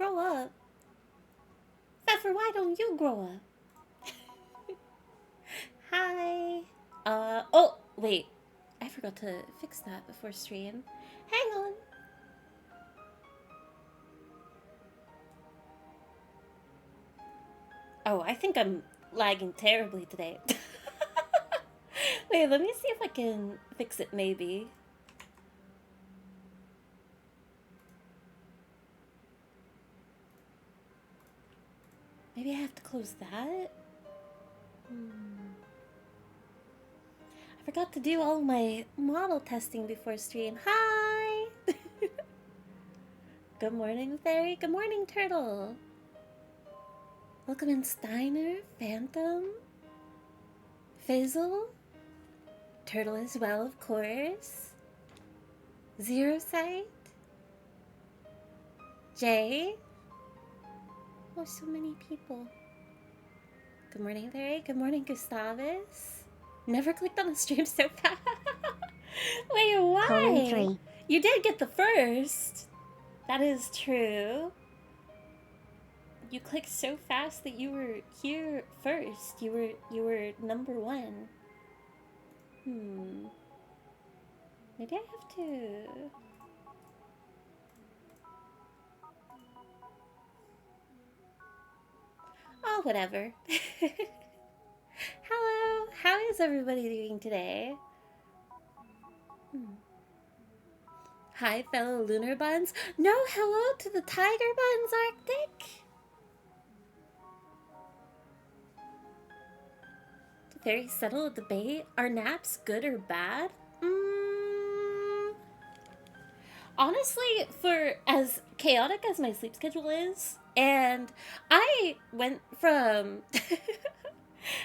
grow up. Pfeffer, why don't you grow up? Hi. Oh, wait. I forgot to fix that before stream. Hang on. Oh, I think I'm lagging terribly today. Wait, let me see if I can fix it maybe. Maybe I have to close that? I forgot to do all my model testing before stream. Hi! Good morning, Fairy. Good morning, Turtle. Welcome in, Steiner, Phantom, Fizzle, Turtle as well, of course, Zero Sight, Jay. Oh, so many people. Good morning, Fairy. Good morning, Gustavus. Never clicked on the stream so fast. Wait, why? Colon 3. You did get the first. That is true. You clicked so fast that you were here first. You were number 1. Maybe I have to. Oh, whatever. Hello. How is everybody doing today? Hi, fellow lunar buns. No, hello to the tiger buns, Arctic. Very subtle debate. Are naps good or bad? Honestly, for as chaotic as my sleep schedule is, and I went from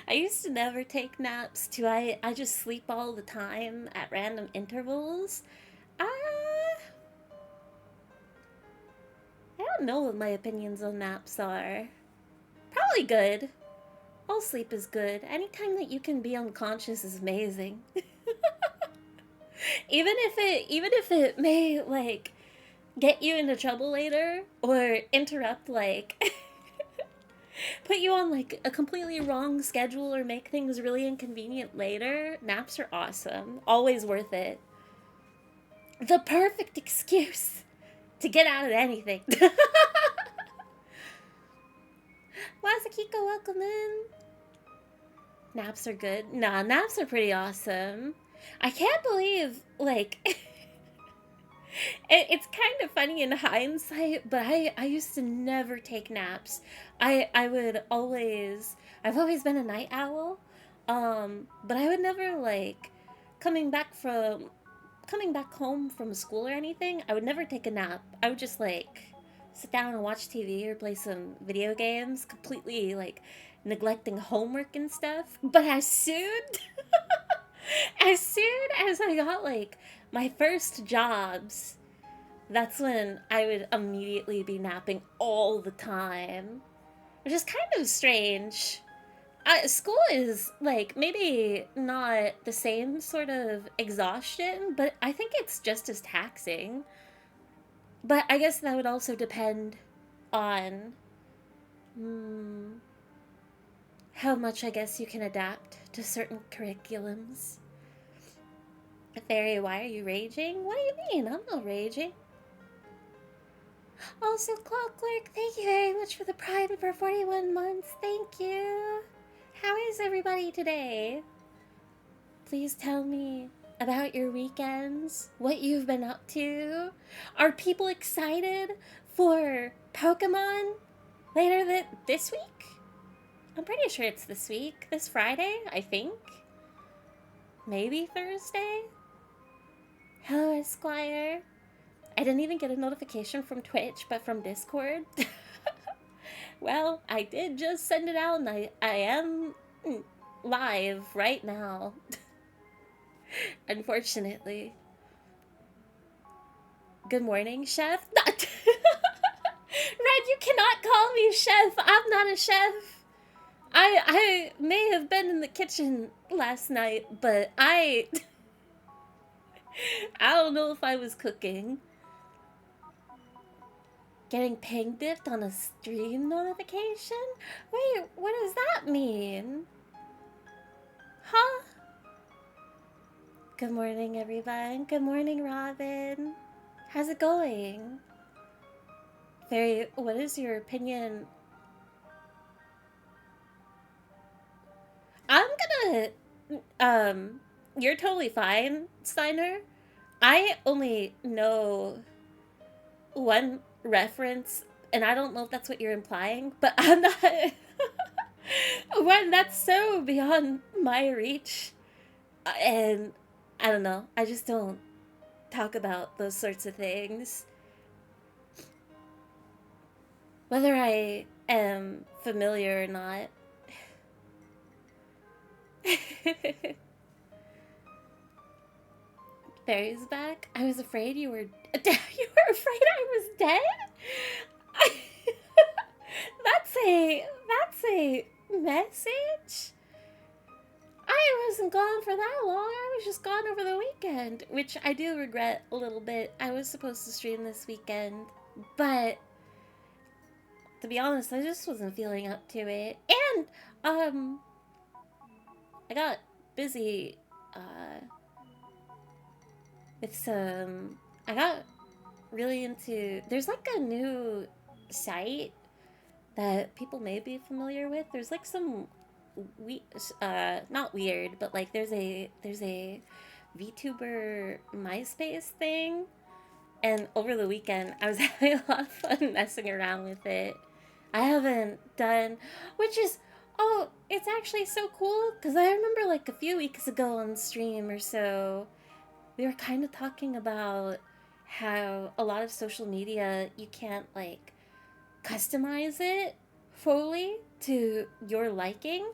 I used to never take naps to I just sleep all the time at random intervals. I don't know what my opinions on naps are. Probably good. All sleep is good. Anytime that you can be unconscious is amazing. even if it may like get you into trouble later or interrupt like put you on like a completely wrong schedule or make things really inconvenient later, naps are awesome. Always worth it. The perfect excuse to get out of anything. Wasakiko, welcome in. Naps are good. Nah, naps are pretty awesome. I can't believe, like, it's kind of funny in hindsight, but I used to never take naps. I've always been a night owl, but I would never, like, coming back home from school or anything, I would never take a nap. I would just, like, sit down and watch TV or play some video games, completely, like, neglecting homework and stuff. But as soon as I got like my first jobs, that's when I would immediately be napping all the time, which is kind of strange. School is like maybe not the same sort of exhaustion, but I think it's just as taxing. But I guess that would also depend on how much I guess you can adapt to certain curriculums. Fairy, why are you raging? What do you mean? I'm not raging. Also, Clockwork, thank you very much for the Prime for 41 months. Thank you. How is everybody today? Please tell me about your weekends, what you've been up to. Are people excited for Pokemon later this week? I'm pretty sure it's this week. This Friday, I think. Maybe Thursday? Hello, Esquire. I didn't even get a notification from Twitch, but from Discord. Well, I did just send it out, and I am live right now. Unfortunately. Good morning, Chef. Red, you cannot call me Chef. I'm not a chef. I may have been in the kitchen last night, but I don't know if I was cooking. Getting ping dipped on a stream notification? Wait, what does that mean? Huh? Good morning, everyone. Good morning, Robin. How's it going? What is your opinion? I'm gonna, you're totally fine, Steiner. I only know one reference, and I don't know if that's what you're implying, but I'm not. One that's so beyond my reach, and I don't know. I just don't talk about those sorts of things. Whether I am familiar or not. Barry's back. I was afraid you were. You were afraid I was dead. That's a message. I wasn't gone for that long. I was just gone over the weekend, which I do regret a little bit. I was supposed to stream this weekend, but to be honest, I just wasn't feeling up to it. And I got busy with some. I got really into. There's like a new site that people may be familiar with. There's like some not weird, but like there's a VTuber MySpace thing, and over the weekend I was having a lot of fun messing around with it. I haven't done, which is, oh, it's actually so cool because I remember like a few weeks ago on stream or so, we were kind of talking about how a lot of social media you can't like customize it fully to your liking,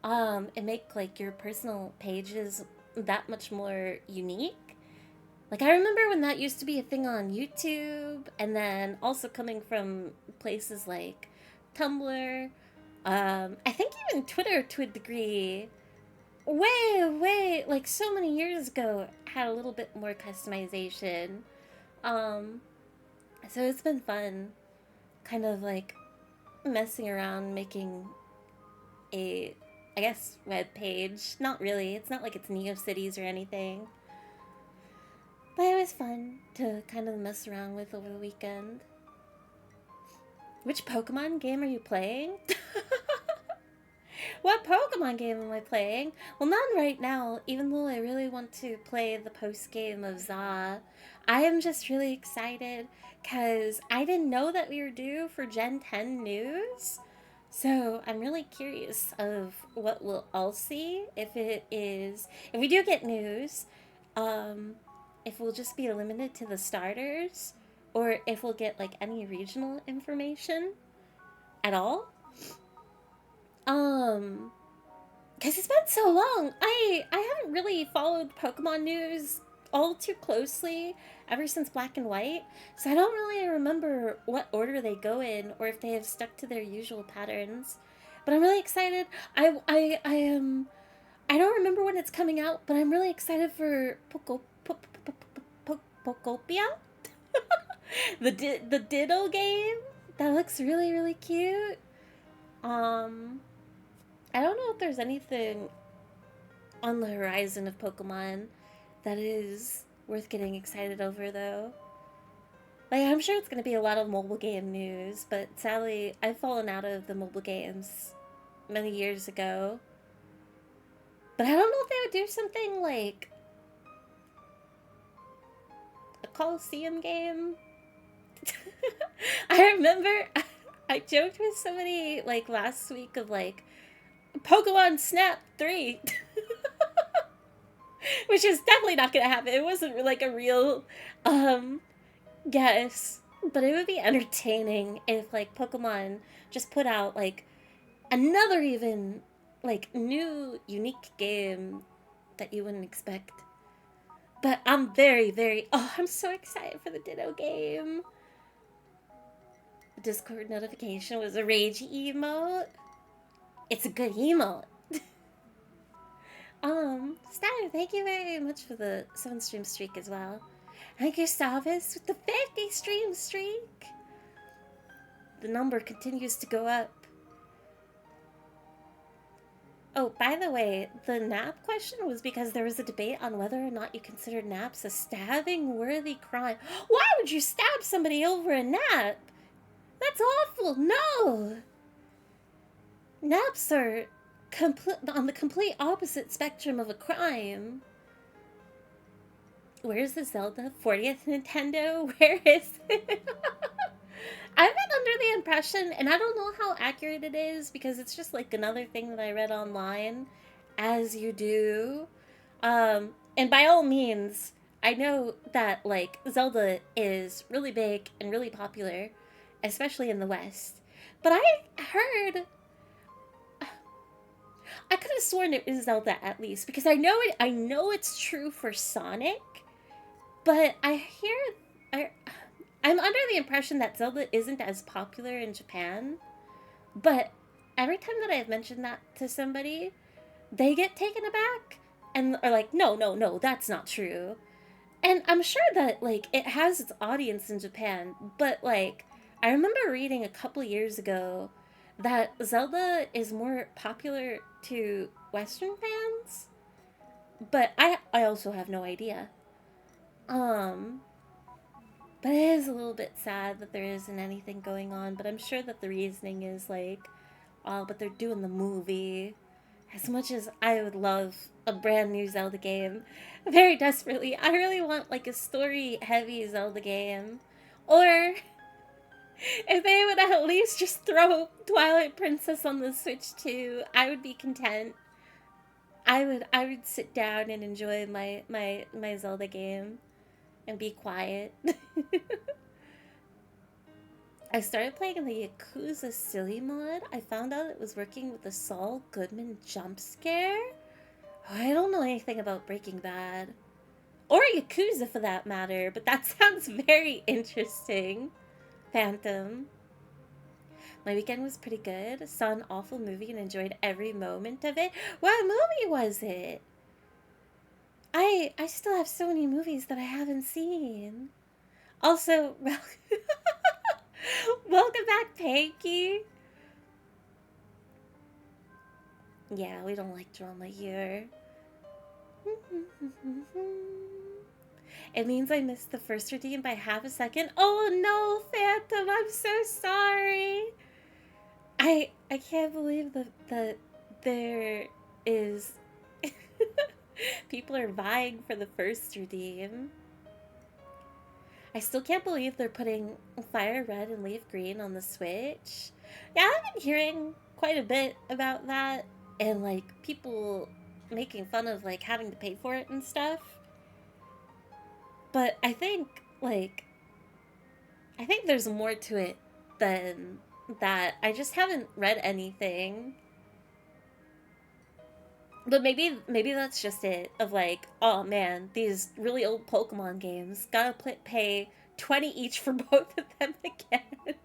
and make like your personal pages that much more unique. Like I remember when that used to be a thing on YouTube, and then also coming from places like Tumblr, I think even Twitter to a degree, way like so many years ago had a little bit more customization. Um, so it's been fun, kind of like messing around making a, I guess, web page. Not really. It's not like it's NeoCities or anything. But it was fun to kind of mess around with over the weekend. Which Pokemon game are you playing? What Pokemon game am I playing? Well, none right now, even though I really want to play the post game of ZA. I am just really excited because I didn't know that we were due for Gen 10 news. So I'm really curious of what we'll all see if we do get news, if we'll just be limited to the starters, or if we'll get like any regional information at all. Because it's been so long. I haven't really followed Pokemon news all too closely ever since Black and White, so I don't really remember what order they go in or if they have stuck to their usual patterns. But I'm really excited. I don't remember when it's coming out, but I'm really excited for Pokopia, the Diddle game. That looks really cute. I don't know if there's anything on the horizon of Pokemon that is worth getting excited over, though. Like, I'm sure it's going to be a lot of mobile game news, but sadly, I've fallen out of the mobile games many years ago. But I don't know if they would do something like a Coliseum game. I remember I joked with somebody like last week of like, Pokemon Snap 3. Which is definitely not gonna happen. It wasn't like a real guess. But it would be entertaining if like Pokemon just put out like another even like new unique game that you wouldn't expect. But I'm I'm so excited for the Ditto game. The Discord notification was a rage emote. It's a good emote. Steiner, thank you very much for the 7 stream streak as well. And Gustavus with the 50 stream streak. the number continues to go up. Oh, by the way, the nap question was because there was a debate on whether or not you considered naps a stabbing-worthy crime. Why would you stab somebody over a nap? That's awful. No! Naps are on the complete opposite spectrum of a crime. Where's the Zelda 40th Nintendo? Where is it? I've been under the impression, and I don't know how accurate it is because it's just like another thing that I read online, as you do. And by all means, I know that like Zelda is really big and really popular, especially in the West. But I heard, I could have sworn it was Zelda at least because I know it's true for Sonic, but I'm under the impression that Zelda isn't as popular in Japan, but every time that I've mentioned that to somebody, they get taken aback and are like, no, that's not true. And I'm sure that, like, it has its audience in Japan, but, like, I remember reading a couple years ago that Zelda is more popular to Western fans, but I also have no idea. But it is a little bit sad that there isn't anything going on, but I'm sure that the reasoning is like, oh, but they're doing the movie. As much as I would love a brand new Zelda game, very desperately, I really want like a story-heavy Zelda game. Or if they would at least just throw Twilight Princess on the Switch too, I would be content. I would sit down and enjoy my Zelda game and be quiet. I started playing in the Yakuza Silly mod. I found out it was working with the Saul Goodman jump scare. I don't know anything about Breaking Bad. Or Yakuza for that matter, but that sounds very interesting. Phantom. My weekend was pretty good. Saw an awful movie and enjoyed every moment of it. What movie was it? I still have so many movies that I haven't seen. Also, welcome back, Panky. Yeah, we don't like drama here. It means I missed the first redeem by half a second. Oh no, Phantom, I'm so sorry. I can't believe that there is people are vying for the first redeem. I still can't believe they're putting Fire Red and Leaf Green on the Switch. Yeah, I've been hearing quite a bit about that, and like people making fun of like having to pay for it and stuff. But I think there's more to it than that. I just haven't read anything. But maybe that's just it, of like, oh man, these really old Pokemon games, gotta pay 20 each for both of them again.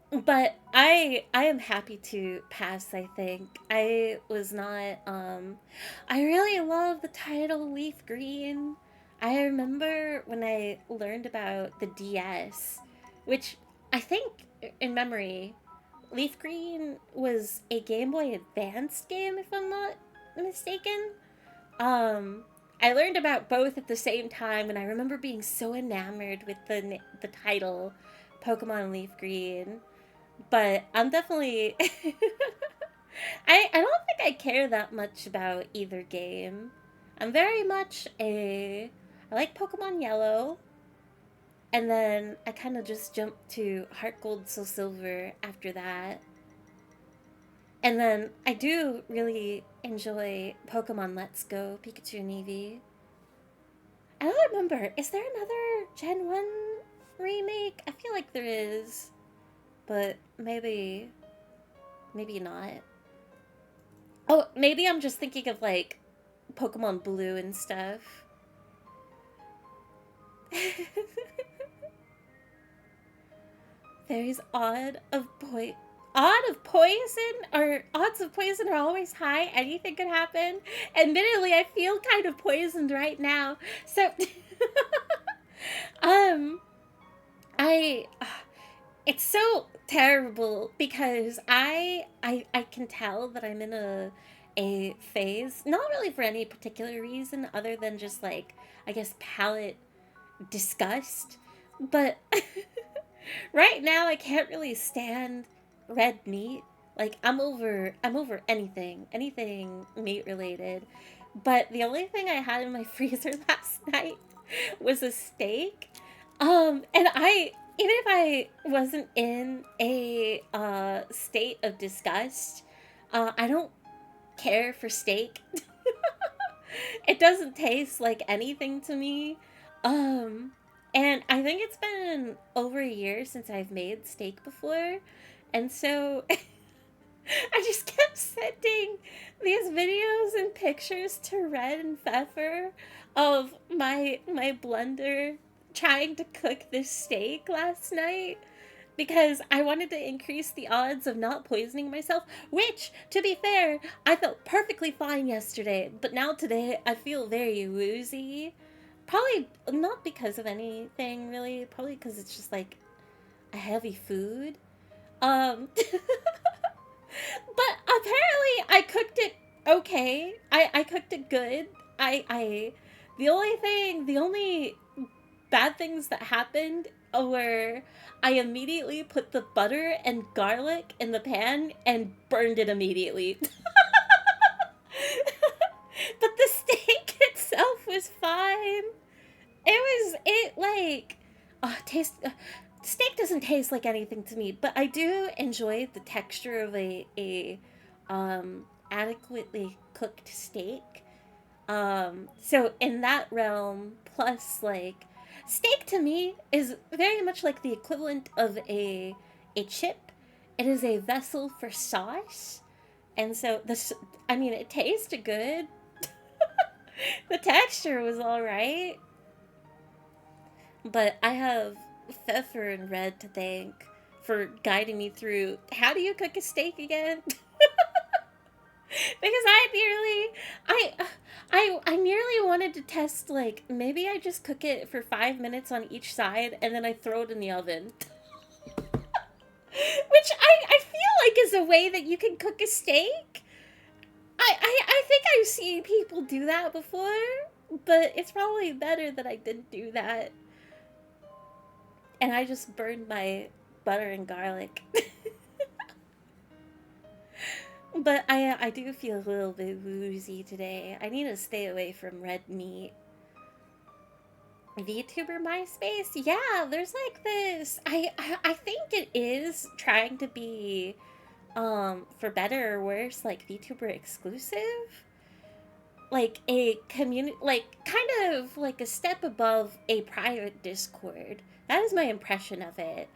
But I am happy to pass, I think. I was not, I really love the title Leaf Green. I remember when I learned about the DS, which I think, in memory, Leaf Green was a Game Boy Advanced game, if I'm not mistaken. I learned about both at the same time, and I remember being so enamored with the title, Pokemon Leaf Green. But I'm definitely... I don't think I care that much about either game. I'm very much I like Pokemon Yellow. And then I kind of just jumped to Heart Gold, Soul Silver after that. And then I do really enjoy Pokemon Let's Go, Pikachu and Eevee. I don't remember, is there another Gen 1 remake? I feel like there is. But maybe not. Oh, maybe I'm just thinking of like Pokemon Blue and stuff. Fairies odds of poison or odds of poison are always high. Anything could happen. Admittedly, I feel kind of poisoned right now. So I it's so terrible because I can tell that I'm in a phase, not really for any particular reason other than just like I guess palate disgust, but right now I can't really stand red meat. Like I'm over anything meat related. But the only thing I had in my freezer last night was a steak. And I even if I wasn't in a state of disgust, I don't care for steak. It doesn't taste like anything to me. Um, and I think it's been over a year since I've made steak before. And so I just kept sending these videos and pictures to Red and Pfeffer of my blender trying to cook this steak last night because I wanted to increase the odds of not poisoning myself, which, to be fair, I felt perfectly fine yesterday, but now today I feel very woozy. Probably not because of anything, really. Probably because it's just like a heavy food. But apparently I cooked it okay. I cooked it good. The only bad things that happened were I immediately put the butter and garlic in the pan and burned it immediately. But the steak itself was fine. It like taste steak doesn't taste like anything to me, but I do enjoy the texture of a adequately cooked steak. So in that realm, plus like steak to me is very much like the equivalent of a chip. It is a vessel for sauce, and so this. I mean, it tasted good. The texture was all right, but I have Pfeffer and Red to thank for guiding me through how do you cook a steak again. Because I nearly wanted to test like maybe I just cook it for 5 minutes on each side and then I throw it in the oven. Which I feel like is a way that you can cook a steak. I think I've seen people do that before, but it's probably better that I didn't do that. And I just burned my butter and garlic. But I do feel a little bit woozy today. I need to stay away from red meat. VTuber MySpace? Yeah, there's like this. I think it is trying to be, for better or worse, like VTuber exclusive. Like a community, like kind of like a step above a private Discord. That is my impression of it.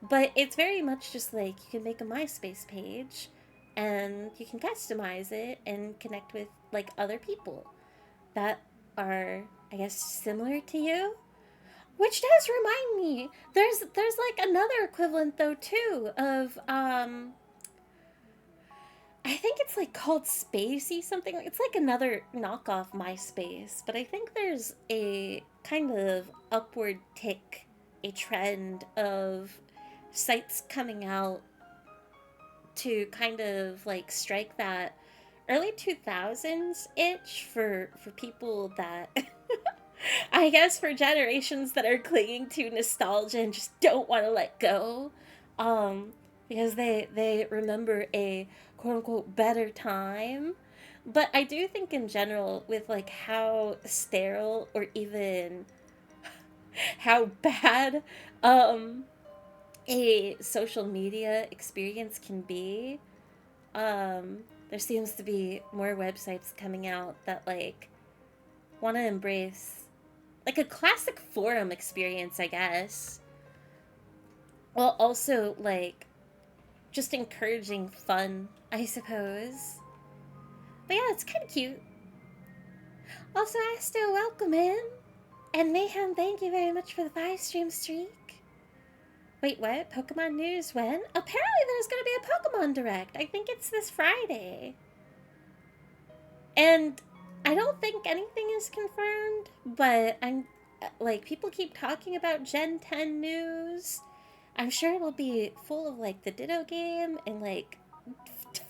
But it's very much just like you can make a MySpace page and you can customize it and connect with like other people that are, I guess, similar to you. Which does remind me, there's like another equivalent though too of I think it's like called Spacey something. It's like another knockoff MySpace, but I think there's a kind of upward tick, a trend of sites coming out to kind of like strike that early 2000s itch for people that I guess for generations that are clinging to nostalgia and just don't want to let go. Um because they remember a quote unquote better time. But I do think in general with like how sterile or even how bad um a social media experience can be, um there seems to be more websites coming out that like want to embrace like a classic forum experience, I guess, while also like just encouraging fun, I suppose. But yeah, it's kind of cute. Also, I still welcome in. And Mayhem, thank you very much for the 5 stream streak. Wait, what? Pokemon news when? Apparently there's gonna be a Pokemon Direct. I think it's this Friday. And I don't think anything is confirmed, but like, people keep talking about Gen 10 news. I'm sure it'll be full of, like, the Ditto game and, like,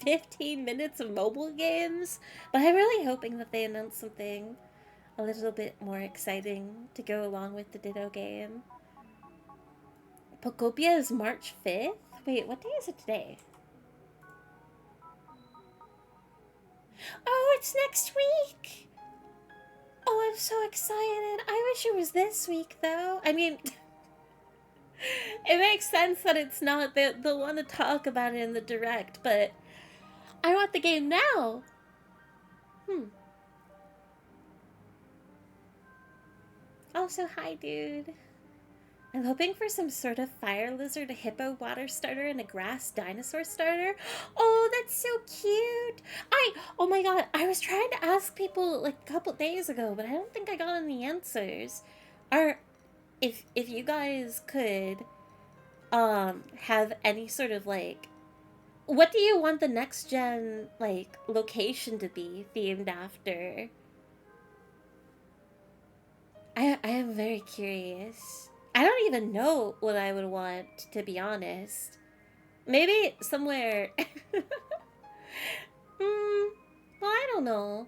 15 minutes of mobile games. But I'm really hoping that they announce something a little bit more exciting to go along with the Ditto game. Pokopia is March 5th? Wait, what day is it today? Oh, it's next week! Oh, I'm so excited. I wish it was this week, though. I mean, it makes sense that it's not. They'll want to talk about it in the direct, but I want the game now. Also, hi, dude. I'm hoping for some sort of fire lizard, a hippo water starter, and a grass dinosaur starter. Oh, that's so cute. Oh my god, I was trying to ask people like a couple days ago, but I don't think I got any answers. If you guys could, have any sort of like, what do you want the next gen, like, location to be themed after? I am very curious. I don't even know what I would want, to be honest. Maybe somewhere. Well, I don't know.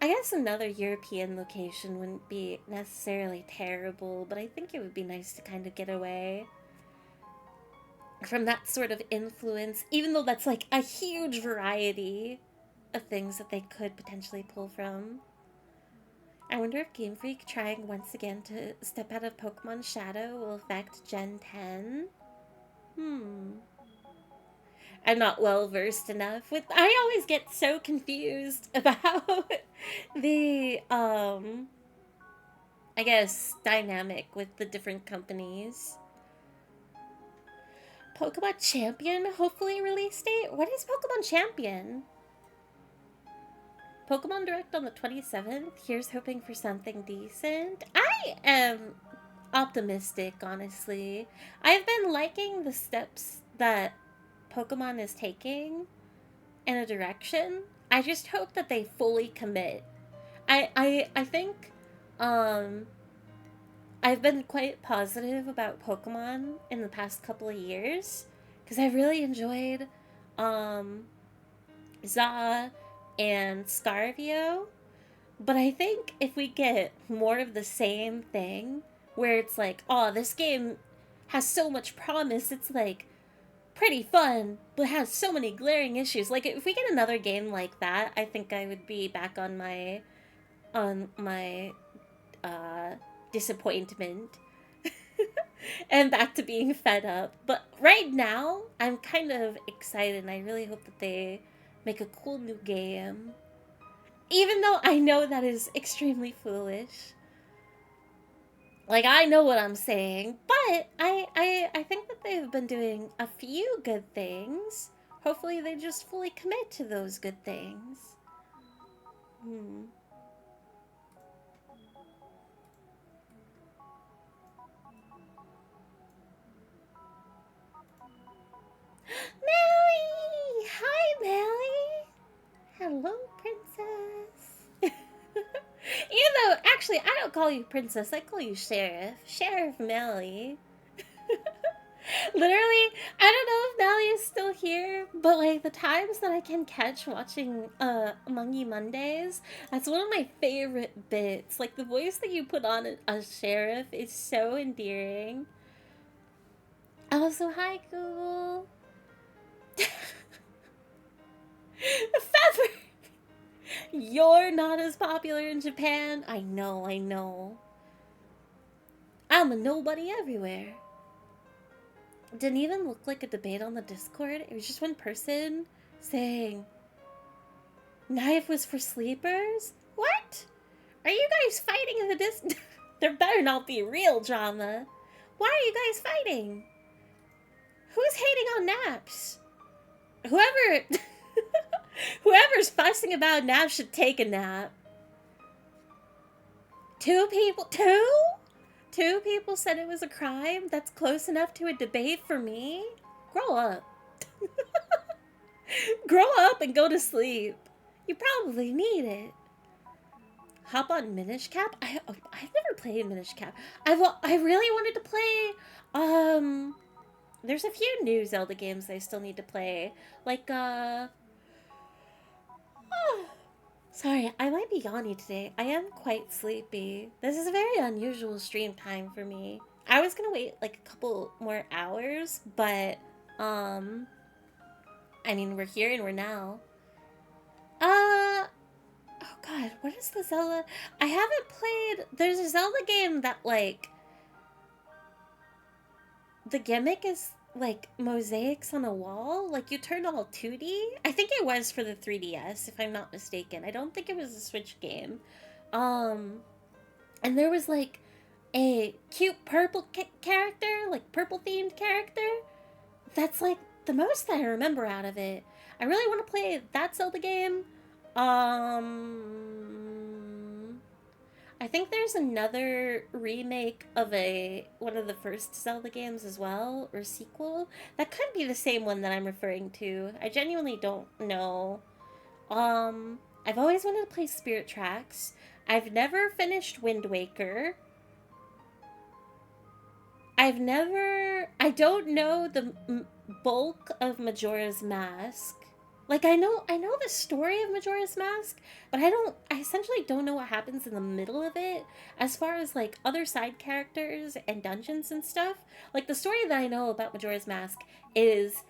I guess another European location wouldn't be necessarily terrible, but I think it would be nice to kind of get away from that sort of influence, even though that's like a huge variety of things that they could potentially pull from. I wonder if Game Freak trying once again to step out of Pokemon Shadow will affect Gen 10? I'm not well versed enough with. I always get so confused about the I guess dynamic with the different companies. Pokemon Champion hopefully release date. What is Pokemon Champion? Pokemon Direct on the 27th. Here's hoping for something decent. I am optimistic, honestly. I've been liking the steps that Pokemon is taking in a direction. I just hope that they fully commit. I think I've been quite positive about Pokemon in the past couple of years because I really enjoyed Za and Scarvio. But I think if we get more of the same thing, where it's like, oh, this game has so much promise, it's like pretty fun, but has so many glaring issues. Like if we get another game like that, I think I would be back on my uh disappointment and back to being fed up. But right now, I'm kind of excited and I really hope that they make a cool new game. Even though I know that is extremely foolish. Like, I know what I'm saying, but I think that they've been doing a few good things. Hopefully they just fully commit to those good things. Melly! Hi, Melly! Hello, princess. Even though, actually, I don't call you princess, I call you Sheriff. Sheriff Melly. Literally, I don't know if Melly is still here, but like the times that I can catch watching Among You Mondays, that's one of my favorite bits. Like the voice that you put on a sheriff is so endearing. Also, hi Google. Feather! You're not as popular in Japan. I know, I know. I'm a nobody everywhere. Didn't even look like a debate on the Discord. It was just one person saying, knife was for sleepers? What? Are you guys fighting in the There better not be real drama. Why are you guys fighting? Who's hating on naps? Whoever's fussing about naps should take a nap. Two people said it was a crime? That's close enough to a debate for me? Grow up. Grow up and go to sleep. You probably need it. hop on Minish Cap. I've never played Minish Cap. I really wanted to play. There's a few new Zelda games I still need to play. Like sorry, I might be yawny today. I am quite sleepy. This is a very unusual stream time for me. I was gonna wait like a couple more hours, but I mean we're here and we're now. Uh oh god, what is the Zelda? I haven't played. There's a Zelda game that like the gimmick is like mosaics on a wall. Like you turn all 2D. I think it was for the 3DS, if I'm not mistaken. I don't think it was a Switch game. Um, and there was like a cute purple character, like purple themed character. That's like the most I remember out of it. I really want to play that Zelda game. I think there's another remake of one of the first Zelda games as well, or sequel. That could be the same one that I'm referring to. I genuinely don't know. I've always wanted to play Spirit Tracks. I've never finished Wind Waker. I don't know the bulk of Majora's Mask. Like I know the story of Majora's Mask, but I essentially don't know what happens in the middle of it as far as like other side characters and dungeons and stuff. Like the story that I know about Majora's Mask is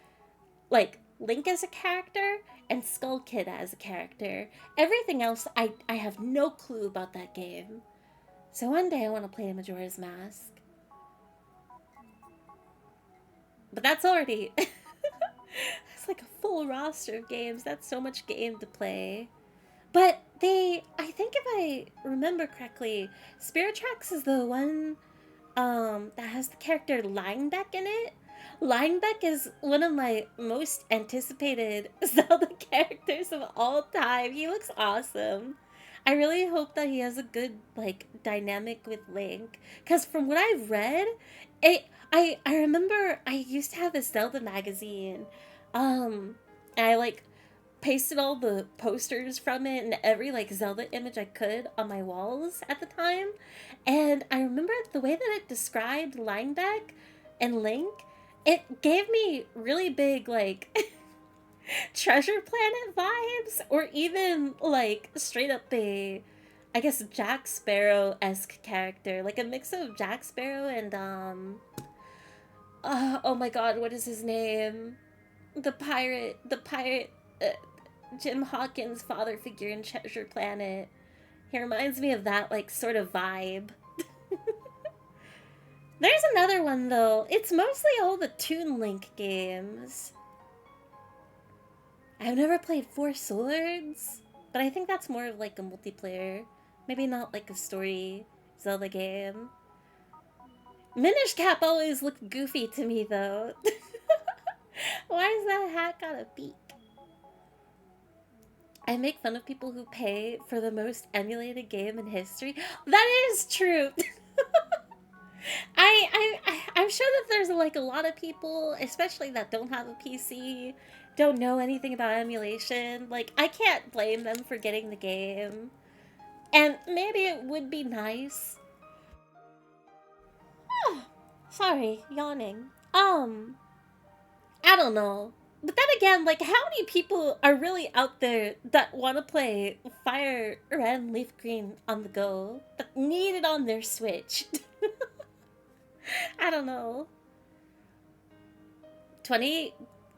like Link as a character and Skull Kid as a character. Everything else I have no clue about that game. So one day I want to play Majora's Mask. But that's already it's like a full roster of games. That's so much game to play. But I think if I remember correctly, Spirit Tracks is the one that has the character Linebeck in it. Linebeck is one of my most anticipated Zelda characters of all time. He looks awesome. I really hope that he has a good like dynamic with Link, because from what I've read, I remember I used to have this Zelda magazine, and I like pasted all the posters from it and every like Zelda image I could on my walls at the time. And I remember the way that it described Linebeck and Link, it gave me really big like Treasure Planet vibes, or even like straight up a I guess Jack Sparrow-esque character, like a mix of Jack Sparrow and oh my god, what is his name? The pirate uh, Jim Hawkins father figure in Treasure Planet. He reminds me of that like sort of vibe. There's another one though. It's mostly all the Toon Link games. I've never played Four Swords, but I think that's more of like a multiplayer. Maybe not like a story Zelda game. Minish Cap always looked goofy to me though. Why is that hat got a beak? I make fun of people who pay for the most emulated game in history. That is true. I'm sure that there's like a lot of people, especially that don't have a PC, don't know anything about emulation. Like I can't blame them for getting the game. And maybe it would be nice. Sorry, yawning. I don't know. But then again, like, how many people are really out there that want to play Fire Red and Leaf Green on the go, that need it on their Switch? I don't know. 20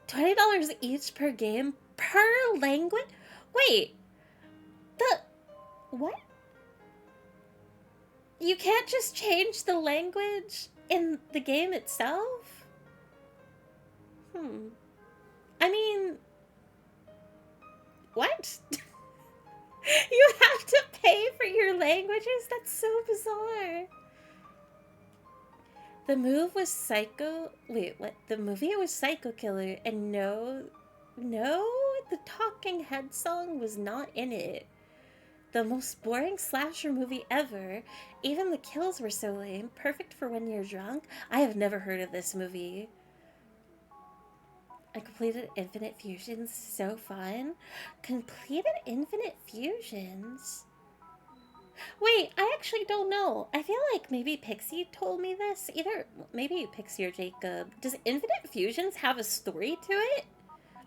$20 each per game per language? Wait, the what? You can't just change the language in the game itself? I mean, what? You have to pay for your languages? That's so bizarre. The move was Psycho. Wait, what? The movie was Psycho Killer, and no, the Talking Head song was not in it. The most boring slasher movie ever. Even the kills were so lame. Perfect for when you're drunk. I have never heard of this movie. I completed Infinite Fusions. So fun. Completed Infinite Fusions? Wait, I actually don't know. I feel like maybe Pixie told me this. Either maybe Pixie or Jacob. Does Infinite Fusions have a story to it?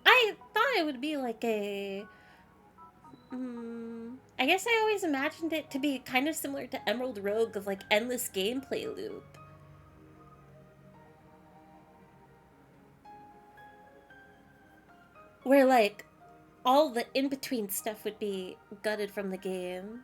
I thought it would be like a. I guess I always imagined it to be kind of similar to Emerald Rogue of like endless gameplay loop. Where like all the in between stuff would be gutted from the game.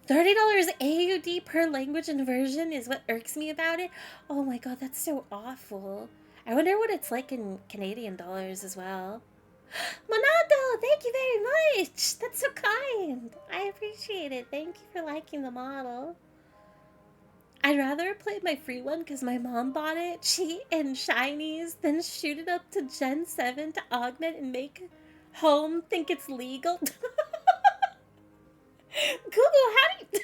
$30 AUD per language and version is what irks me about it. Oh my god, that's so awful. I wonder what it's like in Canadian dollars as well. Monado, thank you very much. That's so kind. I appreciate it. Thank you for liking the model. I'd rather play my free one because my mom bought it, cheat and shinies, then shoot it up to Gen 7 to augment and make home think it's legal. Google, how do you...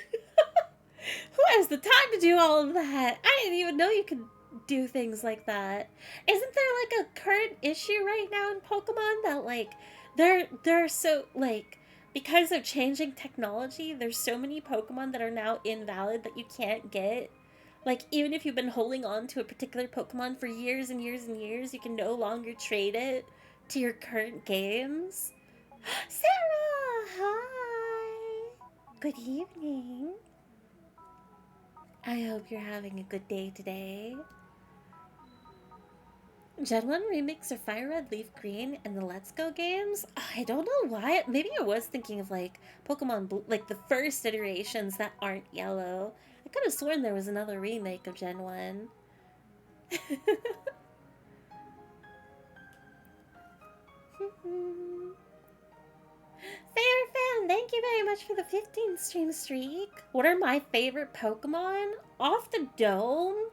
Who has the time to do all of that? I didn't even know you could do things like that. Isn't there like a current issue right now in Pokemon that like they're so like because of changing technology, there's so many Pokemon that are now invalid that you can't get. Like even if you've been holding on to a particular Pokemon for years and years and years, you can no longer trade it to your current games. Sarah, hi. Good evening. I hope you're having a good day today. Gen 1 remakes of Fire Red, Leaf Green, and the Let's Go games? I don't know why. Maybe I was thinking of like Pokemon Blue, like the first iterations that aren't yellow. I could have sworn there was another remake of Gen 1. Fair fan, thank you very much for the 15 stream streak. What are my favorite Pokemon? Off the dome?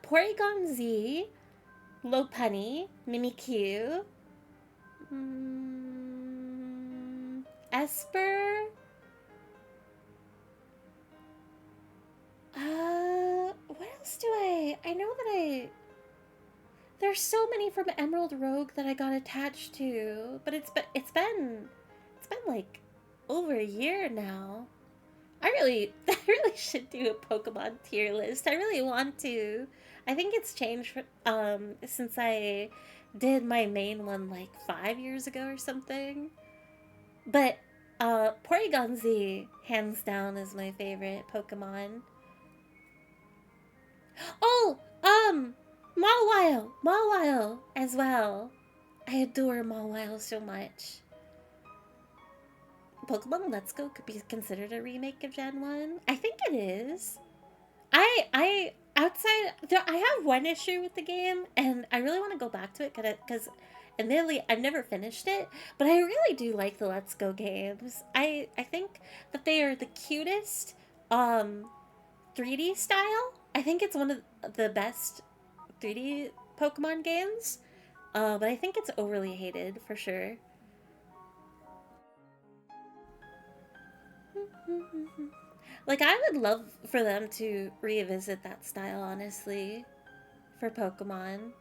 Porygon Z, Lopunny, Mimikyu, Esper. What else do I know that there's so many from Emerald Rogue that I got attached to, but it's been like over a year now. I really should do a Pokemon tier list. I really want to. I think it's changed since I did my main one like 5 years ago or something. But Porygon Z hands down is my favorite Pokemon. Oh, Mawile as well. I adore Mawile so much. Pokemon Let's Go could be considered a remake of Gen 1. I think it is. I have one issue with the game, and I really want to go back to it because admittedly I've never finished it, but I really do like the Let's Go games. I think that they are the cutest 3D style. I think it's one of the best 3D Pokemon games. But I think it's overly hated for sure. Like, I would love for them to revisit that style, honestly, for Pokemon.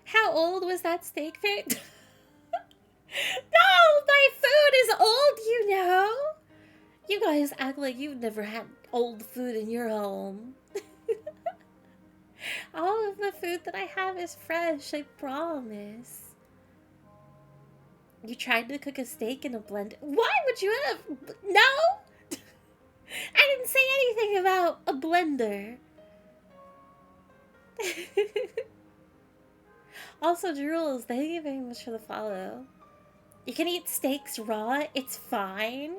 How old was that steak fairy? No, my food is old, you know. You guys act like you've never had old food in your home. All of the food that I have is fresh, I promise. You tried to cook a steak in a blender. Why would you have? No! I didn't say anything about a blender. Also, Jules, thank you very much for the follow. You can eat steaks raw, it's fine.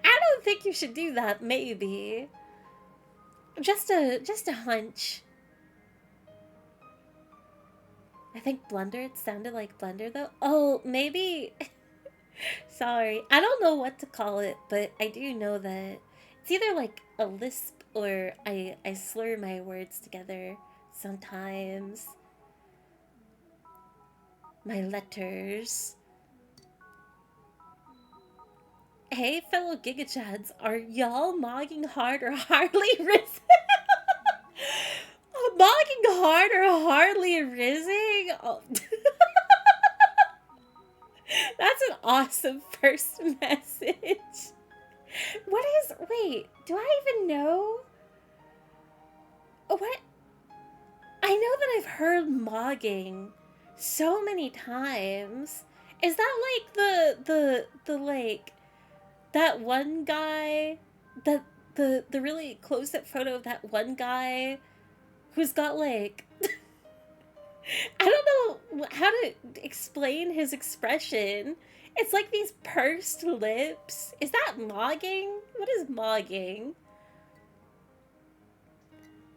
I don't think you should do that, maybe. Just a hunch. I think Blunder, it sounded like Blender though. Oh, maybe. Sorry. I don't know what to call it, but I do know that it's either like a lisp or I slur my words together sometimes. My letters. Hey, fellow Gigachads, are y'all mogging hard or hardly risen? hard or hardly rising? Oh. That's an awesome first message. What is... Wait, do I even know? What? I know that I've heard mogging so many times. Is that like the like that one guy, the really close-up photo of that one guy who's got like I don't know how to explain his expression. It's like these pursed lips. Is that mogging? What is mogging?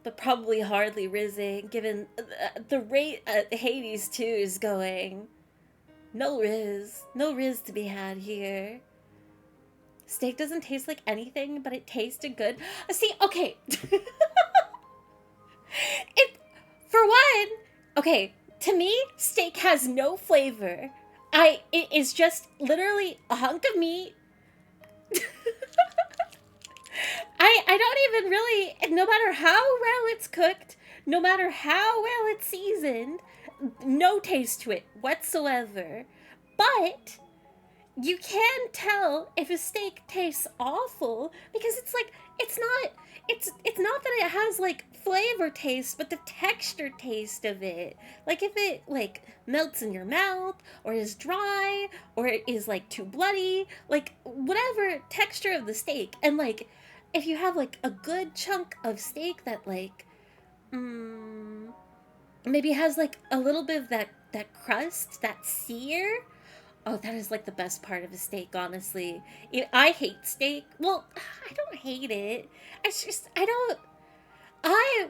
But probably hardly rising, given the rate Hades 2 is going. No riz. No riz to be had here. Steak doesn't taste like anything, but it tasted good. See, okay. For one, okay, to me, steak has no flavor. It is just literally a hunk of meat. I don't even really, no matter how well it's cooked, no matter how well it's seasoned, no taste to it whatsoever. But you can tell if a steak tastes awful because it's like, it's not that it has like flavor taste, but the texture taste of it. Like if it like melts in your mouth or is dry or it is like too bloody, like whatever texture of the steak. And like if you have like a good chunk of steak that like maybe has like a little bit of that crust, that sear. Oh, that is like the best part of a steak, honestly. I hate steak. Well, I don't hate it. It's just I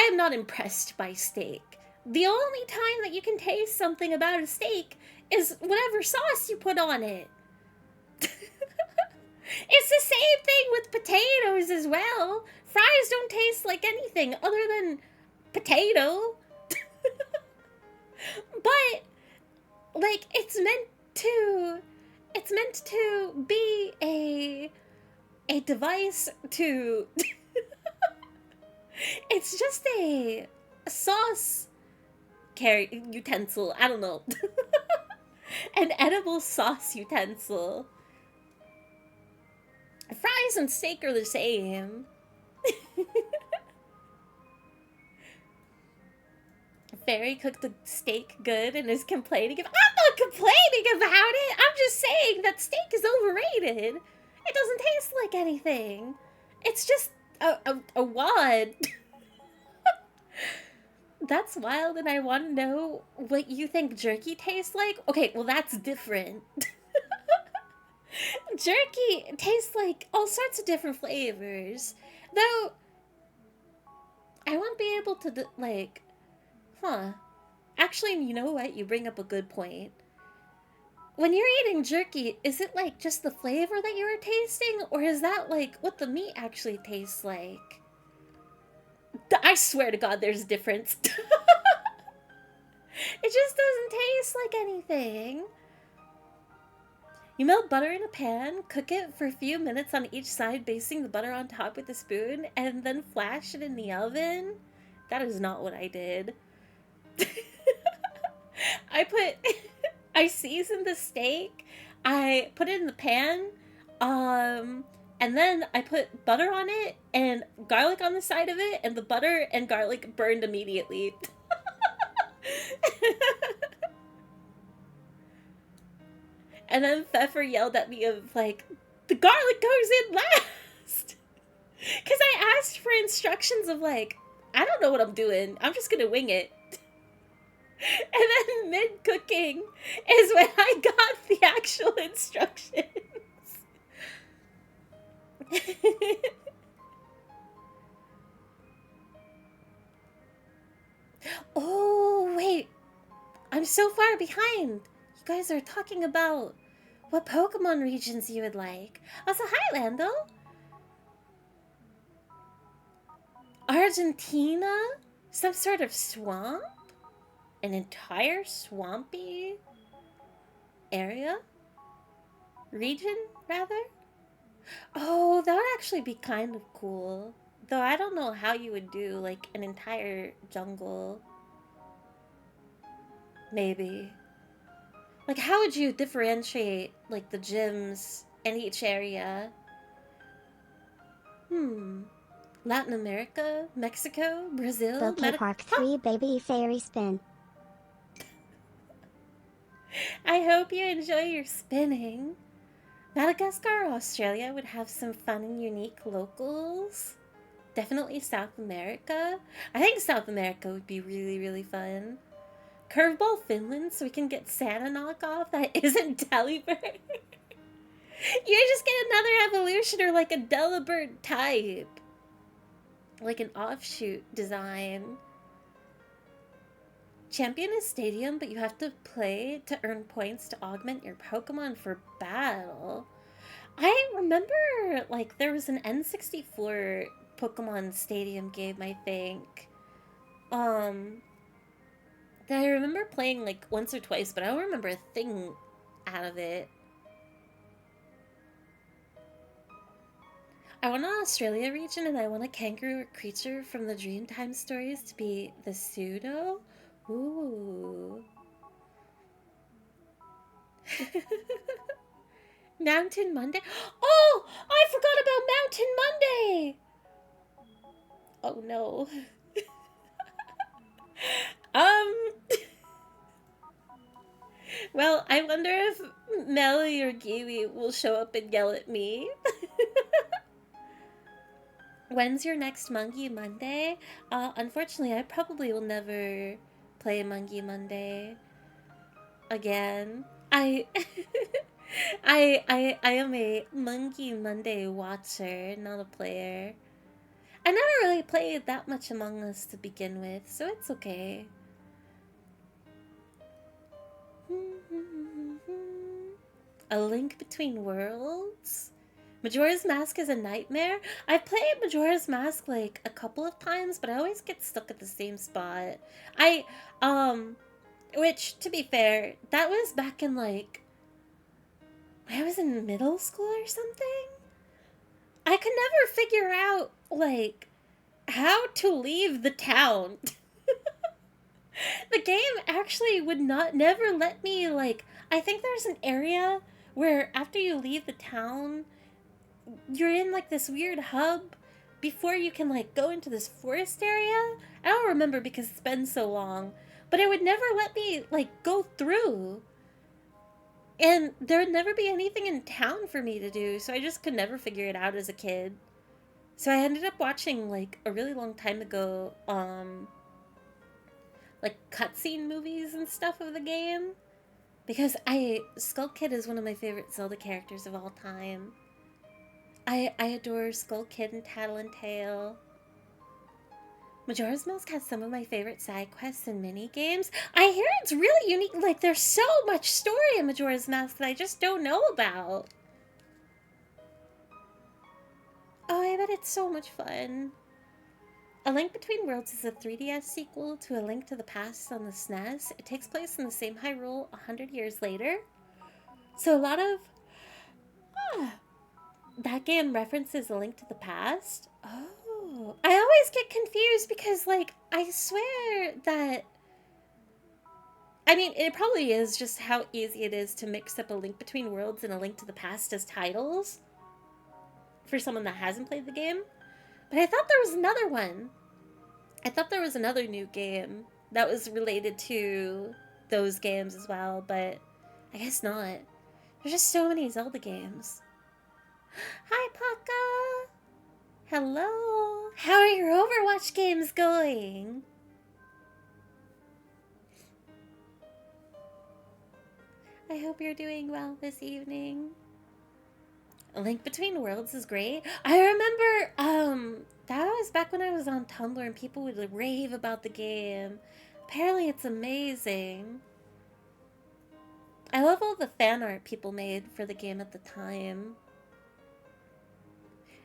am not impressed by steak. The only time that you can taste something about a steak is whatever sauce you put on it. It's the same thing with potatoes as well. Fries don't taste like anything other than potato. But like it's meant to be a device to it's just a sauce utensil. I don't know. An edible sauce utensil. Fries and steak are the same. Fairy cooked the steak good and is complaining. I'm not complaining about it. I'm just saying that steak is overrated. It doesn't taste like anything. It's just a wad. That's wild, and I want to know what you think jerky tastes like. Okay, well that's different. Jerky tastes like all sorts of different flavors. Though, I won't be able to, like... Huh. Actually, you know what? You bring up a good point. When you're eating jerky, is it, like, just the flavor that you were tasting? Or is that, like, what the meat actually tastes like? I swear to God, there's a difference. It just doesn't taste like anything. You melt butter in a pan, cook it for a few minutes on each side, basting the butter on top with a spoon, and then flash it in the oven? That is not what I did. I seasoned the steak, I put it in the pan, and then I put butter on it and garlic on the side of it, and the butter and garlic burned immediately. And then Pfeffer yelled at me of like, the garlic goes in last! Because I asked for instructions of like, I don't know what I'm doing, I'm just gonna wing it. And then mid-cooking is when I got the actual instructions. Oh, wait. I'm so far behind. You guys are talking about what Pokemon regions you would like. Also, hi, Lando. Argentina? Some sort of swamp? An entire swampy area? Region, rather? Oh, that would actually be kind of cool. Though I don't know how you would do, like, an entire jungle. Maybe. Like, how would you differentiate, like, the gyms in each area? Latin America? Mexico? Brazil? Bouquet Park 3 Baby Fairy Spin. I hope you enjoy your spinning. Madagascar or Australia would have some fun and unique locals. Definitely South America. I think South America would be really, really fun. Curveball Finland so we can get Santa knockoff that isn't Delibird. You just get another evolution or like a Delibird type. Like an offshoot design. Champion is Stadium, but you have to play to earn points to augment your Pokemon for battle. I remember, like, there was an N64 Pokemon Stadium game, I think. That I remember playing, like, once or twice, but I don't remember a thing out of it. I want an Australia region, and I want a kangaroo creature from the Dreamtime stories to be the Pseudo. Ooh. Mountain Monday? Oh! I forgot about Mountain Monday! Oh no. Well, I wonder if Melly or Giwi will show up and yell at me. When's your next Monkey Monday? Unfortunately, I probably will never play Monkey Monday again. I am a Monkey Monday watcher, not a player. I never really played that much Among Us to begin with, so it's okay. A Link Between Worlds? Majora's Mask is a nightmare? I've played Majora's Mask like a couple of times, but I always get stuck at the same spot. Which, to be fair, that was back in like, I was in middle school or something? I could never figure out, like, how to leave the town. The game actually would never let me, like, I think there's an area where after you leave the town, you're in like this weird hub before you can like go into this forest area. I don't remember because it's been so long, but it would never let me like go through. And there would never be anything in town for me to do, so I just could never figure it out as a kid. So I ended up watching like a really long time ago, like cutscene movies and stuff of the game. Because Skull Kid is one of my favorite Zelda characters of all time. I adore Skull Kid and Tattletale. Majora's Mask has some of my favorite side quests and mini games. I hear it's really unique. Like, there's so much story in Majora's Mask that I just don't know about. Oh, I bet it's so much fun. A Link Between Worlds is a 3DS sequel to A Link to the Past on the SNES. It takes place in the same Hyrule 100 years later. So a lot of... that game references A Link to the Past? Oh. I always get confused because, like, I swear that... I mean, it probably is just how easy it is to mix up A Link Between Worlds and A Link to the Past as titles for someone that hasn't played the game. But I thought there was another one. I thought there was another new game that was related to those games as well, but I guess not. There's just so many Zelda games. Hi, Paka! Hello! How are your Overwatch games going? I hope you're doing well this evening. A Link Between Worlds is great. I remember, that was back when I was on Tumblr and people would rave about the game. Apparently it's amazing. I love all the fan art people made for the game at the time.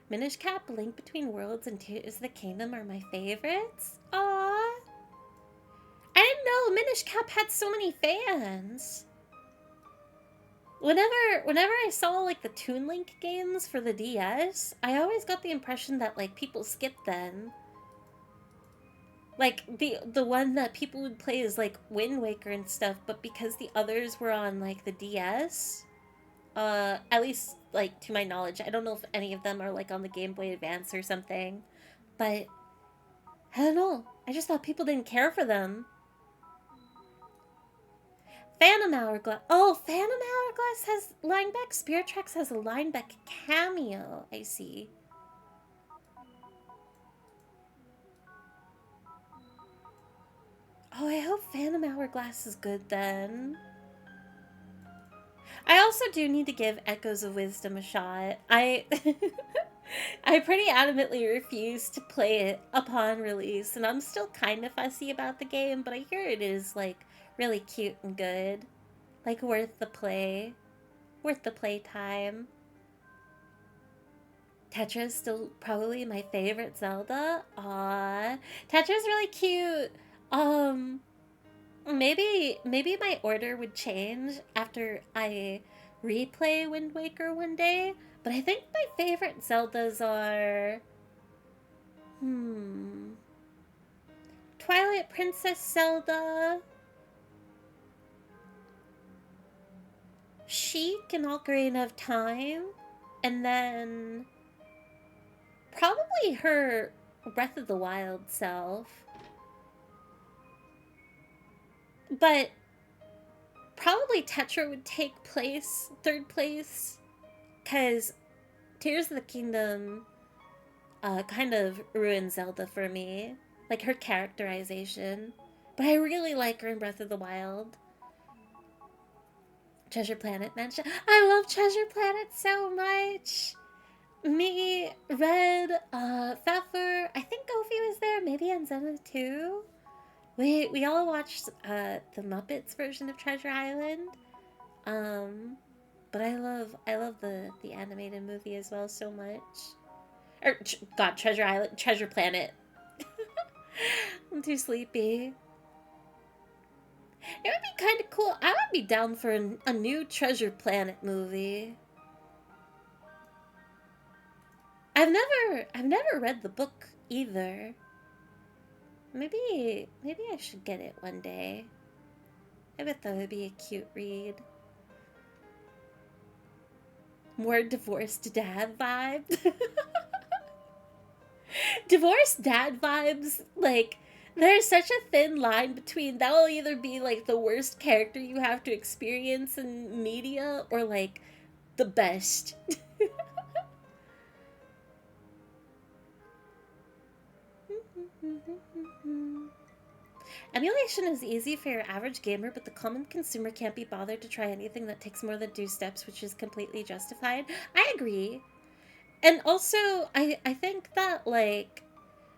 Minish Cap, Link Between Worlds, and Tears of the Kingdom are my favorites. Aww. I didn't know Minish Cap had so many fans. Whenever I saw like the Toon Link games for the DS, I always got the impression that like people skipped them. Like the one that people would play is like Wind Waker and stuff, but because the others were on like the DS, at least like to my knowledge, I don't know if any of them are like on the Game Boy Advance or something, but I don't know. I just thought people didn't care for them. Phantom Hourglass. Oh, Phantom Hourglass has Linebeck. Spirit Tracks has a Linebeck cameo. I see. Oh, I hope Phantom Hourglass is good then. I also do need to give Echoes of Wisdom a shot. I I pretty adamantly refused to play it upon release, and I'm still kind of fussy about the game, but I hear it is like really cute and good. Like worth the play. Worth the playtime. Tetra is still probably my favorite Zelda. Aww. Tetra's really cute. Um maybe my order would change after I replay Wind Waker one day, but I think my favorite Zeldas are Twilight Princess Zelda, Sheik and Ocarina of Time, and then probably her Breath of the Wild self. But probably Tetra would take third place, because Tears of the Kingdom kind of ruined Zelda for me. Like her characterization. But I really like her in Breath of the Wild. Treasure Planet mention. I love Treasure Planet so much. Me, Red, Pfeffer, I think Goofy was there, maybe Anzena too. We all watched the Muppets version of Treasure Island. But I love the animated movie as well so much. God, Treasure Island, Treasure Planet. I'm too sleepy. It would be kind of cool. I would be down for a new Treasure Planet movie. I've never read the book either. Maybe I should get it one day. I bet that would be a cute read. More divorced dad vibes. Divorced dad vibes, like, there's such a thin line between that will either be like the worst character you have to experience in media or like the best. Emulation is easy for your average gamer, but the common consumer can't be bothered to try anything that takes more than 2 steps, which is completely justified. I agree. And also, I think that, like,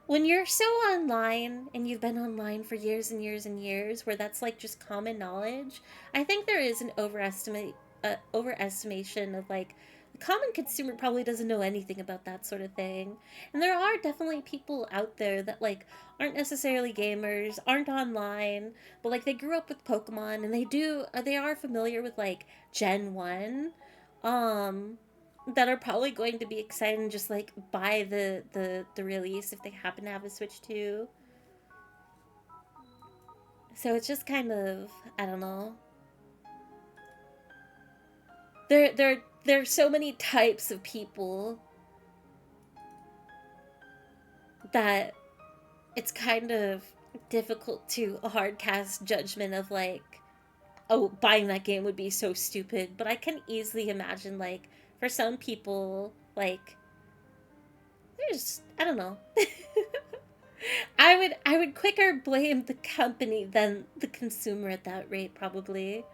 when you're so online and you've been online for years and years and years, where that's like just common knowledge, I think there is an overestimation of like the common consumer probably doesn't know anything about that sort of thing. And there are definitely people out there that like aren't necessarily gamers, aren't online, but like they grew up with Pokemon and they are familiar with like Gen 1. Um that are probably going to be excited and just like buy the release if they happen to have a Switch 2. So it's just kind of, I don't know. There are so many types of people that it's kind of difficult to a hard cast judgment of like, oh, buying that game would be so stupid. But I can easily imagine like for some people like there's, I don't know. I would quicker blame the company than the consumer at that rate, probably.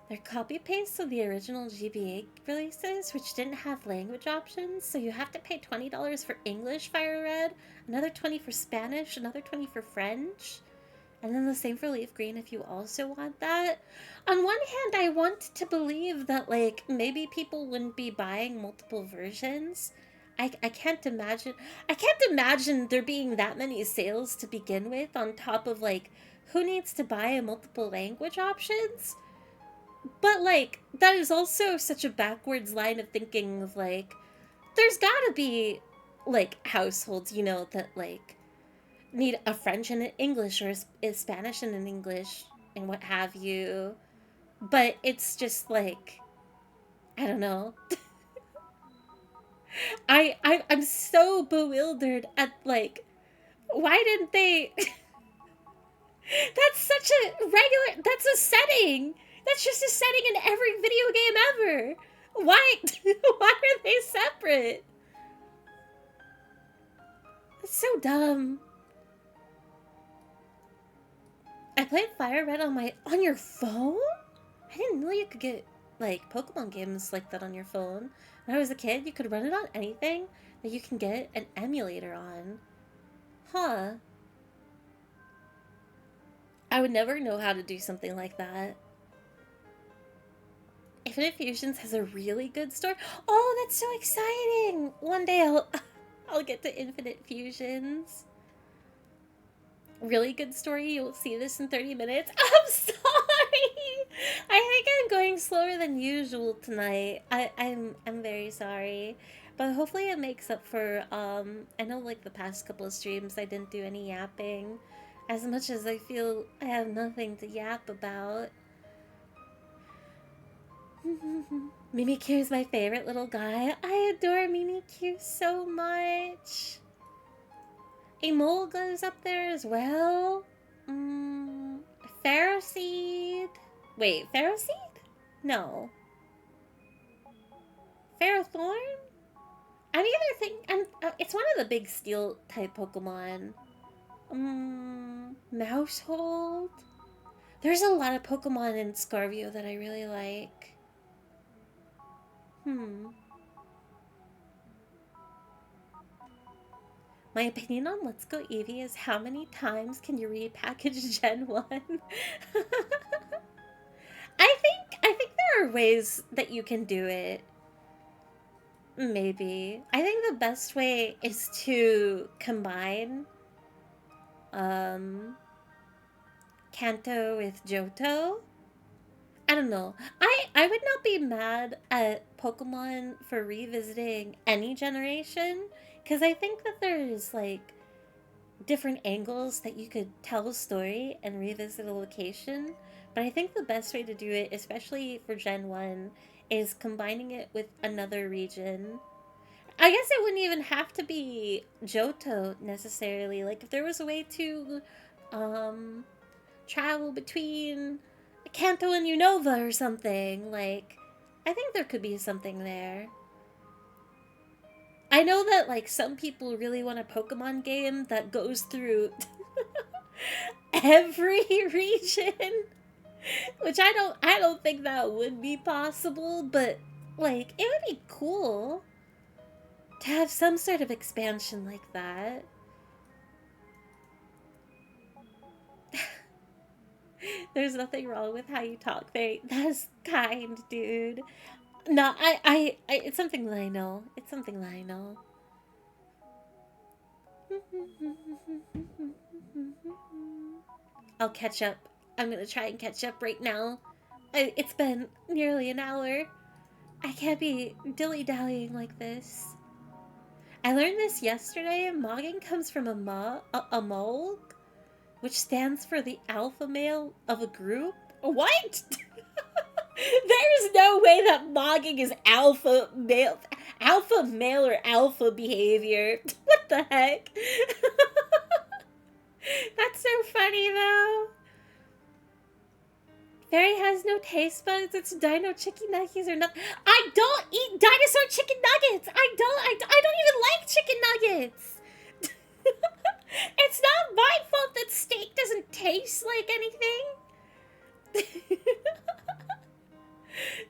They're copy paste of the original GBA releases, which didn't have language options, so you have to pay $20 for English Fire Red, another 20 for Spanish, another 20 for French, and then the same for Leaf Green if you also want that. On one hand, I want to believe that like maybe people wouldn't be buying multiple versions. I can't imagine there being that many sales to begin with on top of like who needs to buy multiple language options? But, like, that is also such a backwards line of thinking of, like, there's gotta be, like, households, you know, that, like, need a French and an English or a Spanish and an English and what have you. But it's just, like, I don't know. I'm so bewildered at, like, why didn't they... That's such a regular... That's a setting! That's just a setting in every video game ever! Why... Why are they separate? That's so dumb. I played Fire Red on your phone? I didn't know you could get, like, Pokemon games like that on your phone. When I was a kid, you could run it on anything that you can get an emulator on. Huh. I would never know how to do something like that. Infinite Fusions has a really good story. Oh, that's so exciting! One day I'll get to Infinite Fusions. Really good story. You'll see this in 30 minutes. I'm sorry! I think I'm going slower than usual tonight. I'm very sorry. But hopefully it makes up for, I know, like, the past couple of streams I didn't do any yapping. As much as I feel I have nothing to yap about. Mimikyu is my favorite little guy. I adore Mimikyu so much. Emolga is up there as well. Ferroseed. Wait, Ferroseed? No. Ferrothorn? I'm either thinking... it's one of the big steel type Pokemon. Mousehold? There's a lot of Pokemon in Scarvio that I really like. My opinion on Let's Go Eevee is how many times can you repackage Gen 1? I think there are ways that you can do it. Maybe. I think the best way is to combine Kanto with Johto. I don't know. I would not be mad at Pokemon for revisiting any generation, because I think that there's, like, different angles that you could tell a story and revisit a location. But I think the best way to do it, especially for Gen 1, is combining it with another region. I guess it wouldn't even have to be Johto, necessarily. Like, if there was a way to, travel between Kanto and Unova or something, like, I think there could be something there. I know that, like, some people really want a Pokemon game that goes through every region, which I don't think that would be possible, but, like, it would be cool to have some sort of expansion like that. There's nothing wrong with how you talk. That's kind, dude. No, it's something that I know. It's something that I know. I'll catch up. I'm gonna try and catch up right now. It's been nearly an hour. I can't be dilly-dallying like this. I learned this yesterday. Mogging comes from a mold, which stands for the alpha male of a group. What? There's no way that mogging is alpha male or alpha behavior. What the heck? That's so funny, though. Fairy has no taste buds. It's dino chicken nuggets or nothing. I don't eat dinosaur chicken nuggets. I don't even like chicken nuggets. It's not my fault that steak doesn't taste like anything.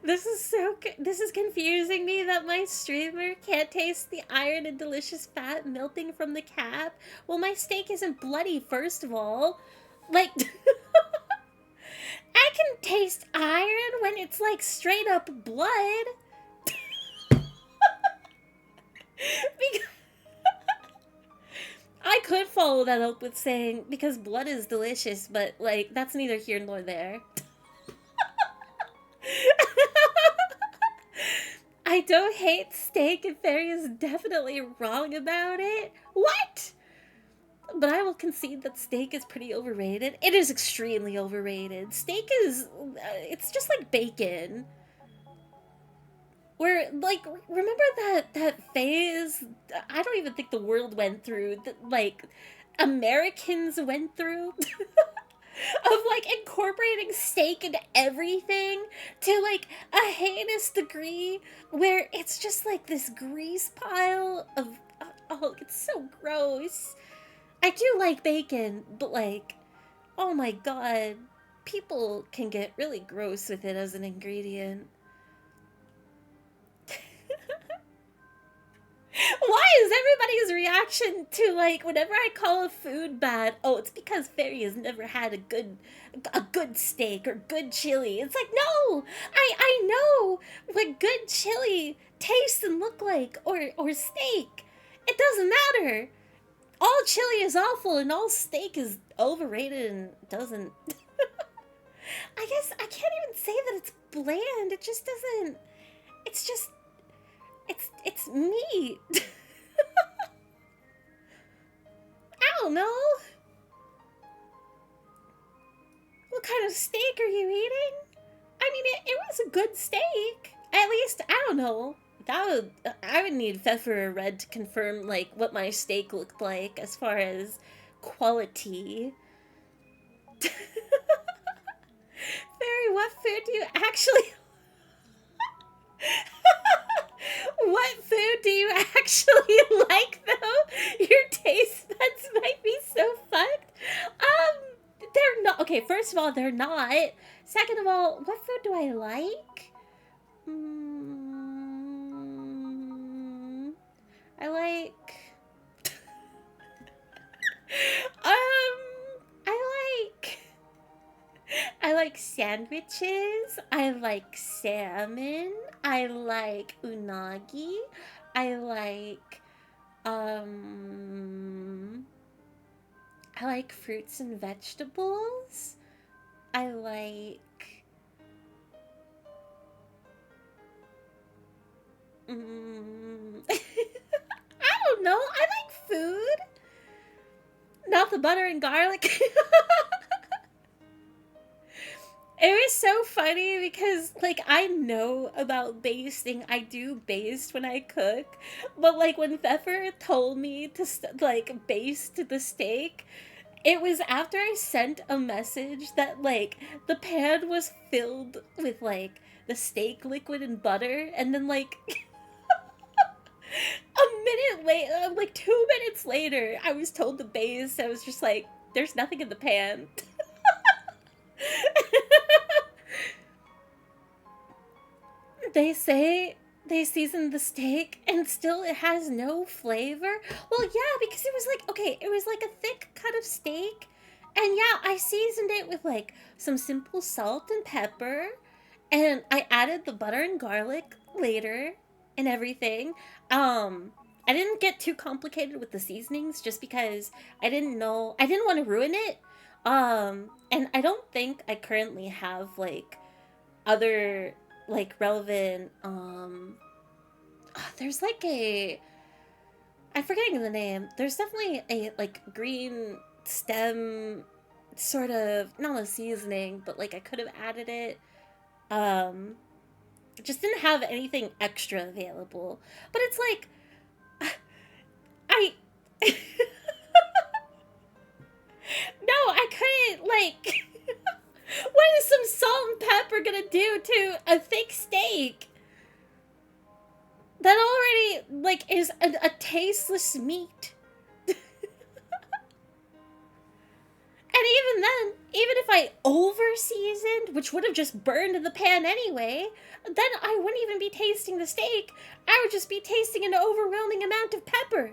This is confusing me that my streamer can't taste the iron and delicious fat melting from the cap. Well, my steak isn't bloody, first of all. Like, I can taste iron when it's, like, straight up blood. Because I could follow that up with saying, because blood is delicious, but, like, that's neither here nor there. I don't hate steak, and Fairy is definitely wrong about it. What? But I will concede that steak is pretty overrated. It is extremely overrated. Steak is, it's just like bacon. Where, like, remember that phase, I don't even think the world went through, that, like, Americans went through? Of, like, incorporating steak into everything to, like, a heinous degree where it's just, like, this grease pile of, oh, it's so gross. I do like bacon, but, like, oh my god, people can get really gross with it as an ingredient. Why is everybody's reaction to, like, whenever I call a food bad, oh, it's because Fairy has never had a good steak or good chili. It's like, no, I know what good chili tastes and look like, or steak. It doesn't matter. All chili is awful and all steak is overrated and doesn't. I guess I can't even say that it's bland. It just doesn't. It's just. It's meat. I don't know. What kind of steak are you eating? I mean, it was a good steak. At least, I don't know. I would need Pfeffer or Red to confirm, like, what my steak looked like as far as quality. Fairy, what food do you actually... What food do you actually like, though? Your taste buds might be so fucked. They're not... Okay, first of all, they're not. Second of all, what food do I like? I like... I like sandwiches, I like salmon, I like unagi, I like fruits and vegetables, I like... I don't know, I like food. Not the butter and garlic. It was so funny because, like, I know about basting. I do baste when I cook. But, like, when Pfeffer told me to, like, baste the steak, it was after I sent a message that, like, the pan was filled with, like, the steak liquid and butter. And then, like, a minute later, like, 2 minutes later, I was told to baste. I was just like, there's nothing in the pan. They say they seasoned the steak and still it has no flavor. Well, yeah, because it was like, okay, it was like a thick cut of steak. And yeah, I seasoned it with like some simple salt and pepper. And I added the butter and garlic later and everything. I didn't get too complicated with the seasonings just because I didn't want to ruin it. And I don't think I currently have like other like relevant there's like I'm forgetting the name. There's definitely a like green stem sort of, not a seasoning, but like I could have added it. Just didn't have anything extra available. But it's like I no, I couldn't, like... What is some salt and pepper gonna do to a thick steak? That already, like, is a tasteless meat. And even then, even if I over-seasoned, which would have just burned the pan anyway, then I wouldn't even be tasting the steak. I would just be tasting an overwhelming amount of pepper.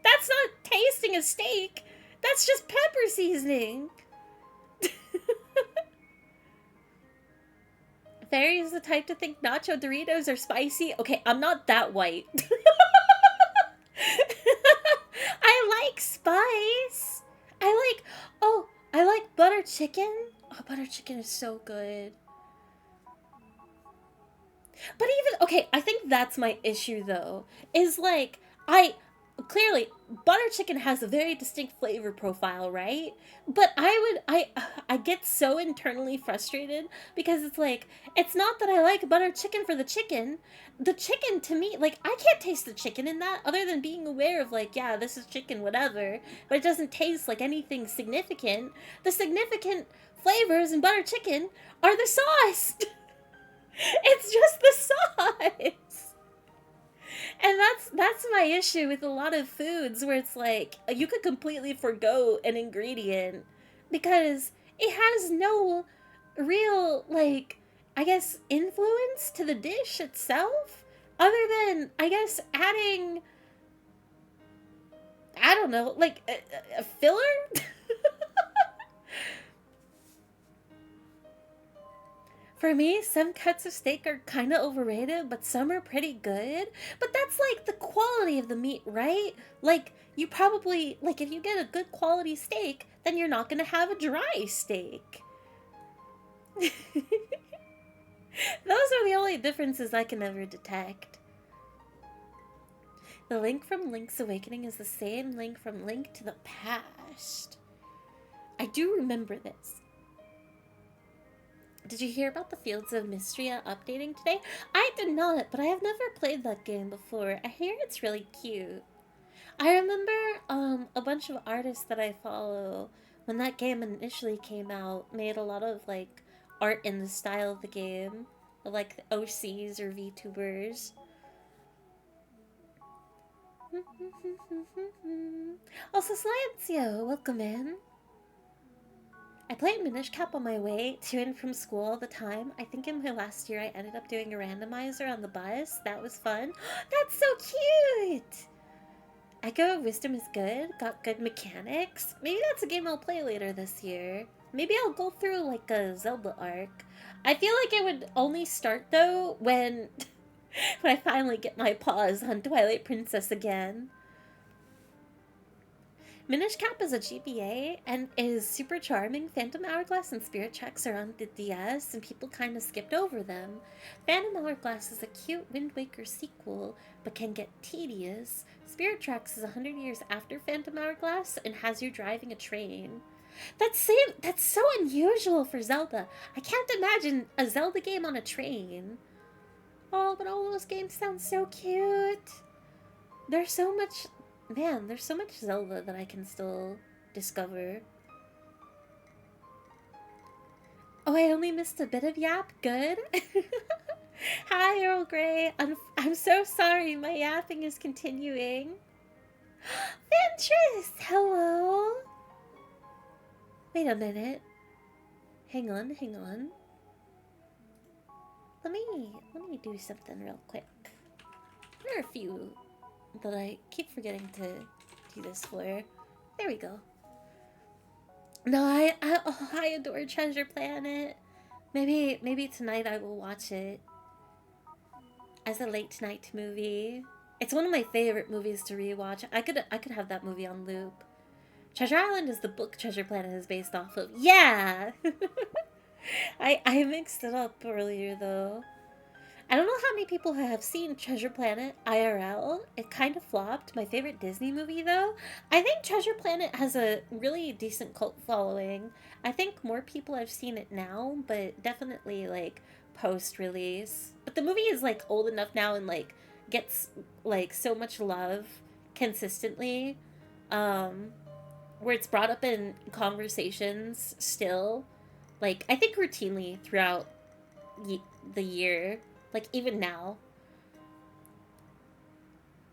That's not tasting a steak. That's just pepper seasoning. Fairy is the type to think nacho Doritos are spicy. Okay, I'm not that white. I like chicken? Oh, butter chicken is so good. But even, okay, I think that's my issue though, is like, clearly, butter chicken has a very distinct flavor profile, right? But I get so internally frustrated because it's like, it's not that I like butter chicken for the chicken. The chicken to me, like, I can't taste the chicken in that other than being aware of like, yeah, this is chicken, whatever, but it doesn't taste like anything significant. The significant flavors in butter chicken are the sauce. It's just the sauce. And that's my issue with a lot of foods where it's like you could completely forgo an ingredient because it has no real, like, I guess, influence to the dish itself other than, I guess, adding, I don't know, like a filler. For me, some cuts of steak are kind of overrated, but some are pretty good. But that's like the quality of the meat, right? Like, you probably, like, if you get a good quality steak, then you're not going to have a dry steak. Those are the only differences I can ever detect. The link from Link's Awakening is the same link from Link to the Past. I do remember this. Did you hear about the Fields of Mystria updating today? I did not, but I have never played that game before. I hear it's really cute. I remember a bunch of artists that I follow when that game initially came out made a lot of like art in the style of the game, like OCs or VTubers. Also, Silencio, welcome in. I played Minish Cap on my way to and from school all the time. I think in my last year I ended up doing a randomizer on the bus. That was fun. That's so cute! Echo of Wisdom is good. Got good mechanics. Maybe that's a game I'll play later this year. Maybe I'll go through like a Zelda arc. I feel like it would only start though when when I finally get my paws on Twilight Princess again. Minish Cap is a GBA and is super charming. Phantom Hourglass and Spirit Tracks are on the DS, and people kind of skipped over them. Phantom Hourglass is a cute Wind Waker sequel, but can get tedious. Spirit Tracks is 100 years after Phantom Hourglass and has you driving a train. That's so unusual for Zelda. I can't imagine a Zelda game on a train. Oh, but all those games sound so cute. There's so much... Man, there's so much Zelda that I can still discover. Oh, I only missed a bit of Yap? Good. Hi, Earl Grey. I'm so sorry. My yapping is continuing. Ventress! Hello? Wait a minute. Hang on. Let me do something real quick. There are a few that I keep forgetting to do this for. There we go. No, I adore Treasure Planet. Maybe tonight I will watch it as a late night movie. It's one of my favorite movies to rewatch. I could have that movie on loop. Treasure Island is the book Treasure Planet is based off of. Yeah. I mixed it up earlier though. I don't know how many people have seen Treasure Planet IRL. It kind of flopped. My favorite Disney movie, though. I think Treasure Planet has a really decent cult following. I think more people have seen it now, but definitely, like, post-release. But the movie is, like, old enough now and, like, gets, like, so much love consistently. Where it's brought up in conversations still. Like, I think routinely throughout the year. Like, even now.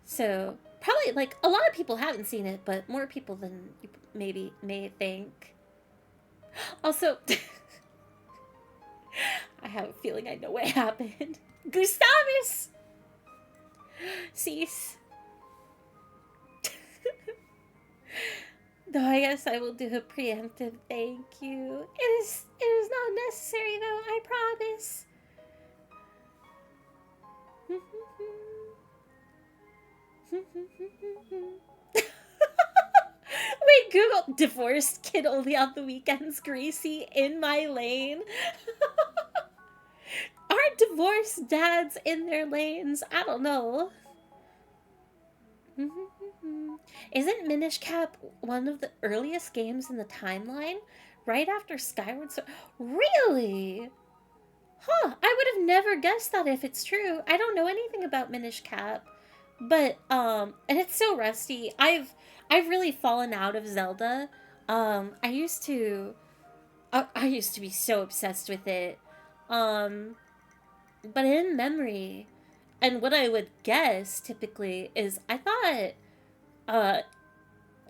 So, probably, like, a lot of people haven't seen it, but more people than you maybe may think. Also, I have a feeling I know what happened. Gustavus! Cease. No, I guess I will do a preemptive thank you. It is not necessary, though, I promise. Wait, Google divorced kid only on the weekends, Gracie, in my lane. Are divorced dads in their lanes? I don't know. Isn't Minish Cap one of the earliest games in the timeline? Right after Skyward Sword? Really? Huh, I would have never guessed that if it's true. I don't know anything about Minish Cap. But, and it's so rusty. I've really fallen out of Zelda. I used to be so obsessed with it. But in memory, and what I would guess typically is I thought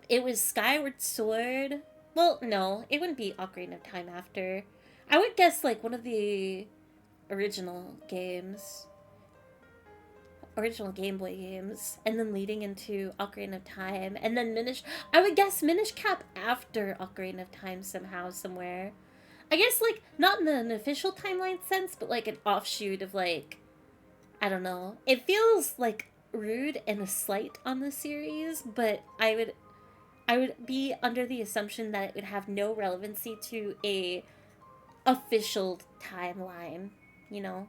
it was Skyward Sword. Well, no, it wouldn't be Ocarina of Time after. I would guess like one of the original games. Original Game Boy games, and then leading into Ocarina of Time, and then I would guess Minish Cap after Ocarina of Time somehow, somewhere. I guess, like, not in an official timeline sense, but like an offshoot of, like, I don't know. It feels like rude and a slight on the series, but I would be under the assumption that it would have no relevancy to a official timeline, you know?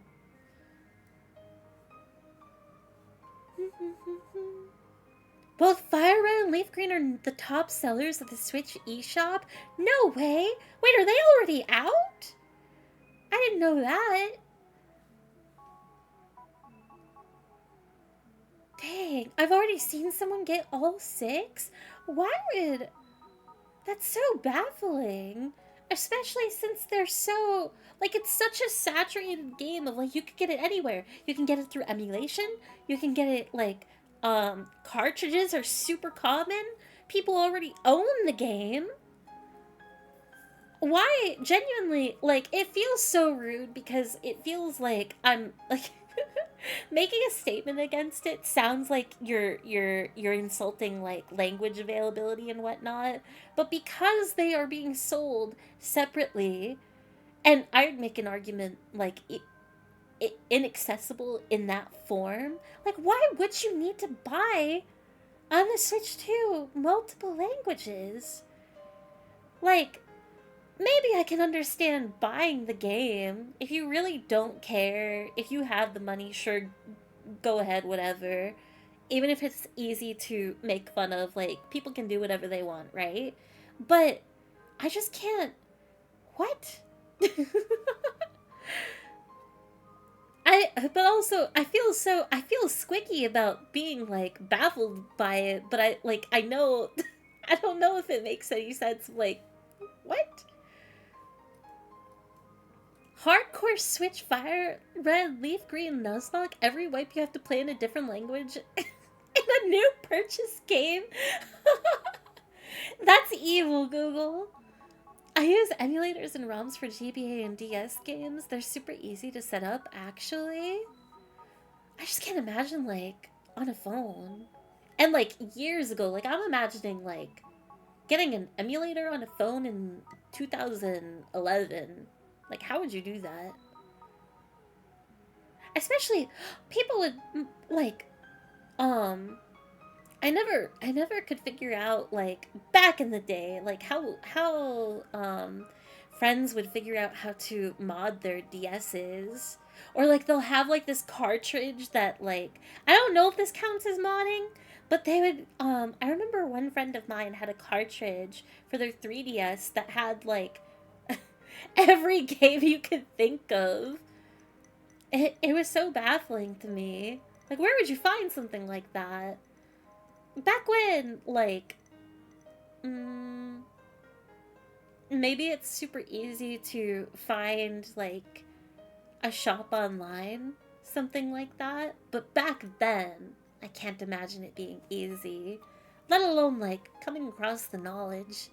Both Fire Red and Leaf Green are the top sellers of the Switch eShop? No way! Wait, are they already out? I didn't know that. Dang, I've already seen someone get all 6? Why would... That's so baffling. Especially since they're so... Like, it's such a saturated game of, like, you could get it anywhere. You can get it through emulation. You can get it, like, cartridges are super common. People already own the game. Why, genuinely, like, it feels so rude because it feels like I'm, like... Making a statement against it sounds like you're insulting like language availability and whatnot, but because they are being sold separately, and I'd make an argument like inaccessible in that form, like why would you need to buy on the Switch 2 multiple languages? Like, maybe I can understand buying the game. If you really don't care, if you have the money, sure, go ahead, whatever. Even if it's easy to make fun of, like, people can do whatever they want, right? But I just can't. What? but also, I feel squicky about being, like, baffled by it, but I know, I don't know if it makes any sense, like, what? Hardcore Switch Fire Red Leaf Green Nuzlocke. Every wipe you have to play in a different language in a new purchase game. That's evil, Google. I use emulators and ROMs for GBA and DS games. They're super easy to set up, actually. I just can't imagine, like, on a phone. And, like, years ago, like, I'm imagining, like, getting an emulator on a phone in 2011. Like, how would you do that? Especially, people would, like, I never could figure out, like, back in the day, like, how friends would figure out how to mod their DS's. Or, like, they'll have, like, this cartridge that, like, I don't know if this counts as modding, but they would, I remember one friend of mine had a cartridge for their 3DS that had, like, every game you could think of. It was so baffling to me. Like, where would you find something like that? Back when, like, maybe it's super easy to find, like, a shop online, something like that. But back then, I can't imagine it being easy. Let alone, like, coming across the knowledge.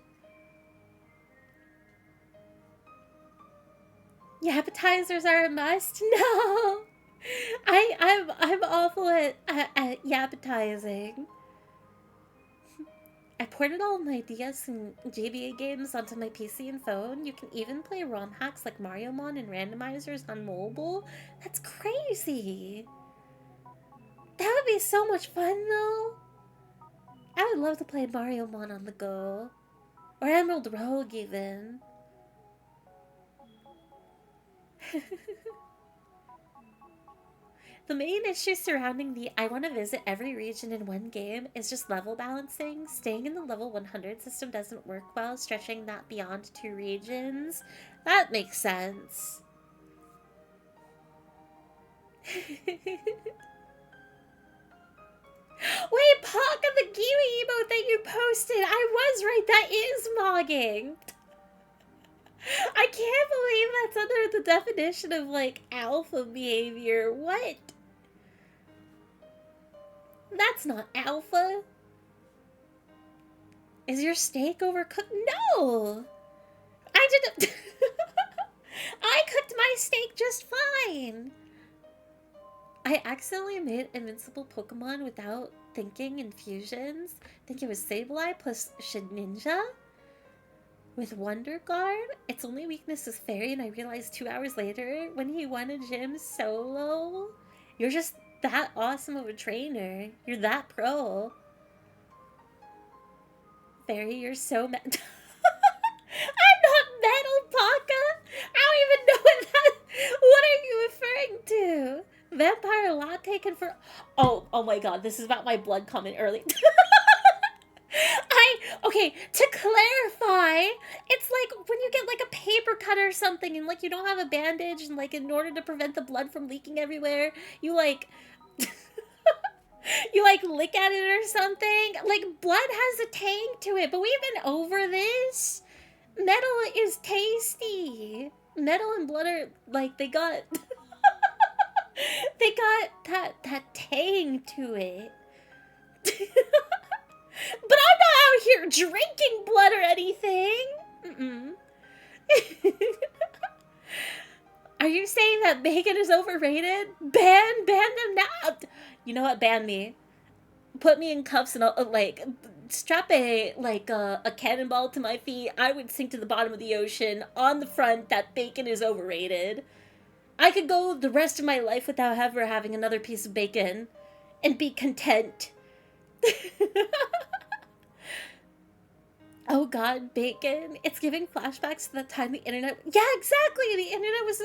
Yeah, appetizers are a must. No, I'm awful at appetizing. I ported all my DS and GBA games onto my PC and phone. You can even play ROM hacks like Mariomon and randomizers on mobile. That's crazy. That would be so much fun, though. I would love to play Mariomon on the go. Or Emerald Rogue, even. The main issue surrounding the I want to visit every region in one game is just level balancing. Staying in the level 100 system doesn't work well, stretching that beyond 2 regions. That makes sense. Wait, Pog, the Kiwi emote that you posted, I was right, that is mogging. I can't believe that's under the definition of, like, alpha behavior. What? That's not alpha. Is your steak overcooked? No! I didn't... I cooked my steak just fine. I accidentally made invincible Pokemon without thinking in fusions. I think it was Sableye plus Shedinja. With Wonder Guard, its only weakness is Fairy, and I realized 2 hours later when he won a gym solo. You're just that awesome of a trainer. You're that pro. Fairy, you're so I'm not metal, Paka! I don't even know what are you referring to? Vampire latte for... Oh my god, this is about my blood comment early. Okay, to clarify, it's like when you get like a paper cut or something and like you don't have a bandage and like in order to prevent the blood from leaking everywhere, you like... you like lick at it or something. Like blood has a tang to it, but we've been over this. Metal is tasty. Metal and blood are like they got they got that tang to it. But I'm not out here drinking blood or anything. Are you saying that bacon is overrated? Ban them now. You know what? Ban me. Put me in cuffs and I'll, like, strap a cannonball to my feet. I would sink to the bottom of the ocean on the front that bacon is overrated. I could go the rest of my life without ever having another piece of bacon and be content. Oh god, bacon. It's giving flashbacks to the time the internet... Yeah, exactly! The internet was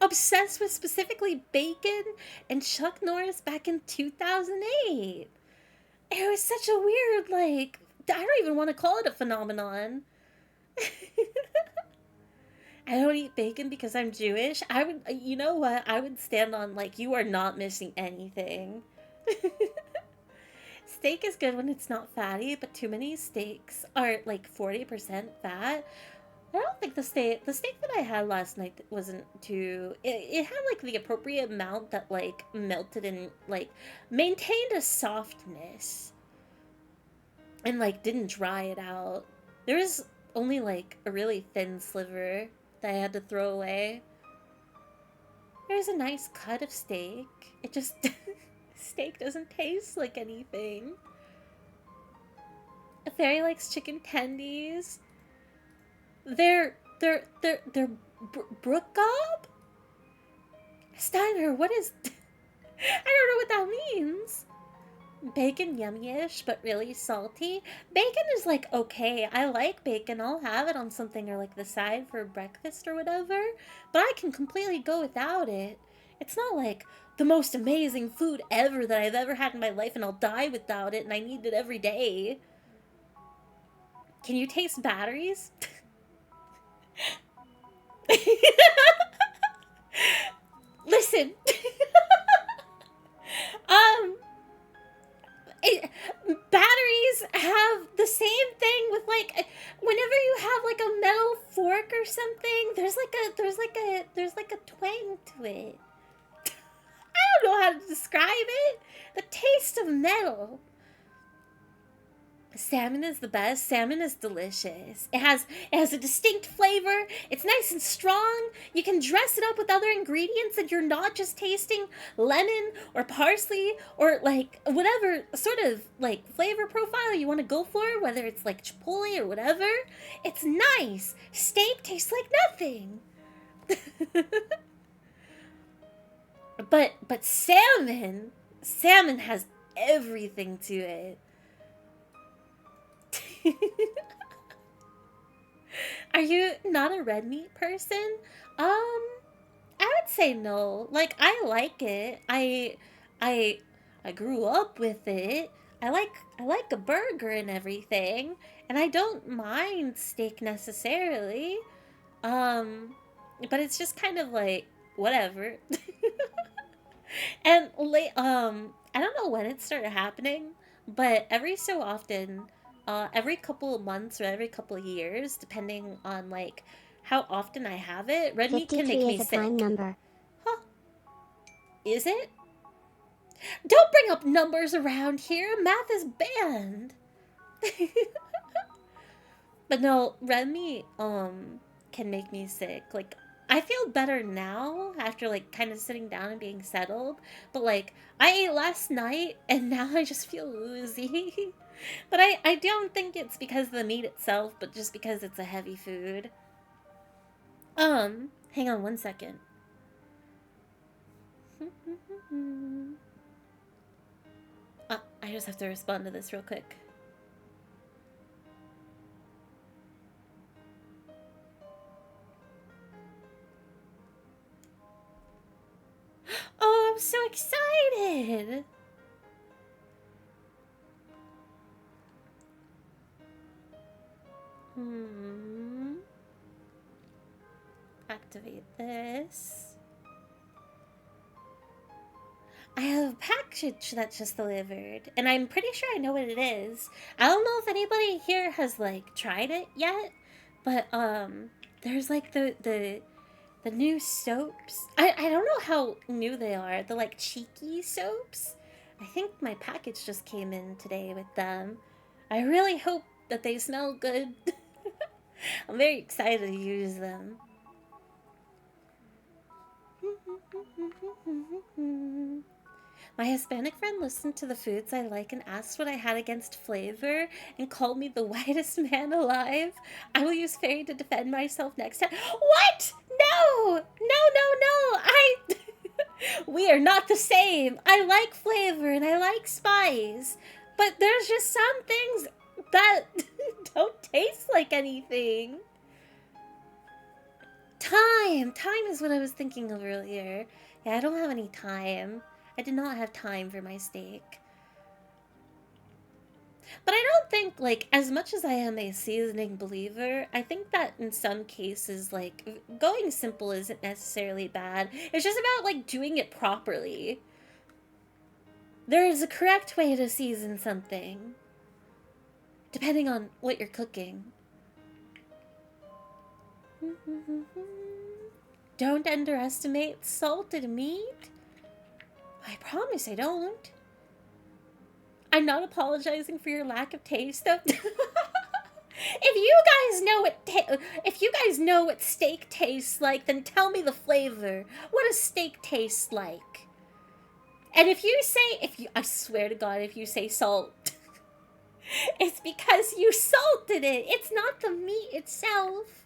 obsessed with specifically bacon and Chuck Norris back in 2008. It was such a weird, like... I don't even want to call it a phenomenon. I don't eat bacon because I'm Jewish. I would... You know what? I would stand on, like, you are not missing anything. Steak is good when it's not fatty, but too many steaks are like 40% fat. I don't think the steak that I had last night wasn't too... It had like the appropriate amount that like melted and like maintained a softness. And like didn't dry it out. There was only like a really thin sliver that I had to throw away. There's a nice cut of steak. It just... Steak doesn't taste like anything. A fairy likes chicken tendies. They're brook gob? Steiner, what is... I don't know what that means. Bacon yummy-ish, but really salty. Bacon is like okay. I like bacon. I'll have it on something or like the side for breakfast or whatever. But I can completely go without it. It's not like the most amazing food ever that I've ever had in my life and I'll die without it and I need it every day. Can you taste batteries? Listen. Batteries have the same thing with like whenever you have like a metal fork or something, there's like a twang to it. I don't know how to describe it. The taste of metal. Salmon is the best. Salmon is delicious. It has a distinct flavor. It's nice and strong. You can dress it up with other ingredients and you're not just tasting lemon or parsley or like whatever sort of like flavor profile you want to go for, whether it's like chipotle or whatever. It's nice. Steak tastes like nothing. But salmon has everything to it. Are you not a red meat person? I would say no. Like, I like it. I I grew up with it. I like a burger and everything, and I don't mind steak necessarily. Um, but it's just kind of like whatever. And I don't know when it started happening, but every so often, every couple of months or every couple of years, depending on like how often I have it, red meat can make 53 me is a prime sick. number. Huh? Is it? Don't bring up numbers around here. Math is banned. But no, red meat can make me sick. Like, I feel better now after like kind of sitting down and being settled. But like, I ate last night and now I just feel woozy. But I don't think it's because of the meat itself, but just because it's a heavy food. Hang on one second. I just have to respond to this real quick. Oh, I'm so excited! Activate this. I have a package that just delivered, and I'm pretty sure I know what it is. I don't know if anybody here has like tried it yet, but there's like the new soaps. I don't know how new they are. The like cheeky soaps. I think my package just came in today with them. I really hope that they smell good. I'm very excited to use them. My Hispanic friend listened to the foods I like and asked what I had against flavor and called me the whitest man alive. I will use fairy to defend myself next time. What? No! No, no, no! We are not the same. I like flavor and I like spice, but there's just some things that don't taste like anything. Time! Time is what I was thinking of earlier. Yeah, I don't have any time. I did not have time for my steak. But I don't think, like, as much as I am a seasoning believer, I think that in some cases, like, going simple isn't necessarily bad. It's just about, like, doing it properly. There is a correct way to season something, depending on what you're cooking. Don't underestimate salted meat. I promise I don't. I'm not apologizing for your lack of taste, though. If you guys know what steak tastes like, then tell me the flavor. What does steak taste like? And I swear to God, if you say salt, it's because you salted it. It's not the meat itself.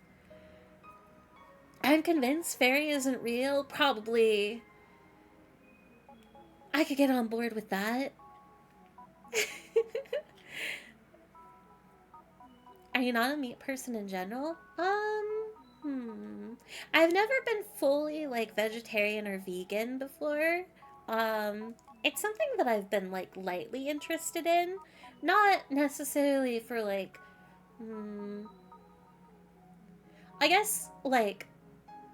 I'm convinced fairy isn't real. Probably. I could get on board with that. Are you not a meat person in general? I've never been fully like vegetarian or vegan before. It's something that I've been like lightly interested in, not necessarily for like, I guess like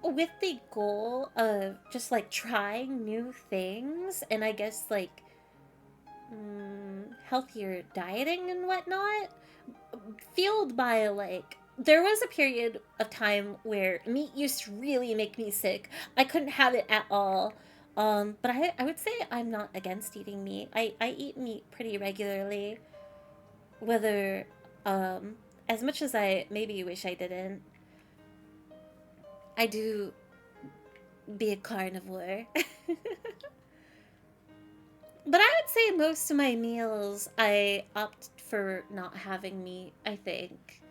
with the goal of just like trying new things and I guess like healthier dieting and whatnot, fueled by like there was a period of time where meat used to really make me sick. I couldn't have it at all. But I would say I'm not against eating meat. I eat meat pretty regularly. Whether as much as I maybe wish I didn't. I do be a carnivore. But I would say most of my meals I opt for not having meat, I think.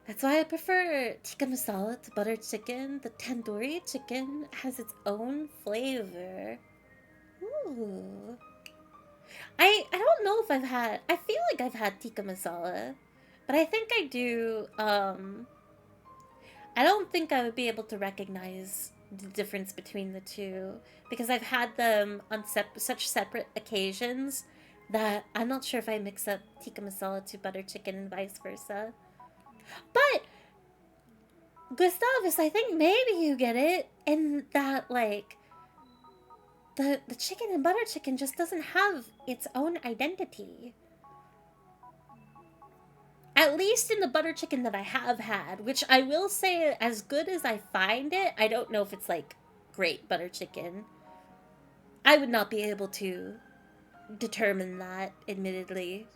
That's why I prefer tikka masala to butter chicken. The tandoori chicken has its own flavor. Ooh. I don't know if I feel like I've had tikka masala, but I think I do. I don't think I would be able to recognize the difference between the two because I've had them on such separate occasions that I'm not sure if I mix up tikka masala to butter chicken and vice versa. But Gustavus, I think maybe you get it in that like the chicken and butter chicken just doesn't have its own identity. At least in the butter chicken that I have had, which I will say, as good as I find it, I don't know if it's like great butter chicken. I would not be able to determine that, admittedly.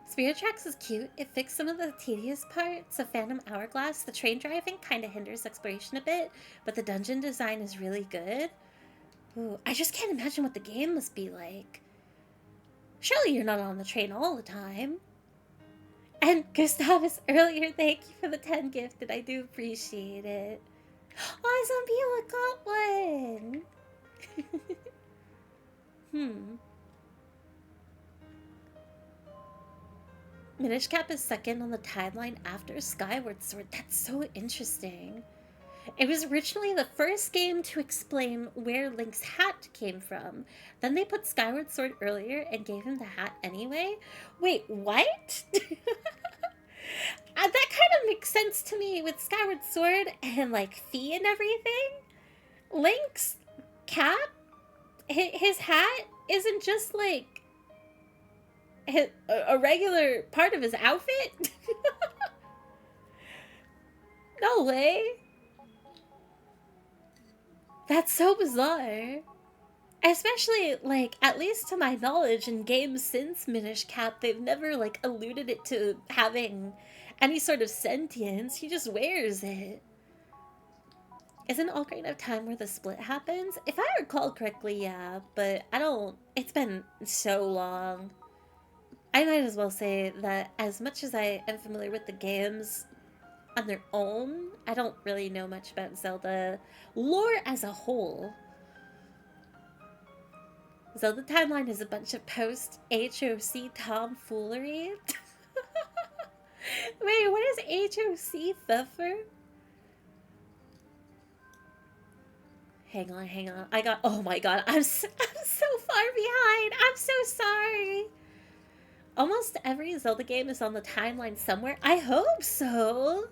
Spirit Tracks is cute. It fixed some of the tedious parts of Phantom Hourglass. The train driving kind of hinders exploration a bit, but the dungeon design is really good. Ooh, I just can't imagine what the game must be like. Surely you're not on the train all the time. And Gustavus, earlier, thank you for the 10 gifted. I do appreciate it. Oh, Zombie got one! Minish Cap is second on the timeline after Skyward Sword. That's so interesting. It was originally the first game to explain where Link's hat came from. Then they put Skyward Sword earlier and gave him the hat anyway. Wait, what? That kind of makes sense to me with Skyward Sword and like Fee and everything. Link's cap, his hat isn't just like a regular part of his outfit. No way. That's so bizarre. Especially, like, at least to my knowledge, in games since Minish Cap, they've never, like, alluded it to having any sort of sentience. He just wears it. Isn't Ocarina of Time where the split happens? If I recall correctly, yeah, but I don't... It's been so long. I might as well say that as much as I am familiar with the games on their own, I don't really know much about Zelda lore as a whole. Zelda Timeline is a bunch of post-HOC tomfoolery. Wait, what is HOC Thuffer? Hang on. I got... Oh my god, I'm so far behind. I'm so sorry. Almost every Zelda game is on the timeline somewhere. I hope so.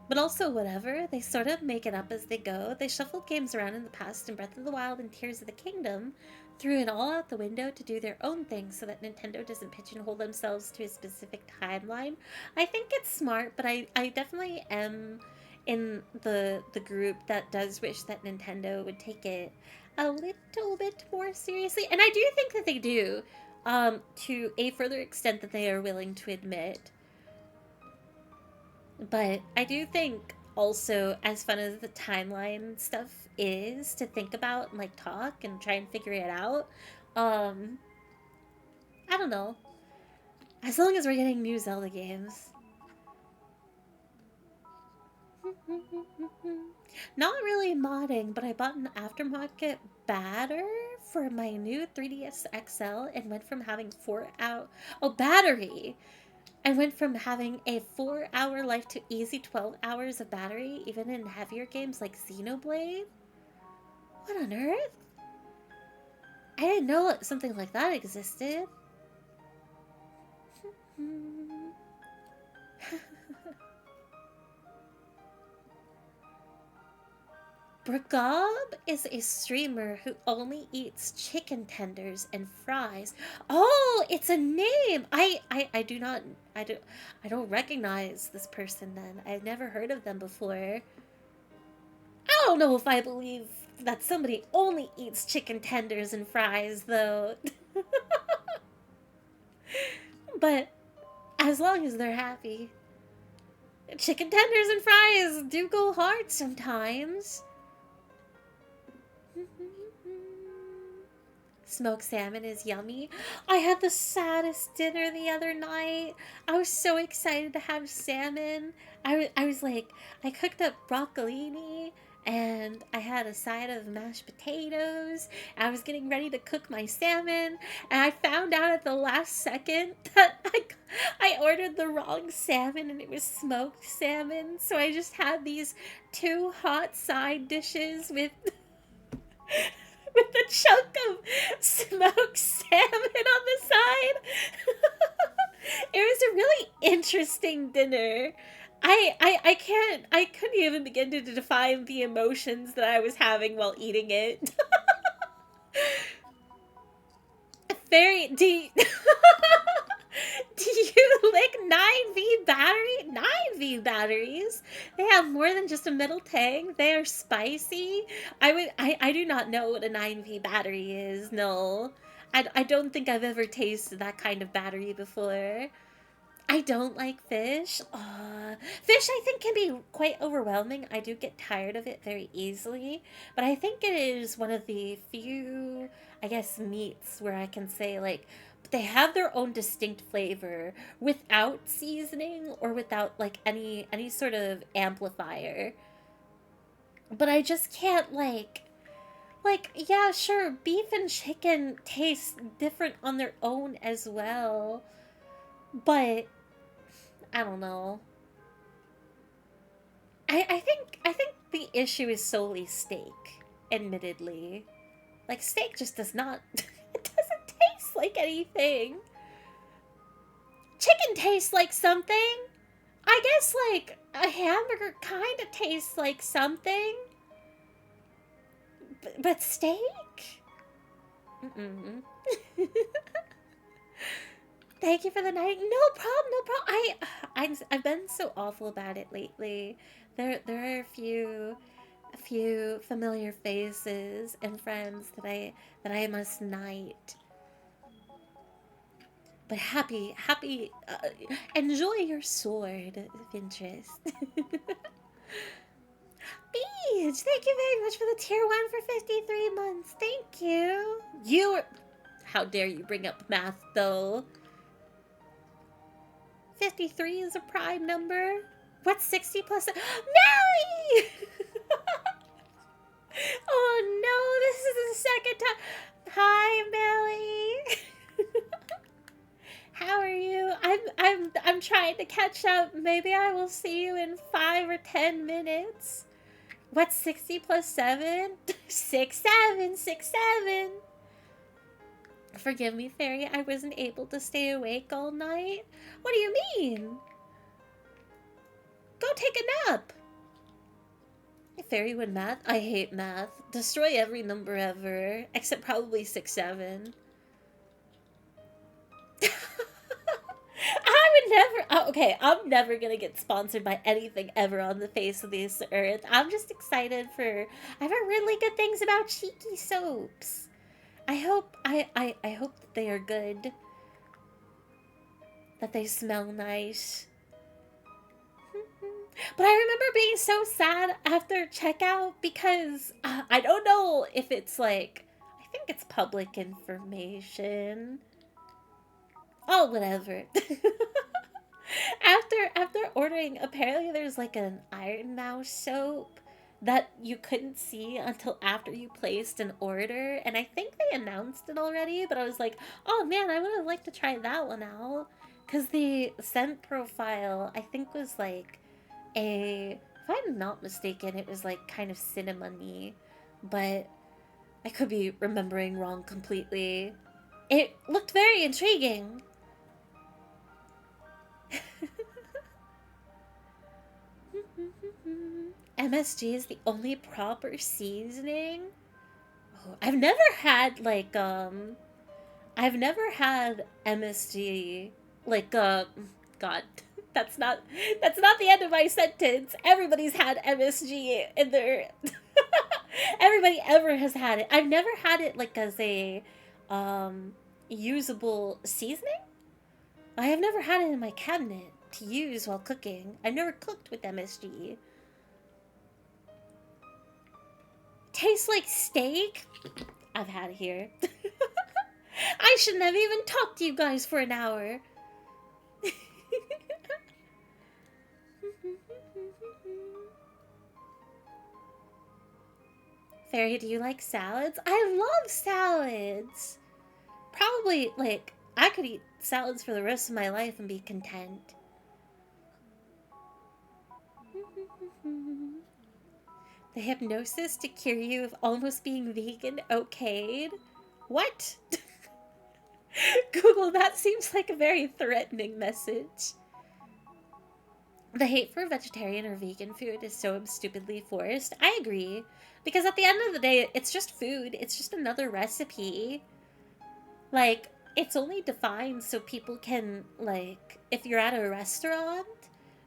But also, whatever, they sort of make it up as they go. They shuffled games around in the past in Breath of the Wild and Tears of the Kingdom, threw it all out the window to do their own thing so that Nintendo doesn't pigeonhole themselves to a specific timeline. I think it's smart, but I definitely am in the group that does wish that Nintendo would take it a little bit more seriously. And I do think that they do, to a further extent that they are willing to admit. But I do think also, as fun as the timeline stuff is to think about and like talk and try and figure it out, I don't know. As long as we're getting new Zelda games. Not really modding, but I bought an aftermarket batter for my new 3DS XL and went from having 4 hour... Oh, battery! I went from having a 4-hour life to easy 12 hours of battery, even in heavier games like Xenoblade. What on earth? I didn't know something like that existed. Bragab is a streamer who only eats chicken tenders and fries. Oh, it's a name. I don't recognize this person then. I've never heard of them before. I don't know if I believe that somebody only eats chicken tenders and fries though. But as long as they're happy. Chicken tenders and fries do go hard sometimes. Smoked salmon is yummy. I had the saddest dinner the other night. I was so excited to have salmon. I was like, I cooked up broccolini and I had a side of mashed potatoes. I was getting ready to cook my salmon, and I found out at the last second that I ordered the wrong salmon and it was smoked salmon. So I just had these two hot side dishes with with a chunk of smoked salmon on the side. It was a really interesting dinner. I couldn't even begin to define the emotions that I was having while eating it. Very deep. Do you like 9V battery? 9V batteries? They have more than just a metal tank. They are spicy. I do not know what a 9V battery is. No. I don't think I've ever tasted that kind of battery before. I don't like fish. Fish, I think, can be quite overwhelming. I do get tired of it very easily. But I think it is one of the few, I guess, meats where I can say, like, they have their own distinct flavor without seasoning or without, like, any sort of amplifier. But I just can't, like, yeah, sure, beef and chicken taste different on their own as well. But I don't know. I think the issue is solely steak, admittedly. Like steak just does not it doesn't taste like anything. Chicken tastes like something. I guess like a hamburger kind of tastes like something. But steak? Mm-mm. Thank you for the night. No problem, no problem. I've been so awful about it lately. There are a few familiar faces and friends that I must knight. But happy, enjoy your sword of interest. Beach, thank you very much for the tier 1 for 53 months. Thank you. How dare you bring up math, though? 53 is a prime number. What's 60 plus... Melly! Oh no, this is the second time. Hi, Melly. How are you? I'm trying to catch up. Maybe I will see you in 5 or 10 minutes. What's 60 plus 7? 6, 7, 6, 7. Forgive me, Fairy, I wasn't able to stay awake all night. What do you mean? Go take a nap. Fairy would math? I hate math. Destroy every number ever, except probably 6, 7. I would never... Oh, okay, I'm never gonna get sponsored by anything ever on the face of this earth. I'm just excited for... I've heard really good things about Cheeky soaps. I hope that they are good. That they smell nice. But I remember being so sad after checkout because I don't know if it's like... I think it's public information. Oh, whatever. After ordering, apparently there's like an Iron Mouse soap that you couldn't see until after you placed an order, and I think they announced it already, but I was like, oh man, I would have liked to try that one out, because the scent profile, I think, was like if I'm not mistaken, it was like kind of cinnamony, but I could be remembering wrong completely. It looked very intriguing. MSG is the only proper seasoning? Oh, I've never had like I've never had MSG like God, that's not the end of my sentence. Everybody's had MSG in their everybody ever has had it. I've never had it like as a usable seasoning. I have never had it in my cabinet to use while cooking. I've never cooked with MSG. Tastes like steak? I've had it here. I shouldn't have even talked to you guys for an hour. Fairy, do you like salads? I love salads! Probably, like, I could eat salads for the rest of my life and be content. The hypnosis to cure you of almost being vegan okayed? What? Google, that seems like a very threatening message. The hate for vegetarian or vegan food is so stupidly forced. I agree. Because at the end of the day, it's just food. It's just another recipe. Like, it's only defined so people can, like, if you're at a restaurant,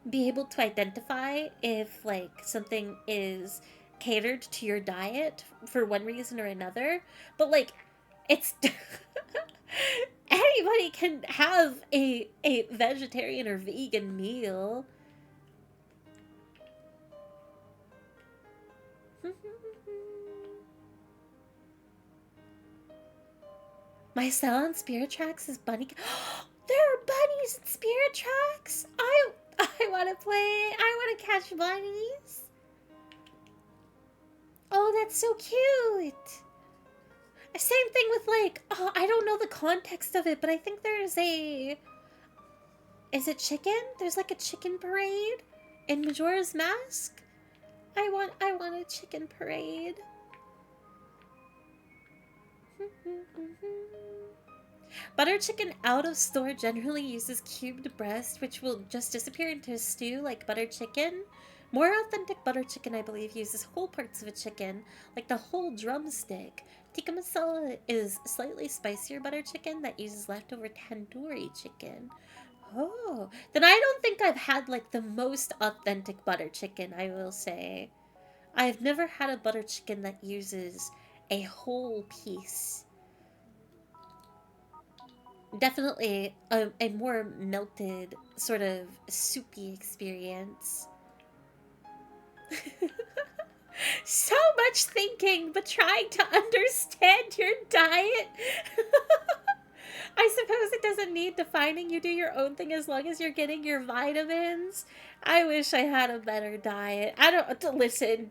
be able to identify if, like, something is catered to your diet for one reason or another. But, like, it's... anybody can have a vegetarian or vegan meal. My cell on Spirit Tracks is bunny. There are bunnies in Spirit Tracks. I want to play. I want to catch bunnies. Oh, that's so cute. Same thing with, like, oh, I don't know the context of it, but I think there's a... Is it chicken? There's like a chicken parade in Majora's Mask. I want a chicken parade. Butter chicken out of store generally uses cubed breast, which will just disappear into a stew like butter chicken. More authentic butter chicken, I believe, uses whole parts of a chicken, like the whole drumstick. Tikka masala is slightly spicier butter chicken that uses leftover tandoori chicken. Oh, then I don't think I've had, like, the most authentic butter chicken, I will say. I've never had a butter chicken that uses a whole piece. Definitely a more melted, sort of soupy experience. So much thinking, but trying to understand your diet. I suppose it doesn't need defining. You do your own thing as long as you're getting your vitamins. I wish I had a better diet. I don't... Listen,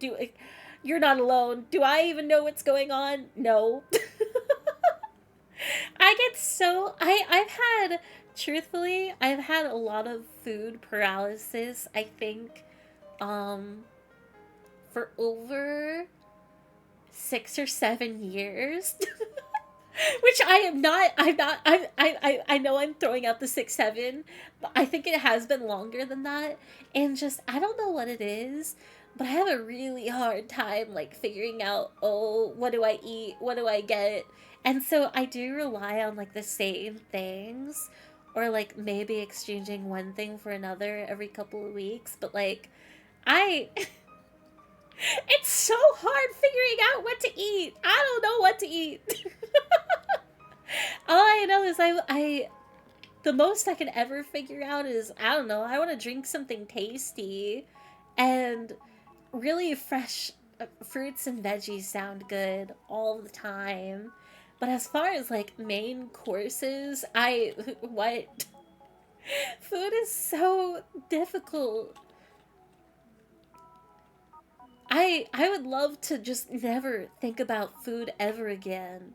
you're not alone. Do I even know what's going on? No. I get so... Truthfully, I've had a lot of food paralysis, I think, for over 6 or 7 years. Which I know I'm throwing out the 6, 7, but I think it has been longer than that. And just, I don't know what it is, but I have a really hard time, like, figuring out, oh, what do I eat? What do I get? And so I do rely on, like, the same things, or, like, maybe exchanging one thing for another every couple of weeks. But, like, it's so hard figuring out what to eat. I don't know what to eat. All I know is the most I can ever figure out is, I don't know, I want to drink something tasty, and really fresh fruits and veggies sound good all the time. But as far as, like, main courses, what? Food is so difficult. I would love to just never think about food ever again.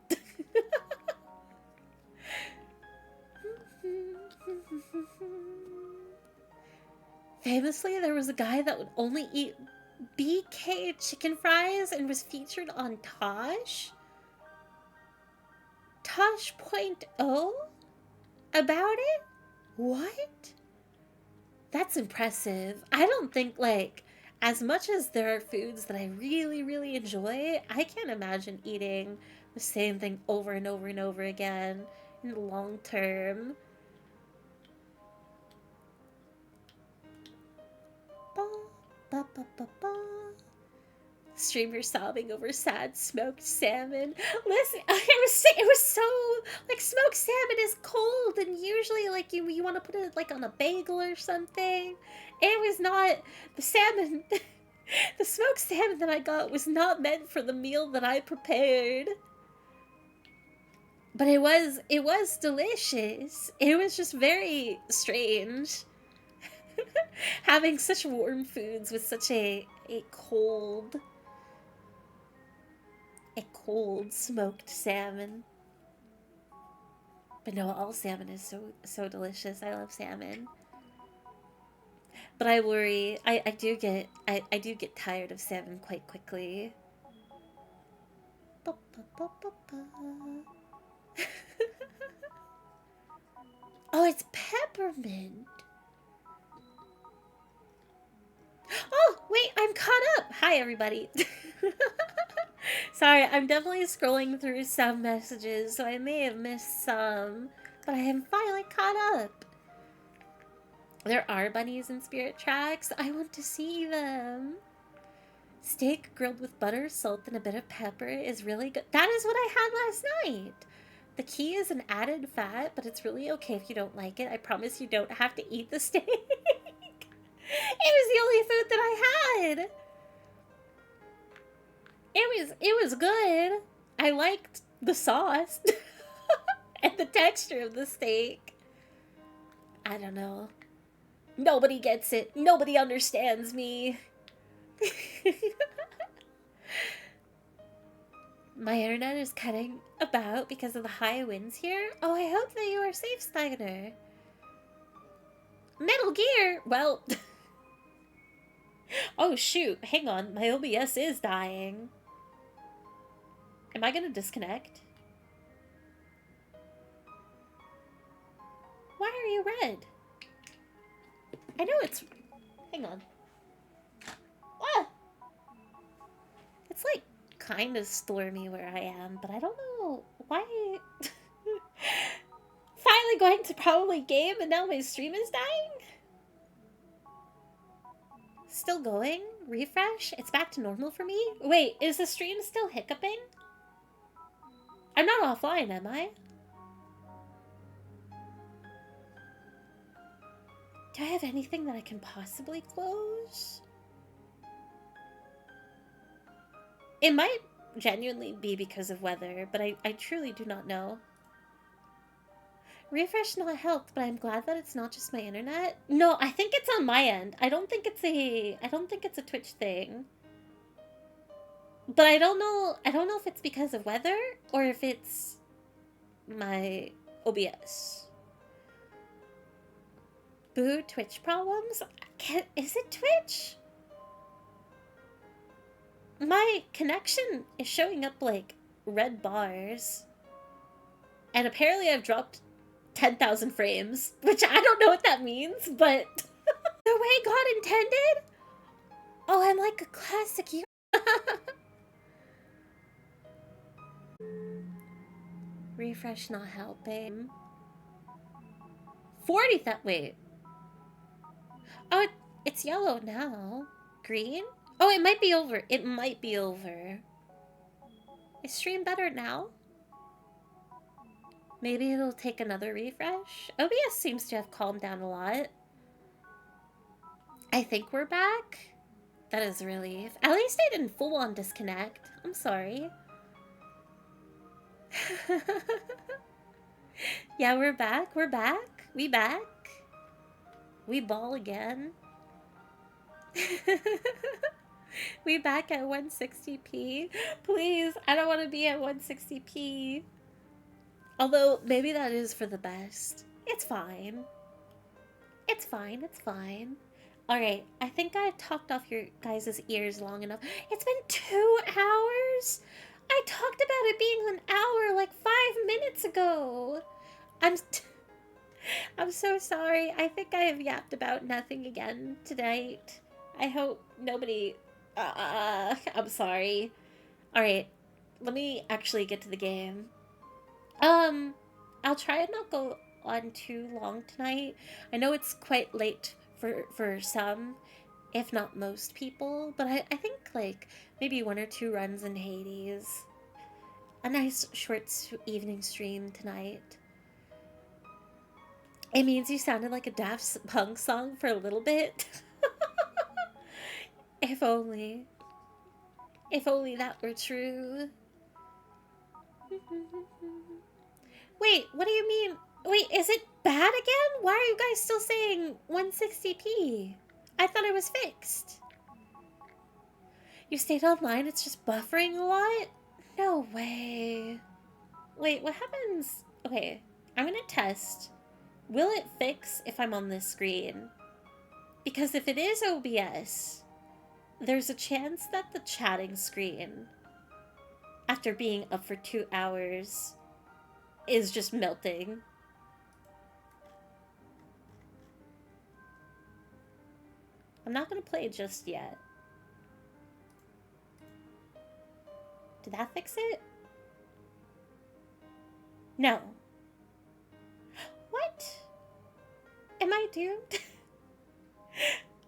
Famously, there was a guy that would only eat BK chicken fries and was featured on Tosh? Tosh.0? About it? What? That's impressive. I don't think, like, as much as there are foods that I really, really enjoy, I can't imagine eating the same thing over and over and over again in the long term. Ba, ba, ba, ba, ba. Streamer sobbing over sad smoked salmon. Listen, it was so, like, smoked salmon is cold, and usually, like, you want to put it, like, on a bagel or something. It was not, the salmon, the smoked salmon that I got was not meant for the meal that I prepared. But it was delicious. It was just very strange. Having such warm foods with such a cold... a cold smoked salmon. But no, all salmon is so delicious. I love salmon. But I worry. I do get tired of salmon quite quickly. Oh, it's peppermint. Oh, wait, I'm caught up. Hi, everybody. Sorry, I'm definitely scrolling through some messages, so I may have missed some, but I am finally caught up. There are bunnies in Spirit Tracks. I want to see them. Steak grilled with butter, salt, and a bit of pepper is really good. That is what I had last night. The key is an added fat, but it's really okay if you don't like it. I promise you don't have to eat the steak. It was the only food that I had. It was good. I liked the sauce and the texture of the steak. I don't know. Nobody gets it. Nobody understands me. My internet is cutting about because of the high winds here. Oh, I hope that you are safe, Steiner. Metal Gear! Well... Oh, shoot. Hang on. My OBS is dying. Am I gonna disconnect? Why are you red? I know it's... Hang on. Ah! It's like kind of stormy where I am, but I don't know why... Finally going to probably game and now my stream is dying? Still going? Refresh? It's back to normal for me? Wait, is the stream still hiccuping? I'm not offline, am I? Do I have anything that I can possibly close? It might genuinely be because of weather, but I truly do not know. Refresh not helped, but I'm glad that it's not just my internet. No, I think it's on my end. I don't think it's a Twitch thing. But I don't know if it's because of weather or if it's my OBS. Boo, Twitch problems? Is it Twitch? My connection is showing up like red bars. And apparently I've dropped 10,000 frames, which I don't know what that means, but the way God intended? Oh, I'm like a classic hero. Refresh not helping. 40 that wait. Oh, it's yellow now. Green? Oh, it might be over. It might be over. Is stream better now? Maybe it'll take another refresh? OBS seems to have calmed down a lot. I think we're back. That is a relief. At least I didn't full-on disconnect. I'm sorry. Yeah, we're back. We're back. We back. We ball again. We back at 160p. Please, I don't want to be at 160p. Although, maybe that is for the best. It's fine. It's fine, it's fine. Alright, I think I've talked off your guys' ears long enough. It's been 2 hours? I talked about it being an hour like 5 minutes ago. I'm so sorry. I think I have yapped about nothing again tonight. I hope nobody... I'm sorry. Alright, let me actually get to the game. I'll try and not go on too long tonight. I know it's quite late for some, if not most people, but I think like maybe 1 or 2 runs in Hades. A nice short evening stream tonight. It means you sounded like a Daft Punk song for a little bit. If only. If only that were true. Wait, what do you mean? Wait, is it bad again? Why are you guys still saying 160p? I thought it was fixed. You stayed online, it's just buffering a lot? No way. Wait, what happens? Okay, I'm gonna test. Will it fix if I'm on this screen? Because if it is OBS, there's a chance that the chatting screen, after being up for 2 hours, is just melting. I'm not gonna play just yet. Did that fix it? No. What? Am I doomed?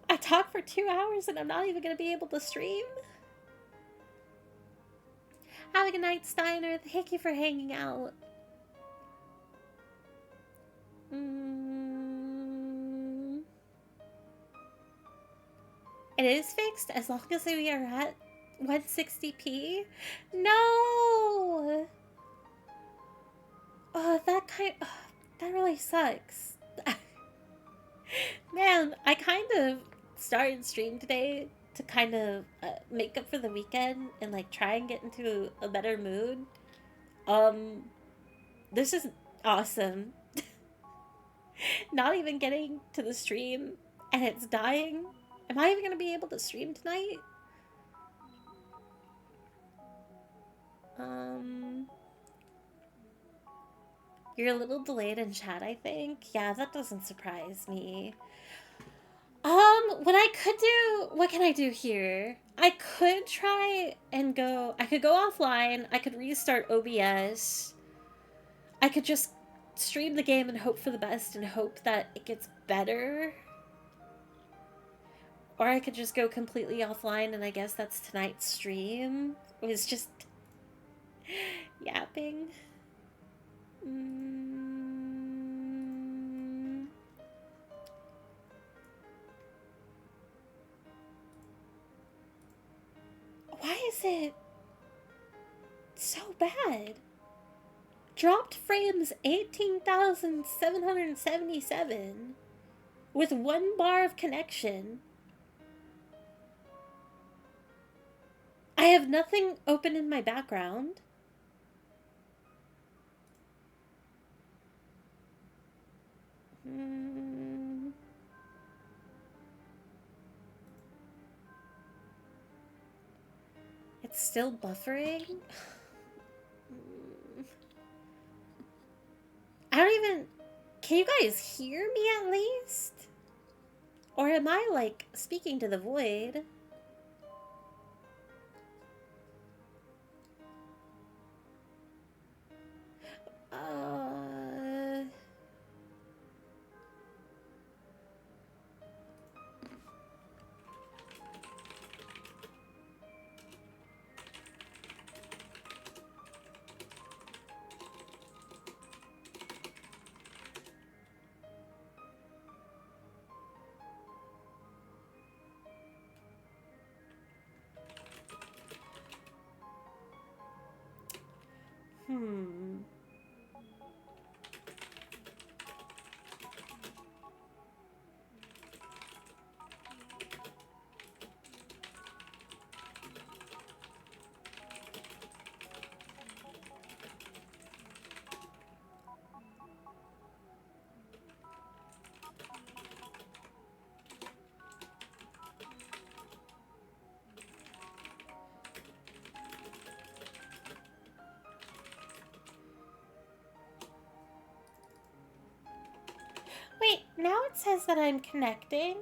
I talked for 2 hours and I'm not even gonna be able to stream? Have a good night, Steiner. Thank you for hanging out. It is fixed as long as we are at 160p? No! Oh, that really sucks. Man, I kind of started stream today to kind of make up for the weekend and like try and get into a better mood. This is awesome. Not even getting to the stream and it's dying. Am I even gonna be able to stream tonight? You're a little delayed in chat, I think. Yeah, that doesn't surprise me. What can I do here? I could try and go, I could go offline, I could restart OBS. I could just stream the game and hope for the best and hope that it gets better. Or I could just go completely offline and I guess that's tonight's stream. It was just yapping. Why is it so bad? Dropped frames 18,777 with 1 bar of connection. I have nothing open in my background. It's still buffering? I don't even... Can you guys hear me at least? Or am I, like, speaking to the void? Wait, now it says that I'm connecting.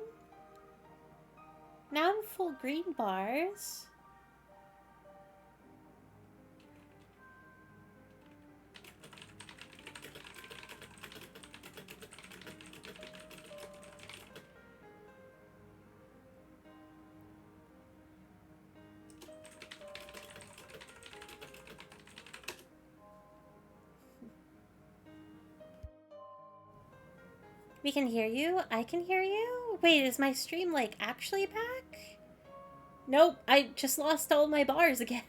Now I'm full green bars. We can hear you. I can hear you. Wait, is my stream, like, actually back? Nope, I just lost all my bars again.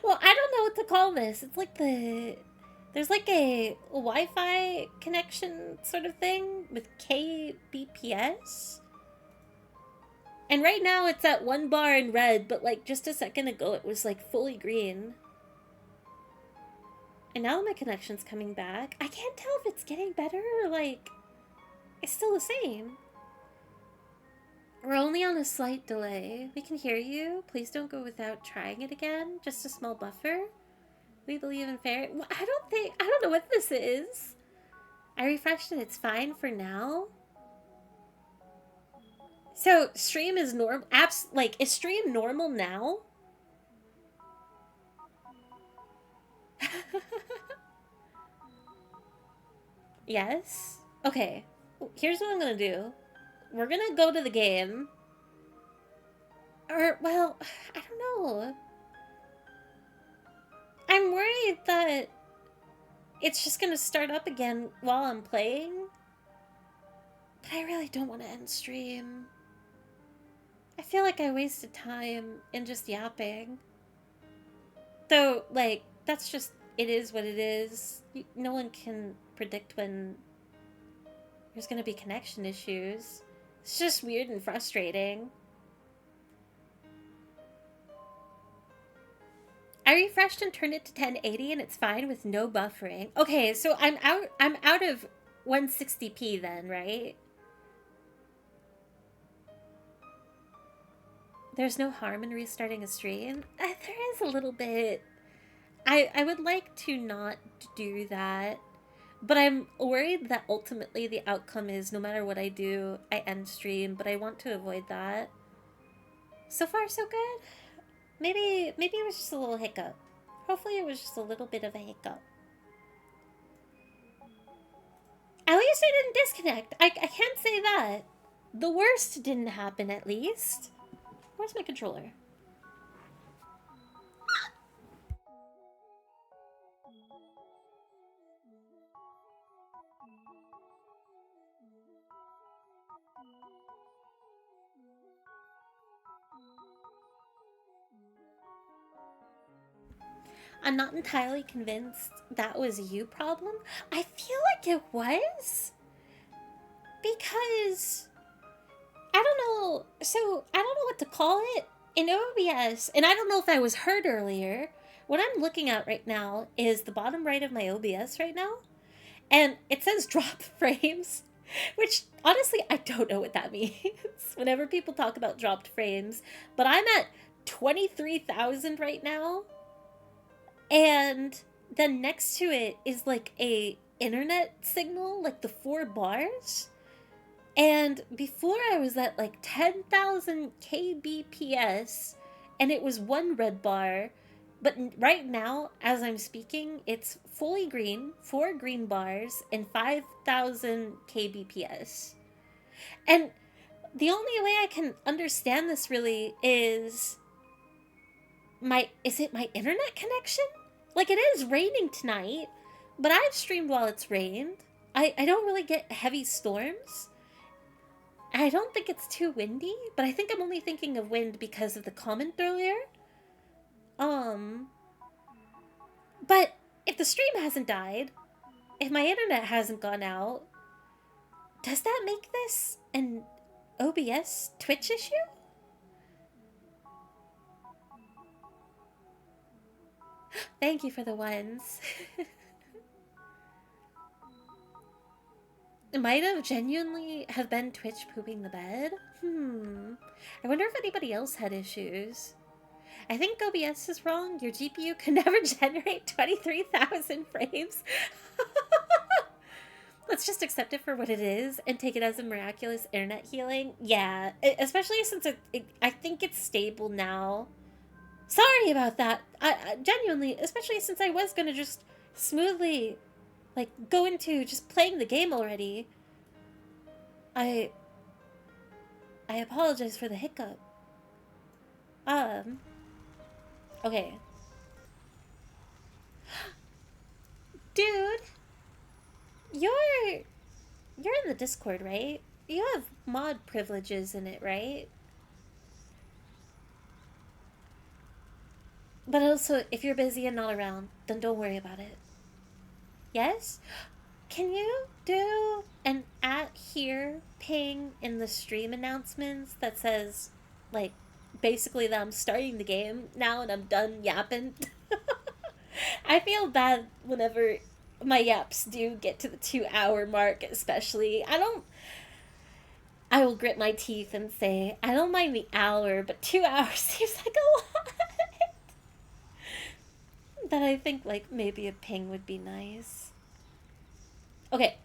Well, I don't know what to call this. It's like there's like a Wi-Fi connection sort of thing with kbps. And right now it's at 1 bar in red, but like just a second ago it was like fully green. And now my connection's coming back. I can't tell if it's getting better or, like, it's still the same. We're only on a slight delay. We can hear you. Please don't go without trying it again. Just a small buffer. We believe in fair. Well, I don't know what this is. I refreshed and it's fine for now. So, stream is normal. Like, is stream normal now? Yes? Okay. Here's what I'm gonna do. We're gonna go to the game. Or, well, I don't know. I'm worried that it's just gonna start up again while I'm playing. But I really don't want to end stream. I feel like I wasted time in just yapping. Though, like, that's just, it is what it is. No one can predict when there's gonna be connection issues. It's just weird and frustrating. I refreshed and turned it to 1080 and it's fine with no buffering. Okay, so I'm out of 160p then, right? There's no harm in restarting a stream? There is a little bit. I would like to not do that. But I'm worried that ultimately the outcome is no matter what I do, I end stream, but I want to avoid that. So far, so good. Maybe it was just a little hiccup. Hopefully it was just a little bit of a hiccup. At least I didn't disconnect. I can't say that. The worst didn't happen, at least. Where's my controller? I'm not entirely convinced that was a you problem. I feel like it was. Because I don't know. So I don't know what to call it in OBS. And I don't know if I was heard earlier. What I'm looking at right now is the bottom right of my OBS right now. And it says drop frames. Which, honestly, I don't know what that means. Whenever people talk about dropped frames. But I'm at 23,000 right now. And then next to it is like a internet signal, like the 4 bars. And before I was at like 10,000 kbps, and it was 1 red bar. But right now, as I'm speaking, it's fully green, 4 green bars, and 5,000 kbps. And the only way I can understand this really is it my internet connection? Like, it is raining tonight, but I've streamed while it's rained. I don't really get heavy storms. I don't think it's too windy, but I think I'm only thinking of wind because of the comment earlier. But if the stream hasn't died, if my internet hasn't gone out, does that make this an OBS Twitch issue? Thank you for the ones. It might have genuinely have been Twitch pooping the bed. I wonder if anybody else had issues. I think OBS is wrong. Your GPU can never generate 23,000 frames. Let's just accept it for what it is and take it as a miraculous internet healing. Yeah, especially since I think it's stable now. Sorry about that. I genuinely, especially since I was gonna just smoothly, like, go into just playing the game already. I apologize for the hiccup. Okay. Dude, you're in the Discord, right? You have mod privileges in it, right? But also, if you're busy and not around, then don't worry about it. Yes? Can you do an at here ping in the stream announcements that says, like, basically that I'm starting the game now and I'm done yapping? I feel bad whenever my yaps do get to the 2 hour mark, especially. I will grit my teeth and say, I don't mind the hour, but 2 hours seems like a lot. That I think, like, maybe a ping would be nice. Okay.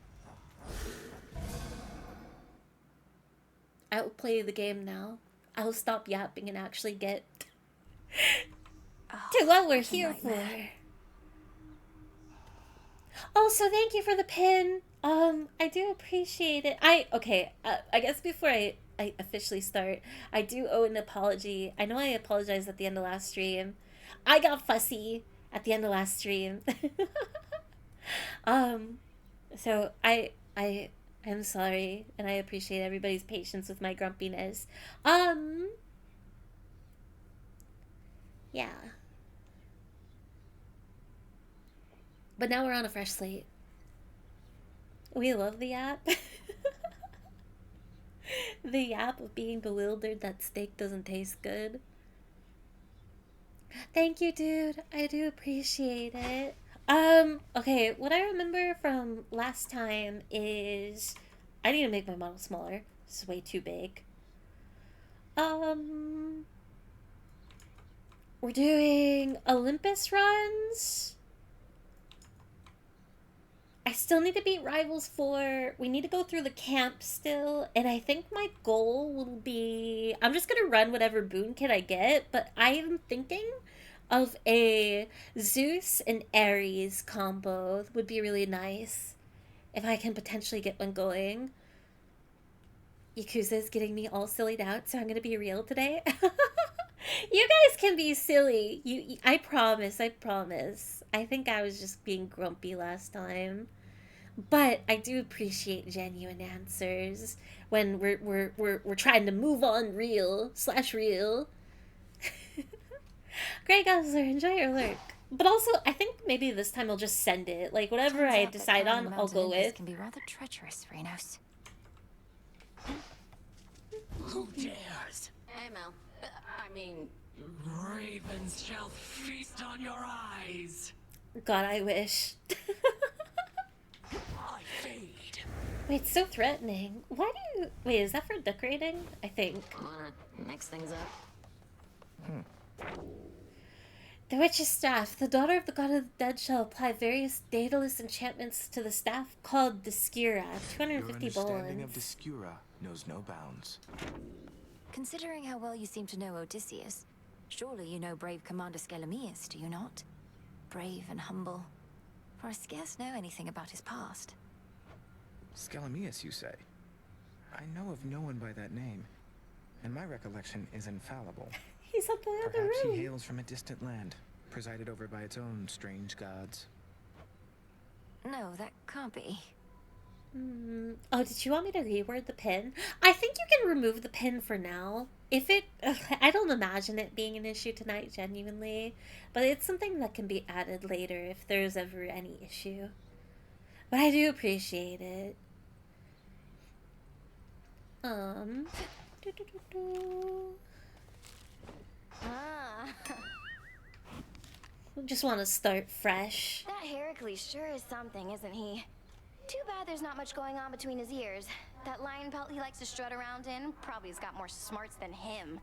I will play the game now. I will stop yapping and actually get to what we're here for. Also, thank you for the pin. I do appreciate it. I guess before I officially start, I do owe an apology. I know I apologized at the end of last stream. I got fussy at the end of last stream. So I'm sorry, and I appreciate everybody's patience with my grumpiness. Yeah. But now we're on a fresh slate. We love the app. The app of being bewildered that steak doesn't taste good. Thank you, dude. I do appreciate it. Okay, what I remember from last time is I need to make my model smaller. This is way too big. We're doing Olympus runs. I still need to beat Rivals 4. We need to go through the camp still. And I think my goal will be... I'm just going to run whatever boon kit I get. But I am thinking of a Zeus and Ares combo. Would be really nice. If I can potentially get one going. Yakuza's getting me all sillied out. So I'm going to be real today. You guys can be silly. I promise. I promise. I think I was just being grumpy last time. But I do appreciate genuine answers when we're trying to move on real. Great, Guzzler, enjoy your lurk. But also, I think maybe this time I'll just send it. Like, whatever I decide on, I'll go with. Can be rather treacherous, Reynos. Who dares? Hey, Mel. I mean... Ravens shall feast on your eyes. God, I wish. I fade. Wait, it's so threatening. Why do you... Wait, is that for decorating? I think. Wanna mix things up? The witch's staff. The daughter of the god of the dead shall apply various daedalus enchantments to the staff called Discura. 250 Your understanding of bullets. Discura knows no bounds. Considering how well you seem to know Odysseus, surely you know brave Commander Skelemius, do you not? Brave and humble. For I scarce know anything about his past. Skelemius, you say? I know of no one by that name, and my recollection is infallible. He's up there in the Perhaps room. he hails from a distant land, presided over by its own strange gods. No, that can't be. Oh, did you want me to reword the pin? I think you can remove the pin for now. If it... I don't imagine it being an issue tonight, genuinely. But it's something that can be added later if there's ever any issue. But I do appreciate it. Just want to start fresh. That Heracles sure is something, isn't he? Too bad there's not much going on between his ears. That lion pelt he likes to strut around in probably has got more smarts than him.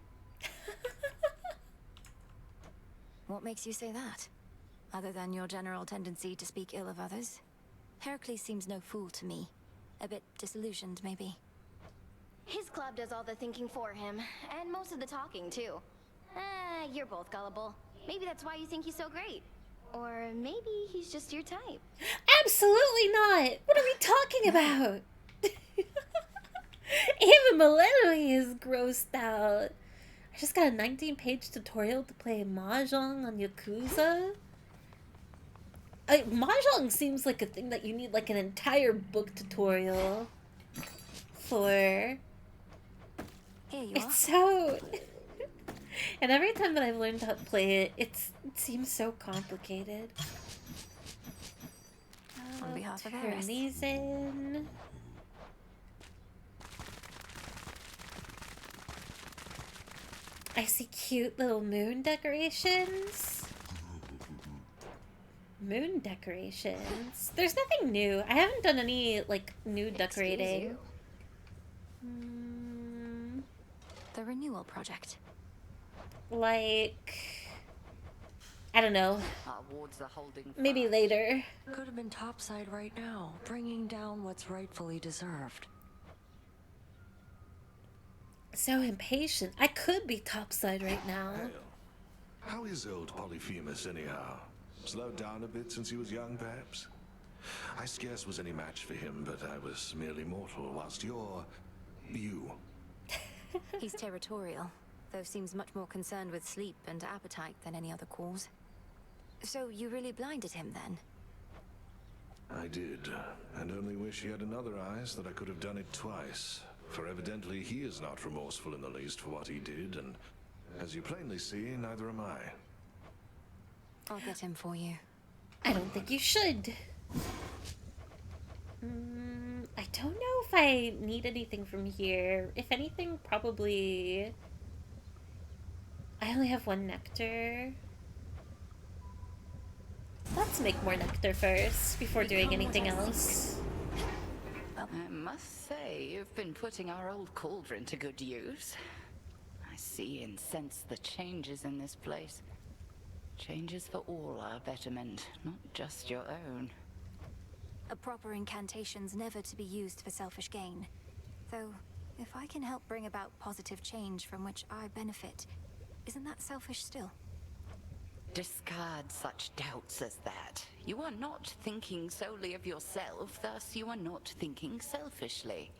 What makes you say that? Other than your general tendency to speak ill of others? Heracles seems no fool to me. A bit disillusioned, maybe. His club does all the thinking for him, and most of the talking, too. You're both gullible. Maybe that's why you think he's so great. Or maybe he's just your type. Absolutely not! What are we talking about? Even Millennium is grossed out. I just got a 19-page tutorial to play Mahjong on Yakuza. Mahjong seems like a thing that you need like an entire book tutorial for. Here you are. It's so... And every time that I've learned how to play it, it seems so complicated. On behalf of Turn Eris. these in. I see cute little moon decorations. Moon decorations. There's nothing new. I haven't done any, like, new decorating. The renewal project. Like, I don't know. Our wards are holding Maybe fast. later. Could have been topside right now, bringing down what's rightfully deserved. So impatient. I could be topside right now. Hale, how is old Polyphemus anyhow? Slowed down a bit since he was young, perhaps? I scarce was any match for him, but I was merely mortal, whilst you're... you. He's territorial, though seems much more concerned with sleep and appetite than any other cause. So you really blinded him then? I did, and only wish he had another eye so that I could have done it twice. For evidently he is not remorseful in the least for what he did, and as you plainly see, neither am I. I'll get him for you. I don't think you should. I don't know if I need anything from here. If anything, probably... I only have one nectar. Let's make more nectar first, before doing anything else. I must say, you've been putting our old cauldron to good use. I see and sense the changes in this place. Changes for all our betterment, not just your own. A proper incantation's never to be used for selfish gain. Though, if I can help bring about positive change from which I benefit, isn't that selfish still? Discard such doubts as that. You are not thinking solely of yourself, thus you are not thinking selfishly.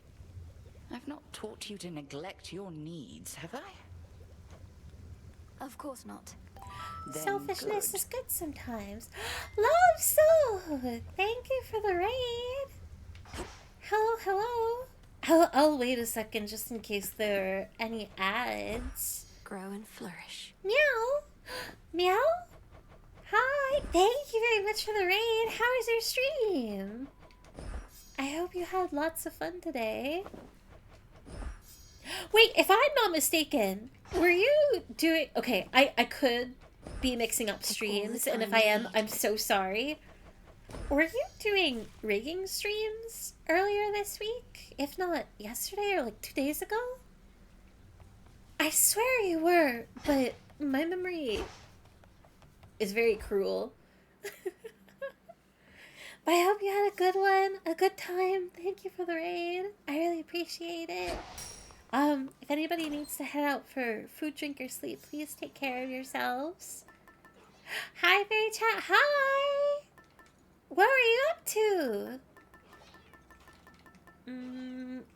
I've not taught you to neglect your needs, have I? Of course not. Then Selfishness good. is good sometimes. Love Soul! Thank you for the raid. Hello, hello. I'll wait a second just in case there are any ads. Grow and flourish. Meow. Meow. Hi. Thank you very much for the raid. How is your stream? I hope you had lots of fun today. Wait, if I'm not mistaken, were you doing... Okay, I could be mixing up streams, and if I am, I'm so sorry. Were you doing rigging streams earlier this week? If not yesterday or like 2 days ago? I swear you were, but my memory is very cruel. But I hope you had a good one, a good time. Thank you for the raid. I really appreciate it. If anybody needs to head out for food, drink, or sleep, please take care of yourselves. Hi, Fairy Chat. Hi! What were you up to?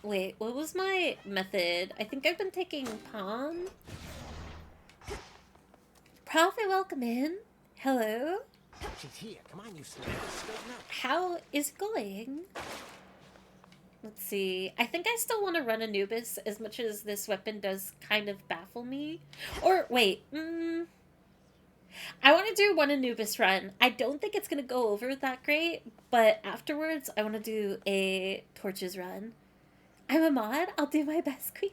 Wait, what was my method? I think I've been taking Palm. Prophet, welcome in. Hello. She's here. Come on, you slave. Straighten up. How is it going? Let's see. I think I still want to run Anubis as much as this weapon does kind of baffle me. Or, wait. I want to do one Anubis run. I don't think it's going to go over that great, but afterwards I want to do a Torches run. I'm a mod. I'll do my best, Queen.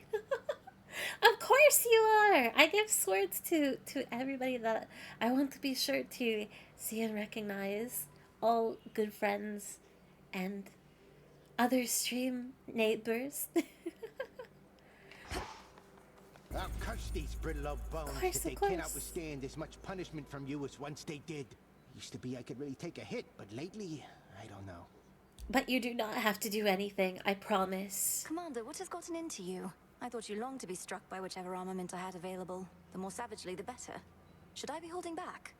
Of course you are! I give swords to everybody that I want to be sure to see and recognize. All good friends and other stream neighbors. I'll curse these brittle old bones Of course, if they of course. cannot withstand as much punishment from you as once they did. Used to be I could really take a hit, but lately, I don't know. But you do not have to do anything, I promise. Commander, what has gotten into you? I thought you longed to be struck by whichever armament I had available. The more savagely, the better. Should I be holding back?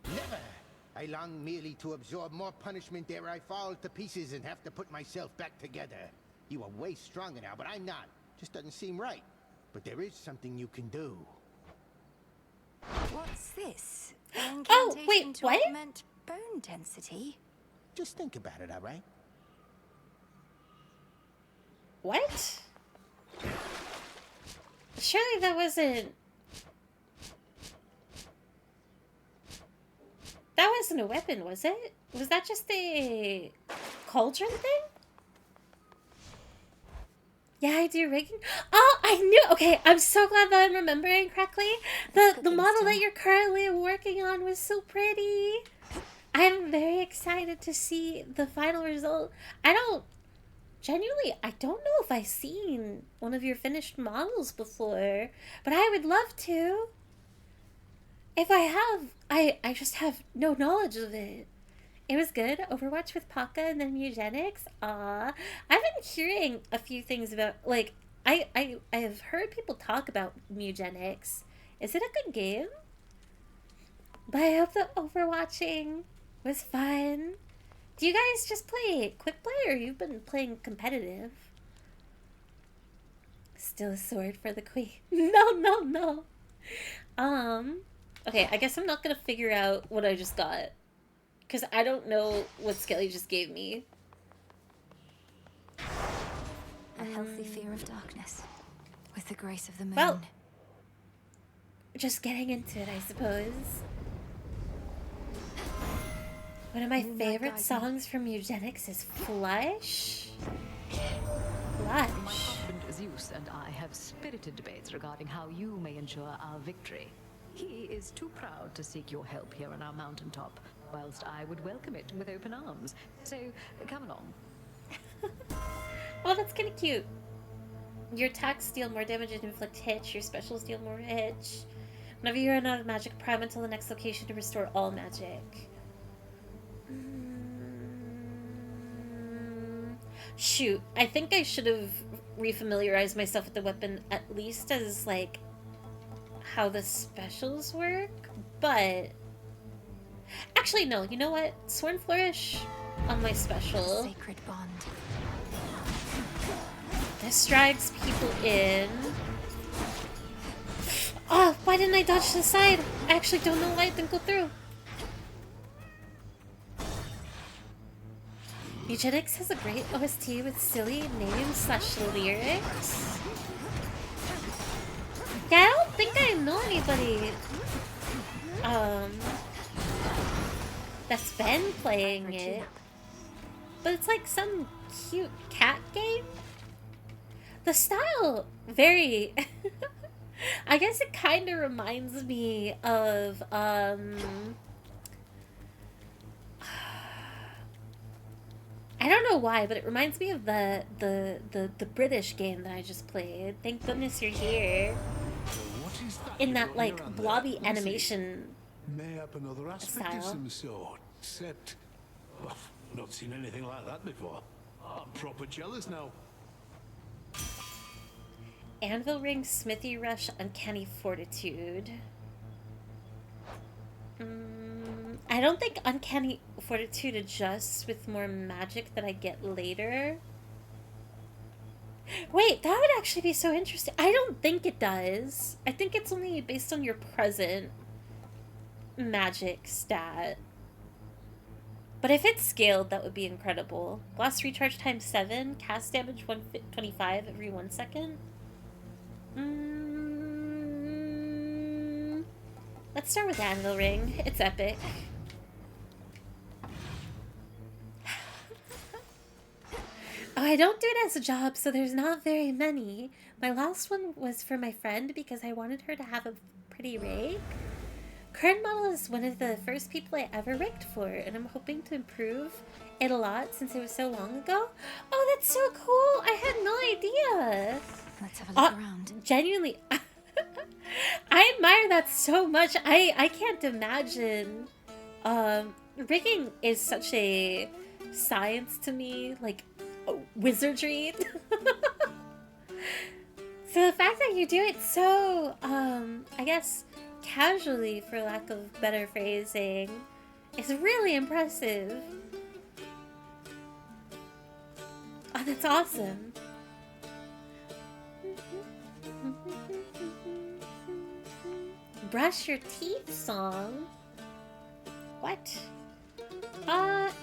Never! I long merely to absorb more punishment ere I fall to pieces and have to put myself back together. You are way stronger now, but I'm not. Just doesn't seem right. But there is something you can do. What's this? Oh, wait, Incantation to what? augment bone density? Just think about it, alright? What? Surely that wasn't... That wasn't a weapon, was it? Was that just a cauldron thing? Yeah, I do rigging. Oh, I knew. Okay, I'm so glad that I'm remembering correctly. The model that you're currently working on was so pretty. I'm very excited to see the final result. I don't know if I've seen one of your finished models before, but I would love to. If I have, I just have no knowledge of it. It was good. Overwatch with Paka and then Mugenics. I've been hearing a few things about, like, I have heard people talk about Mugenics. Is it a good game? But I hope the Overwatching was fun. Do you guys just play quick play, or you've been playing competitive? Still a sword for the queen. No. Okay, I guess I'm not gonna figure out what I just got, because I don't know what Skelly just gave me. A healthy fear of darkness, with the grace of the moon. Well, just getting into it, I suppose. One of my favorite songs from Eugenics is Flush. My husband Zeus and I have spirited debates regarding how you may ensure our victory. He is too proud to seek your help here on our mountaintop, whilst I would welcome it with open arms. So, come along. Oh, that's kind of cute. Your attacks deal more damage and inflict hits. Your specials deal more hits. Whenever you run out of magic, prime until the next location to restore all magic. Shoot, I think I should have refamiliarized myself with the weapon at least as, like, how the specials work, but... Actually, no, you know what? Sworn Flourish on my special. Sacred bond. This drags people in. Oh, why didn't I dodge to the side? I actually don't know why it didn't go through. Eugenics has a great OST with silly names/lyrics. Yeah, I don't think I know anybody that's been playing it. But it's like some cute cat game. The style, very... I guess it kind of reminds me of, I don't know why, but it reminds me of the British game that I just played. Thank goodness you're here. In that, like, blobby animation Mayhap another aspect of some sort, except I've not seen anything like that before. I'm proper jealous now. Anvil Ring, Smithy Rush, Uncanny Fortitude. I don't think Uncanny Fortitude adjusts with more magic that I get later. Wait, that would actually be so interesting. I don't think it does. I think it's only based on your present magic stat. But if it's scaled, that would be incredible. Blast recharge time 7, cast damage 125 every 1 second. Let's start with Anvil Ring. It's epic. Oh, I don't do it as a job, so there's not very many. My last one was for my friend because I wanted her to have a pretty rig. Current model is one of the first people I ever rigged for, and I'm hoping to improve it a lot since it was so long ago. Oh, that's so cool! I had no idea! Let's have a look around. Genuinely, I admire that so much. I can't imagine. Rigging is such a science to me, like wizardry. So the fact that you do it so, I guess, casually, for lack of better phrasing, is really impressive. Oh, that's awesome. Brush your teeth song? What?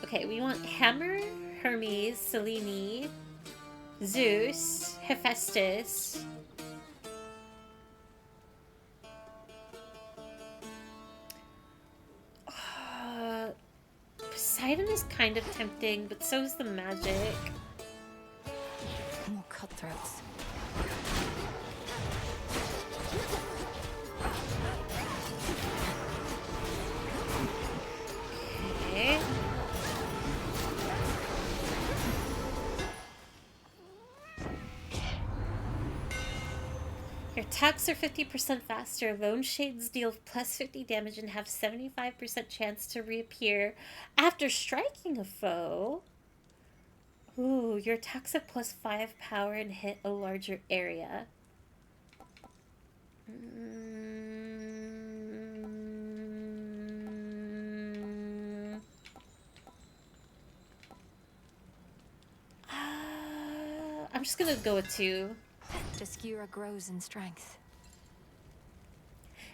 Okay, we want Hammer, Hermes, Selene, Zeus, Hephaestus. Poseidon is kind of tempting, but so is the magic. More cutthroats. Okay. attacks are 50% faster. Lone Shades deal plus 50 damage and have 75% chance to reappear after striking a foe. Ooh, your attacks have plus 5 power and hit a larger area. I'm just gonna go with 2. Jaskura grows in strength.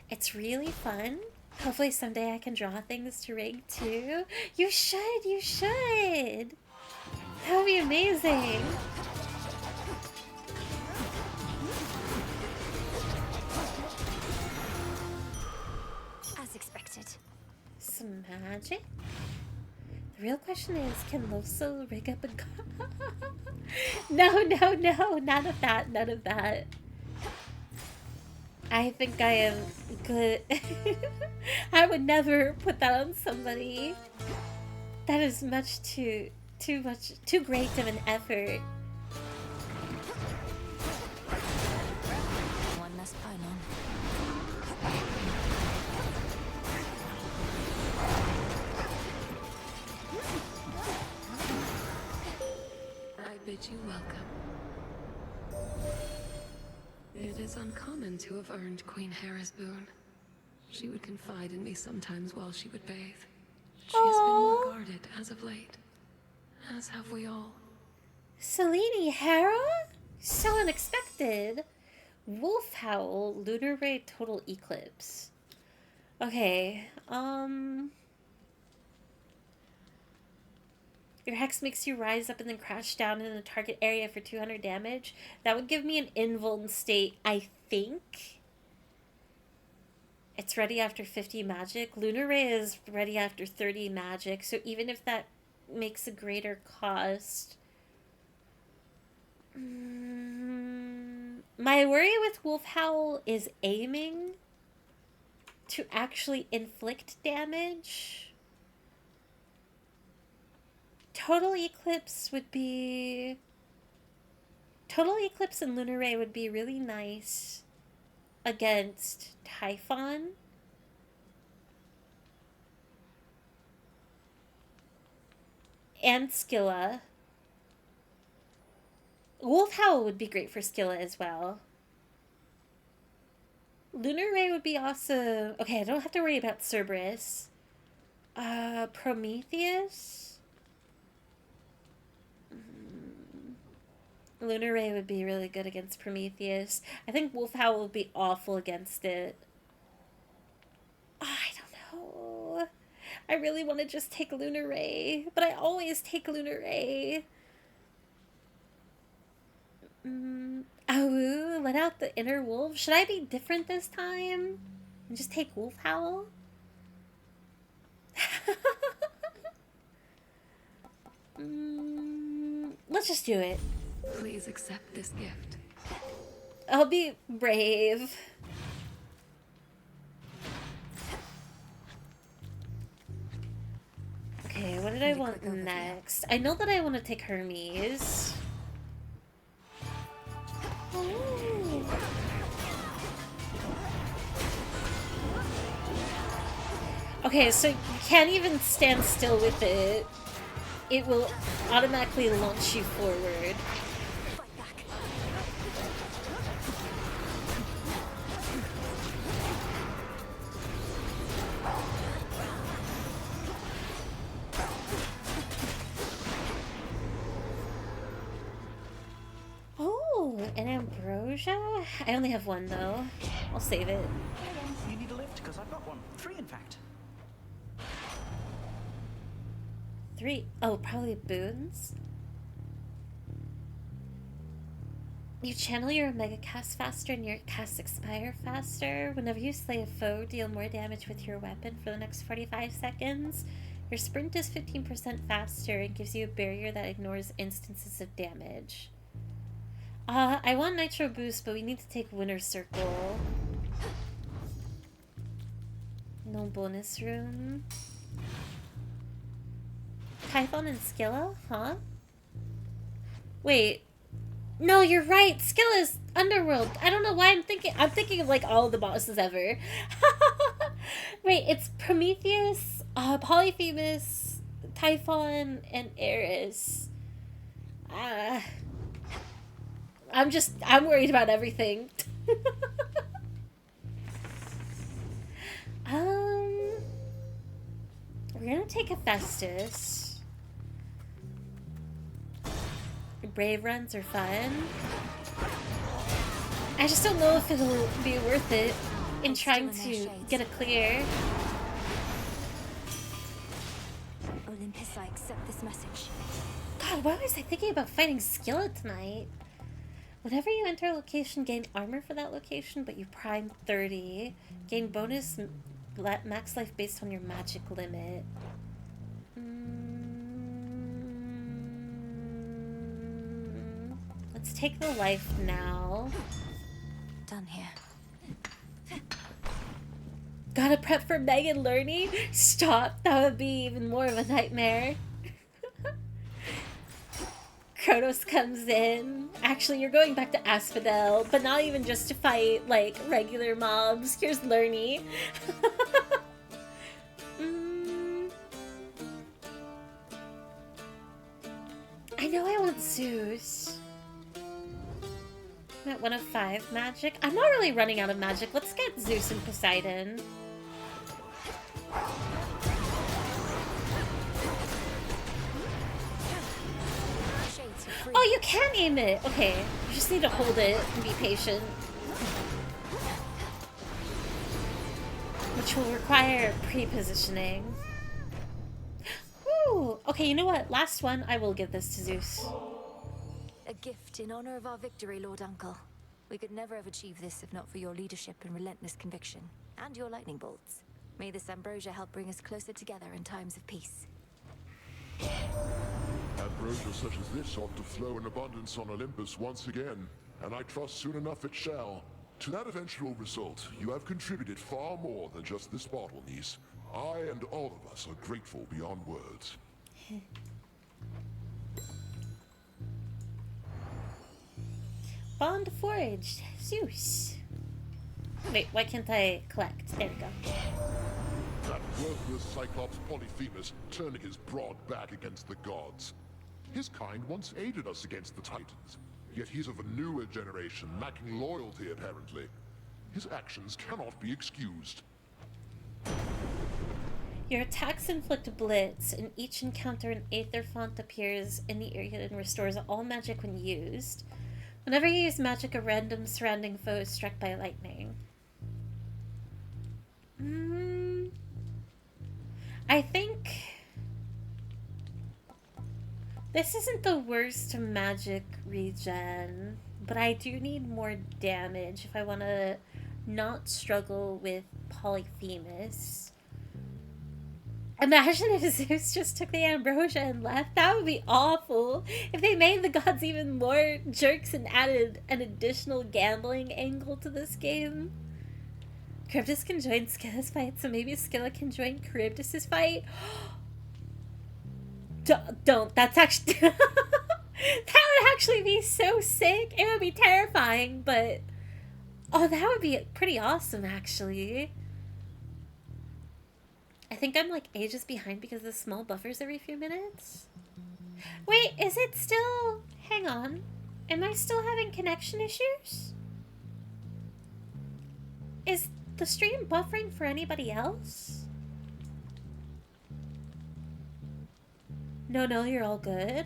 It's really fun. Hopefully someday I can draw things to rig too. You should, you should. That would be amazing. As expected. Some magic? The real question is, can Loso rig up a god? No, no, no, none of that, none of that. I think I am good. I would never put that on somebody. That is much too great of an effort. One less pylon. I bid you welcome. It is uncommon to have earned Queen Hera's boon. She would confide in me sometimes while she would bathe. She has been more guarded as of late, as have we all. Selene, Hera? So unexpected. Wolf Howl, Lunar Ray, Total Eclipse. Okay, your hex makes you rise up and then crash down in the target area for 200 damage. That would give me an invuln state, I think. It's ready after 50 magic. Lunar Ray is ready after 30 magic, so even if that makes a greater cost... My worry with Wolf Howl is aiming to actually inflict damage. Total Eclipse would be... Total Eclipse and Lunar Ray would be really nice against Typhon. And Scylla. Wolf Howl would be great for Scylla as well. Lunar Ray would be awesome. Okay, I don't have to worry about Cerberus. Prometheus? Lunar Ray would be really good against Prometheus. I think Wolf Howl would be awful against it. Oh, I don't know. I really want to just take Lunar Ray, but I always take Lunar Ray. Oh, let out the inner wolf. Should I be different this time and just take Wolf Howl? Let's just do it. Please accept this gift. I'll be brave. Okay, what did I want next? I know that I want to take Hermes. Ooh. Okay, so you can't even stand still with it. It will automatically launch you forward. Oh, an ambrosia? I only have one though. I'll save it. You need a lift because I've got one. 3 in fact. 3. Oh, probably boons. You channel your Omega cast faster and your casts expire faster. Whenever you slay a foe, deal more damage with your weapon for the next 45 seconds. Your sprint is 15% faster and gives you a barrier that ignores instances of damage. I want Nitro Boost, but we need to take Winter Circle. No bonus room. Typhon and Scylla? Huh? Wait. No, you're right! Scylla's... Underworld. I don't know why I'm thinking of like all the bosses ever. Wait, it's Prometheus, Polyphemus, Typhon, and Ares. I'm worried about everything. We're gonna take a Festus. Brave runs are fun. I just don't know if it'll be worth it in trying to get a clear. Olympus, I accept this message. God, why was I thinking about fighting Skilla tonight? Whenever you enter a location, gain armor for that location, but you prime 30. Gain bonus max life based on your magic limit. Let's take the life now. Done here. Gotta prep for Megan learning? Stop, that would be even more of a nightmare. Kronos comes in. Actually, you're going back to Asphodel, but not even just to fight, like, regular mobs. Here's Lerny. I know I want Zeus. I'm at 1 of 5 magic. I'm not really running out of magic. Let's get Zeus and Poseidon. Oh, you can aim it! Okay, you just need to hold it and be patient. Which will require pre-positioning. Woo! Okay, you know what? Last one, I will give this to Zeus. A gift in honor of our victory, Lord Uncle. We could never have achieved this if not for your leadership and relentless conviction. And your lightning bolts. May this ambrosia help bring us closer together in times of peace. Ambrosia such as this ought to flow in abundance on Olympus once again, and I trust soon enough it shall. To that eventual result, you have contributed far more than just this bottle, niece. I and all of us are grateful beyond words. Bond forged. Zeus. Wait, why can't I collect? There we go. That worthless Cyclops Polyphemus turning his broad back against the gods. His kind once aided us against the Titans, yet he's of a newer generation, lacking loyalty apparently. His actions cannot be excused. Your attacks inflict a blitz. In each encounter, an Aether font appears in the area and restores all magic when used. Whenever you use magic, a random surrounding foe is struck by lightning. I think this isn't the worst magic regen, but I do need more damage if I want to not struggle with Polyphemus. Imagine if Zeus just took the ambrosia and left. That would be awful. If they made the gods even more jerks and added an additional gambling angle to this game. Charybdis can join Scylla's fight, so maybe Scylla can join Charybdis' fight. Don't. That's actually... that would actually be so sick. It would be terrifying, but... Oh, that would be pretty awesome, actually. I think I'm like ages behind because of the small buffers every few minutes. Wait, is it still... Hang on. Am I still having connection issues? Is the stream buffering for anybody else? No, you're all good.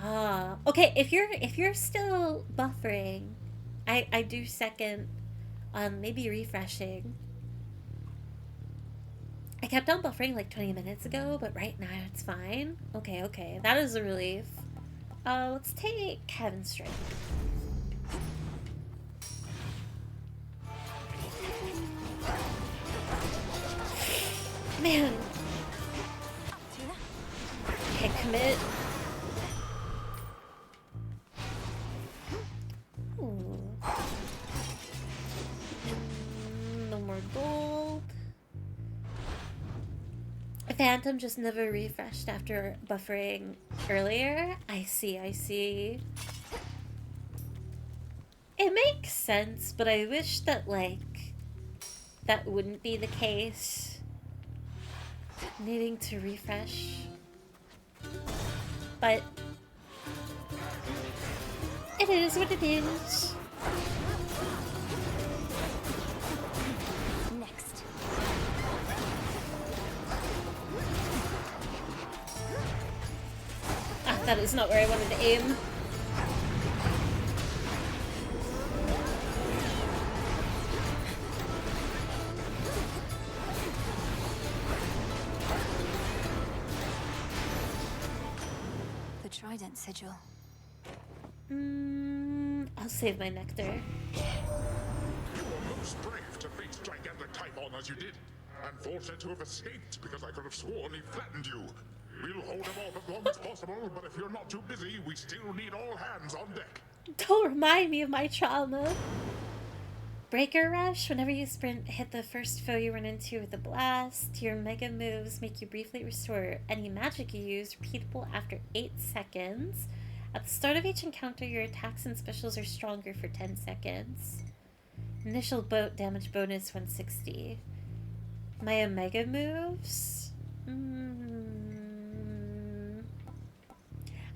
Okay, if you're still buffering, I do second maybe refreshing. I kept on buffering like 20 minutes ago, but right now it's fine. Okay, that is a relief. Let's take Heaven's Strength. Man. Okay, commit. Ooh. No more gold. Phantom just never refreshed after buffering earlier. I see. It makes sense, but I wish that, like, that wouldn't be the case. Needing to refresh. But it is what it is. Next. Ah, that is not where I wanted to aim. The Trident Sigil. I'll save my nectar. You were most brave to face gigantic Typhon as you did, and fortunate to have escaped because I could have sworn he flattened you. We'll hold him off as long as possible, but if you're not too busy, we still need all hands on deck. Don't remind me of my trauma. Breaker Rush. Whenever you sprint, hit the first foe you run into with a blast. Your mega moves make you briefly restore any magic you use, repeatable after 8 seconds. At the start of each encounter, your attacks and specials are stronger for 10 seconds. Initial boat damage bonus 160. My Omega moves?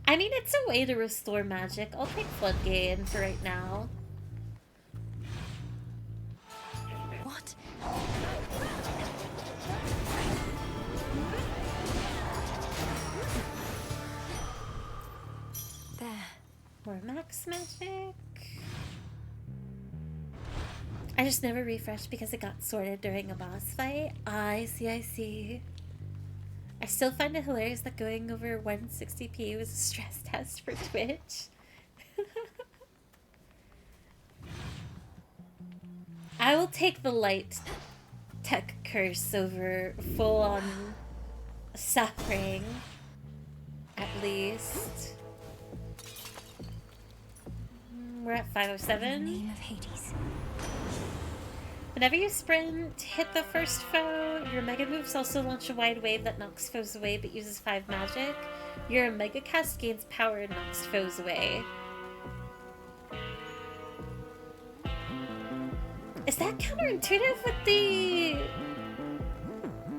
I mean, it's a way to restore magic. I'll take Floodgate for right now. What? There. More max magic. I just never refreshed because it got sorted during a boss fight. I see. I still find it hilarious that going over 160p was a stress test for Twitch. I will take the light tech curse over full-on suffering, at least. We're at 507. In the name of Hades. Whenever you sprint, hit the first foe. Your mega moves also launch a wide wave that knocks foes away but uses 5 magic. Your mega cast gains power and knocks foes away. Is that counterintuitive with the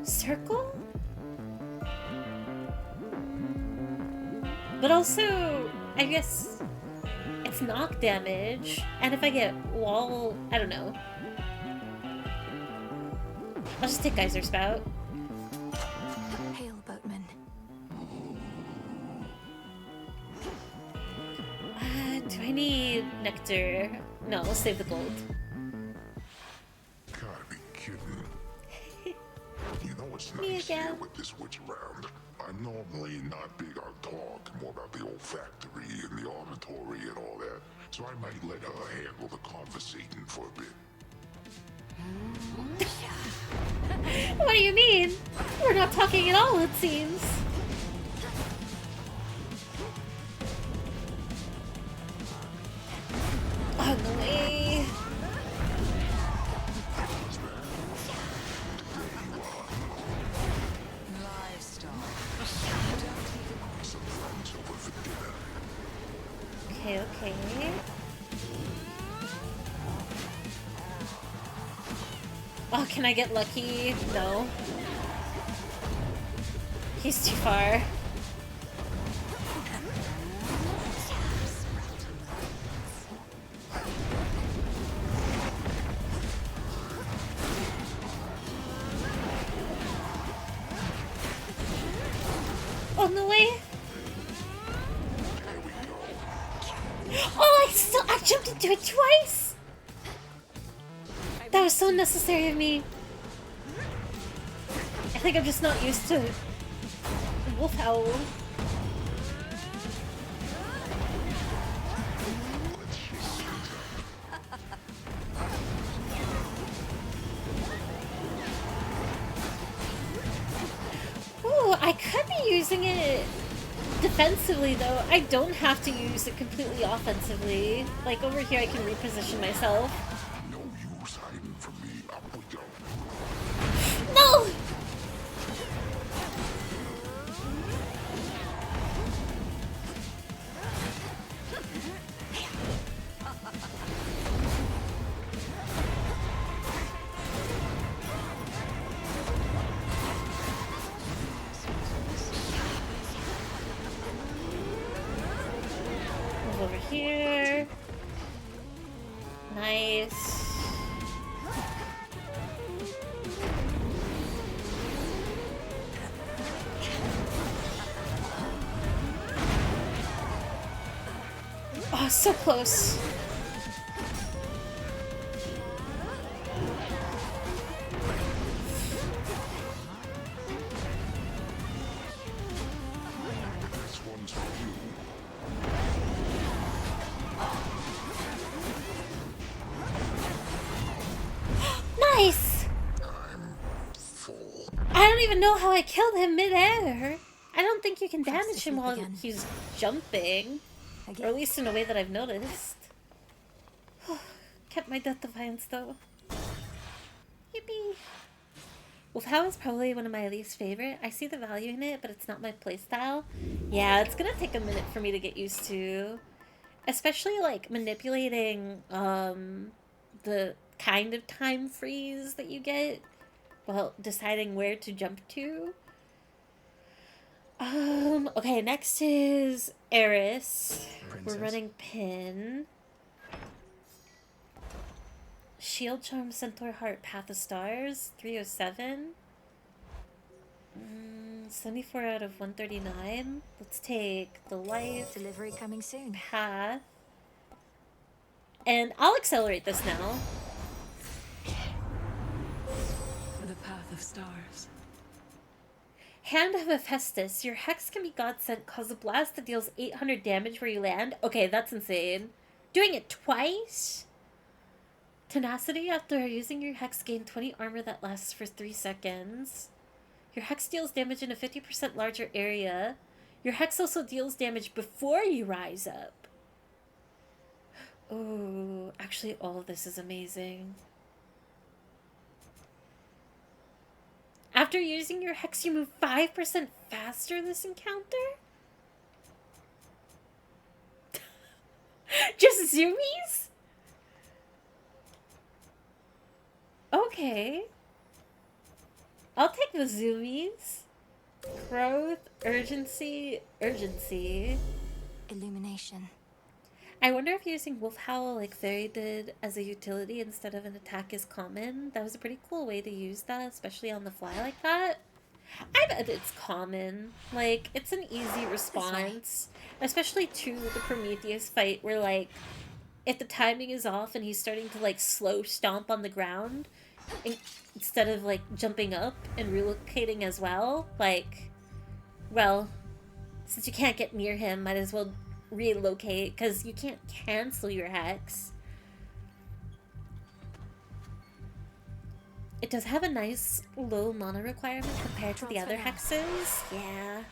circle? But also, I guess it's knock damage, and if I get wall, I don't know. I'll just take Geyser Spout. Hail, boatman. Do I need nectar? No, I'll save the gold. Gotta be kidding. You know it's Me nice again. here with this witch around. I'm normally not big on talk, more about the olfactory and the auditory and all that. So I might let her handle the conversating for a bit. What do you mean? We're not talking at all, it seems. On the way. Okay. Oh, can I get lucky? No. He's too far. On the way. Oh, I jumped into it twice. That was so unnecessary of me. I think I'm just not used to wolf howl. Ooh, I could be using it defensively though. I don't have to use it completely offensively. Like over here I can reposition myself. No use hiding from me. Up we go. No! Oh, so close. This one's for you. Nice! I don't even know how I killed him mid-air. I don't think you can damage him while he's jumping. Or at least in a way that I've noticed. Kept my death defiance though. Yippee! Wolfhound is probably one of my least favorite. I see the value in it, but it's not my playstyle. Yeah, it's gonna take a minute for me to get used to. Especially like manipulating the kind of time freeze that you get while deciding where to jump to. Okay, next is Eris. We're running Pin. Shield Charm, Centaur Heart, Path of Stars, 307. 74 out of 139. Let's take the life. Delivery coming soon. Path. And I'll accelerate this now. The Path of Stars. Hand of Hephaestus. Your hex can be God sent, cause a blast that deals 800 damage where you land. Okay, that's insane. Doing it twice? Tenacity. After using your hex, gain 20 armor that lasts for 3 seconds. Your hex deals damage in a 50% larger area. Your hex also deals damage before you rise up. Oh, actually all of this is amazing. After using your hex, you move 5% faster this encounter? Just zoomies? Okay. I'll take the zoomies. Growth, urgency, urgency. Illumination. I wonder if using Wolf Howl like Fairy did as a utility instead of an attack is common. That was a pretty cool way to use that, especially on the fly like that. I bet it's common. Like, it's an easy response. Especially to the Prometheus fight where, like, if the timing is off and he's starting to, like, slow stomp on the ground instead of, like, jumping up and relocating as well, like, well, since you can't get near him, might as well relocate, because you can't cancel your hex. It does have a nice low mana requirement compared to the other hexes. Yeah.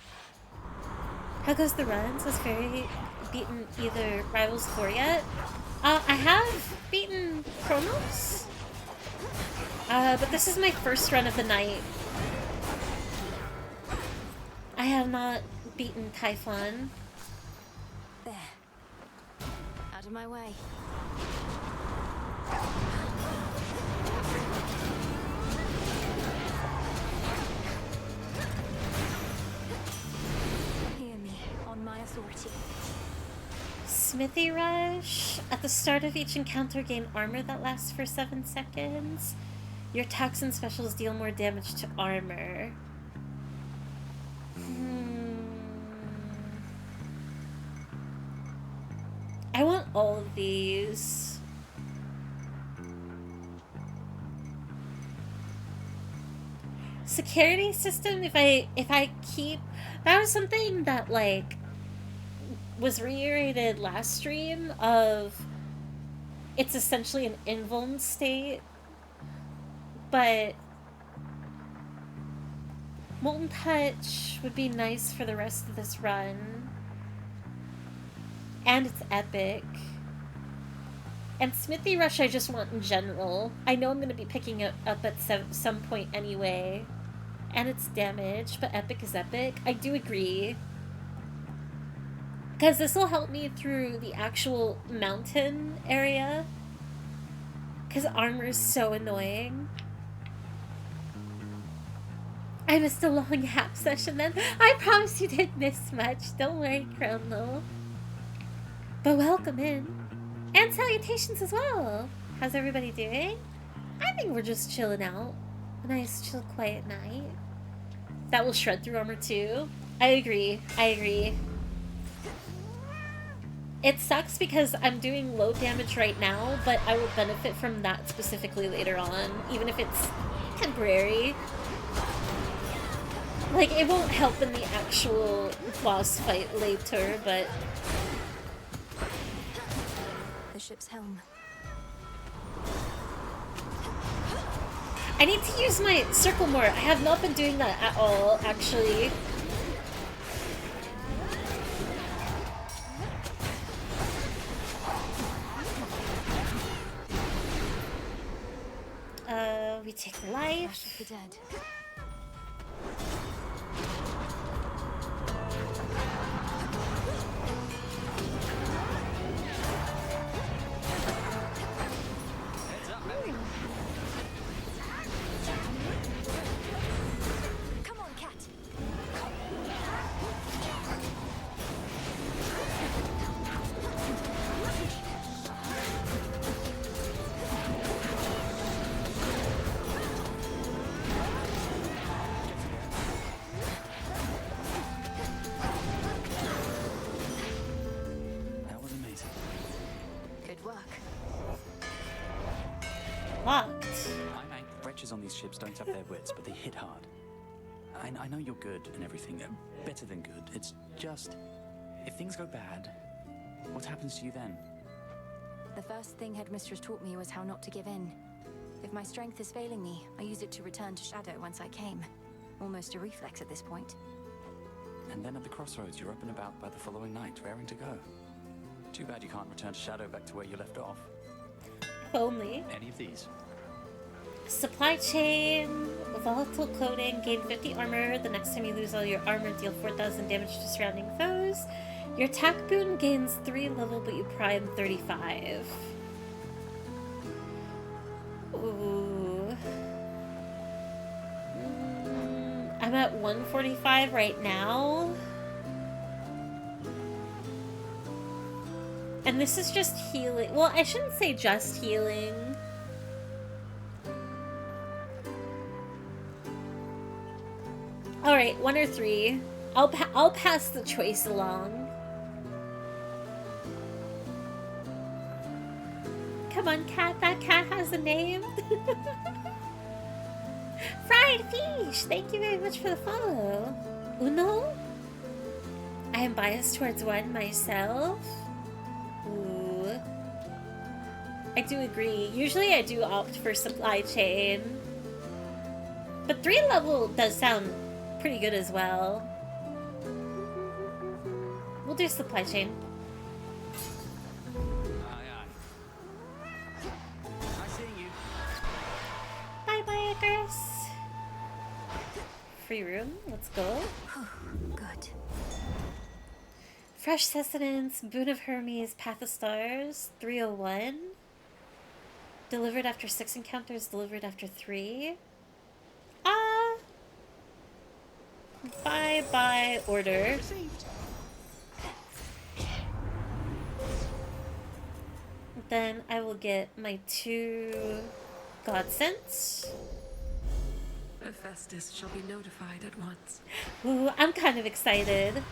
How goes the runs? Has Fairy beaten either Rivals 4 yet? I have beaten Chronos. But this is my first run of the night. I have not beaten Typhon. There. Out of my way. Hear me, on my authority. Smithy Rush. At the start of each encounter, gain armor that lasts for 7 seconds. Your attacks and specials deal more damage to armor. I want all of these. Security system, if I keep... That was something that, like, was reiterated last stream of... It's essentially an invuln state. But... Molten Touch would be nice for the rest of this run. And it's epic. And Smithy Rush I just want in general. I know I'm going to be picking it up at some point anyway. And it's damage, but epic is epic. I do agree. Because this will help me through the actual mountain area. Because armor is so annoying. I missed a long hap session then. I promise you didn't miss much. Don't worry, Chrono. But welcome in. And salutations as well. How's everybody doing? I think we're just chilling out. A nice, chill, quiet night. That will shred through armor too. I agree. I agree. It sucks because I'm doing low damage right now, but I will benefit from that specifically later on, even if it's temporary. Like, it won't help in the actual boss fight later, but... The ship's helm. I need to use my circle more. I have not been doing that at all, actually. We take life. The dead. Come on, cat. That was amazing. Good work. Locked. Wretches on these ships don't have their wits, but they hit hard. I know you're good and everything, better than good. It's just, if things go bad, what happens to you then? The first thing Headmistress taught me was how not to give in. If my strength is failing me, I use it to return to Shadow whence I came. Almost a reflex at this point. And then at the crossroads, you're up and about by the following night, raring to go. Too bad you can't return to Shadow back to where you left off. If only. Any of these? Supply chain, volatile coating, gain 50 armor. The next time you lose all your armor, deal 4,000 damage to surrounding foes. Your attack boon gains 3 level, but you prime 35. Ooh. I'm at 145 right now. And this is just healing. Well, I shouldn't say just healing. Alright, 1 or 3. I'll pass the choice along. Come on, cat. That cat has a name. Fried fish! Thank you very much for the follow. Uno? I am biased towards one myself. Ooh. I do agree. Usually I do opt for supply chain. But 3 level does sound pretty good as well. We'll do supply chain. Nice seeing you. Bye bye, Icarus. Free room. Let's go. Good. Fresh Sustenance, Boon of Hermes, Path of Stars, 301. Delivered after 6 encounters, delivered after 3. Bye-bye order. Then I will get my 2 Godsents. Hephaestus shall be notified at once. Ooh, I'm kind of excited.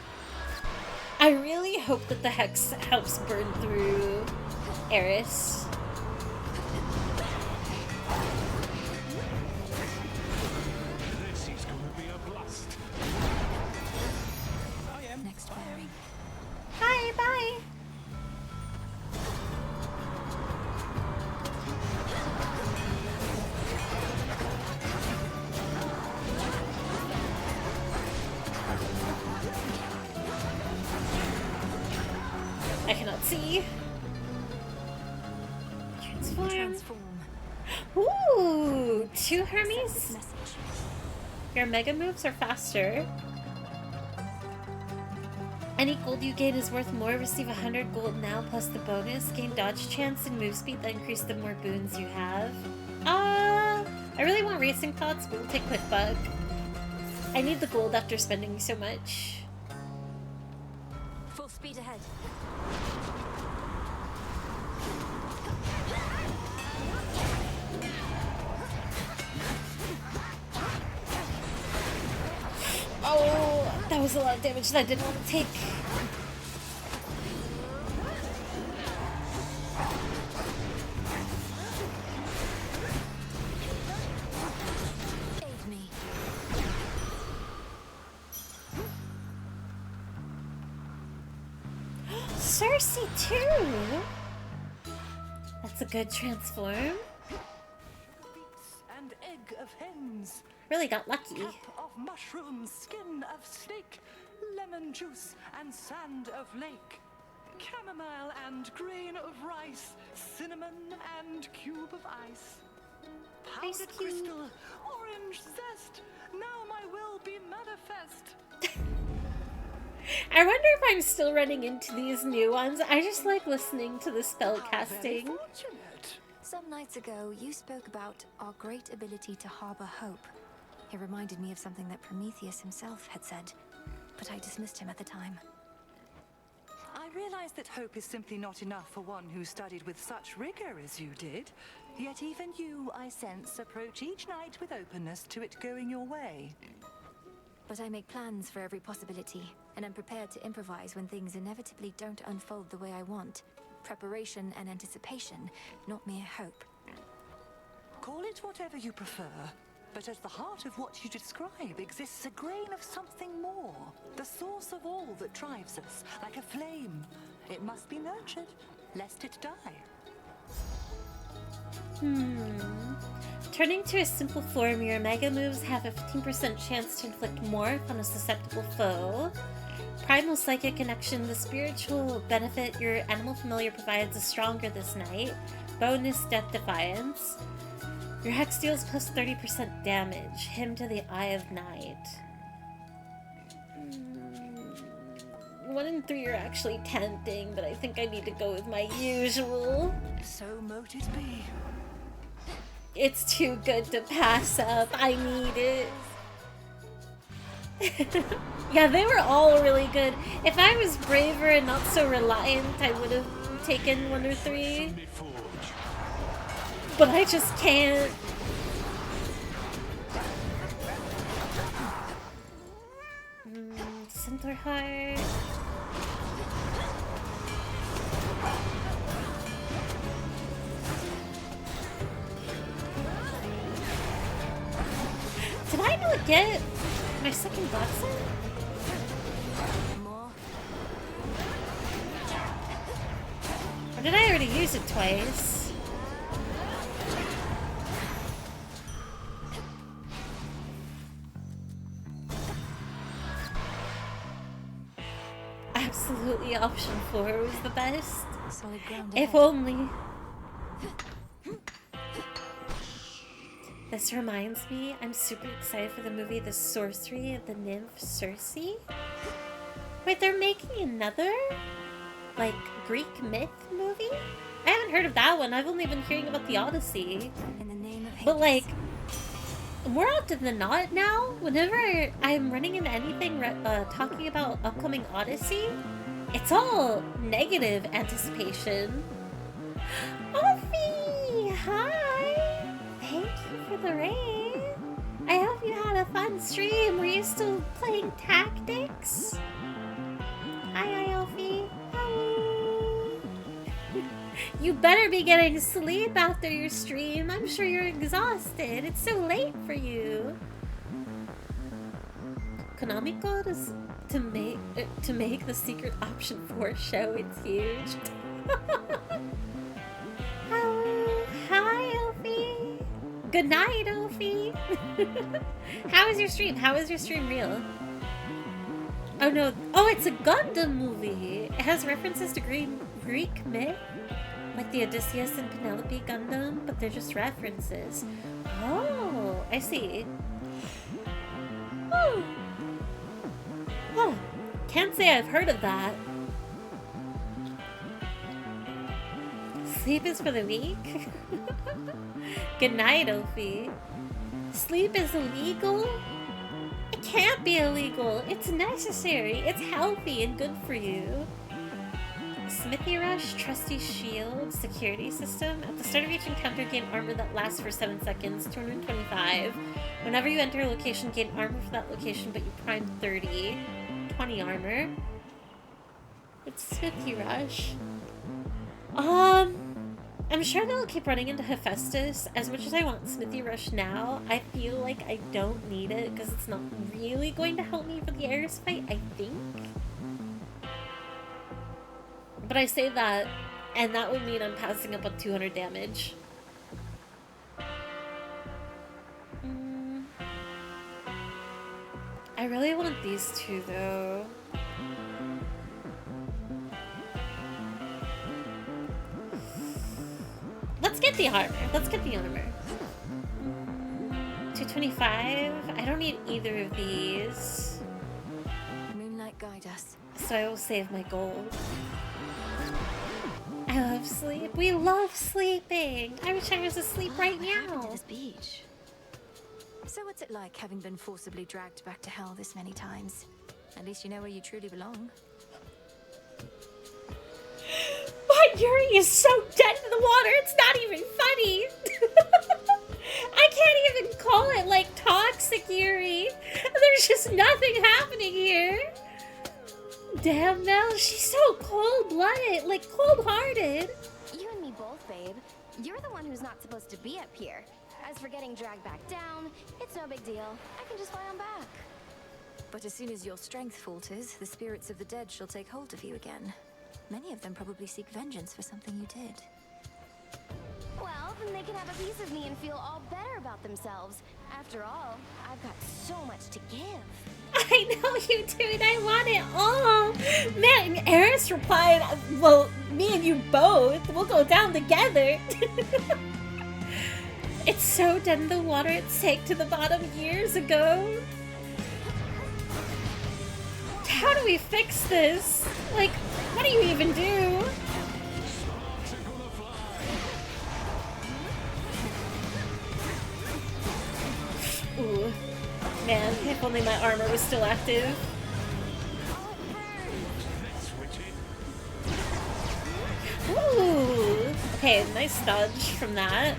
I really hope that the Hex helps burn through Eris. This is going to be a blast. Next bearing. Bye, bye. I cannot see. Transform. Ooh, 2 Hermes? Your mega moves are faster. Any gold you gain is worth more. Receive 100 gold now plus the bonus. Gain dodge chance and move speed that increase the more boons you have. I really want racing thoughts, but we'll take Quick Buck. I need the gold after spending so much. Full speed ahead. Oh, that was a lot of damage that I didn't want to take. Cersei too! That's a good transform. And egg of hens. Really got lucky. Cap of mushrooms, skin of snake, lemon juice and sand of lake, chamomile and grain of rice, cinnamon and cube of ice, powdered crystal, orange zest. Now my will be manifest. I wonder if I'm still running into these new ones. I just like listening to the spell casting. Some nights ago, you spoke about our great ability to harbor hope. It reminded me of something that Prometheus himself had said, but I dismissed him at the time. I realize that hope is simply not enough for one who studied with such rigor as you did. Yet even you, I sense, approach each night with openness to it going your way. But I make plans for every possibility, and I'm prepared to improvise when things inevitably don't unfold the way I want. Preparation and anticipation, not mere hope. Call it whatever you prefer, but at the heart of what you describe exists a grain of something more. The source of all that drives us, like a flame. It must be nurtured, lest it die. Turning to a simple form, your mega moves have a 15% chance to inflict morph on a susceptible foe. Primal Psychic Connection, the spiritual benefit your animal familiar provides is stronger this night. Bonus Death Defiance. Your hex deals plus 30% damage. Hymn to the Eye of Night. 1 and 3 are actually tempting, but I think I need to go with my usual. So mote it be. It's too good to pass up. I need it. Yeah, they were all really good. If I was braver and not so reliant, I would have taken 1 or 3. But I just can't. Centaur Heart. Did I not get my second blessing? Or did I already use it twice? Absolutely, option 4 was the best. Solid ground If ahead. only. This reminds me, I'm super excited for the movie The Sorcery of the Nymph Circe. Wait, they're making another, like, Greek myth movie? I haven't heard of that one. I've only been hearing about the Odyssey. In the name of But, like, more often than not now, whenever I'm running into anything talking about upcoming Odyssey, it's all negative anticipation. Offie! Hi! Thank you for the raid. I hope you had a fun stream. Were you still playing Tactics? Hi, Iofi. Hi. You better be getting sleep after your stream. I'm sure you're exhausted. It's so late for you. Konami called us to make the secret option 4 show. It's huge. Oh, hi, Ophi. Good night, Ophi. How is your stream? How is your stream real? Oh no! Oh, it's a Gundam movie. It has references to Greek myth, like the Odysseus and Penelope Gundam, but they're just references. Oh, I see. Oh. Oh, can't say I've heard of that. Sleep is for the weak? Good night, Ophi. Sleep is illegal? It can't be illegal. It's necessary. It's healthy and good for you. Smithy Rush, Trusty Shield, Security System. At the start of each encounter, gain armor that lasts for 7 seconds, 225. Whenever you enter a location, gain armor for that location, but you prime 30. 20 armor. It's Smithy Rush. I'm sure they'll keep running into Hephaestus. As much as I want Smithy Rush now, I feel like I don't need it because it's not really going to help me for the Ares fight, I think. But I say that, and that would mean I'm passing up on 200 damage. I really want these two, though. Let's get the armor. Let's get the armor. 225. I don't need either of these. Moonlight guide us. So I will save my gold. I love sleep. We love sleeping. I wish I was asleep right now. To this beach. So what's it like having been forcibly dragged back to hell this many times? At least you know where you truly belong. But Yuri is so dead in the water, it's not even funny. I can't even call it like toxic Yuri. There's just nothing happening here. Damn, Mel, she's so cold-blooded, like cold-hearted. You and me both, babe. You're the one who's not supposed to be up here. As for getting dragged back down, it's no big deal. I can just fly on back. But as soon as your strength falters, the spirits of the dead shall take hold of you again. Many of them probably seek vengeance for something you did. Well, then they can have a piece of me and feel all better about themselves. After all, I've got so much to give. I know you do, and I want it all. Man, Eris replied, well, me and you both. We'll go down together. It's so dead in the water it sank to the bottom years ago. How do we fix this? Like, what do you even do? Ooh. Man, if only my armor was still active. Ooh. Okay, nice dodge from that.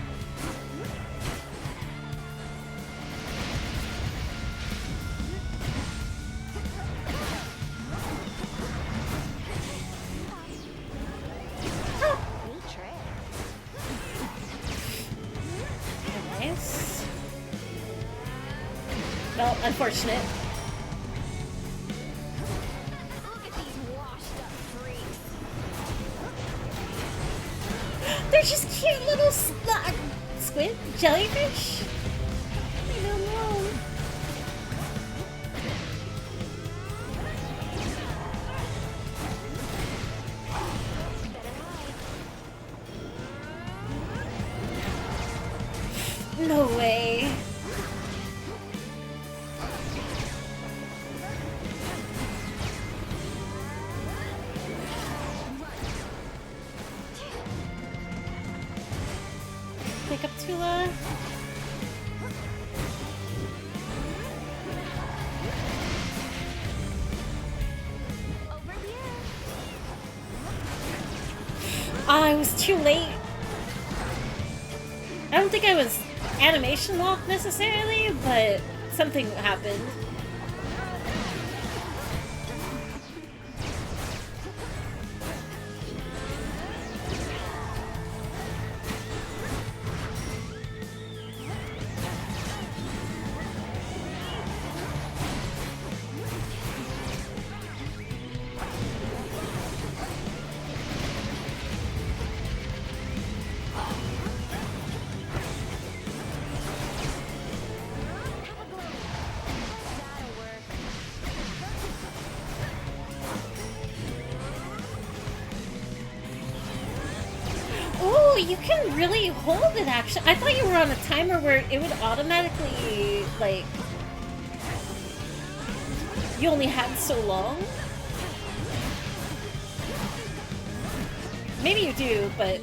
Nice. Well, unfortunate. Look at these washed up freaks. They're just cute little squid? Jellyfish? I don't know. No way. Pick up Tula. I was too late. I don't think I was animation locked necessarily, but something happened. Oh, you can really hold it actually. I thought you were on a timer where it would automatically, like, you only had so long. Maybe you do, but...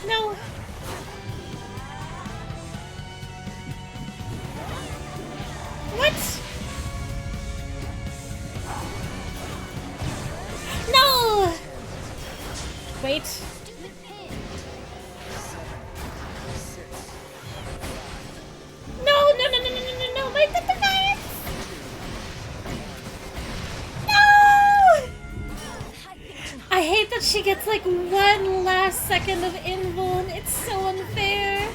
No. What? No! Wait. No, no, no, no, no, no, no, no, wait, the device! No! That's like one last second of invuln. It's so unfair.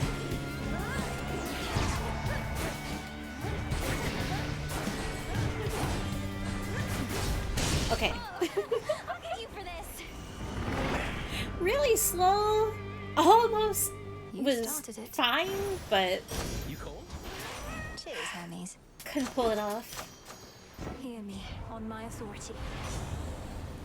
Okay. I'll get you for this. Really slow. Almost You was started it. fine, but You cold? Cheers, Hermes. couldn't pull it off. Hear me, on my authority.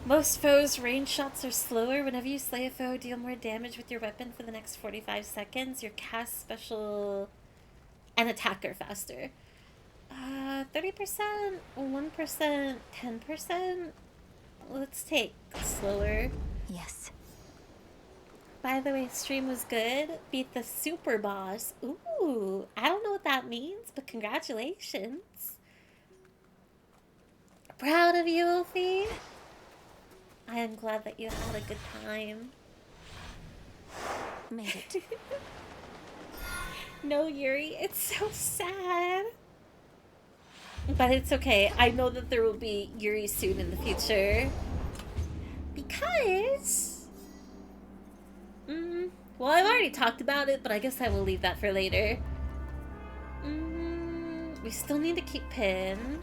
Most foes' range shots are slower. Whenever you slay a foe, deal more damage with your weapon for the next 45 seconds. Your cast, special, and attack are faster. 30%, 1%, 10%. Let's take slower. Yes. By the way, stream was good. Beat the super boss. Ooh, I don't know what that means, but congratulations. Proud of you, Ophi. I am glad that you had a good time. Made it. No, Yuri, it's so sad. But it's okay. I know that there will be Yuri soon in the future. Because... well, I've already talked about it, but I guess I will leave that for later. We still need to keep Pin.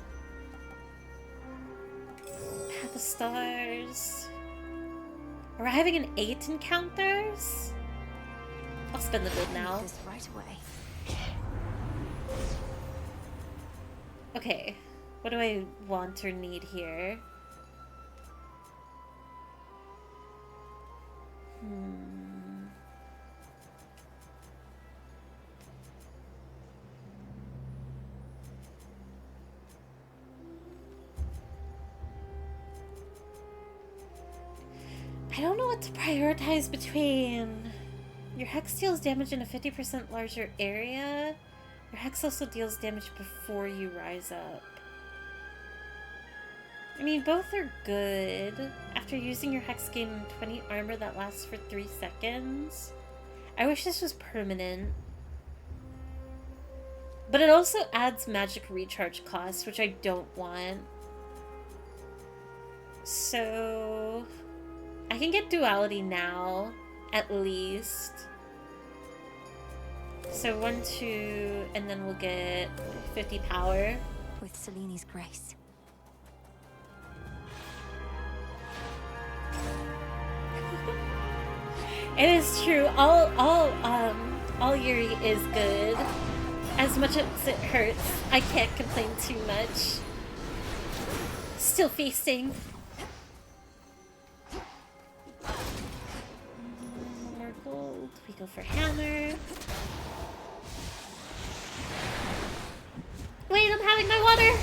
Path of Stars. We're having an 8 encounters? I'll spend the gold now. This right away. Okay, what do I want or need here? I don't know what to prioritize between. Your hex deals damage in a 50% larger area. Your hex also deals damage before you rise up. I mean, both are good. After using your hex, gain 20 armor that lasts for 3 seconds. I wish this was permanent. But it also adds magic recharge costs, which I don't want. So... I can get duality now, at least. So 1, 2, and then we'll get 50 power. With Seleni's grace. It is true. All Yuri is good. As much as it hurts, I can't complain too much. Still feasting. More gold. We go for hammer. Wait, I'm having my water.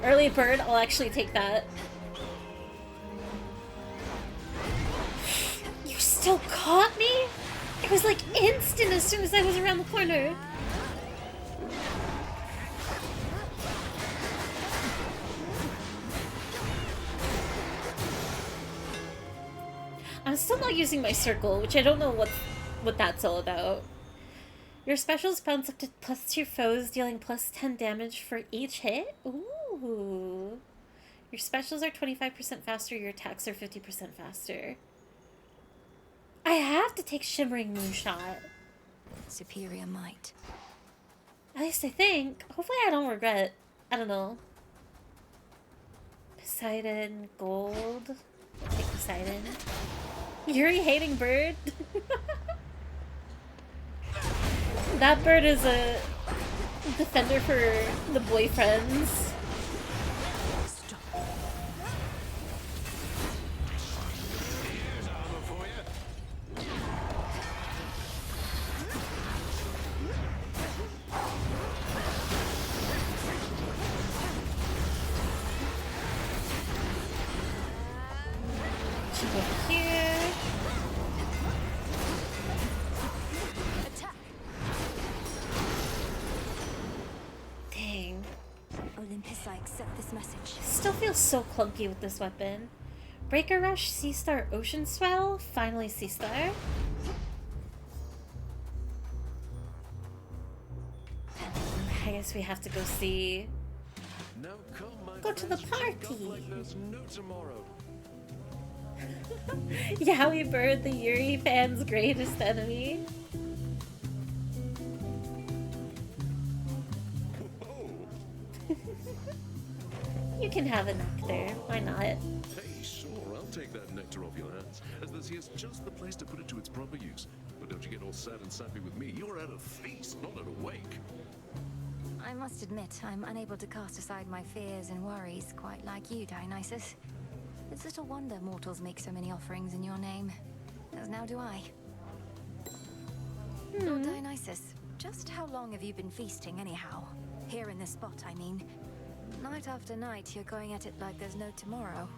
Early bird, I'll actually take that. You still caught me? It was like instant as soon as I was around the corner. I'm still not using my circle, which I don't know what that's all about. Your specials bounce up to +2 foes, dealing +10 damage for each hit? Ooh. Your specials are 25% faster, your attacks are 50% faster. I have to take Shimmering Moonshot. Superior might. At least I think. Hopefully I don't regret. I don't know. Poseidon, gold. I'll take Poseidon. Yuri hating bird. That bird is a defender for the boyfriends. Should go over here. Dang. Olympus, I accept this message. Still feels so clunky with this weapon. Breaker Rush, Sea Star, Ocean Swell. Finally Sea Star. I guess we have to go see... Now come, my Go to the friends, wake up party! like there's no tomorrow. Yowie Bird, the Yuri fan's greatest enemy. You can have a nectar, why not? Hey, sure, I'll take that nectar off your hands, as this here's just the place to put it to its proper use. But don't you get all sad and sappy with me. You're at a feast, not at a wake. I must admit, I'm unable to cast aside my fears and worries quite like you, Dionysus. It's little wonder mortals make so many offerings in your name. As now do I. Lord Dionysus, just how long have you been feasting anyhow? Here in this spot, I mean. Night after night, you're going at it like there's no tomorrow.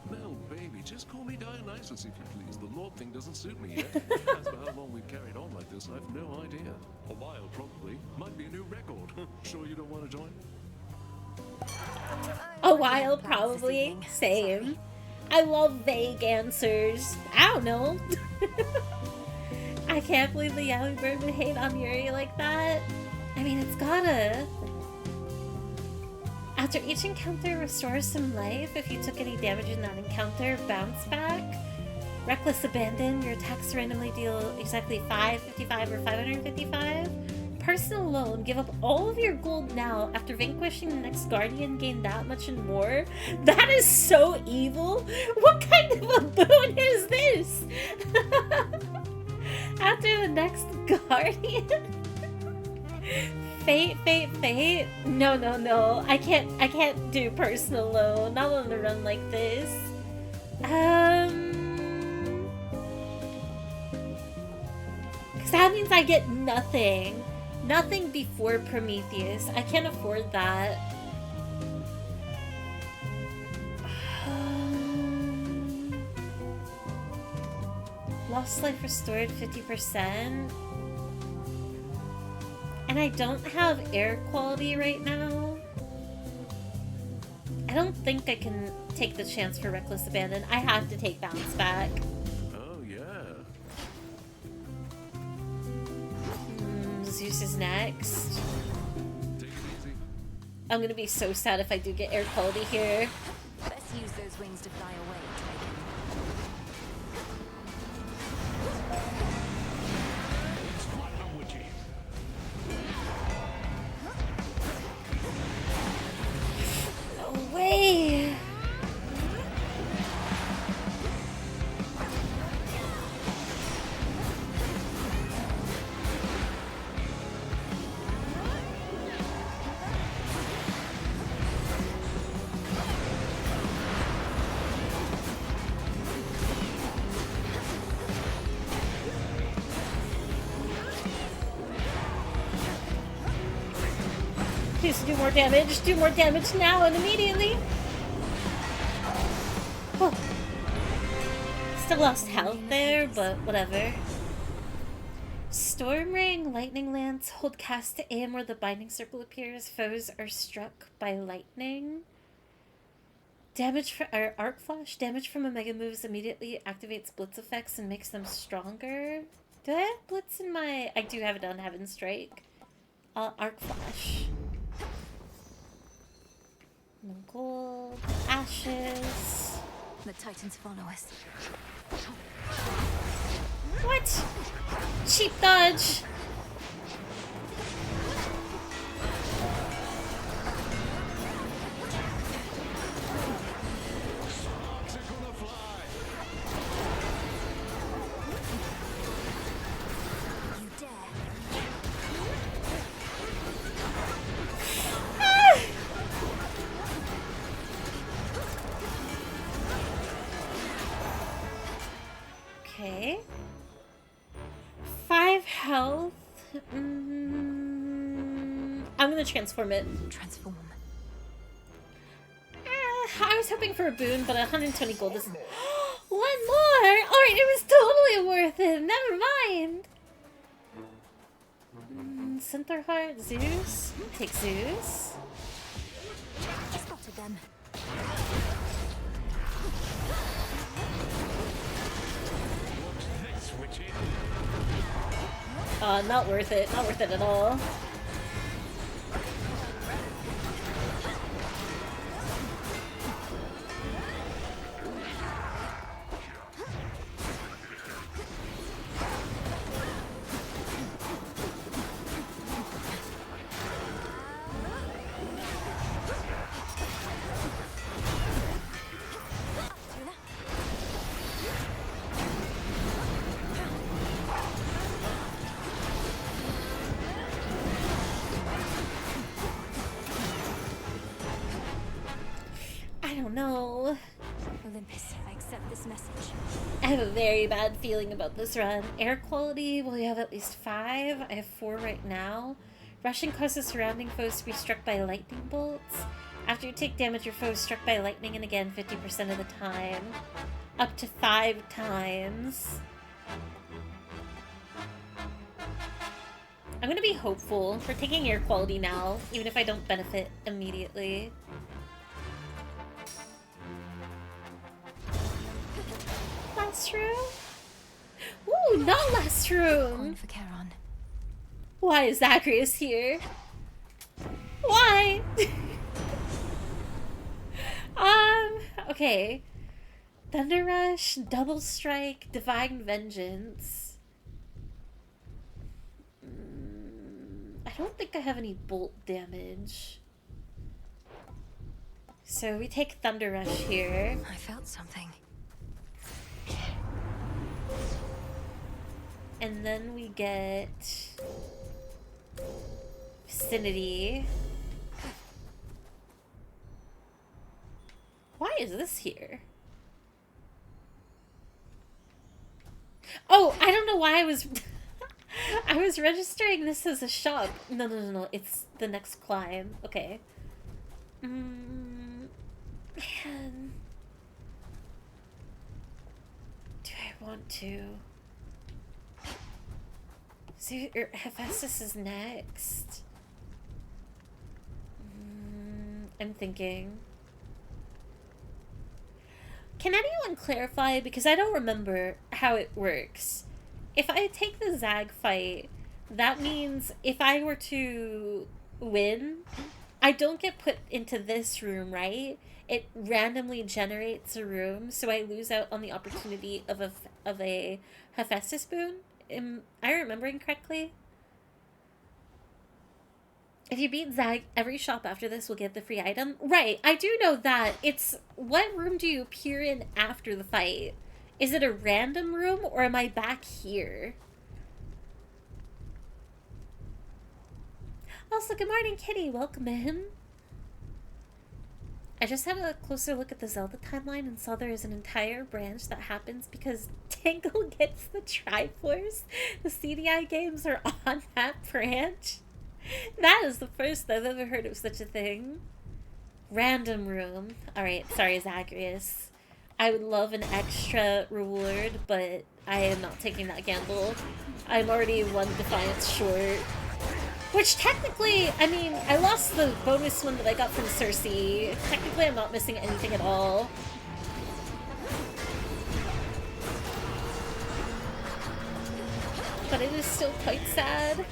Mel, baby, just call me Dionysus if you please. The Lord thing doesn't suit me yet. As for how long we've carried on like this, I've no idea. A while, probably. Might be a new record. Sure you don't want to join? A while, probably. Same. I love vague answers. I don't know. I can't believe the Yowie Bird would hate on Yuri like that. I mean, it's gotta. After each encounter, restore some life. If you took any damage in that encounter, bounce back. Reckless Abandon. Your attacks randomly deal exactly 555 or 555. Personal Loan. Give up all of your gold now. After vanquishing the next guardian, gain that much and more. That is so evil. What kind of a boon is this? After the next guardian? Fate. No. I can't do personal loan. Not on a run like this. Cause that means I get nothing. Nothing before Prometheus. I can't afford that. Lost life restored 50%. And I don't have air quality right now. I don't think I can take the chance for Reckless Abandon. I have to take Bounce Back. Oh, yeah. Zeus is next. Take it easy. I'm gonna be so sad if I do get air quality here. Let's use those wings to fly away, No way! Please do more damage. Do more damage now and immediately. Oh. Still lost health there, but whatever. Storm Ring, Lightning Lance, hold cast to aim where the binding circle appears. Foes are struck by lightning. Damage for Arc Flash. Damage from Omega moves immediately activates Blitz effects and makes them stronger. Do I have Blitz in my... I do have it on Heaven Strike. Arc Flash. No gold. Ashes. The Titans follow us. What? Cheap dodge. Okay. 5 health. I'm gonna transform it. Transform. I was hoping for a boon, but 120 gold is... One more! Alright, it was totally worth it. Never mind. Centaur Heart, Zeus. Take Zeus. Spotted them. Not worth it. Not worth it at all. No. Olympus, I accept this message. I have a very bad feeling about this run. Air quality, well, you have at least 5. I have 4 right now. Rushing causes surrounding foes to be struck by lightning bolts. After you take damage, your foe is struck by lightning, and again 50% of the time. Up to 5 times. I'm gonna be hopeful for taking air quality now, even if I don't benefit immediately. Last room? Ooh, not last room! For Charon. Why is Zagreus here? Why? Okay. Thunder Rush, Double Strike, Divine Vengeance. I don't think I have any bolt damage. So we take Thunder Rush here. I felt something. And then we get Vicinity. Why is this here? Oh, I don't know why I was I was registering this as a shop. No. It's the next climb. Okay. Man. Do I want to? So Hephaestus is next. I'm thinking. Can anyone clarify? Because I don't remember how it works. If I take the Zag fight, that means if I were to win, I don't get put into this room, right? It randomly generates a room, so I lose out on the opportunity of a Hephaestus boon. Am I remembering correctly? If you beat Zag, every shop after this will get the free item. Right, I do know that. It's what room do you appear in after the fight? Is it a random room or am I back here? Also, good morning, Kitty. Welcome in. I just had a closer look at the Zelda timeline and saw there is an entire branch that happens because Tangle gets the Triforce. The CDI games are on that branch. That is the first I've ever heard of such a thing. Random room. Alright, sorry, Zagreus. I would love an extra reward, but I am not taking that gamble. I'm already 1 Defiance short. Which technically, I mean, I lost the bonus one that I got from Cersei. Technically, I'm not missing anything at all. But it is still quite sad.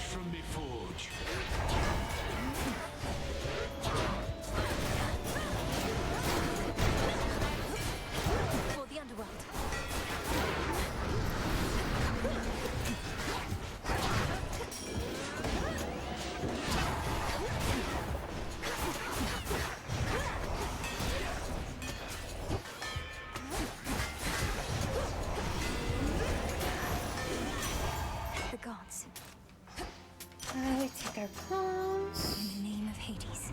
For the underworld. The gods. We take our palms. In the name of Hades.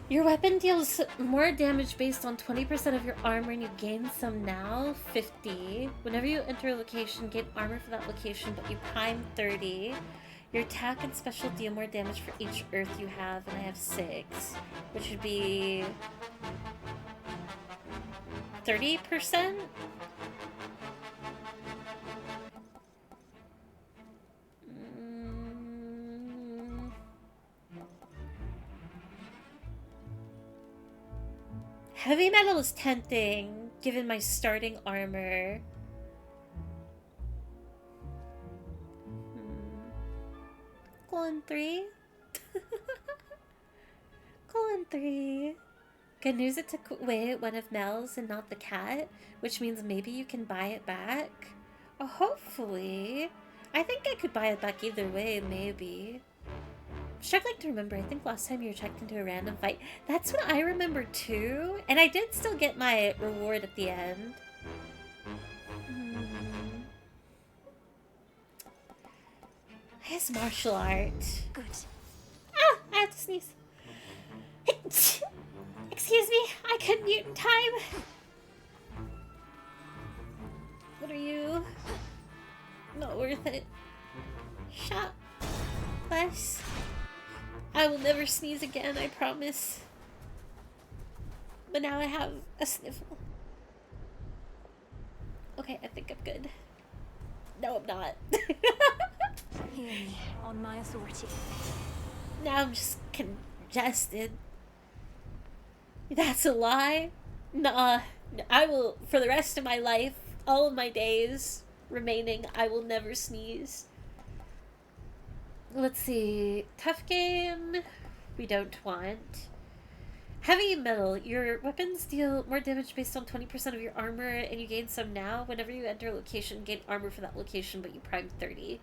Your weapon deals more damage based on 20% of your armor and you gain some now. 50. Whenever you enter a location, gain armor for that location, but you prime 30. Your attack and special deal more damage for each earth you have, and I have 6. Which would be 30%? Heavy metal is tempting, given my starting armor. colon 3? colon 3. Good news, it took away one of Mel's and not the cat, which means maybe you can buy it back. Oh, hopefully. I think I could buy it back either way, maybe. I'm struggling to remember. I think last time you were checked into a random fight. That's what I remember too. And I did still get my reward at the end. I guess martial art. Good. Ah! I have to sneeze. Excuse me, I couldn't mute in time. What are you? Not worth it. Shot. Less. I will never sneeze again, I promise. But now I have a sniffle. Okay, I think I'm good. No, I'm not. Hear me, on my authority. Now I'm just congested. That's a lie? Nah, I will, for the rest of my life, all of my days remaining, I will never sneeze. Let's see. Tough game. We don't want. Heavy metal. Your weapons deal more damage based on 20% of your armor, and you gain some now. Whenever you enter a location, gain armor for that location, but you prime 30.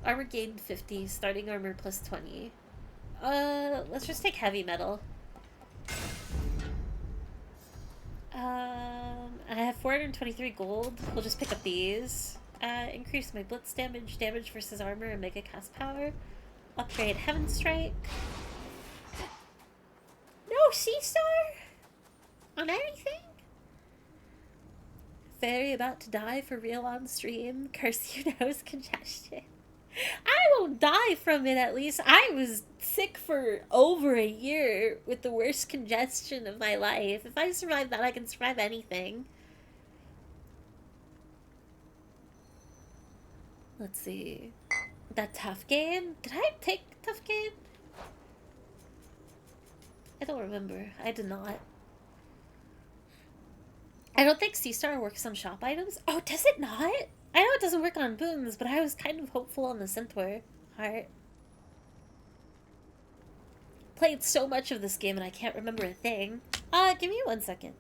Armor gained 50. Starting armor plus 20. Let's just take heavy metal. I have 423 gold. We'll just pick up these. Increase my blitz damage, damage versus armor, and mega cast power. Upgrade Heaven Strike. No C-Star? On anything? Fairy about to die for real on stream. Curse your nose congestion. I won't die from it at least. I was sick for over a year with the worst congestion of my life. If I survive that, I can survive anything. Let's see. That tough game? Did I take tough game? I don't remember. I did not. I don't think C-Star works on shop items. Oh, does it not? I know it doesn't work on boons, but I was kind of hopeful on the Centaur heart. Played so much of this game and I can't remember a thing. Give me 1 second.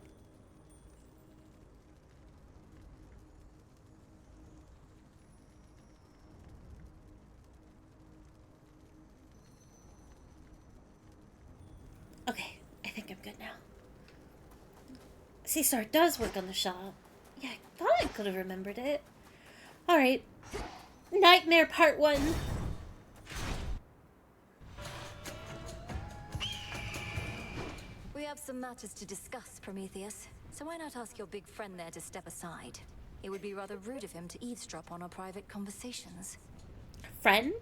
Okay, I think I'm good now. C-Star does work on the shop. Yeah, I thought I could have remembered it. Alright. Nightmare Part 1. We have some matters to discuss, Prometheus. So why not ask your big friend there to step aside? It would be rather rude of him to eavesdrop on our private conversations. Friend?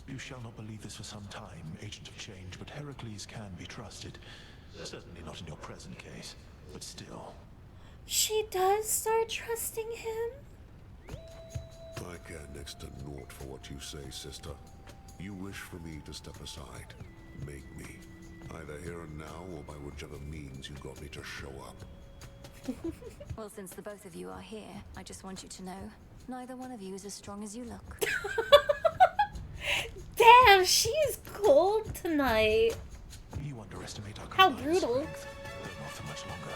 You shall not believe this for some time, Agent of Change, but Heracles can be trusted. Certainly not in your present case, but still. She does start trusting him? I care next to naught for what you say, sister. You wish for me to step aside. Make me. Either here and now, or by whichever means you got me to show up. Well, since the both of you are here, I just want you to know, neither one of you is as strong as you look. Damn, she's cold tonight. You underestimate our How brutal. strength. But not for much longer.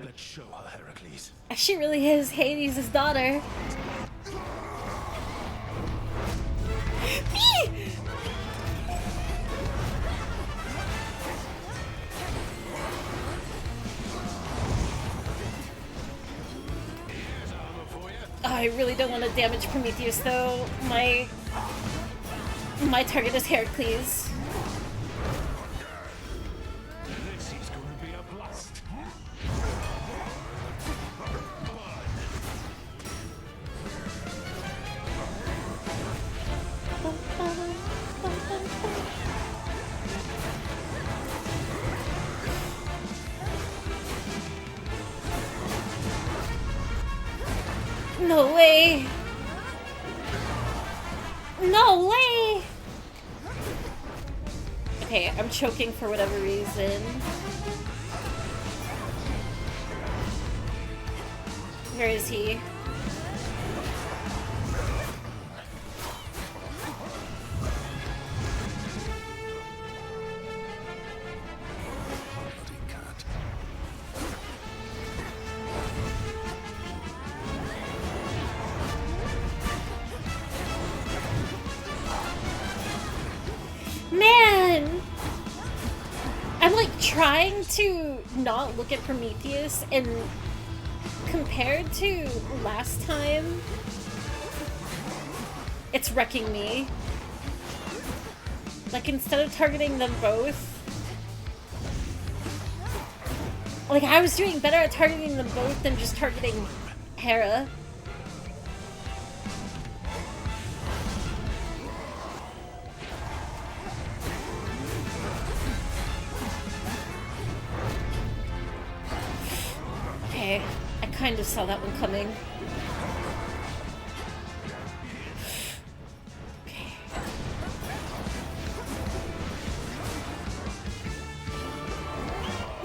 Let's show her, Heracles. She really is Hades' daughter. Oh, I really don't want to damage Prometheus though. My target is Heracles. This is going to be a blast. No way! No way! Okay, I'm choking for whatever reason. Where is he? like trying to not look at Prometheus, and compared to last time, it's wrecking me. Like, instead of targeting them both, like, I was doing better at targeting them both than just targeting Hera. Okay, I kind of saw that one coming.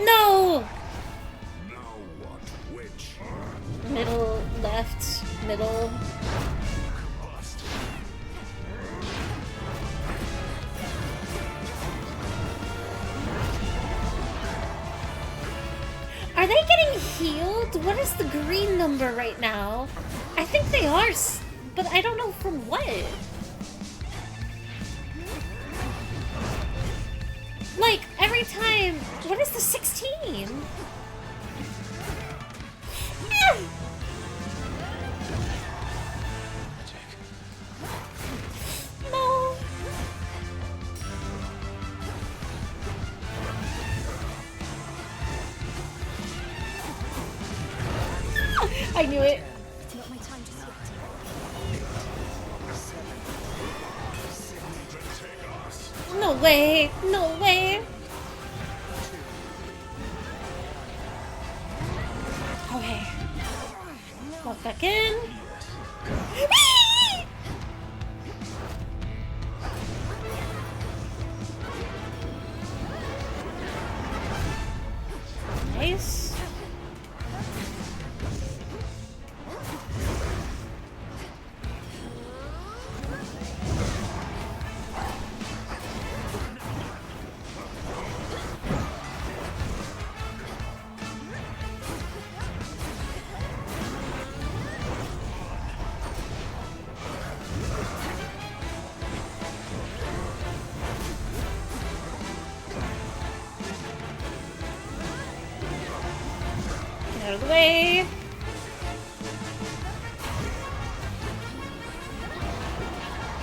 No! Middle, left, middle. Are they getting healed? What is the green number right now? I think they are, but I don't know from what. Like, every time... What is the 16? No. I knew it. It's not my time just yet. No way. No way. Okay. Walk back in. Nice. Out of the way.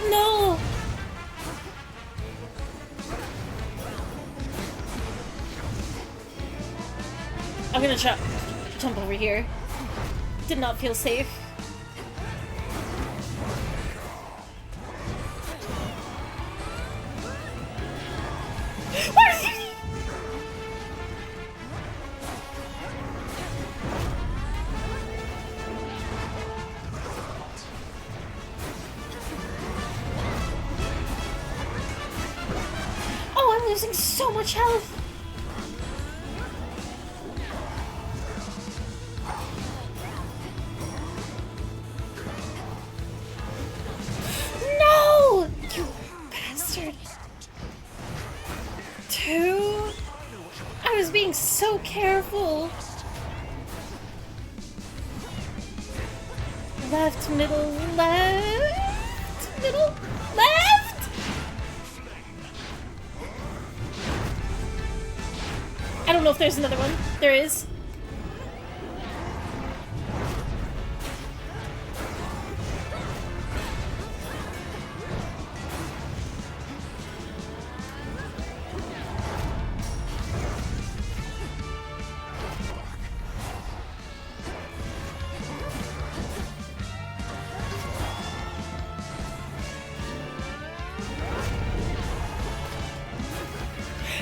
No. I'm gonna jump over here. Did not feel safe. What is he? Oh, I'm losing so much health. No! You bastard. 2? I was being so careful. Left, middle, left, middle, left. I don't know if there's another one. There is.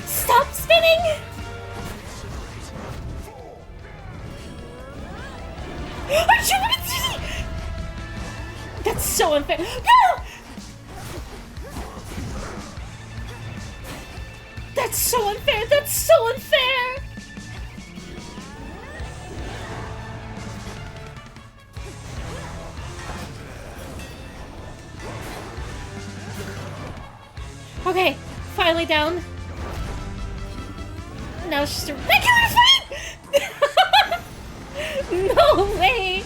Stop spinning! That's so unfair. No! That's so unfair. That's so unfair. Okay, finally down. Now it's just a regular fight! No way!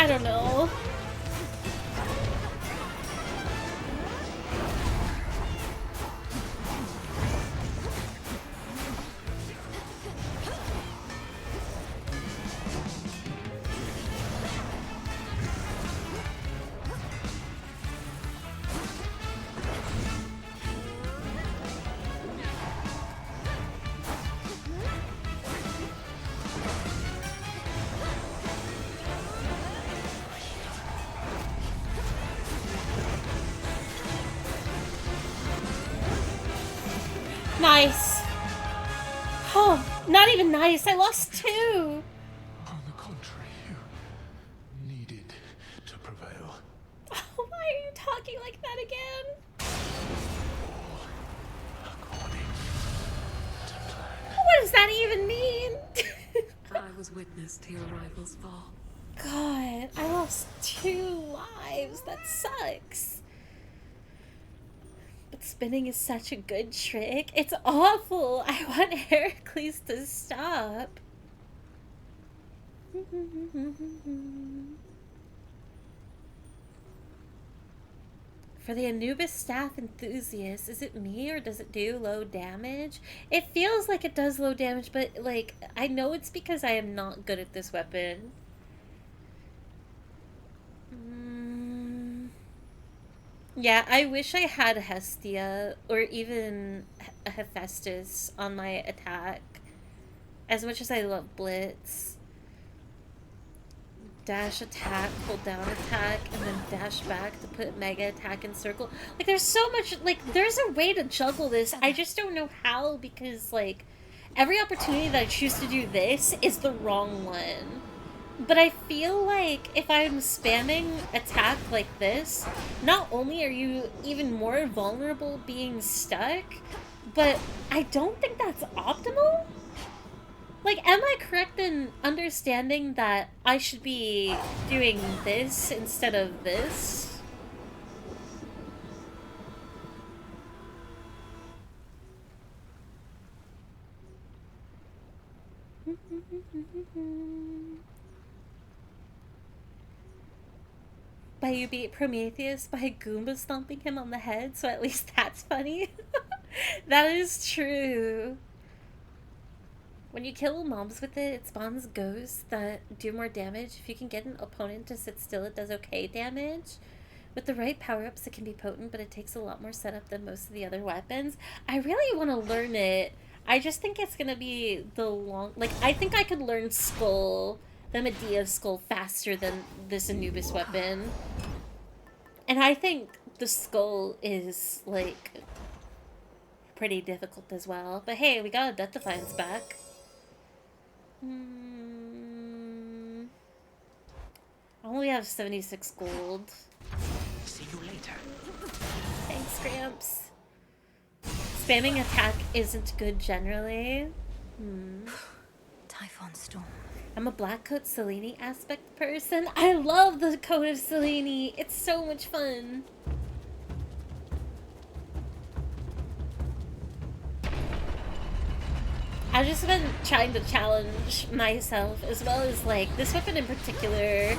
I don't know. Nice. Oh, not even nice. I lost 2. On the contrary, you needed to prevail. Oh, why are you talking like that again? What does that even mean? I was witness to your rival's fall. God, I lost 2 lives. That sucks. But spinning is such a good trick. It's awful. I want Heracles to stop. For the Anubis staff enthusiast, is it me or does it do low damage? It feels like it does low damage, but like I know it's because I am not good at this weapon. Yeah, I wish I had Hestia or even a Hephaestus on my attack. As much as I love Blitz. Dash attack, hold down attack, and then dash back to put mega attack in circle. Like, there's so much, like, there's a way to juggle this. I just don't know how because, like, every opportunity that I choose to do this is the wrong one. But I feel like if I'm spamming attack like this, not only are you even more vulnerable being stuck, but I don't think that's optimal. Like, am I correct in understanding that I should be doing this instead of this? By you beat Prometheus by Goomba stomping him on the head, so at least that's funny. That is true. When you kill mobs with it, it spawns ghosts that do more damage. If you can get an opponent to sit still, it does okay damage. With the right power-ups, it can be potent, but it takes a lot more setup than most of the other weapons. I really want to learn it. I just think it's going to be the long... Like, I think I could learn Skull, the Medea Skull, faster than this Anubis weapon. And I think the Skull is, like, pretty difficult as well. But hey, we got a Death Defiance back. I only have 76 gold. See you later. Thanks, Gramps. Spamming attack isn't good generally. Typhon Storm. I'm a Black Coat Selene aspect person. I love the Coat of Selene. It's so much fun. I've just been trying to challenge myself, as well as, like, this weapon in particular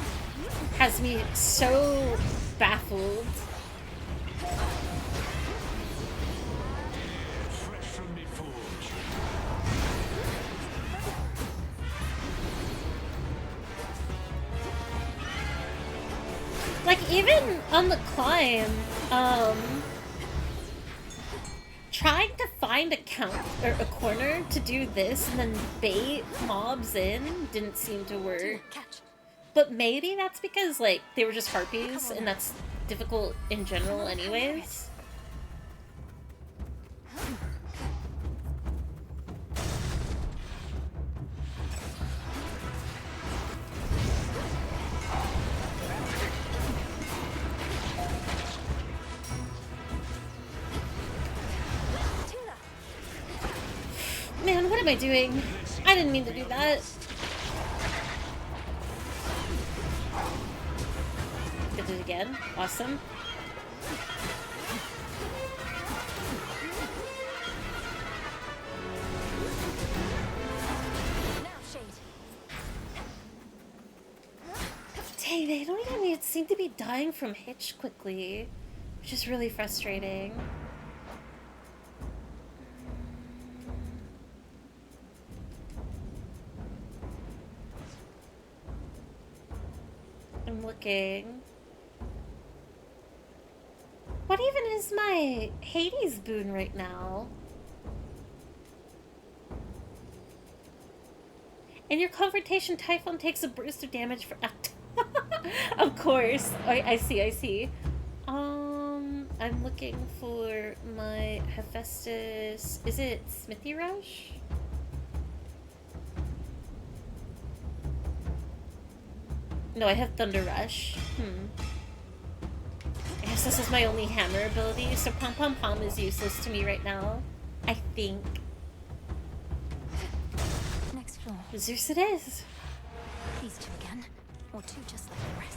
has me so baffled. Like, even on the climb, trying to find a or a corner to do this and then bait mobs in didn't seem to work. But maybe that's because, like, they were just harpies and that's difficult in general anyways. Man, what am I doing? I didn't mean to do that. Did it again. Awesome. Dang don't even seem to be dying from hitch quickly, which is really frustrating. I'm looking. What even is my Hades boon right now? In your confrontation, Typhon takes a burst of damage for... Of course. I see. I'm looking for my Hephaestus... Is it Smithy Rush? No, I have Thunder Rush. I guess this is my only hammer ability, so Pom Pom Pom is useless to me right now. I think. Next floor. Zeus it is. These two again, or two just like the rest.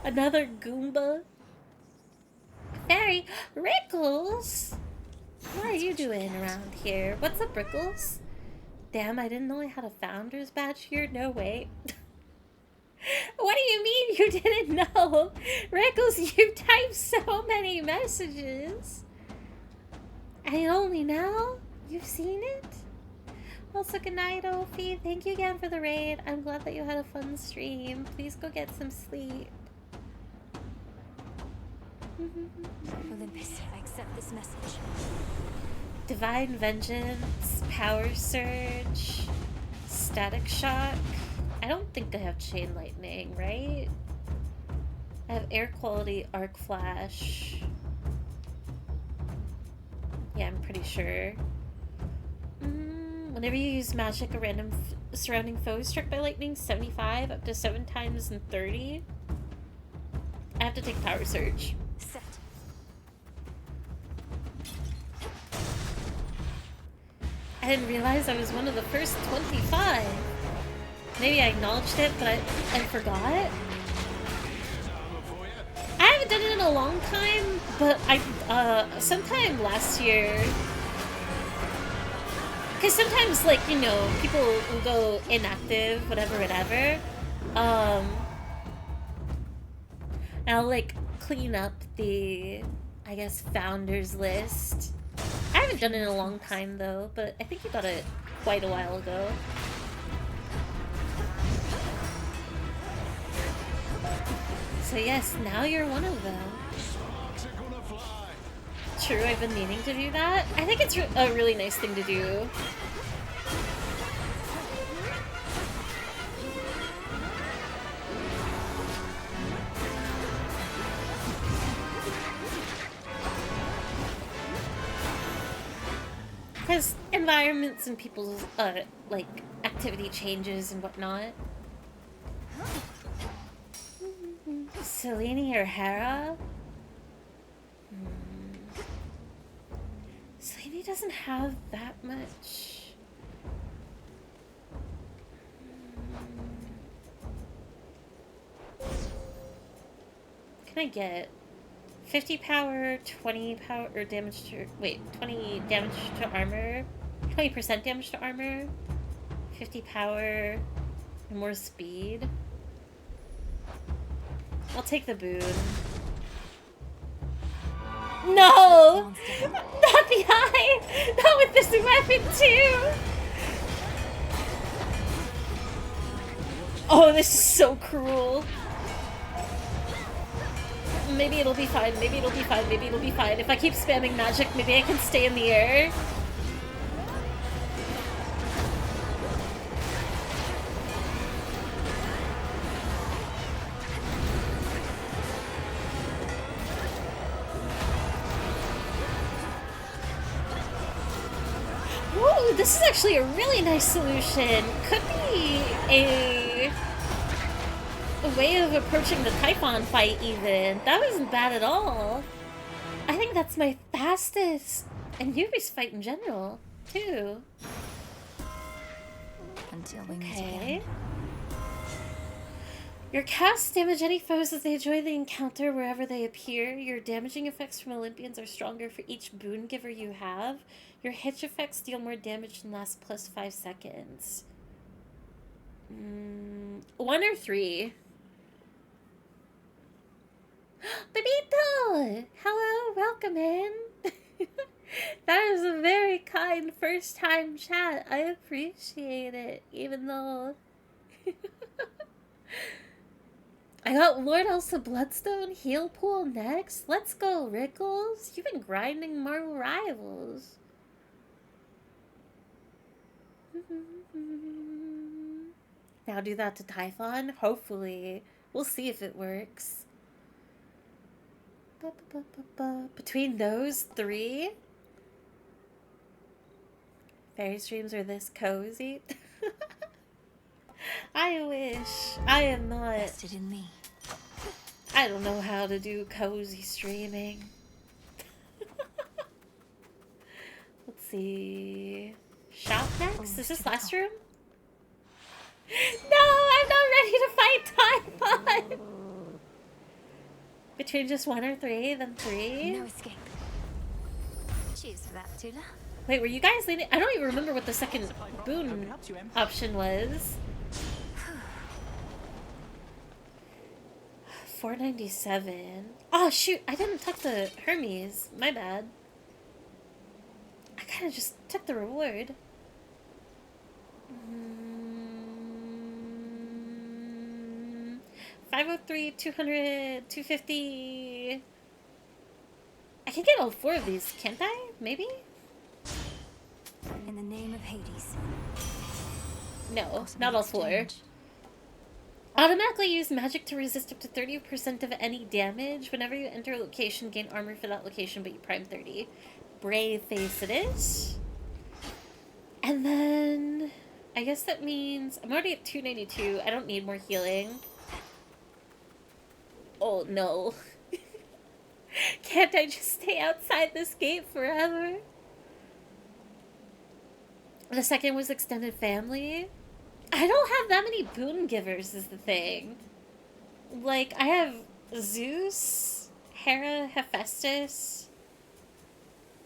Another Goomba. Fairy Rickles! What are you doing around here? What's up, Rickles? Damn, I didn't know I had a founder's badge here. No way. What do you mean you didn't know? Rickles, you typed so many messages. And only now you've seen it? Also, good night, Ophi. Thank you again for the raid. I'm glad that you had a fun stream. Please go get some sleep. Olympus, I accept this message. Divine Vengeance, Power Surge, Static Shock. I don't think I have Chain Lightning, right? I have Air Quality, Arc Flash. Yeah, I'm pretty sure. Whenever you use magic, a random surrounding foe is struck by lightning, 75, up to 7 times in 30. I have to take Power Surge. Set. I didn't realize I was one of the first 25. Maybe I acknowledged it, but I forgot. I haven't done it in a long time, but sometime last year. Because sometimes, like, you know, people will go inactive, whatever. And I'll, like, clean up the, I guess, founders list. I haven't done it in a long time, though, but I think you got it quite a while ago. So yes, now you're one of them. True, I've been meaning to do that. I think it's a really nice thing to do. Because environments and people's, like, activity changes and whatnot. Selene or Hera? Selene doesn't have that much. What can I get? 50 power, 20 power, or damage to... Wait, 20 damage to armor. 20% damage to armor. 50 power, and more speed. I'll take the boon. No! Not the eye! Not with this weapon, too! Oh, this is so cruel. Maybe it'll be fine, maybe it'll be fine, maybe it'll be fine. If I keep spamming magic, maybe I can stay in the air. this is actually a really nice solution. Could be a way of approaching the Typhon fight even. That wasn't bad at all. I think that's my fastest and Yuvi's fight in general, too. Until we meet again. Your casts damage any foes as they enjoy the encounter wherever they appear. Your damaging effects from Olympians are stronger for each boon giver you have. Your hitch effects deal more damage and last plus 5 seconds. 1 or 3? Benito! Hello, welcome in. That is a very kind first time chat. I appreciate it, even though I got Lord Elsa Bloodstone Heal Pool next. Let's go, Rickles. You've been grinding Marvel Rivals. Now do that to Typhon. Hopefully. We'll see if it works. Between those 3, fairy streams are this cozy. I wish. I am not vested in me. I don't know how to do cozy streaming. Let's see. Shop next? Is this last room? No, I'm not ready to fight Typhon! Between just 1 or 3, then 3? No escape. Cheers for that, Tula. Wait, were you guys leading? I don't even remember what the second boon option was. 497. Oh shoot, I didn't tuck the Hermes. My bad. I kind of just took the reward. 503, 200, 250. I can get all 4 of these, can't I? Maybe? In the name of Hades. No, not all 4. Automatically use magic to resist up to 30% of any damage. Whenever you enter a location, gain armor for that location, but you prime 30. Brave face it is. And then I guess that means I'm already at 292. I don't need more healing. Oh no. Can't I just stay outside this gate forever? The second was extended family. I don't have that many boon givers is the thing. Like, I have Zeus, Hera, Hephaestus,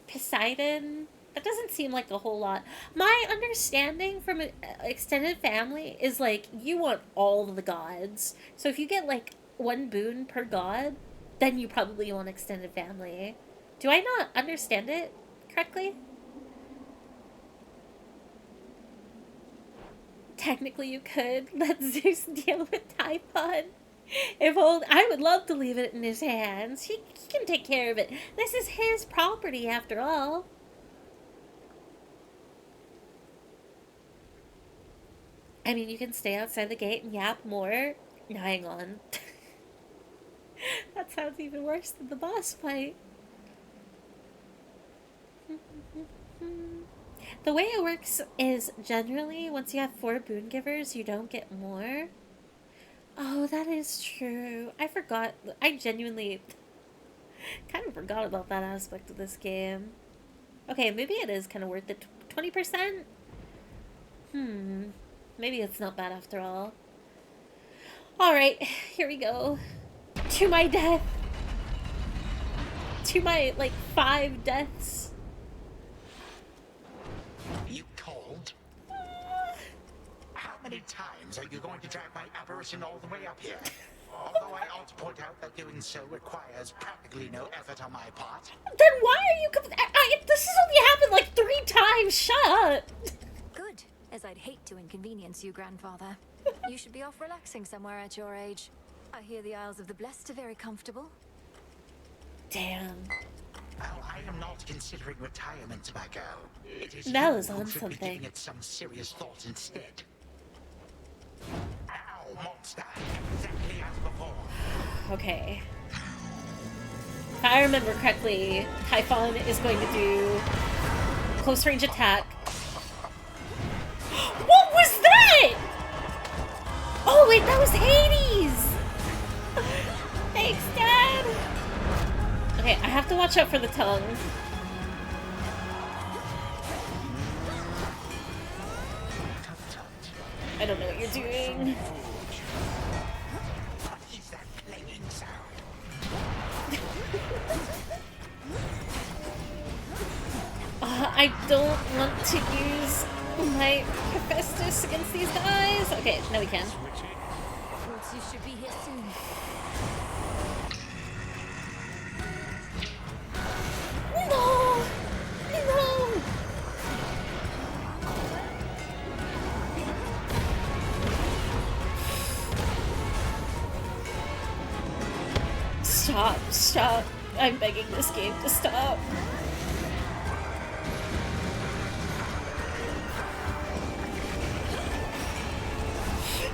Poseidon. That doesn't seem like a whole lot. My understanding from an extended family is, like, you want all the gods. So if you get, like, 1 boon per god, then you probably want extended family. Do I not understand it correctly? Technically you could let Zeus deal with Typhon. If old, I would love to leave it in his hands. He can take care of it. This is his property after all. I mean, you can stay outside the gate and yap more. No, hang on. That sounds even worse than the boss fight. The way it works is generally once you have 4 boon givers, you don't get more. Oh, that is true. I forgot. I genuinely kind of forgot about that aspect of this game. Okay, maybe it is kind of worth it. 20%? Maybe it's not bad after all. Alright, here we go. To my death. To my, like, 5 deaths. You called? How many times are you going to drag my apparition all the way up here? Although I ought to point out that doing so requires practically no effort on my part. Then why are you... this has only happened like 3 times. Shut up. Good, as I'd hate to inconvenience you, grandfather. You should be off relaxing somewhere at your age. I hear the Isles of the Blessed are very comfortable. Damn. Well, I am not considering retirement, my girl. It is that you was on who should something. be giving it some serious thought instead. Now, monster, exactly as before. Okay. If I remember correctly, Typhon is going to do close range attack wait, that was Hades! Thanks, Dad! Okay, I have to watch out for the tongue. I don't know what you're doing. I don't want to use my Hephaestus against these guys. Okay, now we can. You should be here soon. No! No! Stop, stop. I'm begging this game to stop.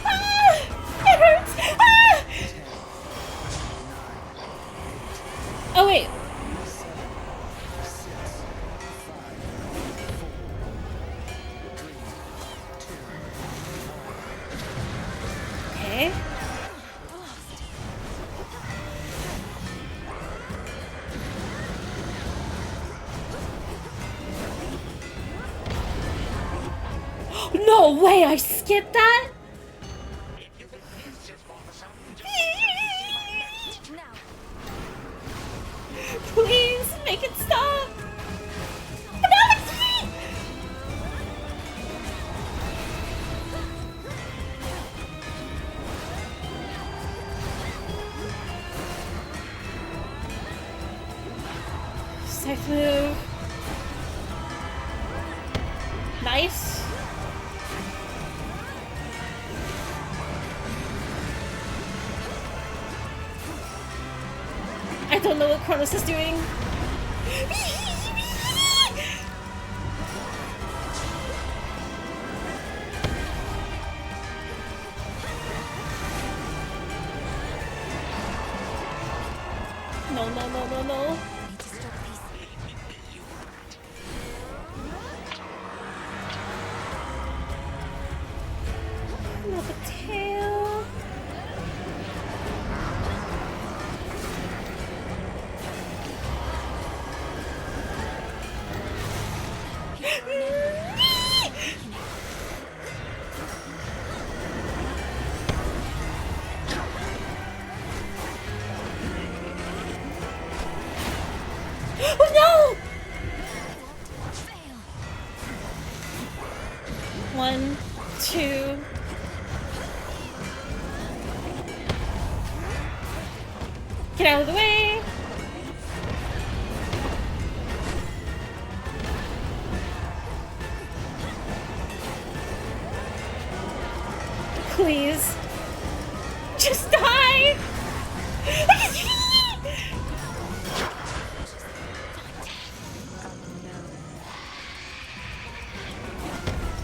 Ah! It hurts! Ah! Oh, wait. Okay. No way, I skipped that? Please, make it stop! No, it's me! Safe move. Nice. I don't know what Kronos is doing. No, no, no, no, no. Not the tail. Oh no! 1, 2. Get out of the way! Please. Just die!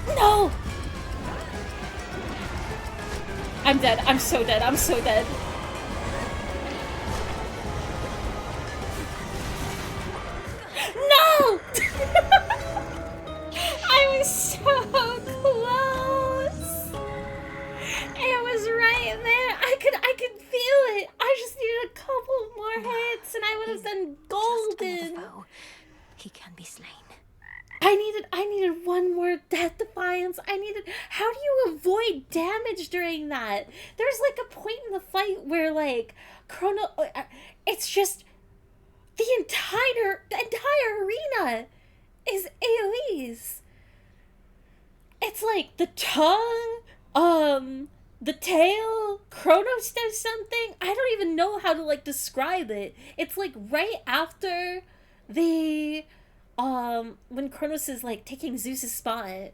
No! I'm dead. I'm so dead. I'm so dead. No! I was so close. It was right there. I could feel it. I just needed a couple more hits and I would have been golden. He can be slain. I needed one more Death Defiance. How do you avoid damage during that? There's like a point in the fight where like it's just the entire arena is AoEs. It's like the tongue, the tail, Kronos does something. I don't even know how to like describe it. It's like right after the when Kronos is like taking Zeus's spot.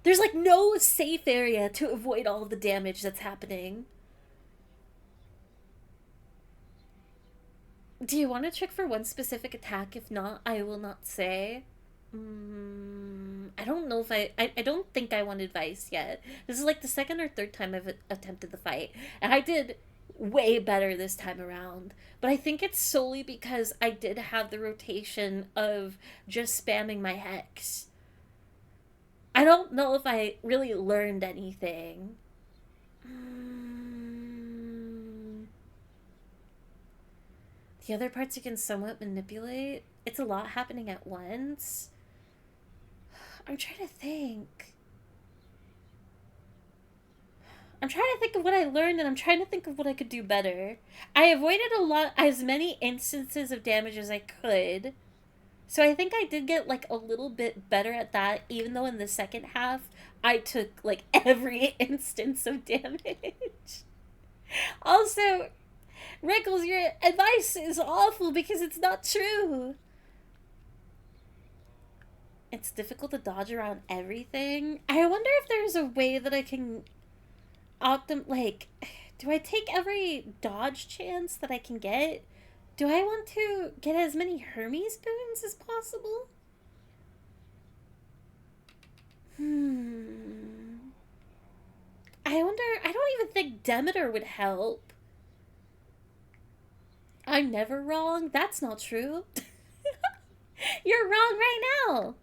There's like no safe area to avoid all of the damage that's happening. Do you want to check for one specific attack? If not, I will not say. I don't know if I don't think I want advice yet. This is like the second or third time I've attempted the fight. And I did way better this time around. But I think it's solely because I did have the rotation of just spamming my Hex. I don't know if I really learned anything. The other parts you can somewhat manipulate. It's a lot happening at once. I'm trying to think. I'm trying to think of what I learned, and I'm trying to think of what I could do better. I avoided as many instances of damage as I could. So I think I did get, like, a little bit better at that, even though in the second half, I took, like, every instance of damage. Also, Rickles, your advice is awful because it's not true. It's difficult to dodge around everything. I wonder if there's a way that I can like, do I take every dodge chance that I can get? Do I want to get as many Hermes boons as possible? I wonder, I don't even think Demeter would help. I'm never wrong. That's not true. You're wrong right now.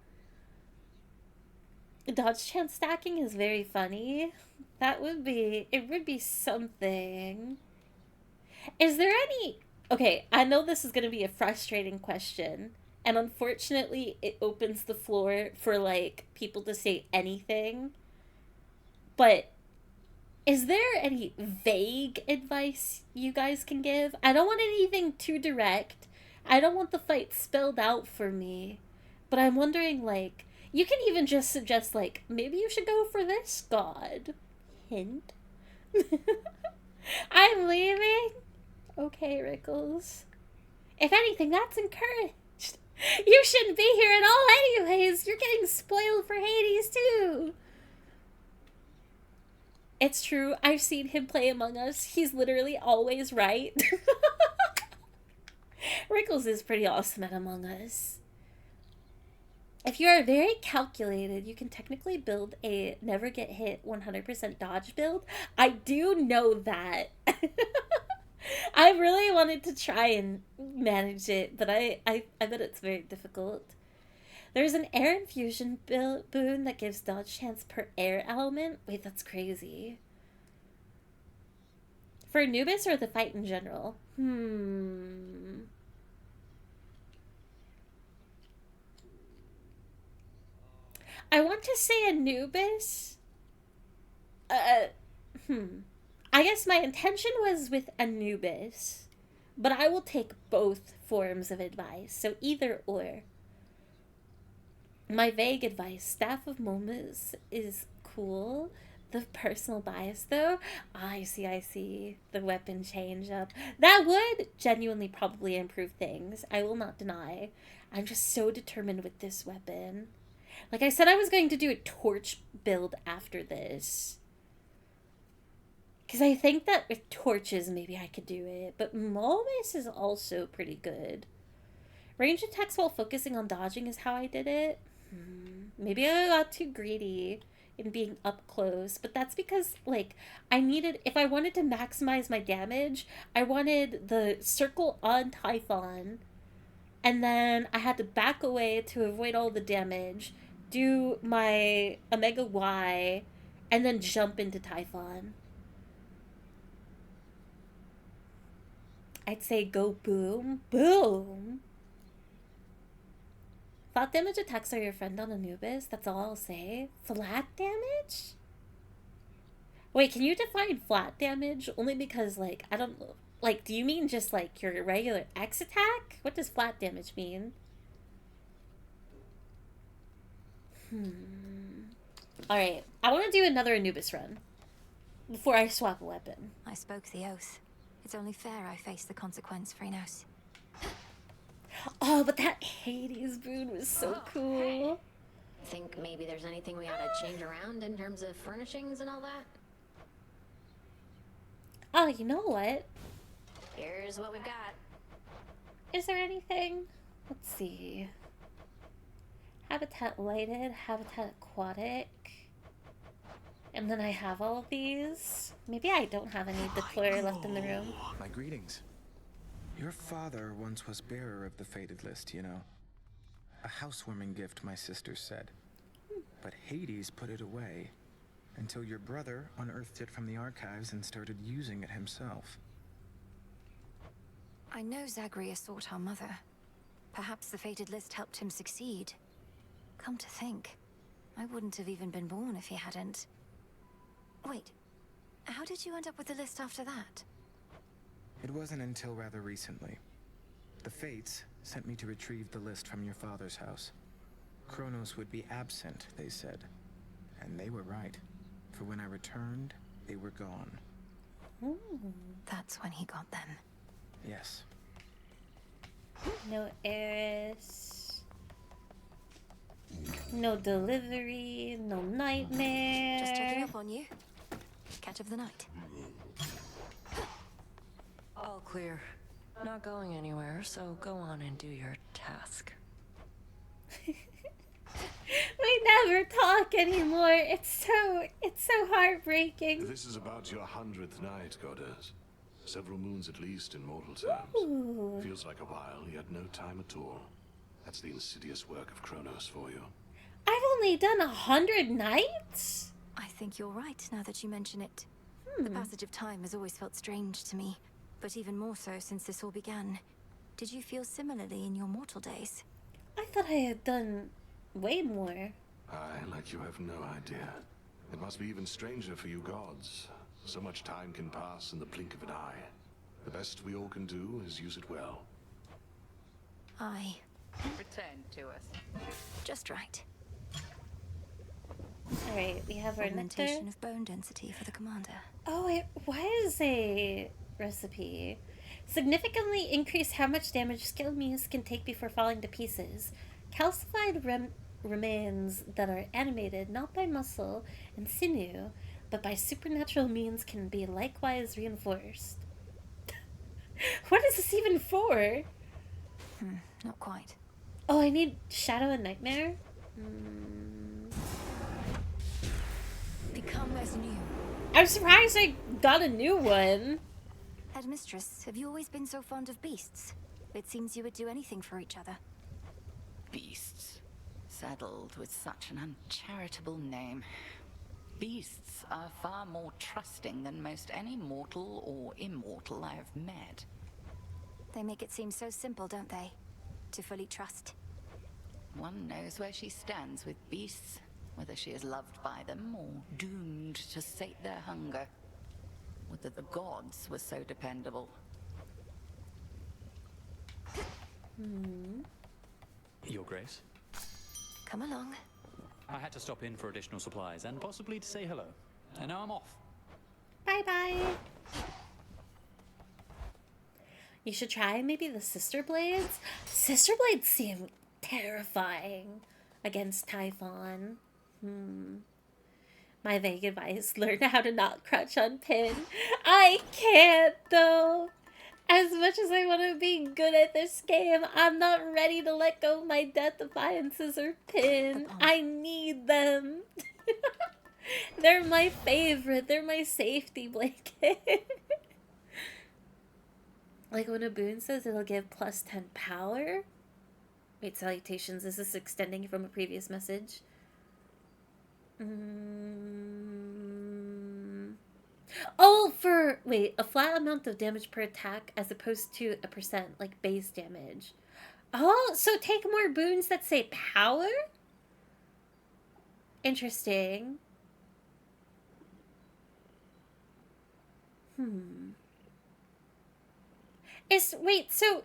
Dodge chance stacking is very funny. It would be something. Is there any... Okay, I know this is going to be a frustrating question. And unfortunately, it opens the floor for, like, people to say anything. But is there any vague advice you guys can give? I don't want anything too direct. I don't want the fight spelled out for me. But I'm wondering, like, you can even just suggest, like, maybe you should go for this god. Hint. I'm leaving. Okay, Rickles. If anything, that's encouraged. You shouldn't be here at all anyways. You're getting spoiled for Hades, too. It's true. I've seen him play Among Us. He's literally always right. Rickles is pretty awesome at Among Us. If you are very calculated, you can technically build a never get hit 100% dodge build. I do know that. I really wanted to try and manage it, but I bet it's very difficult. There's an air infusion boon that gives dodge chance per air element. Wait, that's crazy. For Anubis or the fight in general? I want to say Anubis. I guess my intention was with Anubis, but I will take both forms of advice, so either or. My vague advice, Staff of Momus is cool. The personal bias, though, I see. The weapon change up. That would genuinely probably improve things. I will not deny. I'm just so determined with this weapon. Like I said, I was going to do a torch build after this. Because I think that with torches, maybe I could do it. But Momus is also pretty good. Range attacks while focusing on dodging is how I did it. Maybe I got too greedy in being up close. But that's because, like, if I wanted to maximize my damage, I wanted the circle on Typhon. And then I had to back away to avoid all the damage. Do my Omega Y. And then jump into Typhon. I'd say go boom. Boom! Flat damage attacks are your friend on Anubis. That's all I'll say. Flat damage? Wait, can you define flat damage? Only because, like, I don't know. Like, do you mean just, like, your regular X attack? What does flat damage mean? Alright, I want to do another Anubis run. Before I swap a weapon. I spoke the oath. It's only fair I face the consequence, Phrynos. Oh, but that Hades boon was so cool. Think maybe there's anything we ought to change around in terms of furnishings and all that? Oh, you know what? Here's what we've got. Is there anything? Let's see. Habitat lighted, habitat aquatic. And then I have all of these. Maybe I don't have any deployer left in the room. My greetings. Your father once was bearer of the fated list, you know. A housewarming gift, my sister said. But Hades put it away. Until your brother unearthed it from the archives and started using it himself. I know Zagreus sought our mother. Perhaps the fated list helped him succeed. Come to think, I wouldn't have even been born if he hadn't. Wait, how did you end up with the list after that? It wasn't until rather recently. The Fates sent me to retrieve the list from your father's house. Kronos would be absent, they said. And they were right. For when I returned, they were gone. Ooh. That's when he got them. Yes. No heiress. No delivery. No nightmare. Just checking up on you. Catch of the night. All clear. Not going anywhere, so go on and do your task. We never talk anymore. It's so heartbreaking. This is about your 100th night, goddess. Several moons at least in mortal terms. Ooh. Feels like a while, yet no time at all. That's the insidious work of Kronos for you. I've only done 100 nights? I think you're right, now that you mention it. The passage of time has always felt strange to me, but even more so since this all began. Did you feel similarly in your mortal days? I thought I had done way more. Aye, like you have no idea. It must be even stranger for you gods. So much time can pass in the blink of an eye. The best we all can do is use it well. Aye. Return to us. Just right. Alright, we have our nectar. Augmentation of bone density for the commander. Oh, it was a recipe. Significantly increase how much damage Skelmeus can take before falling to pieces. Calcified remains that are animated not by muscle and sinew, but by supernatural means can be likewise reinforced. What is this even for? Not quite. Oh, I need Shadow and Nightmare? Become as new. I'm surprised I got a new one. Headmistress, have you always been so fond of beasts? It seems you would do anything for each other. Beasts. Saddled with such an uncharitable name. Beasts are far more trusting than most any mortal or immortal I have met. They make it seem so simple, don't they? To fully trust. One knows where she stands with beasts, whether she is loved by them or doomed to sate their hunger. Whether the gods were so dependable. Your Grace? Come along. I had to stop in for additional supplies and possibly to say hello. And now I'm off. Bye-bye. You should try maybe the Sister Blades. Sister Blades seem terrifying against Typhon. My vague advice, learn how to not crouch on pin. I can't though. As much as I want to be good at this game, I'm not ready to let go of my Death Defiances or pin. I need them. They're my favorite. They're my safety blanket. Like when a boon says it'll give plus 10 power. Wait, salutations. Is this extending from a previous message? Oh, for, wait, a flat amount of damage per attack as opposed to a %, like base damage. Oh, so take more boons that say power? Interesting. Wait, so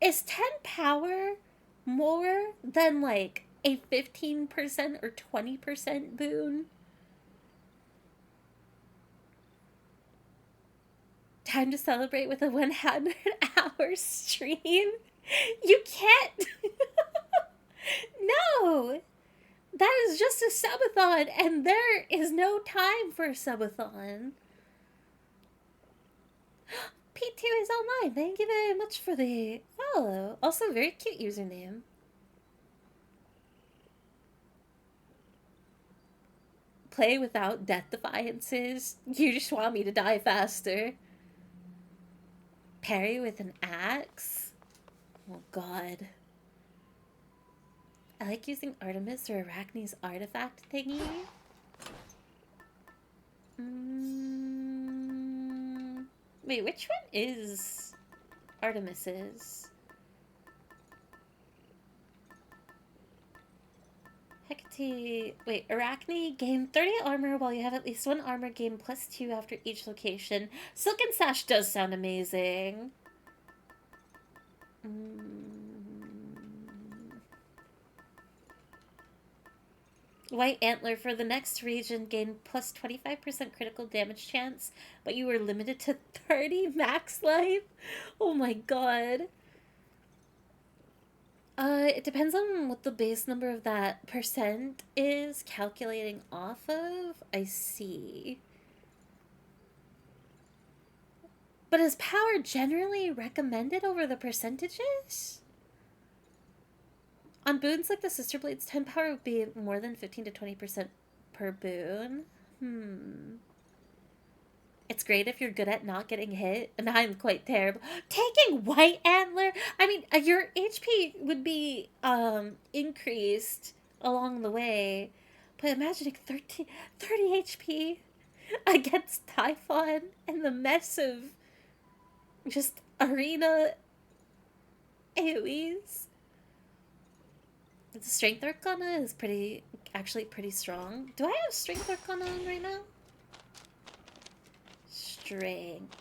is 10 power more than like a 15% or 20% boon? Time to celebrate with a 100-hour stream? You can't! No! That is just a subathon, and there is no time for a subathon. P2 is online. Thank you very much for the follow. Also, very cute username. Play without Death Defiances. You just want me to die faster. Parry with an axe? Oh god. I like using Artemis or Arachne's artifact thingy. Wait, which one is Artemis's? Hecate. Wait, Arachne, gain 30 armor while you have at least 1 armor, gain +2 after each location. Silken Sash does sound amazing. White Antler, for the next region, gain plus 25% critical damage chance, but you were limited to 30 max life? Oh my god. It depends on what the base number of that percent is calculating off of. I see. But is power generally recommended over the percentages? On boons like the Sister Blades, 10 power would be more than 15 to 20% per boon. It's great if you're good at not getting hit, and I'm quite terrible. Taking White Antler? I mean, your HP would be increased along the way, but imagining 30 HP against Typhon and the mess of just arena AoEs. The Strength Arcana is actually pretty strong. Do I have Strength Arcana on right now? Strength.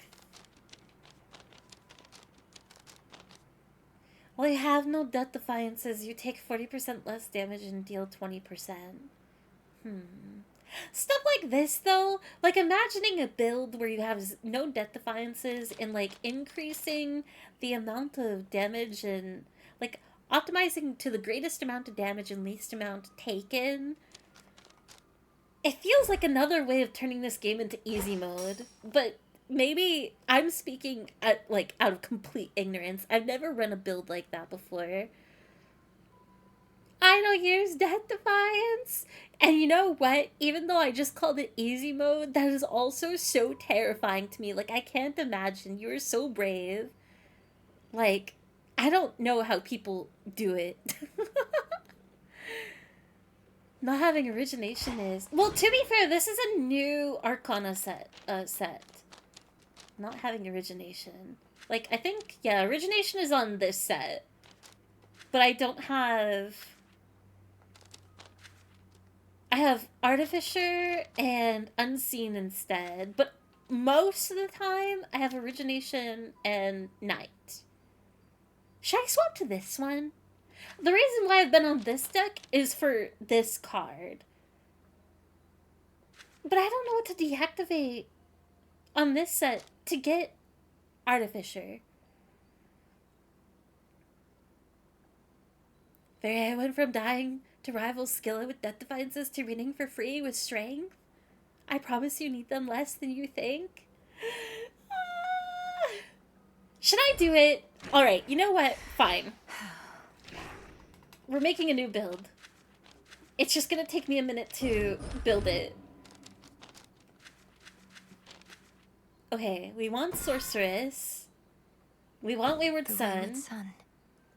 While you have no Death Defiances, you take 40% less damage and deal 20%. Stuff like this, though, like imagining a build where you have no Death Defiances and, like, increasing the amount of damage and, like, optimizing to the greatest amount of damage and least amount taken. It feels like another way of turning this game into easy mode, but maybe I'm speaking out of complete ignorance. I've never run a build like that before. I don't use Death Defiance, and you know what? Even though I just called it easy mode, that is also so terrifying to me. Like, I can't imagine. You are so brave. Like, I don't know how people do it. Not having origination is... Well, to be fair, this is a new Arcana set. Not having origination. Like, I think, yeah, origination is on this set. But I don't have... I have Artificer and Unseen instead. But most of the time, I have origination and Night. Should I swap to this one? The reason why I've been on this deck is for this card. But I don't know what to deactivate on this set to get Artificer. I went from dying to rival Skilla with Death Defiances to winning for free with Strength. I promise you need them less than you think. Should I do it? Alright, you know what? Fine. We're making a new build. It's just gonna take me a minute to build it. Okay, we want Sorceress. We want Wayward Sun.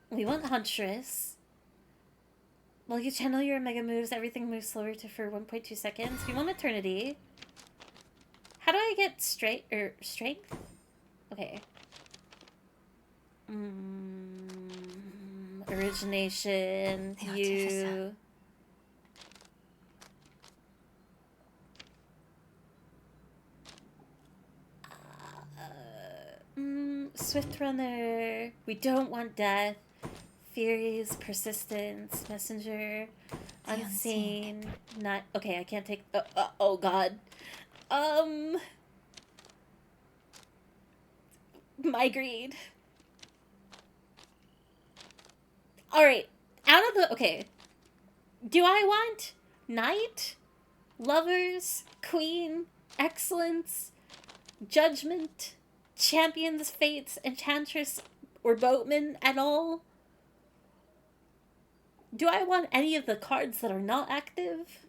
We want Huntress. While you channel your mega moves, everything moves slower for 1.2 seconds. We want Eternity. How do I get strength? Okay. Origination. You. Swift Runner. We don't want Death. Furies, Persistence, Messenger, Unseen. Not okay. I can't take. Oh God. My greed. All right. Out of the okay. Do I want Knight, Lovers, Queen, Excellence, Judgment, Champions, Fates, Enchantress, or Boatman at all? Do I want any of the cards that are not active?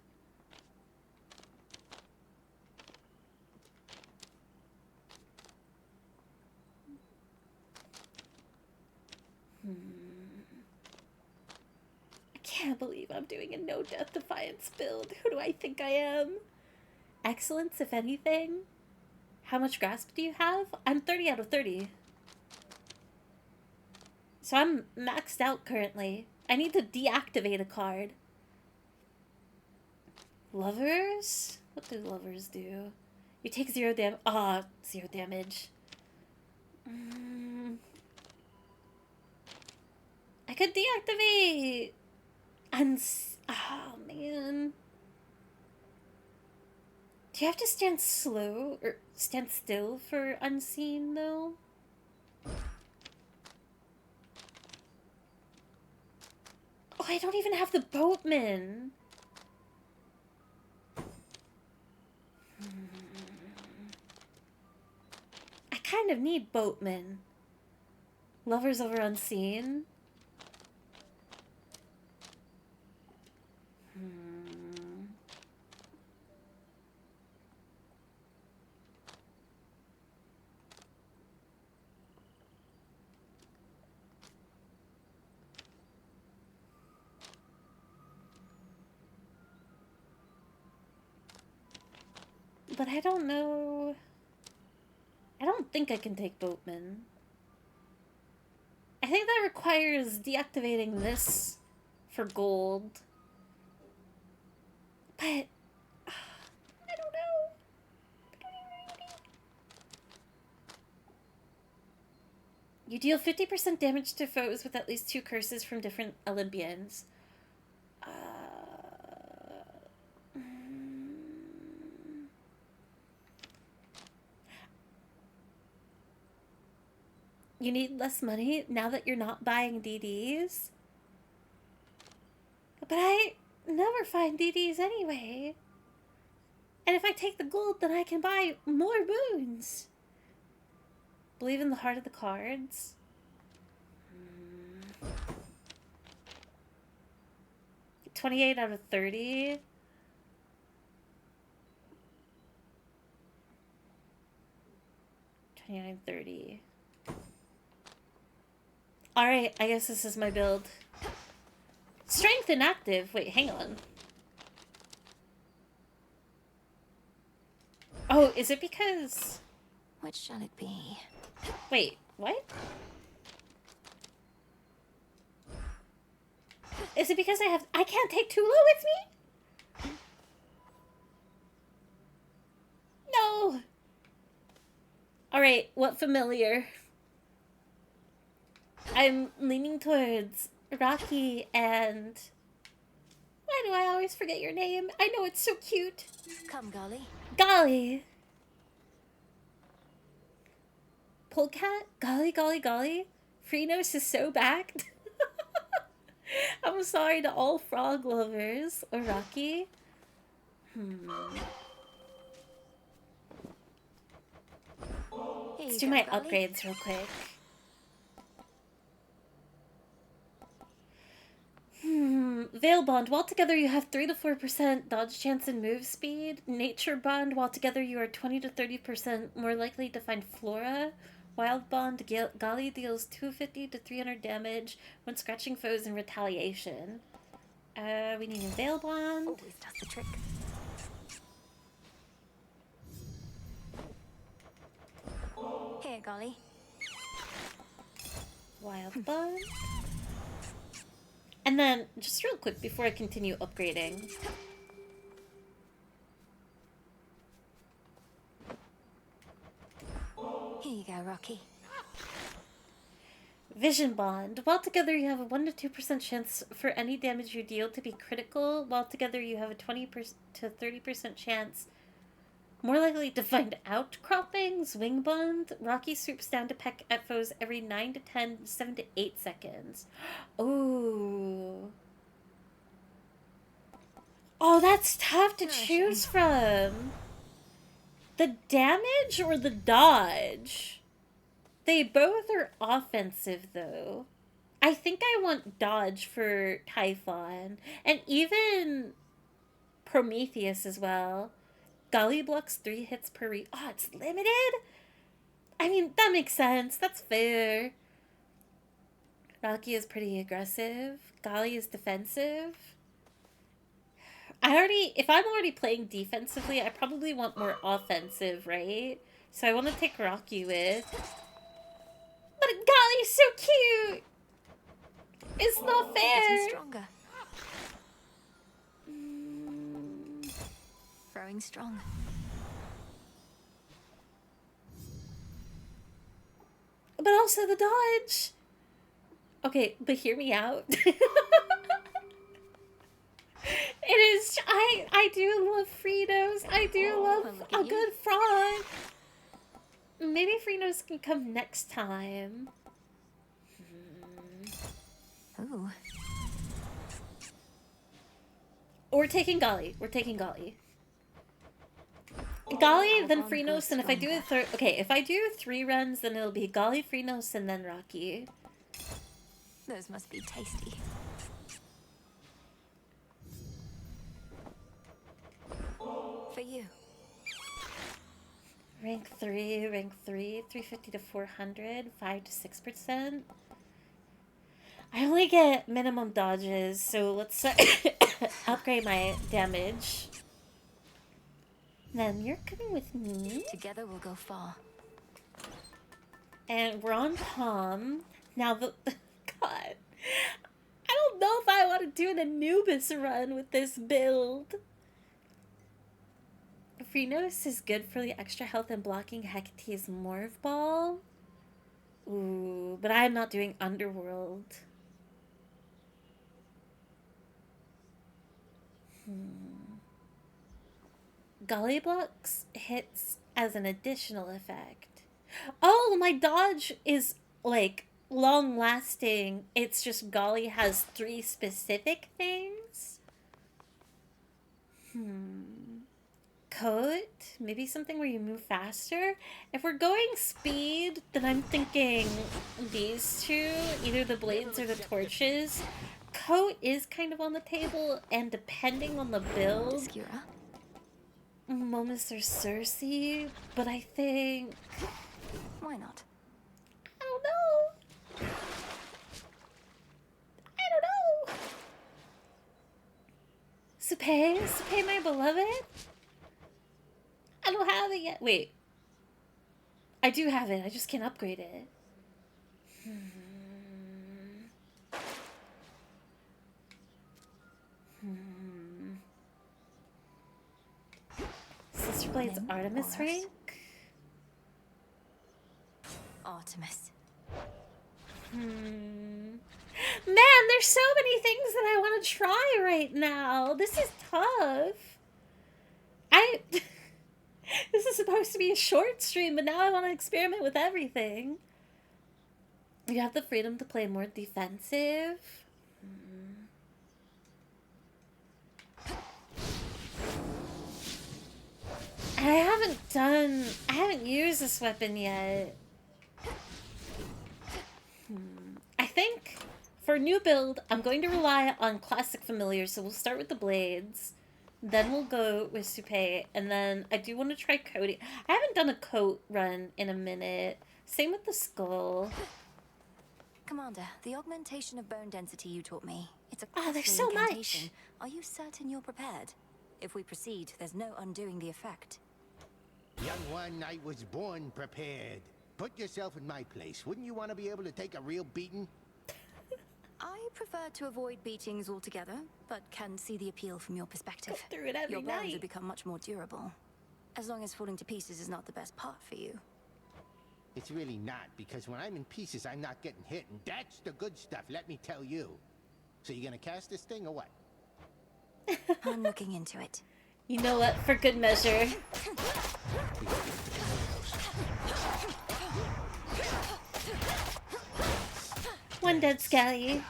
I can't believe I'm doing a no Death Defiance build. Who do I think I am? Excellence, if anything. How much grasp do you have? I'm 30 out of 30. So I'm maxed out currently. I need to deactivate a card. Lovers? What do lovers do? You take 0 damage. Ah, 0 damage. I could deactivate. Oh, man. Do you have to stand slow or stand still for unseen though? Oh, I don't even have the boatman. I kind of need boatman. Lovers over unseen. But I don't know. I don't think I can take boatman. I think that requires deactivating this for gold. But I don't know. You deal 50% damage to foes with at least 2 curses from different Olympians. You need less money now that you're not buying DDs? But I never find DDs anyway. And if I take the gold, then I can buy more boons. Believe in the heart of the cards. 28 out of 30. $29.30. Alright, I guess this is my build. Strength inactive. Wait, hang on. Oh, is it because... Which shall it be? Wait, what? Is it because I can't take Tula with me? No! Alright, what familiar? I'm leaning towards Rocky and... Why do I always forget your name? I know it's so cute. Come, Golly. Golly. Polecat? Golly, golly, golly. Freenos is so backed. I'm sorry to all frog lovers. Or Rocky. Let's do my upgrades real quick. Veil Bond. While together you have 3 to 4% dodge chance and move speed. Nature Bond. While together you are 20 to 30% more likely to find flora. Wild Bond. Golly deals 250 to 300 damage when scratching foes in retaliation. We need a Veil Bond. Always does the trick. Here, Golly. Wild Bond. And then, just real quick before I continue upgrading. Here you go, Rocky. Vision Bond. While together you have a 1 to 2% chance for any damage you deal to be critical. While together you have a 20 to 30% chance more likely to find outcroppings. Wing Bond. Rocky swoops down to peck at foes every 9 to 10, 7 to 8 seconds. Oh. Oh, that's tough to choose from. The damage or the dodge? They both are offensive, though. I think I want dodge for Typhon. And even Prometheus as well. Golly blocks 3 hits per Oh, it's limited? I mean, that makes sense. That's fair. Rocky is pretty aggressive. Golly is defensive. if I'm already playing defensively, I probably want more offensive, right? So I want to take Rocky with. But Golly's so cute! It's not fair! Stronger. Growing strong. But also the dodge! Okay, but hear me out. It is. I do love Fritos. I do love a good frog. Maybe Fritos can come next time. Ooh. We're taking Golly. We're taking Golly. Golly, then Fritos, and if I do a third... Okay, if I do 3 runs, then it'll be Golly, Fritos, and then Rocky. Those must be tasty. For you. Rank 3, 350 to 400, 5 to 6%. I only get minimum dodges, so let's upgrade my damage. Then you're coming with me. Together we'll go far. And we're on Tom. Now the... God. I don't know if I want to do an Anubis run with this build. Fritos is good for the extra health and blocking Hecate's Morph Ball. Ooh, but I'm not doing Underworld. Golly blocks hits as an additional effect. Oh, my dodge is like long lasting. It's just Golly has 3 specific things. Coat? Maybe something where you move faster? If we're going speed, then I'm thinking these two, either the blades or the torches. Coat is kind of on the table, and depending on the build, Momus or Cersei, but I think... Why not? I don't know. I don't know. Supe, my beloved? I don't have it yet. Wait. I do have it. I just can't upgrade it. Sister Blade's Artemis rank? Artemis. Man, there's so many things that I want to try right now. This is tough. This is supposed to be a short stream, but now I want to experiment with everything. You have the freedom to play more defensive. I haven't used this weapon yet. I think for new build, I'm going to rely on classic familiars, so we'll start with the blades. Then we'll go with Supe, and then I do want to try coating. I haven't done a coat run in a minute. Same with the skull. Commander, the augmentation of bone density you taught me. It's a there's costly so incantation. much. Are you certain you're prepared? If we proceed, there's no undoing the effect. Young one, I was born prepared. Put yourself in my place. Wouldn't you want to be able to take a real beating? I prefer to avoid beatings altogether, but can see the appeal from your perspective. Go through it every Your bones night. would become much more durable. As long as falling to pieces is not the best part for you. It's really not, because when I'm in pieces, I'm not getting hit, and that's the good stuff, let me tell you. So you gonna cast this thing, or what? I'm looking into it. You know what? For good measure. One dead Scally.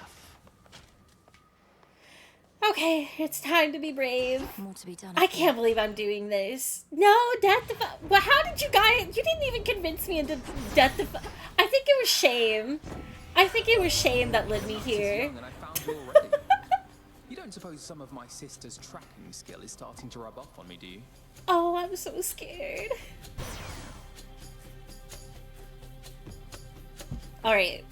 Okay, it's time to be brave. More to be done. I can't believe I'm doing this. No, Death Defy. Well, how did you guys... You didn't even convince me into Death Defy. I think it was shame. I think it was shame that led me here. You don't suppose some of my sister's tracking skill is starting to rub off on me, do you? Oh, I'm so scared. Alright.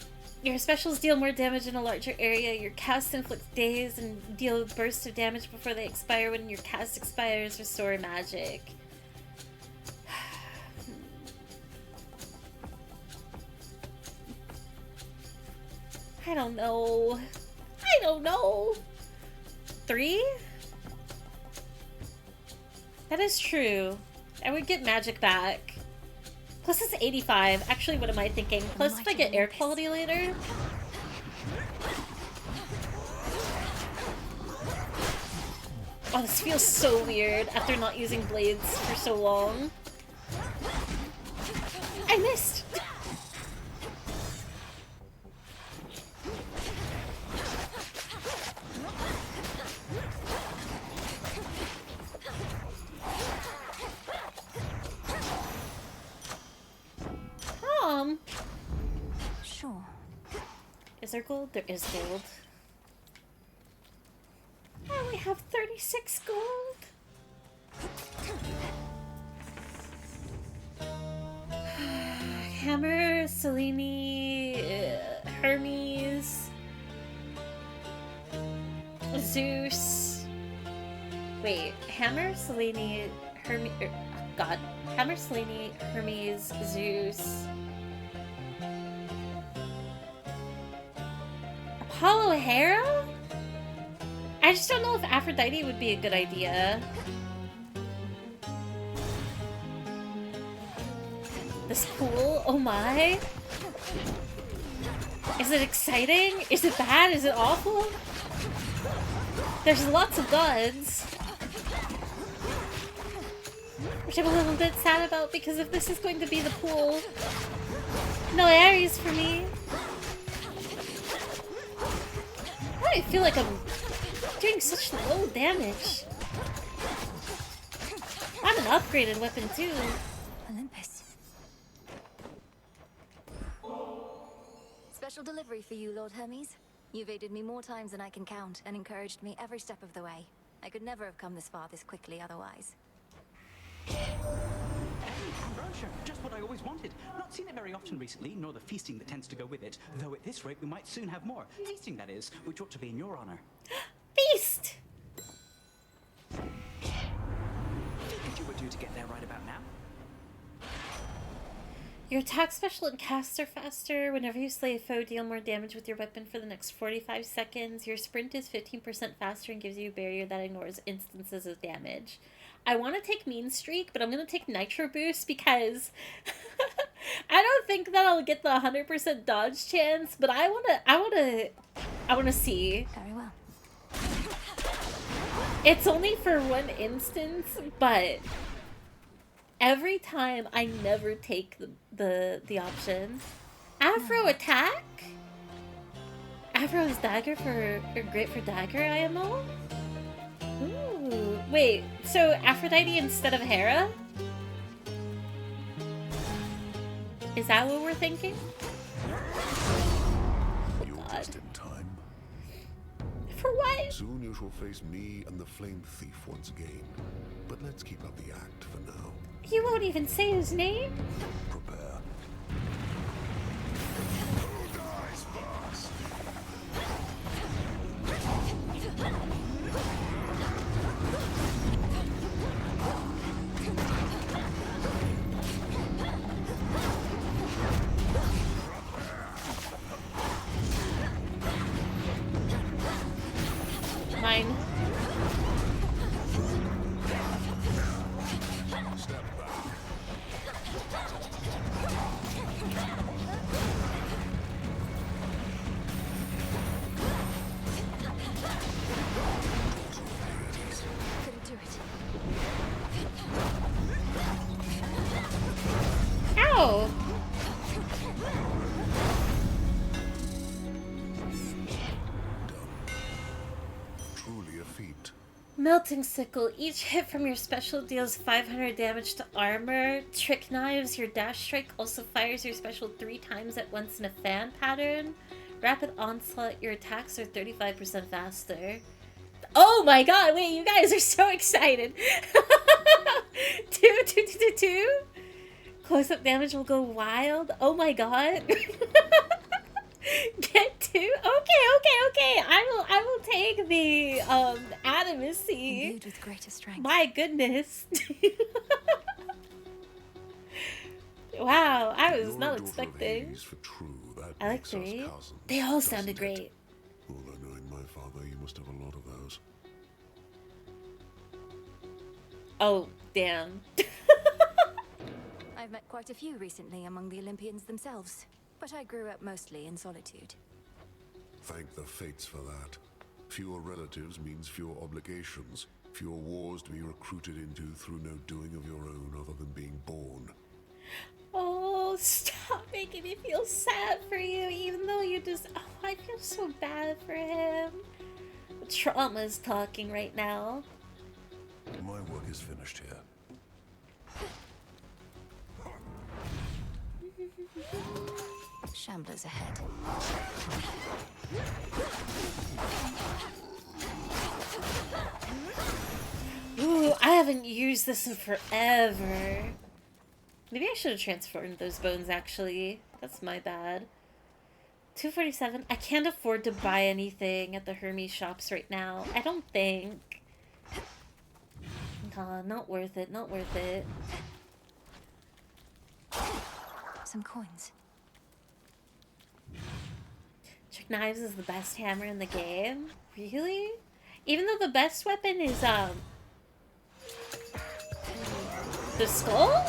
Your specials deal more damage in a larger area. Your cast inflicts daze and deal bursts of damage before they expire. When your cast expires, restore magic. I don't know. I don't know. 3? That is true. I would get magic back. Plus it's 85. Actually, what am I thinking? Plus if I get air quality later. Oh, this feels so weird after not using blades for so long. I missed! Sure. Is there gold? There is gold. I only have 36 gold. Hammer, Selene, Hermes, Zeus. Wait, Hammer, Selene, Hermes. God. Hammer, Selene, Hermes, Zeus. Apollo Hera? I just don't know if Aphrodite would be a good idea. This pool? Oh my. Is it exciting? Is it bad? Is it awful? There's lots of gods. Which I'm a little bit sad about because if this is going to be the pool, no Ares for me. I feel like I'm doing such low damage. I have an upgraded weapon too. Olympus. Special delivery for you, Lord Hermes. You've aided me more times than I can count and encouraged me every step of the way. I could never have come this far this quickly otherwise. Ambrosia, just what I always wanted. Not seen it very often recently, nor the feasting that tends to go with it. Though at this rate we might soon have more. Feasting, that is, which ought to be in your honor. Feast! Figured you were due to get there right about now. Your attack special and cast are faster. Whenever you slay a foe, deal more damage with your weapon for the next 45 seconds. Your sprint is 15% faster and gives you a barrier that ignores instances of damage. I want to take Mean Streak, but I'm going to take Nitro Boost because I don't think that I'll get the 100% dodge chance, but I want to see. Very well. It's only for one instance, but every time I never take the option. Afro attack? Afro's dagger or great for dagger IMO? Ooh, wait, so Aphrodite instead of Hera? Is that what we're thinking? You're just in time. For what? Soon you shall face me and the Flame Thief once again. But let's keep up the act for now. You won't even say his name? Prepare. Who dies first? Mine. Couldn't do it. Ow! Truly a feat. Melting Sickle. Each hit from your special deals 500 damage to armor. Trick Knives. Your dash strike also fires your special 3 times at once in a fan pattern. Rapid Onslaught. Your attacks are 35% faster. Oh my god, wait, you guys are so excited. 2. Close-up damage will go wild. Oh my god. Okay. I will take the animacy. Imbued with greater strength. My goodness. Wow, I was not expecting. I like 3. They all sounded great. Although knowing my father, you must have a lot of those. Oh, damn. I've met quite a few recently among the Olympians themselves, but I grew up mostly in solitude. Thank the fates for that. Fewer relatives means fewer obligations, fewer wars to be recruited into through no doing of your own other than being born. Oh, stop making me feel sad for you, even though you just... Oh, I feel so bad for him. Trauma's talking right now. My work is finished here. Shamblers ahead. Ooh, I haven't used this in forever. Maybe I should have transformed those bones, actually. That's my bad. 247. I can't afford to buy anything at the Hermes shops right now. I don't think. Nah, not worth it. Not worth it. Some coins. Trick Knives is the best hammer in the game? Really? Even though the best weapon is, the skull?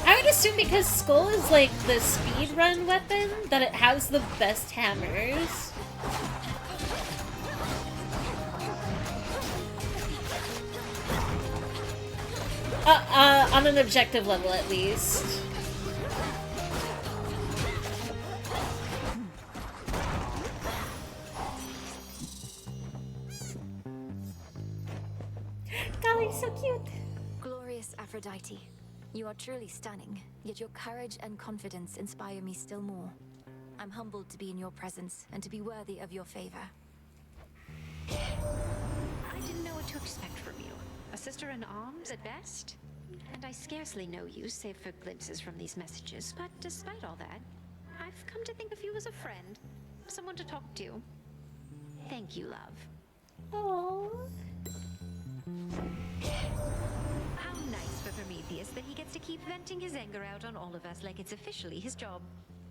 I would assume because skull is like the speedrun weapon, that it has the best hammers. On an objective level at least. Golly, so cute. Glorious Aphrodite. You are truly stunning, yet your courage and confidence inspire me still more. I'm humbled to be in your presence and to be worthy of your favor. I didn't know what to expect from you. A sister in arms at best? And I scarcely know you, save for glimpses from these messages. But despite all that, I've come to think of you as a friend. Someone to talk to. Thank you, love. Aww. How nice for Prometheus that he gets to keep venting his anger out on all of us like it's officially his job.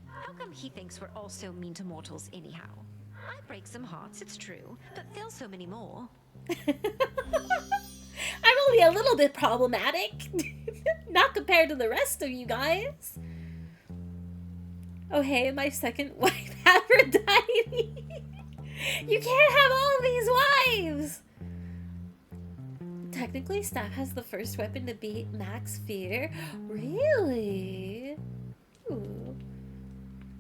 How come he thinks we're all so mean to mortals anyhow? I break some hearts, it's true, but fill so many more. I'm only a little bit problematic. Not compared to the rest of you guys. Oh hey, my second wife, Aphrodite. You can't have all of these wives. Technically, Staff has the first weapon to beat Max Fear. Really? Ooh.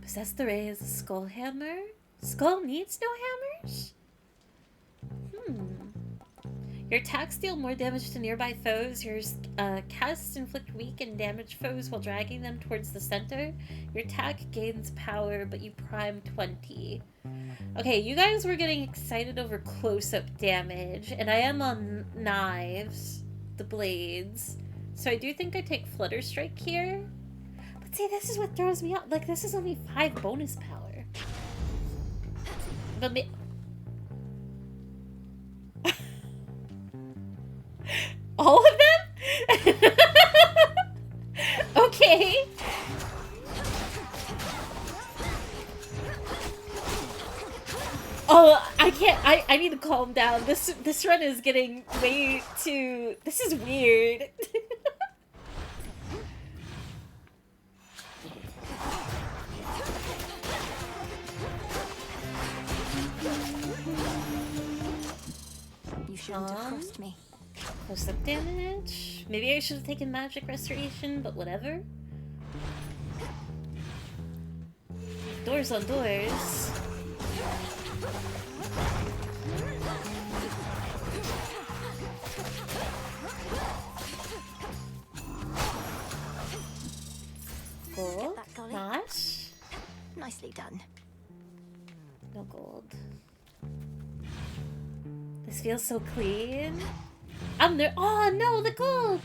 Possess the Ray is a skull hammer. Skull needs no hammers? Your attacks deal more damage to nearby foes. Your casts inflict weak and damaged foes while dragging them towards the center. Your attack gains power, but you prime 20. Okay, you guys were getting excited over close-up damage, and I am on knives, the blades. So I do think I take Flutter Strike here. But see, this is what throws me out. Like, this is only 5 bonus power. But all of them? Okay. Oh, I can't. I need to calm down. This run is getting way too. This is weird. You shouldn't have crossed me. Close-up damage. Maybe I should have taken magic restoration, but whatever. Doors on doors. Gold. Not. Nicely done. No gold. This feels so clean. I'm there. Oh no, the gold!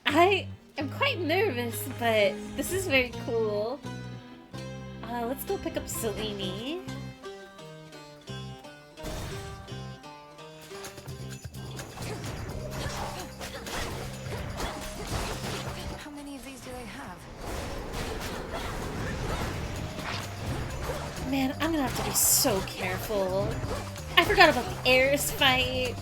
I am quite nervous, but this is very cool. Let's go pick up Selene. How many of these do they have? Man, I'm gonna have to be so careful. I forgot about the Ares fight.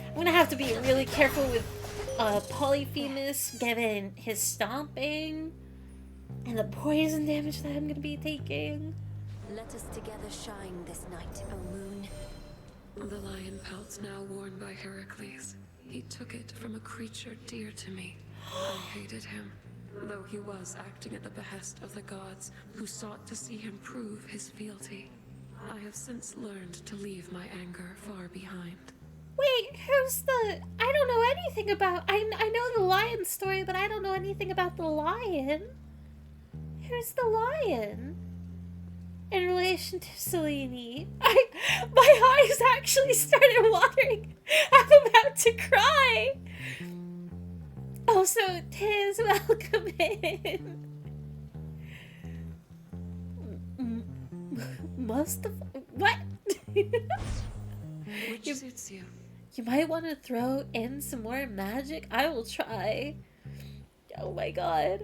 I'm gonna have to be really careful with Polyphemus given his stomping and the poison damage that I'm gonna be taking. Let us together shine this night, O moon. The lion pelt's now worn by Heracles. He took it from a creature dear to me. I hated him, though he was acting at the behest of the gods, who sought to see him prove his fealty. I have since learned to leave my anger far behind. Wait, who's the... I don't know anything about... I know the lion story, but I don't know anything about the lion. Who's the lion? In relation to Selene. My eyes actually started watering. I'm about to cry. Also, Tiz, welcome in. Mustafa? What? Which suits you? You might want to throw in some more magic. I will try. Oh my god.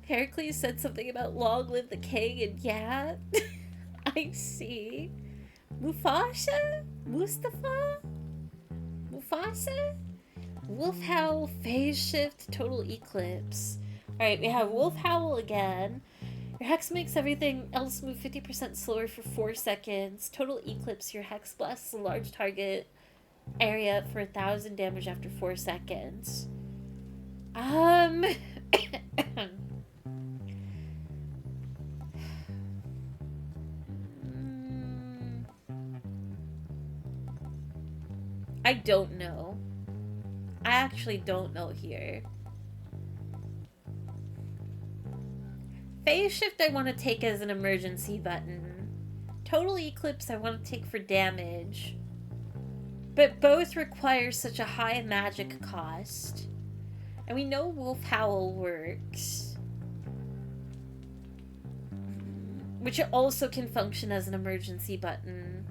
Heracles said something about long live the king, and yeah, I see. Mufasa? Mustafa? Mufasa? Wolf Howl, Phase Shift, Total Eclipse. Alright, we have Wolf Howl again. Your Hex makes everything else move 50% slower for 4 seconds. Total Eclipse, your Hex blasts a large target area for 1,000 damage after 4 seconds. I don't know. I actually don't know here. Phase Shift I want to take as an emergency button. Total Eclipse I want to take for damage. But both require such a high magic cost. And we know Wolf Howl works. Which also can function as an emergency button.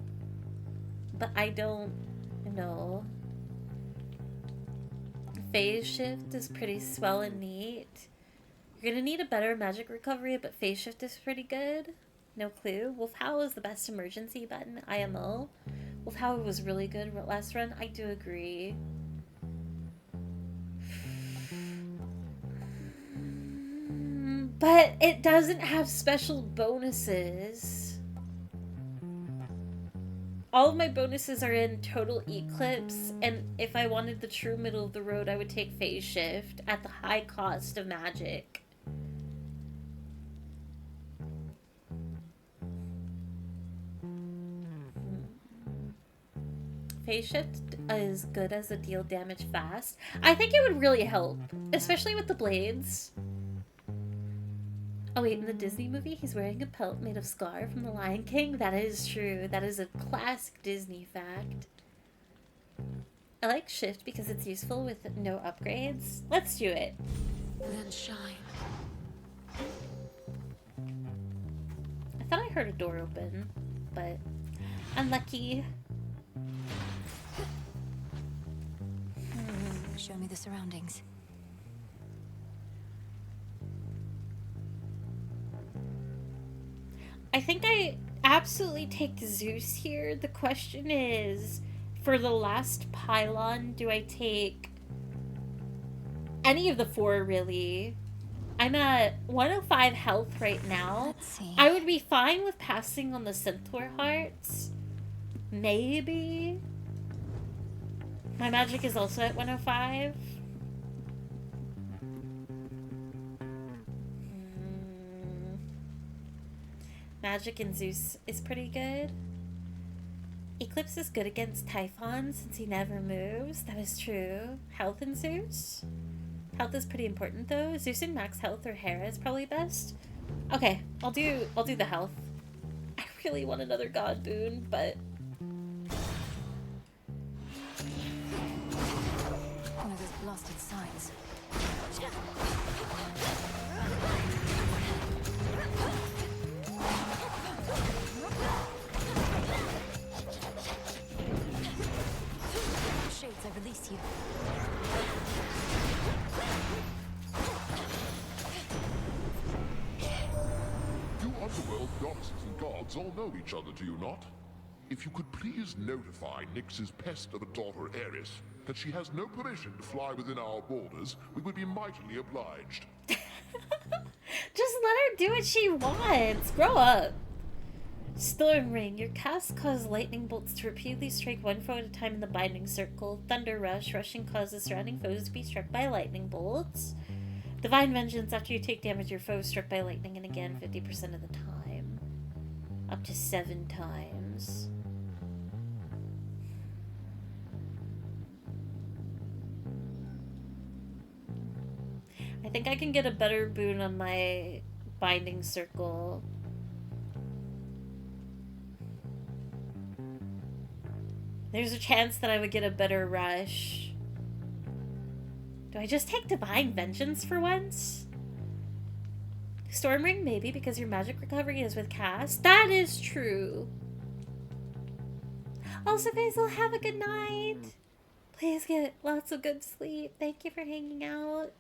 But I don't know. Phase Shift is pretty swell and neat. You're gonna need a better magic recovery, but Phase Shift is pretty good. No clue. Wolf Howl is the best emergency button, IMO. Wolf Howl was really good last run. I do agree. But it doesn't have special bonuses. All of my bonuses are in Total Eclipse, and if I wanted the true middle of the road, I would take Phase Shift at the high cost of magic. Phase Shift is good as a deal damage fast. I think it would really help, especially with the blades. Oh wait, in the Disney movie, he's wearing a pelt made of Scar from The Lion King. That is true. That is a classic Disney fact. I like Shift because it's useful with no upgrades. Let's do it. Then shine. I thought I heard a door open, but unlucky. Show me the surroundings. I think I absolutely take Zeus here. The question is, for the last pylon, do I take any of the 4, really? I'm at 105 health right now. Let's see. I would be fine with passing on the Centaur Hearts. Maybe. My magic is also at 105. Magic in Zeus is pretty good. Eclipse is good against Typhon since he never moves. That is true. Health in Zeus? Health is pretty important though. Zeus in max health or Hera is probably best. Okay, I'll do the health. I really want another god boon, but blasted signs. Shades, I release you. You underworld goddesses and gods all know each other, do you not? If you could please notify Nyx's pest of a daughter, Eris, that she has no permission to fly within our borders, we would be mightily obliged. Just let her do what she wants. Grow up. Storm Ring. Your cast causes lightning bolts to repeatedly strike one foe at a time in the binding circle. Thunder Rush. Rushing causes surrounding foes to be struck by lightning bolts. Divine Vengeance. After you take damage, your foe is struck by lightning, and again 50% of the time. Up to 7 times. I think I can get a better boon on my binding circle. There's a chance that I would get a better rush. Do I just take Divine Vengeance for once? Storm Ring, maybe, because your magic recovery is with cast. That is true. Also, Basil, have a good night. Please get lots of good sleep. Thank you for hanging out.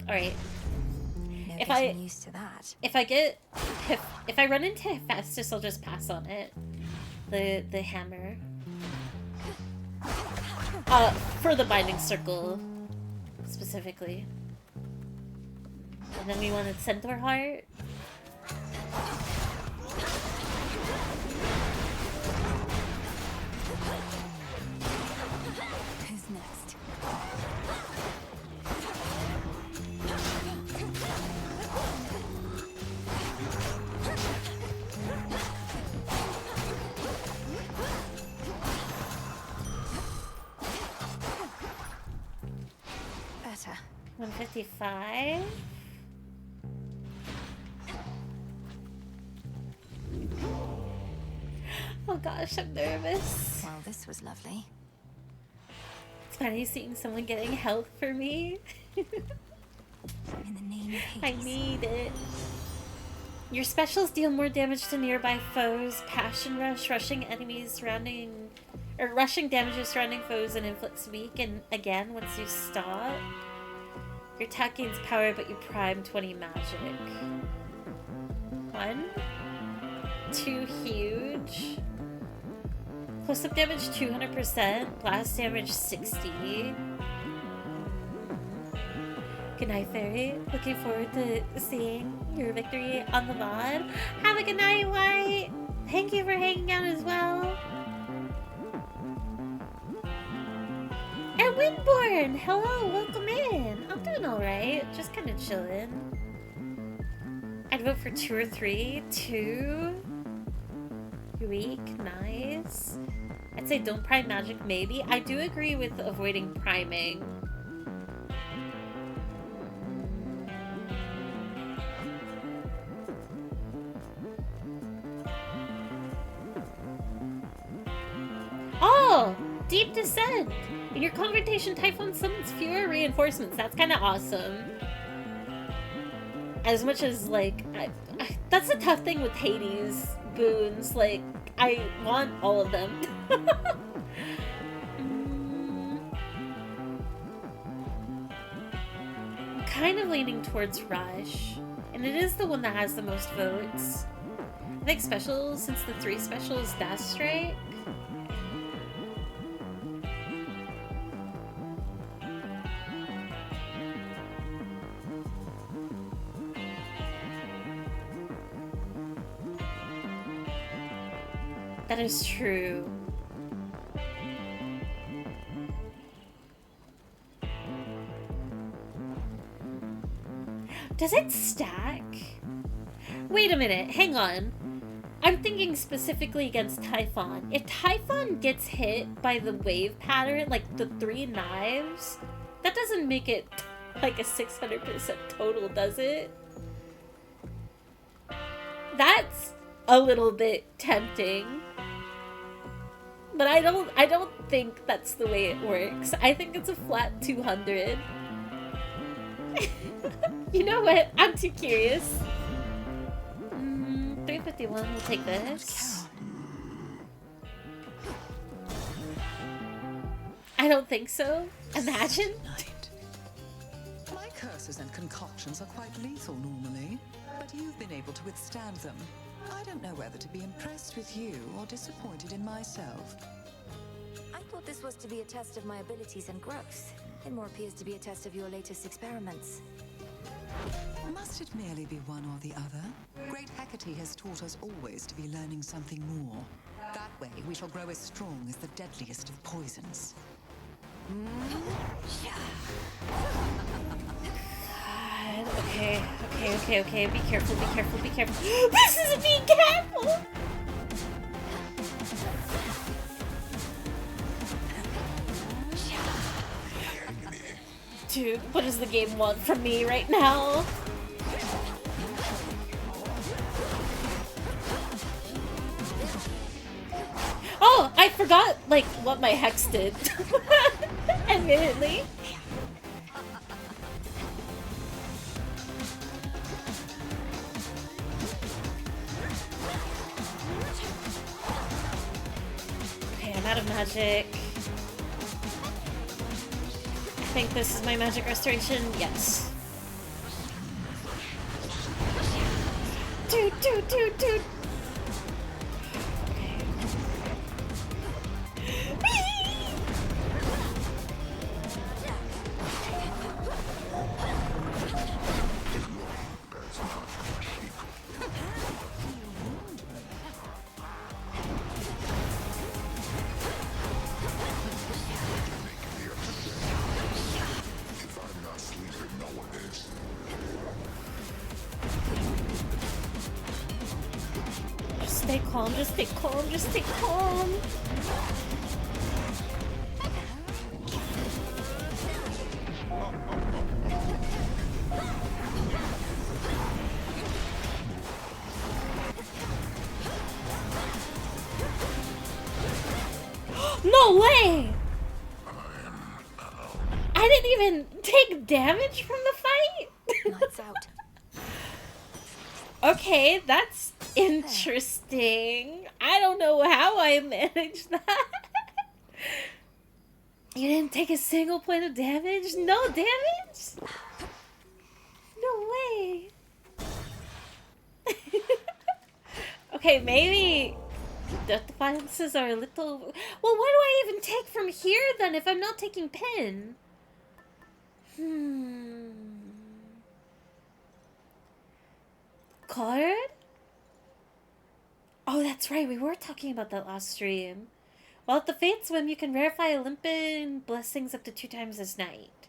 Alright. If I used to that. If I run into Hephaestus, I'll just pass on it. The hammer. For the binding circle specifically. And then we wanted Centaur Heart. Who's next? Better. 155. Oh gosh, I'm nervous. Well, this was lovely. It's funny seeing someone getting health for me. In the name of Hades. I need it. Your specials deal more damage to nearby foes. Passion Rush, rushing enemies surrounding... Or rushing damages surrounding foes and inflicts weak. And again, once you stop... Your attack gains power, but you prime 20 magic. 1. 2 huge. Close-up damage 200%. Blast damage 60. Good night, Fairy. Looking forward to seeing your victory on the VOD. Have a good night, White. Thank you for hanging out as well. And Windborn! Hello, welcome in. I'm doing alright. Just kind of chilling. I'd vote for 2 or 3. 2. Weak. Nice. I'd say don't prime magic, maybe. I do agree with avoiding priming. Oh! Deep Descent! In your confrontation, Typhon summons fewer reinforcements. That's kind of awesome. As much as, like, that's a tough thing with Hades boons. Like, I want all of them. I'm kind of leaning towards Rush. And it is the one that has the most votes. I think specials, since the 3 specials, Death Strike. That is true. Does it stack? Wait a minute, hang on. I'm thinking specifically against Typhon. If Typhon gets hit by the wave pattern, like the 3 knives, that doesn't make it like a 600% total, does it? That's a little bit tempting. But I don't think that's the way it works. I think it's a flat 200. You know what? I'm too curious. 351, we'll take this. I don't think so. Imagine. My curses and concoctions are quite lethal normally, but you've been able to withstand them. I don't know whether to be impressed with you or disappointed in myself. I thought this was to be a test of my abilities and growth. It more appears to be a test of your latest experiments. Must it merely be one or the other? Great Hecate has taught us always to be learning something more. That way we shall grow as strong as the deadliest of poisons. God, okay. Be careful. This is being careful! Dude, what does the game want from me right now? Oh, I forgot, like, what my hex did. Admittedly. Okay, I'm out of magic. I think this is my magic restoration. Yes. Dude. Just stay calm. No way! I didn't even take damage from the fight? Lights out. Okay, that's interesting. I don't know how I managed that. You didn't take a single point of damage? No damage? No way. Okay, maybe the defenses are a little... Well, why do I even take from here then if I'm not taking pin? Card? Oh, that's right. We were talking about that last stream. While at the Fates Whim, you can verify Olympian blessings up to 2 times this night.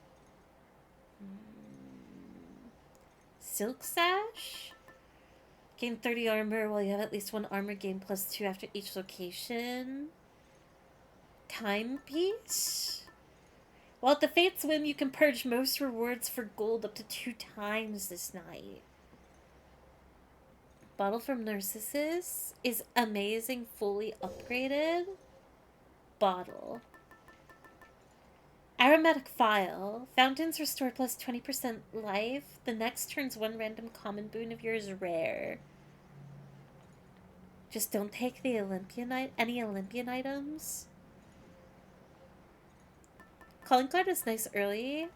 Silk Sash? Gain 30 armor while you have at least 1 armor gain +2 after each location. Timepiece? While at the Fates Whim, you can purge most rewards for gold up to 2 times this night. Bottle from Narcissus is amazing, fully upgraded. Bottle. Aromatic Phial. Fountains restore +20% life. The next turns 1 random common boon of yours rare. Just don't take the any Olympian items. Calling card is nice early.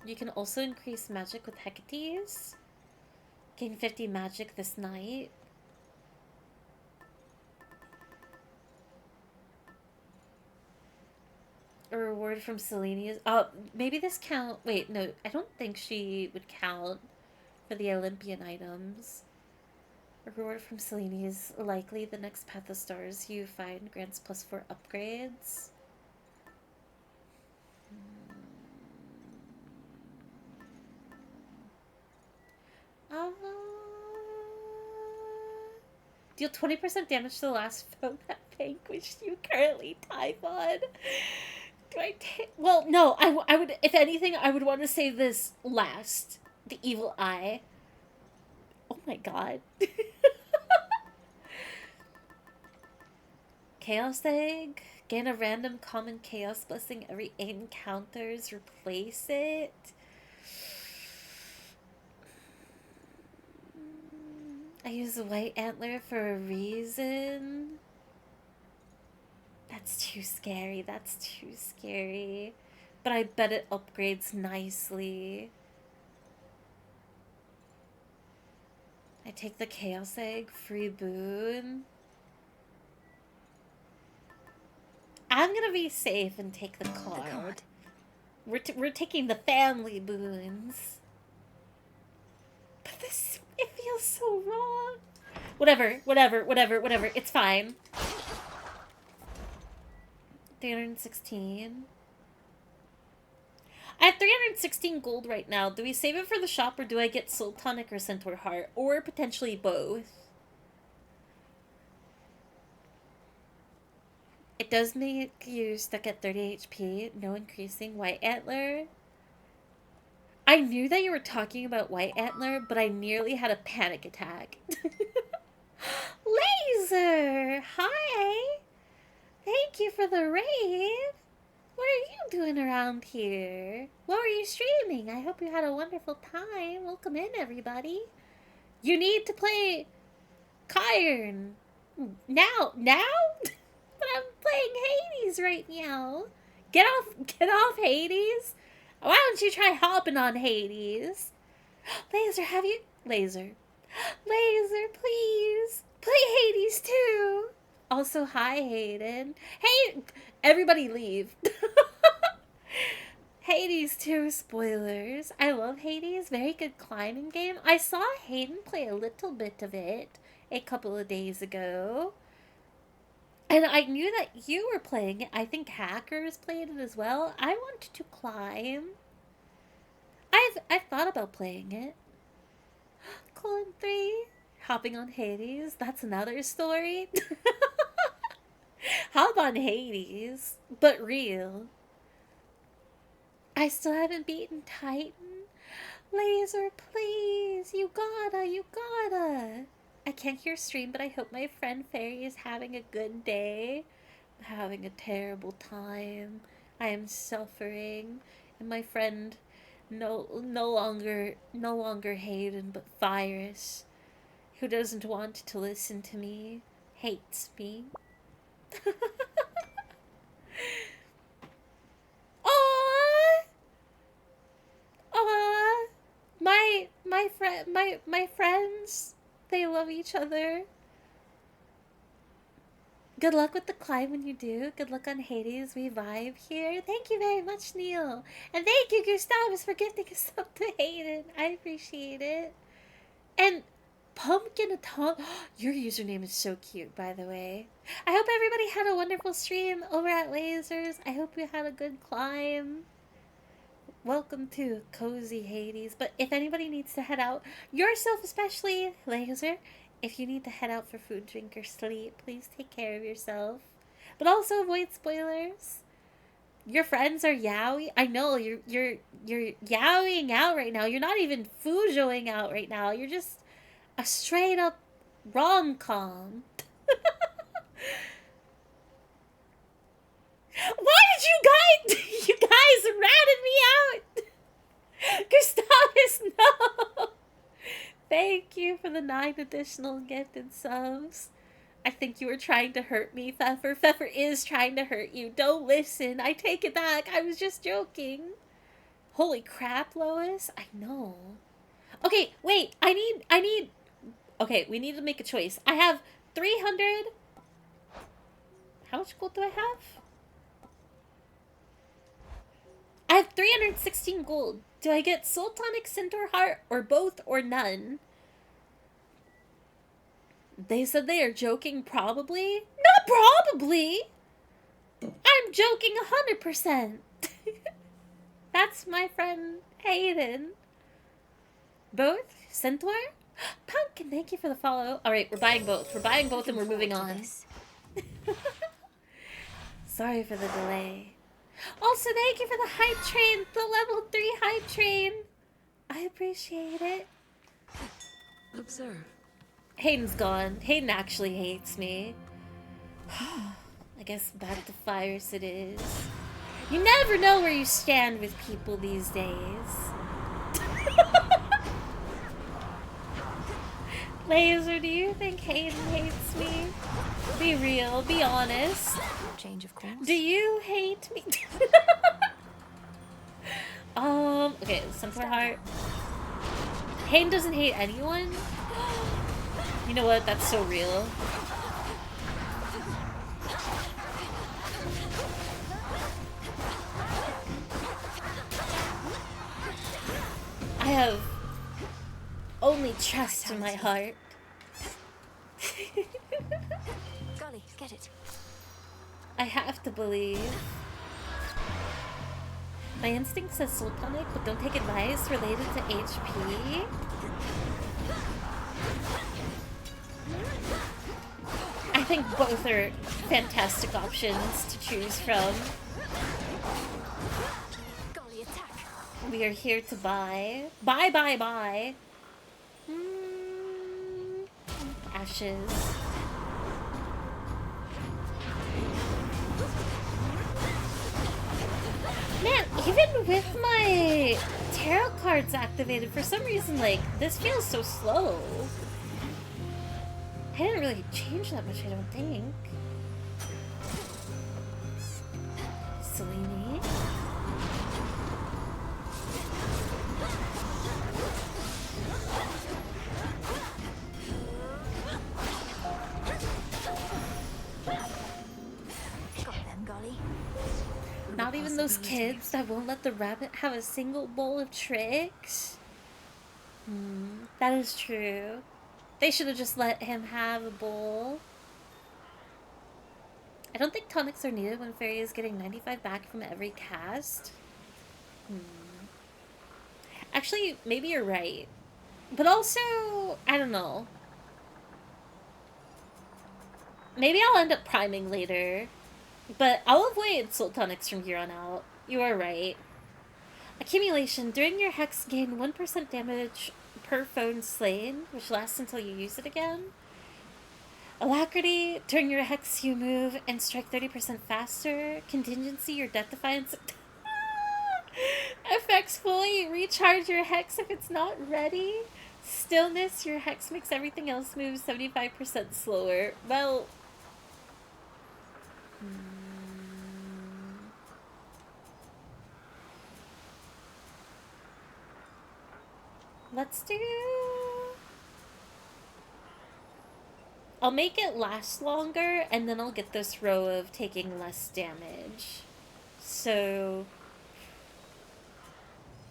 You can also increase magic with Hecate's. Gain 50 magic this night. A reward from Selenia's... Oh, maybe this count... Wait, no, I don't think she would count for the Olympian items. A reward from Selene is likely the next Path of Stars you find grants +4 upgrades. Deal 20% damage to the last foe that vanquished you, currently Typhon. Do I take... Well, no, I would... If anything, I would want to save this last. The evil eye. Oh my god. Chaos egg. Gain a random common chaos blessing every 8 encounters. Replace it. I use the white antler for a reason. That's too scary. That's too scary. But I bet it upgrades nicely. I take the chaos egg. Free boon. I'm gonna be safe and take the card. We're taking the family boons. But this, it feels so wrong. Whatever. It's fine. 316. I have 316 gold right now. Do we save it for the shop or do I get Soul Tonic or Centaur Heart? Or potentially both? It does make you stuck at 30 HP. No increasing. White Antler. I knew that you were talking about White Antler, but I nearly had a panic attack. Laser! Hi! Thank you for the raid! What are you doing around here? What were you streaming? I hope you had a wonderful time. Welcome in, everybody. You need to play Cairn. Now? But I'm playing Hades right now. Get off Hades. Why don't you try hopping on Hades? Laser, have you... Laser, please. Play Hades too. Also, hi, Hayden. Hey, everybody leave. Hades 2 spoilers. I love Hades. Very good climbing game. I saw Hayden play a little bit of it a couple of days ago. And I knew that you were playing it. I think Hackers played it as well. I want to climb. I've thought about playing it. Colon 3. Hopping on Hades. That's another story. Hop on Hades. But real. I still haven't beaten Titan. Laser, please. You gotta. I can't hear stream, but I hope my friend Fairy is having a good day. I'm having a terrible time. I am suffering. And my friend, no longer Hayden, but Virus, who doesn't want to listen to me, hates me. My friends, they love each other. Good luck with the climb when you do. Good luck on Hades. We vibe here. Thank you very much, Neil. And thank you, Gustavus, for gifting a sub to Hayden. I appreciate it. And Pumpkin Atom, your username is so cute, by the way. I hope everybody had a wonderful stream over at Lasers. I hope you had a good climb. Welcome to Cozy Hades. But if anybody needs to head out, yourself especially, Laser, if you need to head out for food, drink, or sleep, please take care of yourself. But also avoid spoilers. Your friends are yaoi. I know you're yaoing out right now. You're not even fujoing out right now. You're just a straight up rom-com. Why did you guys ratted me out? Gustavus, no! Thank you for the 9 additional gifted subs. I think you were trying to hurt me, Pfeffer. Pfeffer is trying to hurt you. Don't listen. I take it back. I was just joking. Holy crap, Lois. I know. Okay, wait. I need... Okay, we need to make a choice. I have 300... How much gold do I have? I have 316 gold. Do I get Soul Tonic, Centaur Heart, or both, or none? They said they are joking, probably? Not probably! I'm joking 100%. That's my friend Hayden. Both? Centaur? Pumpkin, thank you for the follow. Alright, we're buying both. We're buying both and we're moving on. Sorry for the delay. Also, thank you for the hype train, the level 3 hype train. I appreciate it. Observe. Hayden's gone. Hayden actually hates me. I guess back to fires it is. You never know where you stand with people these days. Laser, do you think Hayden hates me? Be real, be honest. Change of course. Do you hate me? Okay, Sunflower Heart. Hayden doesn't hate anyone? You know what? That's so real. I have only trust in my heart. Golly, get it. I have to believe. My instinct says soul tonic, but don't take advice related to HP. I think both are fantastic options to choose from. Golly, attack. We are here to buy. Buy. Ashes. Man, even with my tarot cards activated, for some reason, like, this feels so slow. I didn't really change that much, I don't think. Selene. Not even those kids that won't let the rabbit have a single bowl of tricks. That is true. They should have just let him have a bowl. I don't think tonics are needed when Fairy is getting 95 back from every cast. Actually, maybe you're right. But also, I don't know. Maybe I'll end up priming later. But I'll avoid soul tonics from here on out. You are right. Accumulation. During your hex, gain 1% damage per phone slain, which lasts until you use it again. Alacrity. During your hex, you move and strike 30% faster. Contingency. Your death defiance effects fully recharge your hex if it's not ready. Stillness. Your hex makes everything else move 75% slower. Well... Let's do... I'll make it last longer, and then I'll get this row of taking less damage. So...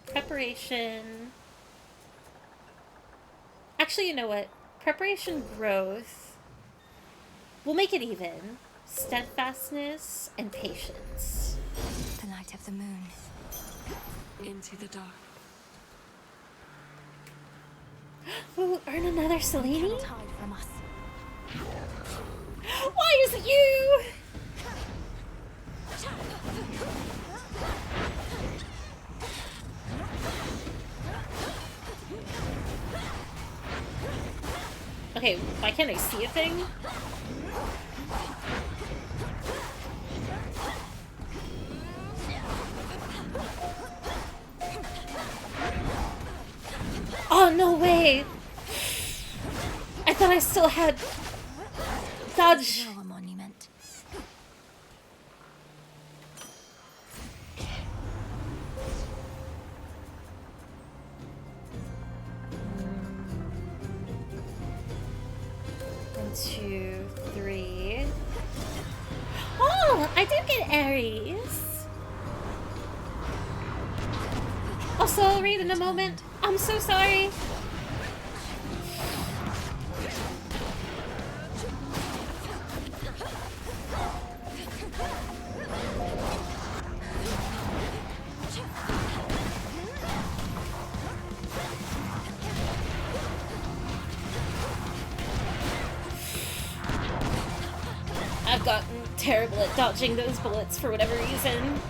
Preparation... Actually, you know what? Preparation growth... We'll make it even. Steadfastness and patience. The light of the moon. Into the dark. Ooh, earn another Selene? Cannot hide from us. Why is it you? Okay, why can't I see a thing? Oh, no way! I thought I still had dodge. A monument. One, two, three. Oh, I did get Aries. Also, I'll read in a moment. I'm so sorry. I've gotten terrible at dodging those bullets for whatever reason.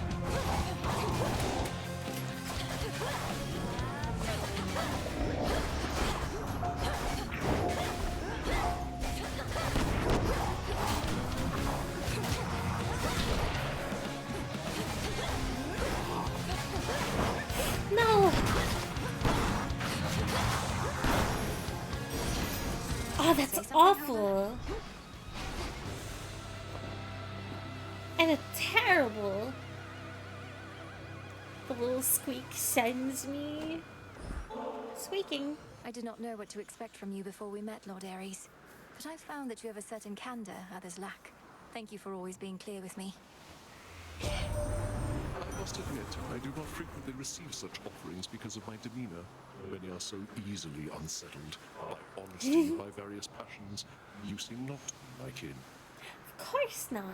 awful. And a terrible. The little squeak sends me. Squeaking. I did not know what to expect from you before we met, Lord Ares. But I've found that you have a certain candor others lack. Thank you for always being clear with me. I must admit, I do not frequently receive such offerings because of my demeanor. Many are so easily unsettled by honesty, by various passions. You seem not to be my kin. Of course not.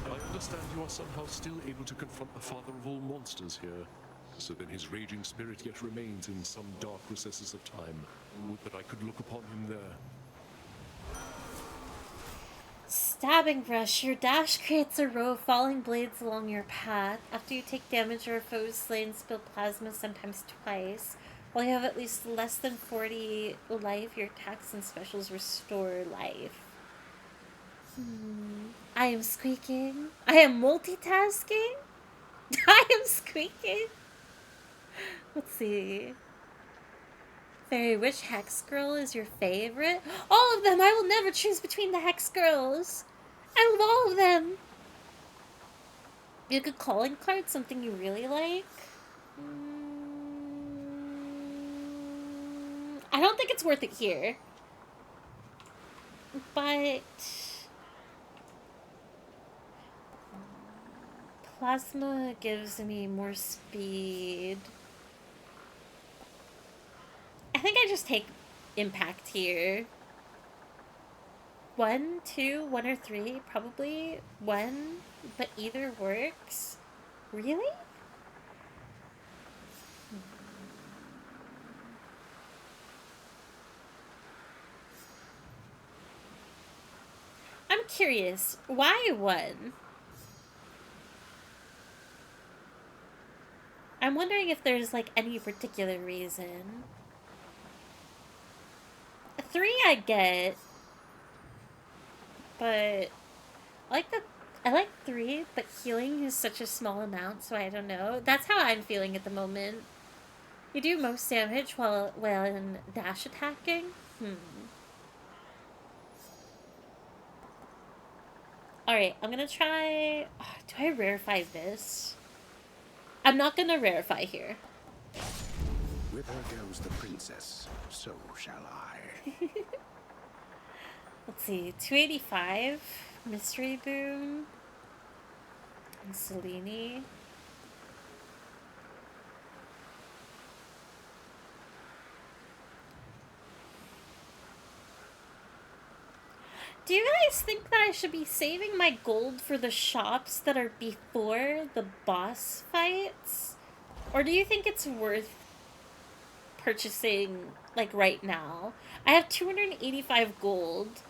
I understand you are somehow still able to confront the father of all monsters here. So then his raging spirit yet remains in some dark recesses of time. Would that I could look upon him there. Stabbing Rush. Your dash creates a row of falling blades along your path. After you take damage or a foe is slain, spill plasma, sometimes twice. While you have at least less than 40 life, your attacks and specials restore life. I am squeaking. I am multitasking. I am squeaking. Let's see. Fairy Witch Hex Girl is your favorite? All of them! I will never choose between the Hex Girls! I love all of them! You could calling card something you really like? I don't think it's worth it here. But... Plasma gives me more speed. I think I just take impact here. 1, 2, 1 or 3, probably 1, but either works. Really? I'm curious, why 1? I'm wondering if there's like any particular reason. 3 I get, but I like 3, but healing is such a small amount, so I don't know. That's how I'm feeling at the moment. You do most damage while in dash attacking. Alright, I'm gonna try... do I rarefy this? I'm not gonna rarefy here. Whither goes the princess, so shall I. Let's see, 285, Mystery Boon, and Selene. Do you guys think that I should be saving my gold for the shops that are before the boss fights? Or do you think it's worth purchasing, like, right now? I have 285 gold.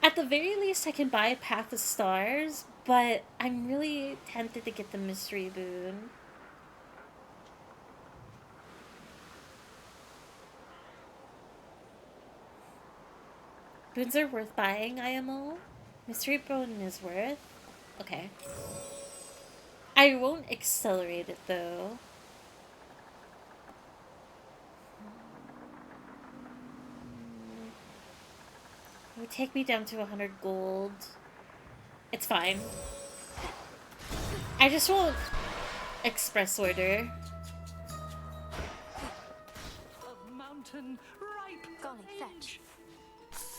At the very least, I can buy Path of Stars, but I'm really tempted to get the Mystery Boon. Boons are worth buying, IMO. Mystery Boon is worth. Okay. I won't accelerate it, though. It would take me down to 100 gold. It's fine. I just won't express order. Of mountain ripe Golly, fetch.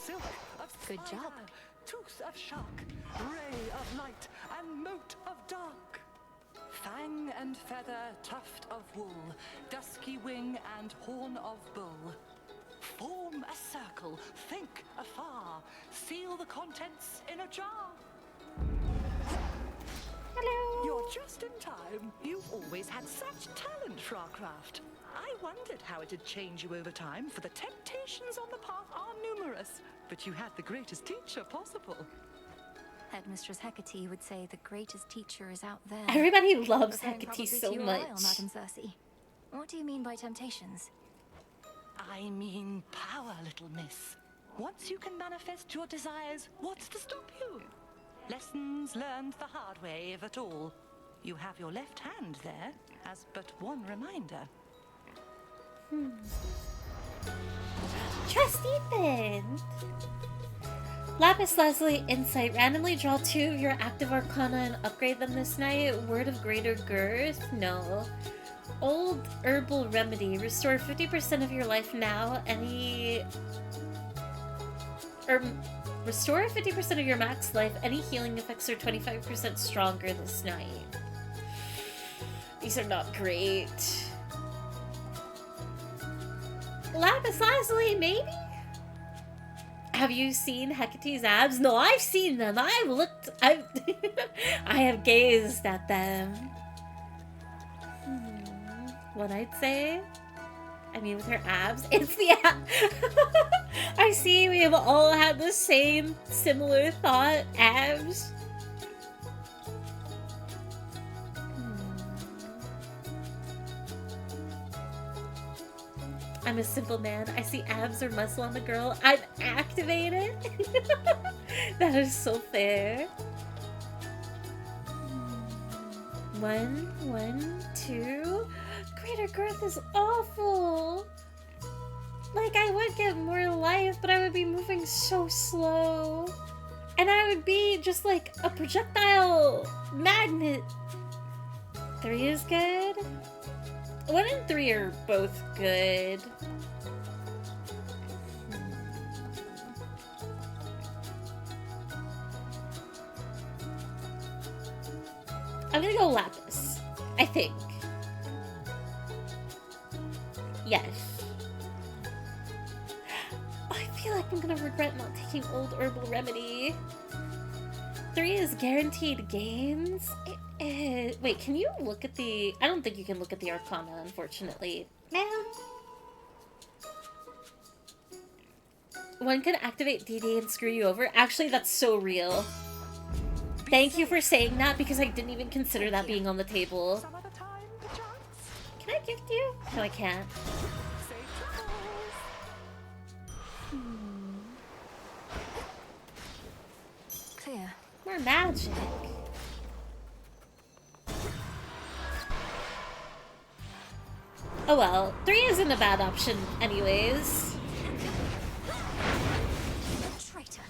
silk of Good spider, job. tooth of shark, ray of light, and mote of dark. Fang and feather, tuft of wool, dusky wing and horn of bull. Form a circle, think afar, seal the contents in a jar. Hello. You're just in time. You've always had such talent for our craft. I wondered how it'd change you over time, for the temptations on the path are numerous. But you had the greatest teacher possible. Headmistress Hecate would say the greatest teacher is out there. Everybody loves Referring Hecate probably so to your much. Isle, Madam Cersei. What do you mean by temptations? I mean power, little miss. Once you can manifest your desires, what's to stop you? Lessons learned the hard way, if at all. You have your left hand there, as but one reminder. Trust Ethan! Lapis Lazuli Insight. Randomly draw 2 of your active arcana and upgrade them this night. Word of Greater Girth? No. Old Herbal Remedy. Restore 50% of your life now. Restore 50% of your max life. Any healing effects are 25% stronger this night. These are not great. Lapis Lazuli, maybe? Have you seen Hecate's abs? No, I've seen them. I have gazed at them. What I'd say? I mean, with her abs, it's the ab. I see we have all had the same similar thought. Abs. I'm a simple man. I see abs or muscle on the girl. I'm activated. That is so fair. 1, 2. Greater Girth is awful. Like, I would get more life, but I would be moving so slow. And I would be just like a projectile magnet. 3 is good. 1 and 3 are both good. I'm gonna go Lapis, I think. Yes. I feel like I'm gonna regret not taking Old Herbal Remedy. 3 is guaranteed gains. Wait, can you look at the... I don't think you can look at the Arcana, unfortunately. Man. 1 can activate DD and screw you over. Actually, that's so real. Thank you for saying that, because I didn't even consider that being on the table. Can I gift you? No, I can't. Clear. More magic. Oh well, 3 isn't a bad option anyways. Traitor.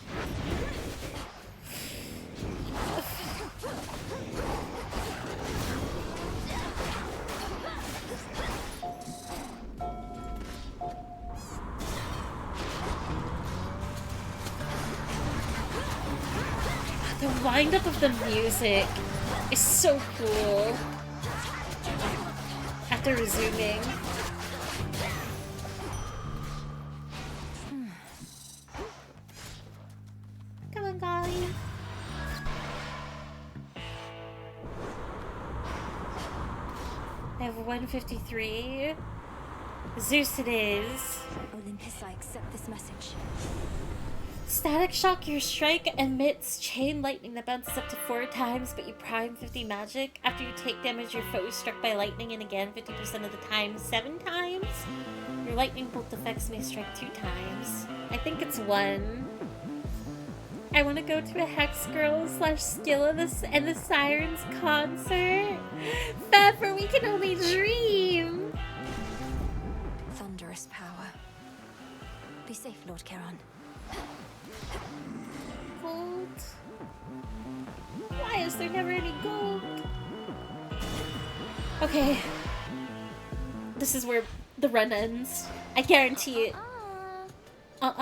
The wind-up of the music is so cool. After resuming. Come on, Golly. I have 153. Zeus it is. Olympus, I accept this message. Static Shock, your strike emits chain lightning that bounces up to 4 times, but you prime 50 magic. After you take damage, your foe is struck by lightning, and again 50% of the time 7 times. Your lightning bolt effects may strike 2 times. I think it's 1. I want to go to a Hex Girl / Skilla and the Sirens concert. Pfeffer, we can only dream. Thunderous power. Be safe, Lord Charon. Gold. Why is there never any gold? Okay. This is where the run ends. I guarantee it. You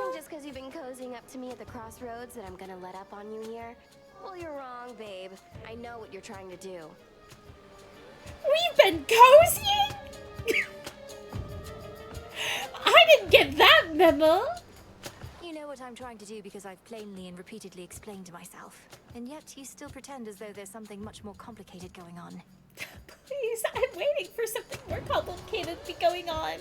think just because you've been cozying up to me at the crossroads that I'm gonna let up on you here? Well, you're wrong, babe. I know what you're trying to do. We've been cozying? I didn't get that memo. You know what I'm trying to do because I've plainly and repeatedly explained to myself. And yet you still pretend as though there's something much more complicated going on. Please, I'm waiting for something more complicated to be going on.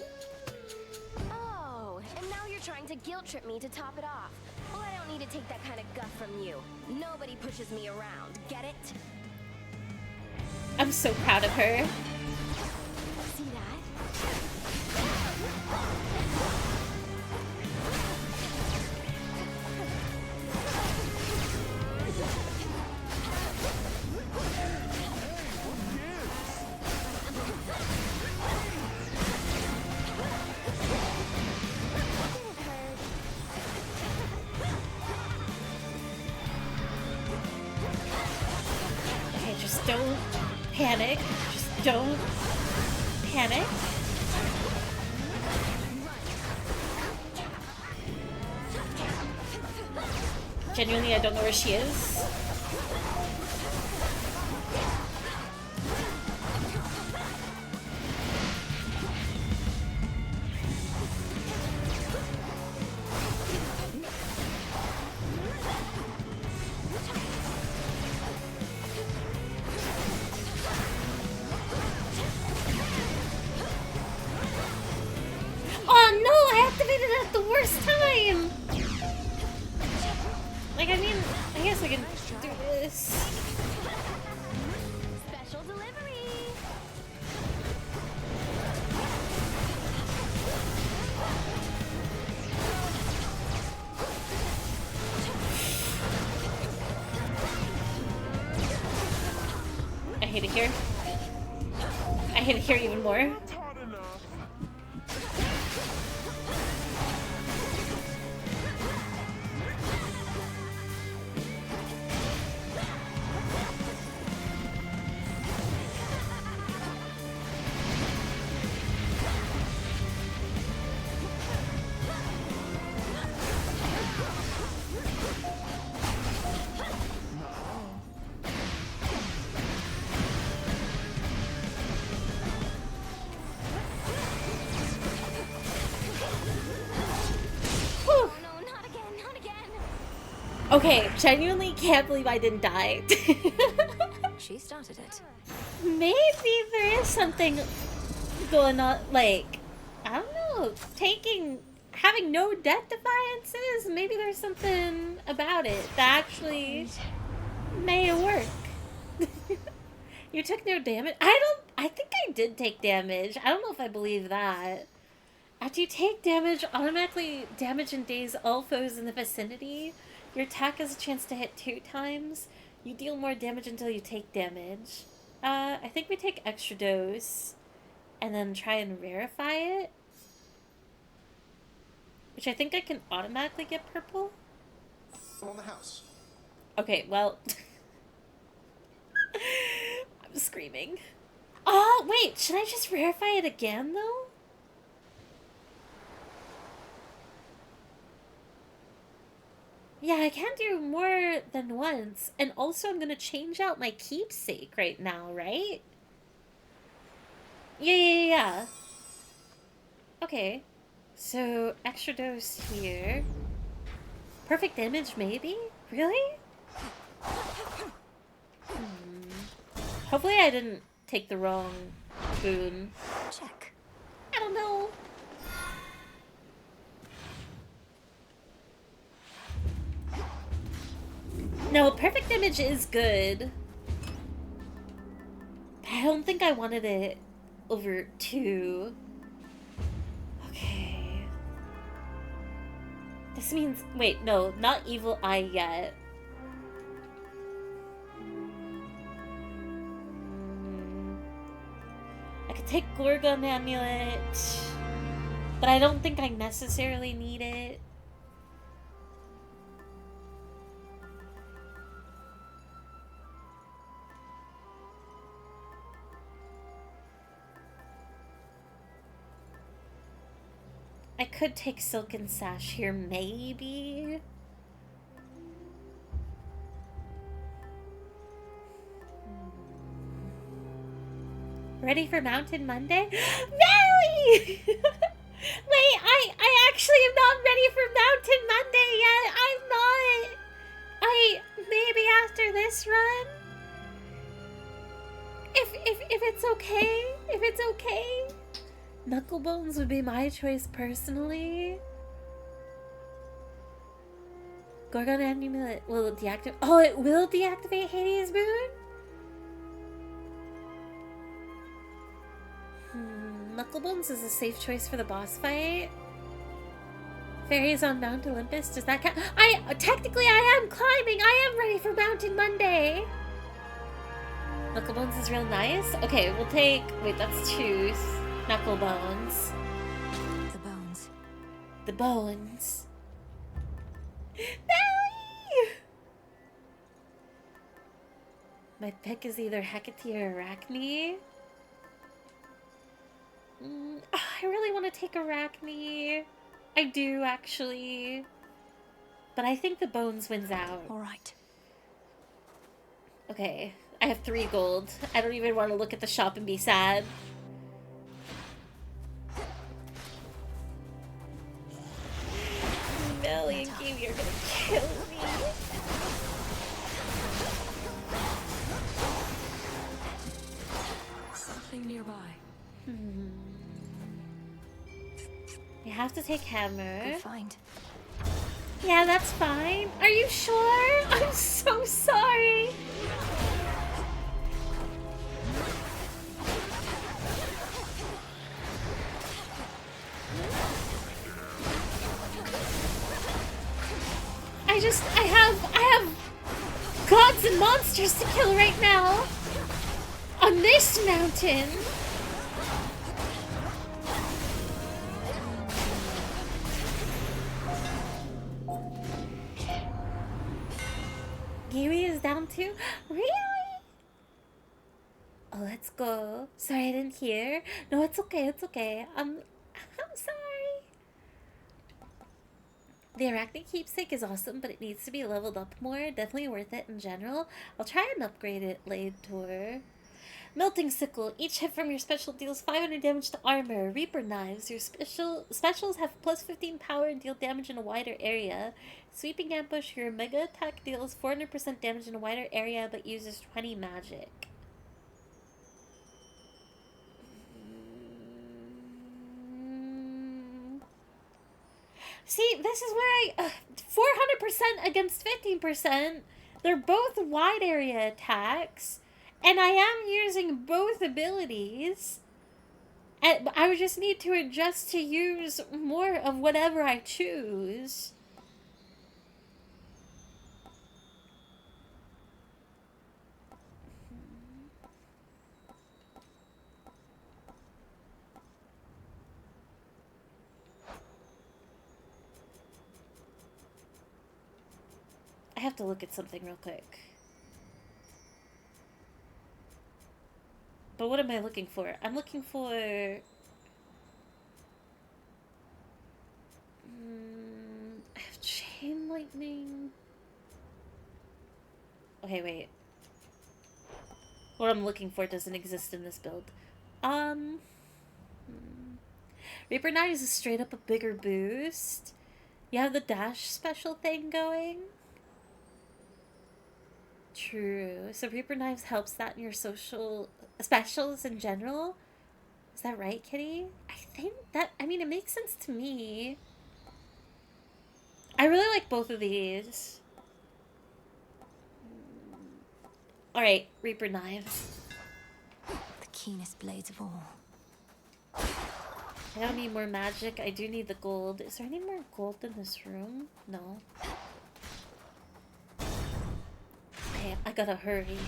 Oh, and now you're trying to guilt trip me to top it off. Well, I don't need to take that kind of guff from you. Nobody pushes me around, get it? I'm so proud of her. See that? don't panic. Just don't panic. Genuinely, I don't know where she is. Oh no, I activated it at the worst time! Like, I mean, I guess I can do this. Special delivery. I hate it here. I hate it here even more. Okay, genuinely can't believe I didn't die. She started it. Maybe there is something going on, like, I don't know, having no death defiances, maybe there's something about it that actually may work. You took no damage? I think I did take damage. I don't know if I believe that. After you take damage, automatically damage and daze all foes in the vicinity. Your attack has a chance to hit 2 times. You deal more damage until you take damage. I think we take extra dose and then try and verify it. Which I think I can automatically get purple. On the house. Okay, well. I'm screaming. Oh, wait, should I just verify it again, though? Yeah, I can't do more than once. And also, I'm gonna change out my keepsake right now, right? Yeah. Okay. So, extra dose here. Perfect damage, maybe? Really? Hopefully I didn't take the wrong boon. Check. I don't know. No, perfect damage is good. But I don't think I wanted it over 2. Okay. This means... Wait, no, not Evil Eye yet. I could take Gorgon Amulet, but I don't think I necessarily need it. I could take Silken Sash here, maybe? Ready for Mountain Monday? Valley! Wait, I actually am not ready for Mountain Monday yet. I'm not. Maybe after this run? If it's okay? If it's okay? Knucklebones would be my choice personally. Gorgon Amulet will deactivate. Oh, it will deactivate Hades Boon? Knucklebones is a safe choice for the boss fight. Fairies on Mount Olympus, does that count? Technically I am climbing! I am ready for Mountain Monday! Knucklebones is real nice? Okay, we'll take... Wait, that's Tooth. Knucklebones. The bones. The bones. Belly! My pick is either Hecate or Arachne. I really want to take Arachne. I do, actually. But I think the Bones wins out. Alright. Okay, I have 3 gold. I don't even want to look at the shop and be sad. Melly and Gaby are gonna kill me. Something nearby. You have to take hammer. Good find. Yeah, that's fine. Are you sure? I'm so sorry. I have gods and monsters to kill right now. On this mountain. Gaby is down too? Really? Oh, let's go. Sorry, I didn't hear. No, it's okay, it's okay. I'm sorry. The Arachne keepsake is awesome, but it needs to be leveled up more. Definitely worth it in general. I'll try and upgrade it later. Melting Sickle. Each hit from your special deals 500 damage to armor. Reaper Knives. Your specials have plus 15 power and deal damage in a wider area. Sweeping Ambush. Your mega attack deals 400% damage in a wider area, but uses 20 magic. See, this is where I... 400% against 15%. They're both wide area attacks. And I am using both abilities. And I would just need to adjust to use more of whatever I choose. I have to look at something real quick. But what am I looking for? I'm looking for... I have Chain Lightning. Okay, wait. What I'm looking for doesn't exist in this build. Reaper Knives is straight up a bigger boost. You have the dash special thing going. True. So Reaper Knives helps that in your social specials in general. Is that right, Kitty? I think that, I mean, it makes sense to me. I really like both of these. Alright, Reaper Knives. The keenest blades of all. I don't need more magic. I do need the gold. Is there any more gold in this room? No. Okay, I gotta hurry.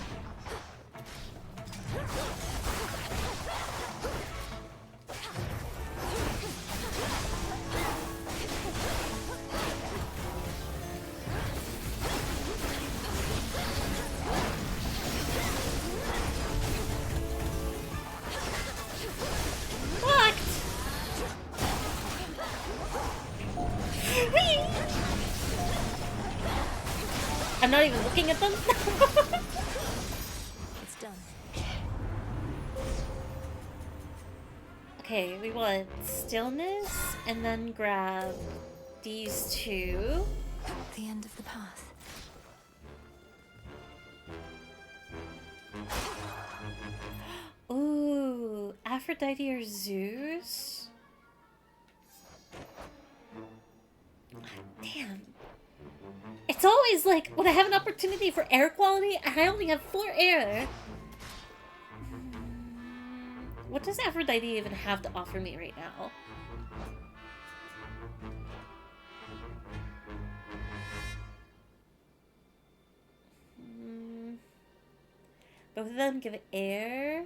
I'm not even looking at them. It's done. Okay, we want stillness and then grab these two. The end of the path. Ooh, Aphrodite or Zeus? Damn. It's always like, when I have an opportunity for air quality, I only have 4 air. What does Aphrodite even have to offer me right now? Both of them give it air.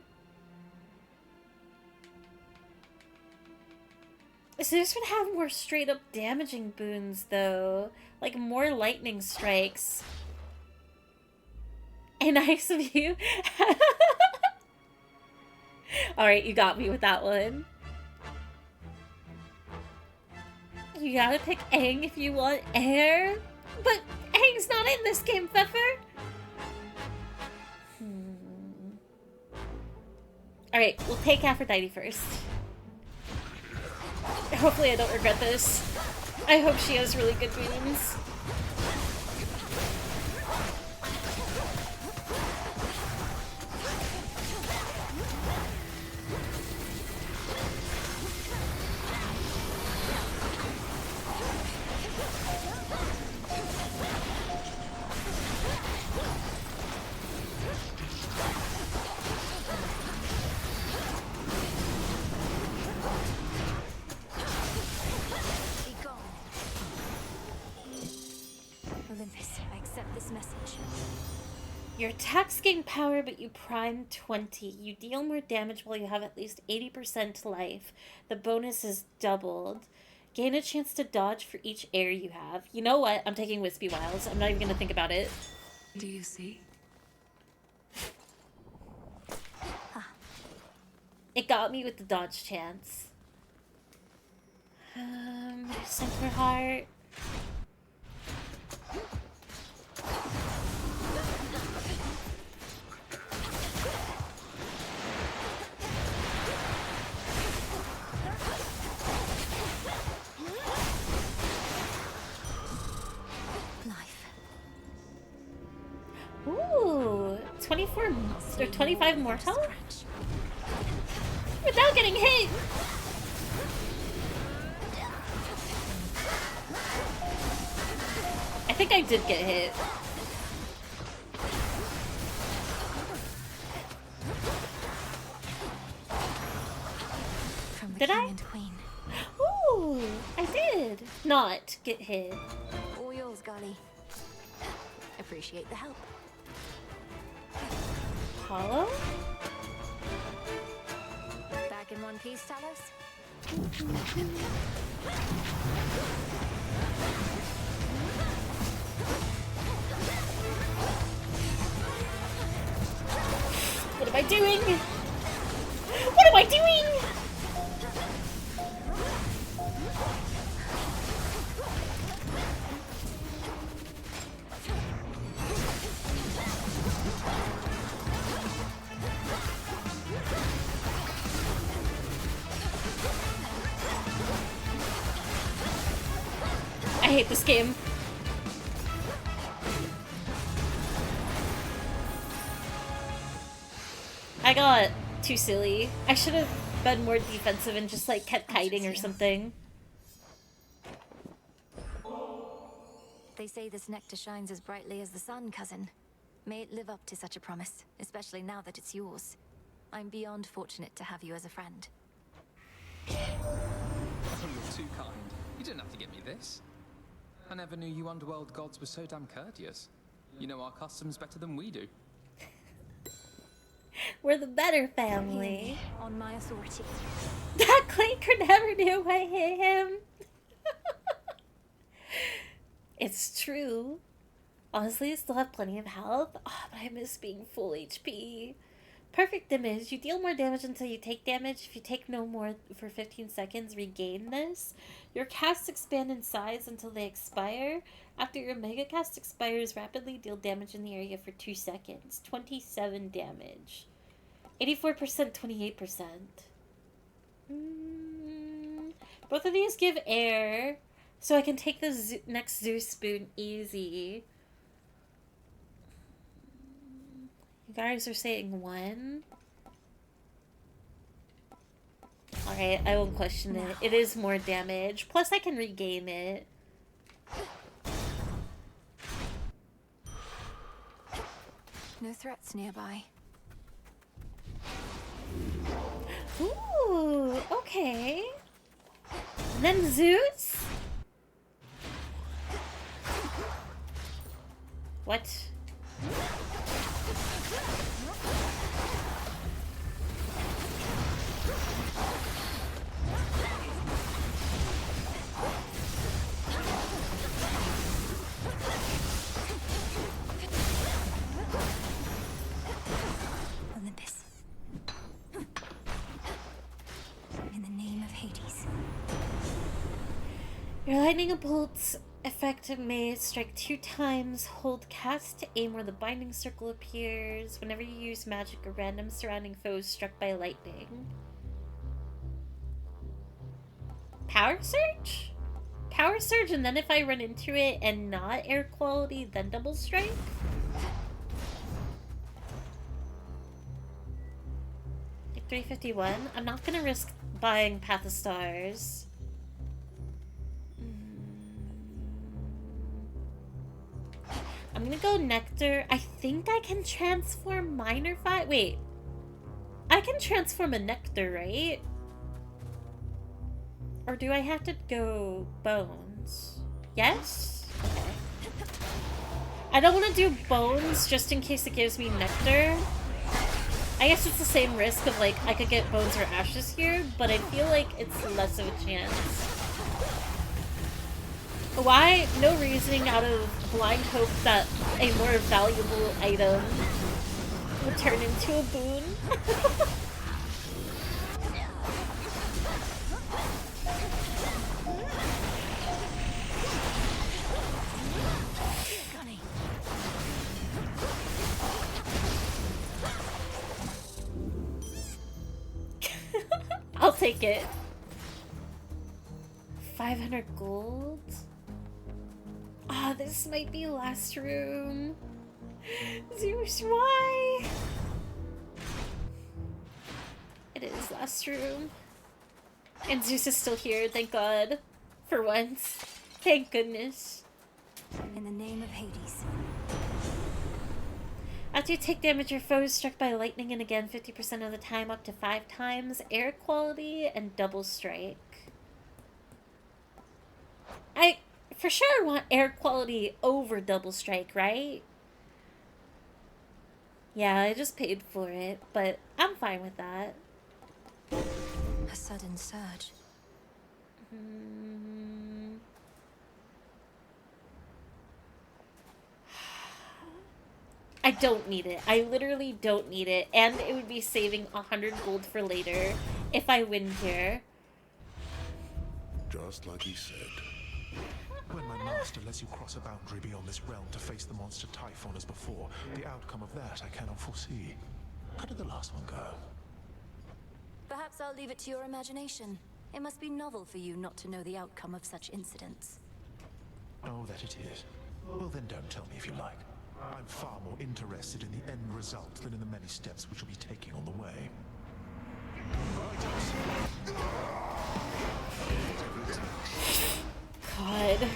So this would have more straight up damaging boons though. Like more lightning strikes. And nice of you. Alright, you got me with that one. You gotta pick Aang if you want air. But Aang's not in this game, Pfeffer. Alright, we'll take Aphrodite first. Hopefully I don't regret this. I hope she has really good wounds. Your attacks gain power, but you prime 20. You deal more damage while you have at least 80% life. The bonus is doubled. Gain a chance to dodge for each air you have. You know what? I'm taking Wispy Wiles. I'm not even gonna think about it. Do you see? It got me with the dodge chance. Center Heart. Ooh, 24 or 25 more health? Without getting hit! I think I did get hit. Did I? Ooh, I did not get hit. All yours, Golly. Appreciate the help. Hollow? Back in one piece, Talos? What am I doing? What am I doing? I hate this game. I got too silly. I should have been more defensive and just like kept kiting or something. They say this nectar shines as brightly as the sun, cousin. May it live up to such a promise, especially now that it's yours. I'm beyond fortunate to have you as a friend. Oh, you're too kind. You didn't have to give me this. I never knew you underworld gods were so damn courteous. You know our customs better than we do. We're the better family. On my authority. That Clanker never knew I hit him. It's true. Honestly, I still have plenty of health. Oh, but I miss being full HP. Perfect damage. You deal more damage until you take damage. If you take no more for 15 seconds, regain this. Your casts expand in size until they expire. After your mega cast expires, rapidly deal damage in the area for 2 seconds. 27 damage. 84%, 28%. Both of these give air, so I can take the next Zeus spoon easy. You guys are saying 1? Alright, I won't question it. It is more damage. Plus I can regain it. No threats nearby. Ooh, okay. And then Zeus? What? Your lightning bolt's effect may strike 2 times. Hold cast to aim where the binding circle appears. Whenever you use magic or random surrounding foes struck by lightning. Power surge? Power surge, and then if I run into it and not air quality, then double strike? Like 351? I'm not gonna risk buying Path of Stars. I'm gonna go Nectar. I think I can transform Minor Fire. Wait. I can transform a Nectar, right? Or do I have to go Bones? Yes? Okay. I don't want to do Bones just in case it gives me Nectar. I guess it's the same risk of, like, I could get Bones or Ashes here, but I feel like it's less of a chance. Why? No reasoning out of blind hope that a more valuable item would turn into a boon. I'll take it. 500 gold? Ah, oh, this might be last room. Zeus, why? It is last room. And Zeus is still here, thank God. For once. Thank goodness. In the name of Hades. After you take damage, your foe is struck by lightning, and again 50% of the time up to 5 times. Air quality and double strike. I for sure want air quality over double strike, right? Yeah, I just paid for it, but I'm fine with that. A sudden surge. I don't need it. I literally don't need it. And it would be saving 100 gold for later if I win here. Just like he said. When my master lets you cross a boundary beyond this realm to face the monster Typhon as before, the outcome of that I cannot foresee. How did the last one go? Perhaps I'll leave it to your imagination. It must be novel for you not to know the outcome of such incidents. Oh, that it is. Well, then don't tell me if you like. I'm far more interested in the end result than in the many steps we shall be taking on the way. God.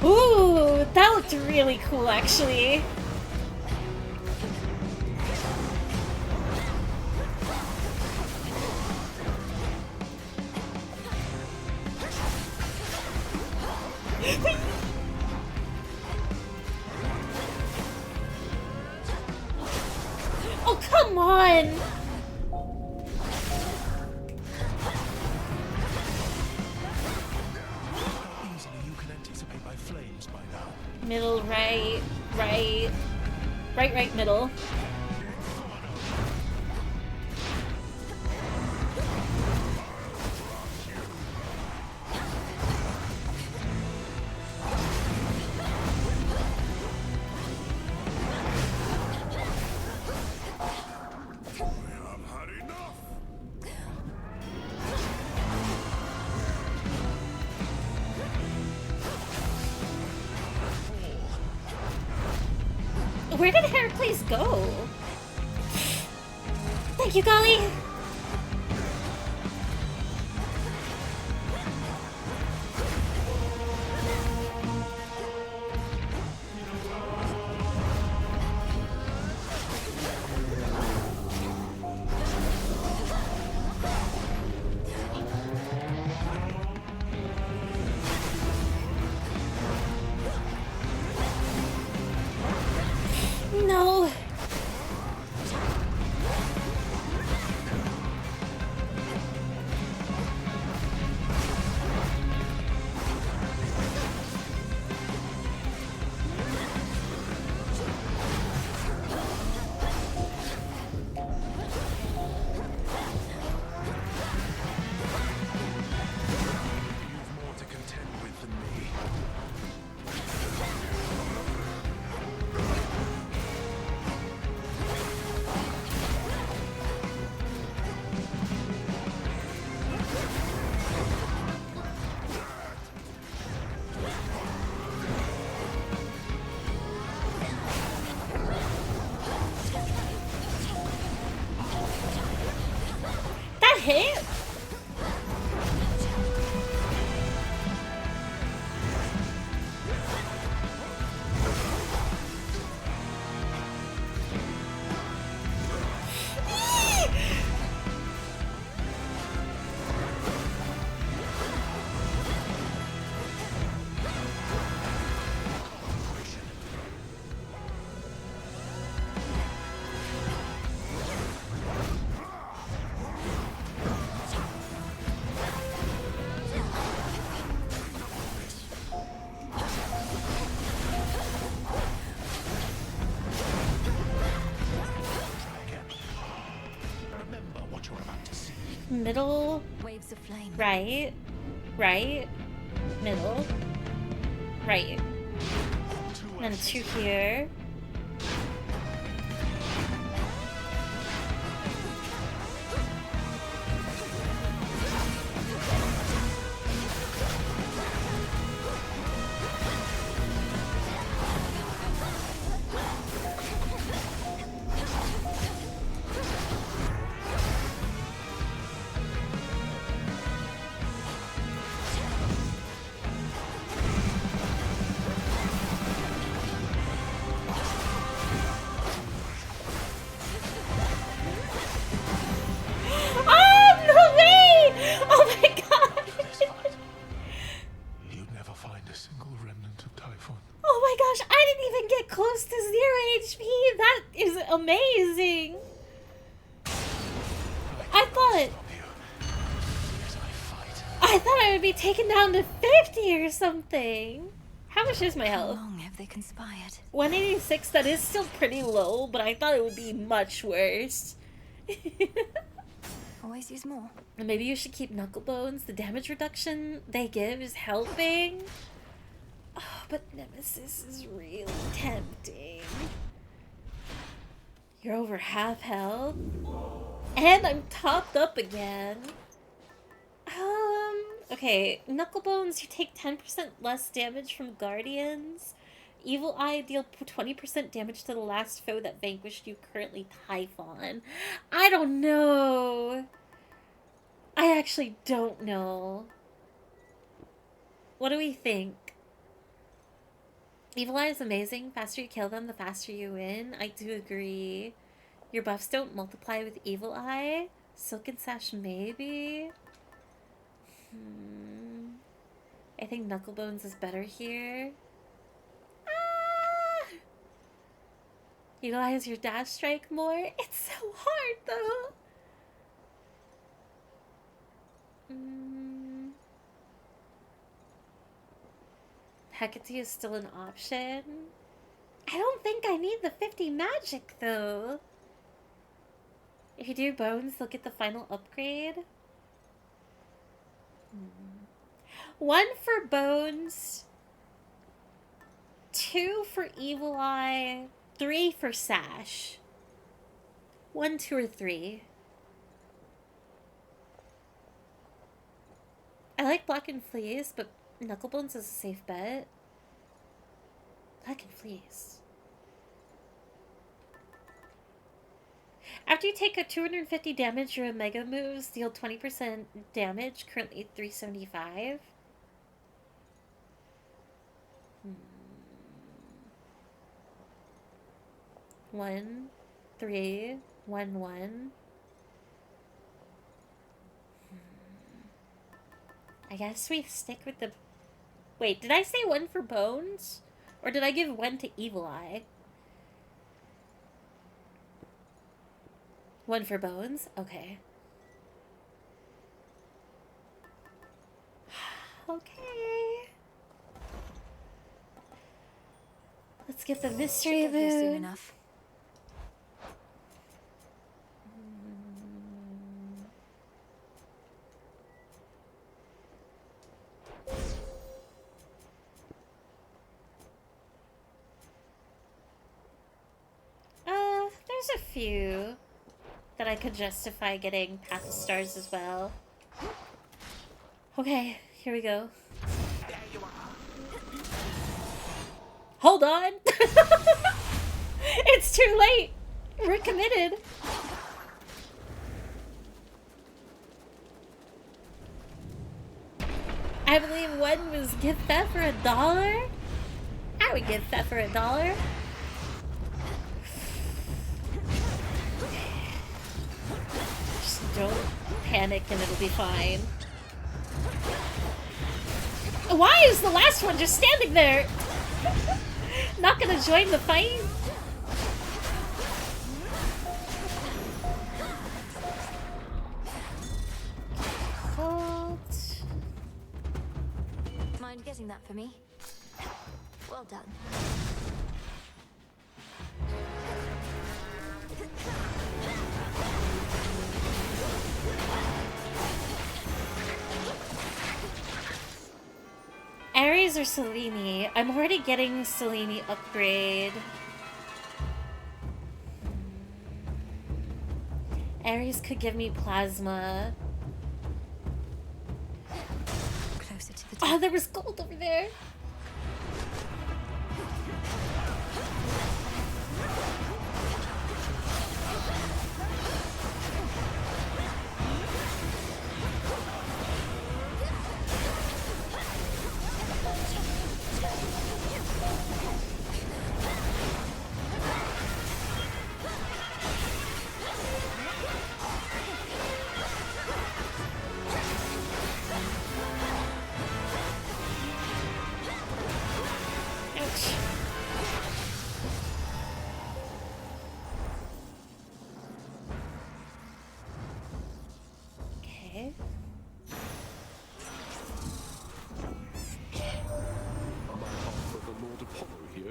Ooh, that looked really cool, actually. Oh, come on! Middle, right, right, right, right, middle. Where did Heracles go? Thank you, Golly! Okay. Middle, waves of flame. Right, right, middle, right, and then 2 here. Close to 0 HP. That is amazing. I thought I would be taken down to 50 or something. How much is my health? How long have they conspired? 186. That is still pretty low, but I thought it would be much worse. Always use more. Maybe you should keep Knucklebones. The damage reduction they give is helping. Oh, but Nemesis is really tempting. You're over half health. And I'm topped up again. Okay, Knucklebones, you take 10% less damage from Guardians. Evil Eye, deal 20% damage to the last foe that vanquished you, currently Typhon. I don't know. I actually don't know. What do we think? Evil Eye is amazing. Faster you kill them, the faster you win. I do agree. Your buffs don't multiply with Evil Eye. Silken Sash, maybe. I think Knucklebones is better here. Ah! Utilize your dash strike more. It's so hard though. Hecate is still an option. I don't think I need the 50 magic though. If you do bones, they'll get the final upgrade. 1 for bones, 2 for Evil Eye, 3 for Sash. 1, 2, or 3. I like Black and Fleas, but Knucklebones is a safe bet. Black and Fleas. After you take a 250 damage, your Omega moves deal 20% damage, currently 375. 1, 3, 1, 1. I guess we stick with the... Wait, did I say 1 for bones? Or did I give 1 to Evil Eye? 1 for bones? Okay. Okay. Let's get the mystery Should get here soon boon. enough. There's a few that I could justify getting Path of Stars as well. Okay, here we go. Hold on! It's too late! We're committed! I believe one was gift that for $1. I would give that for $1. Just don't panic and it'll be fine. Why is the last one just standing there? Not gonna join the fight? Mind getting that for me? Well done. Ares or Selene? I'm already getting Selene upgrade. Ares could give me plasma. Closer to the Oh, there was gold over there.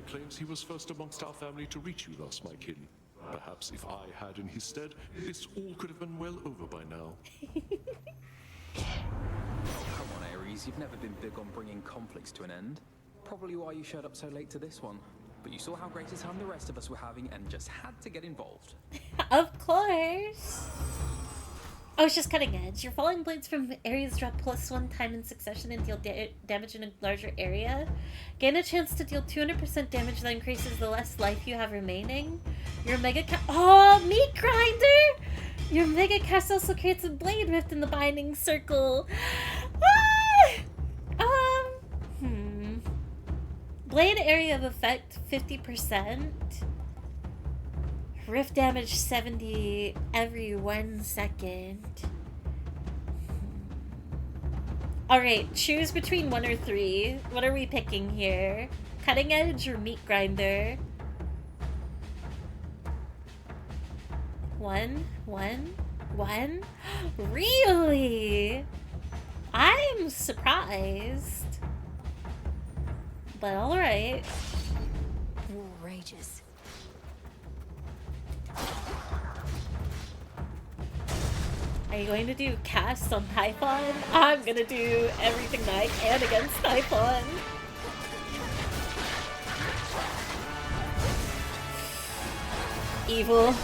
Claims he was first amongst our family to reach you thus, my kin. Perhaps if I had in his stead, this all could have been well over by now. Come on, Ares, you've never been big on bringing conflicts to an end. Probably why you showed up so late to this one. But you saw how great a time the rest of us were having and just had to get involved. Of course. Oh, it's just cutting edge. Your falling blades from Ares drop +1 time in succession and deal damage in a larger area. Gain a chance to deal 200% damage that increases the less life you have remaining. Your mega oh, meat grinder! Your mega cast also creates a blade rift in the binding circle. Ah! Blade area of effect 50%. Rift damage 70 every 1 second. Alright, choose between 1 or 3. What are we picking here? Cutting edge or meat grinder? 1? Really? I'm surprised. But alright. War rages. Are you going to do cast on Typhon? I'm gonna do everything that I can against Typhon. Evil.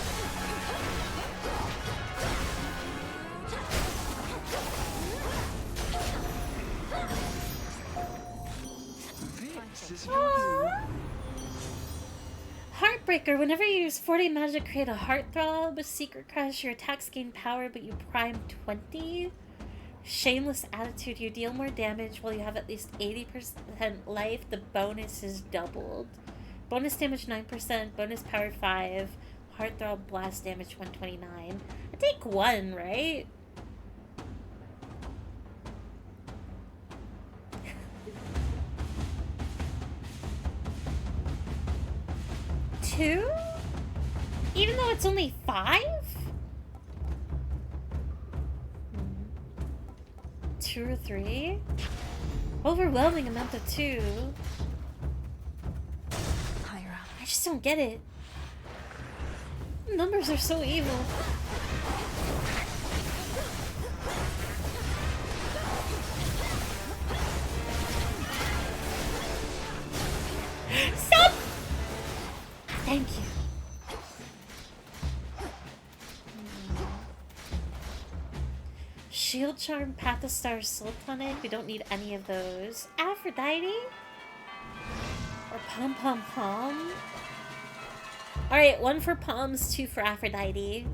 Heartbreaker. Whenever you use 40 magic, create a heartthrob. Secret Crush. Your attacks gain power, but you prime 20. Shameless Attitude. You deal more damage while you have at least 80% life. The bonus is doubled. Bonus damage 9%. Bonus power 5. Heartthrob blast damage 129. I take 1, right? Two? Even though it's only 5? 2 or 3? Overwhelming amount of 2. I just don't get it. Numbers are so evil. Stop! Thank you. Shield Charm, Pathostar, Sultanic. We don't need any of those. Aphrodite? Or Pom Pom Pom? Alright, 1 for Poms, 2 for Aphrodite.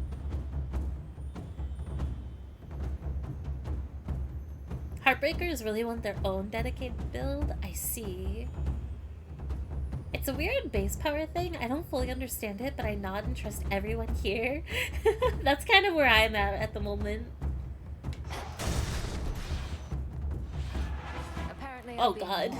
Heartbreakers really want their own dedicated build. I see. It's a weird base power thing. I don't fully understand it, but I nod and trust everyone here. That's kind of where I'm at the moment. Apparently, oh god.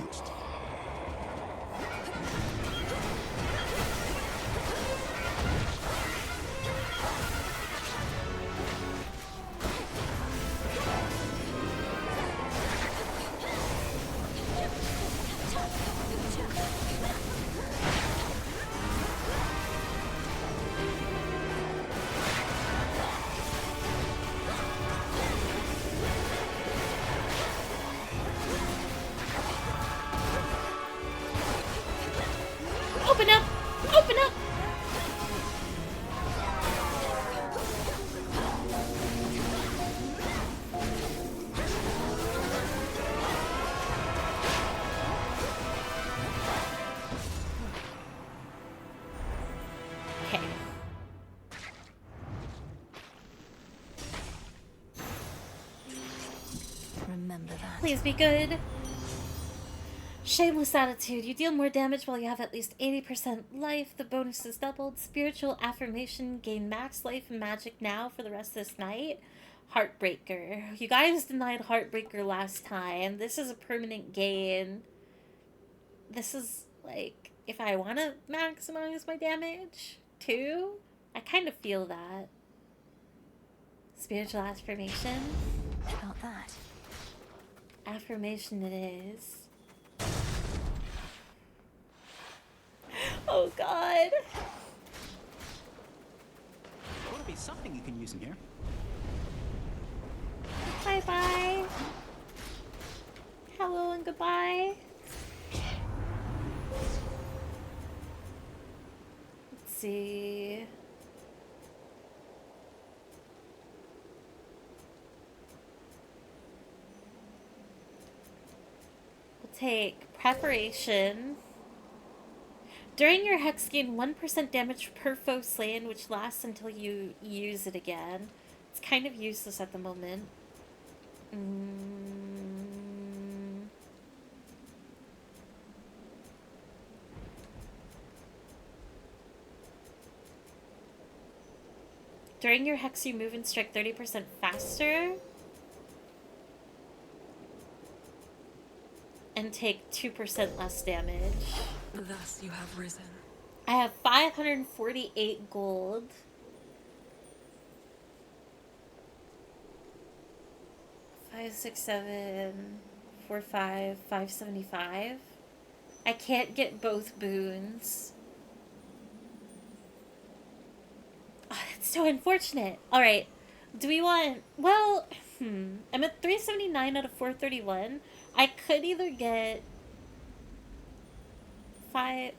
Open up! Open up! Okay. Remember that. Please be good. Shameless attitude. You deal more damage while you have at least 80% life. The bonus is doubled. Spiritual affirmation. Gain max life and magic now for the rest of this night. Heartbreaker. You guys denied Heartbreaker last time. This is a permanent gain. This is, like, if I want to maximize my damage, too, I kind of feel that. Spiritual affirmation. About that. Affirmation it is. Oh god. Ought to be something you can use in here. Bye bye. Hello and goodbye. Let's see. We'll take preparation. During your hex, gain 1% damage per foe slain, which lasts until you use it again. It's kind of useless at the moment. During your hex, you move and strike 30% faster. And take 2% less damage. Thus you have risen. I have 548 gold. Five, 6, 7, 4, 5, 575. I can't get both boons. Oh, that's so unfortunate. Alright. Do we want... Well, I'm at 379 out of 431. I could either get 9,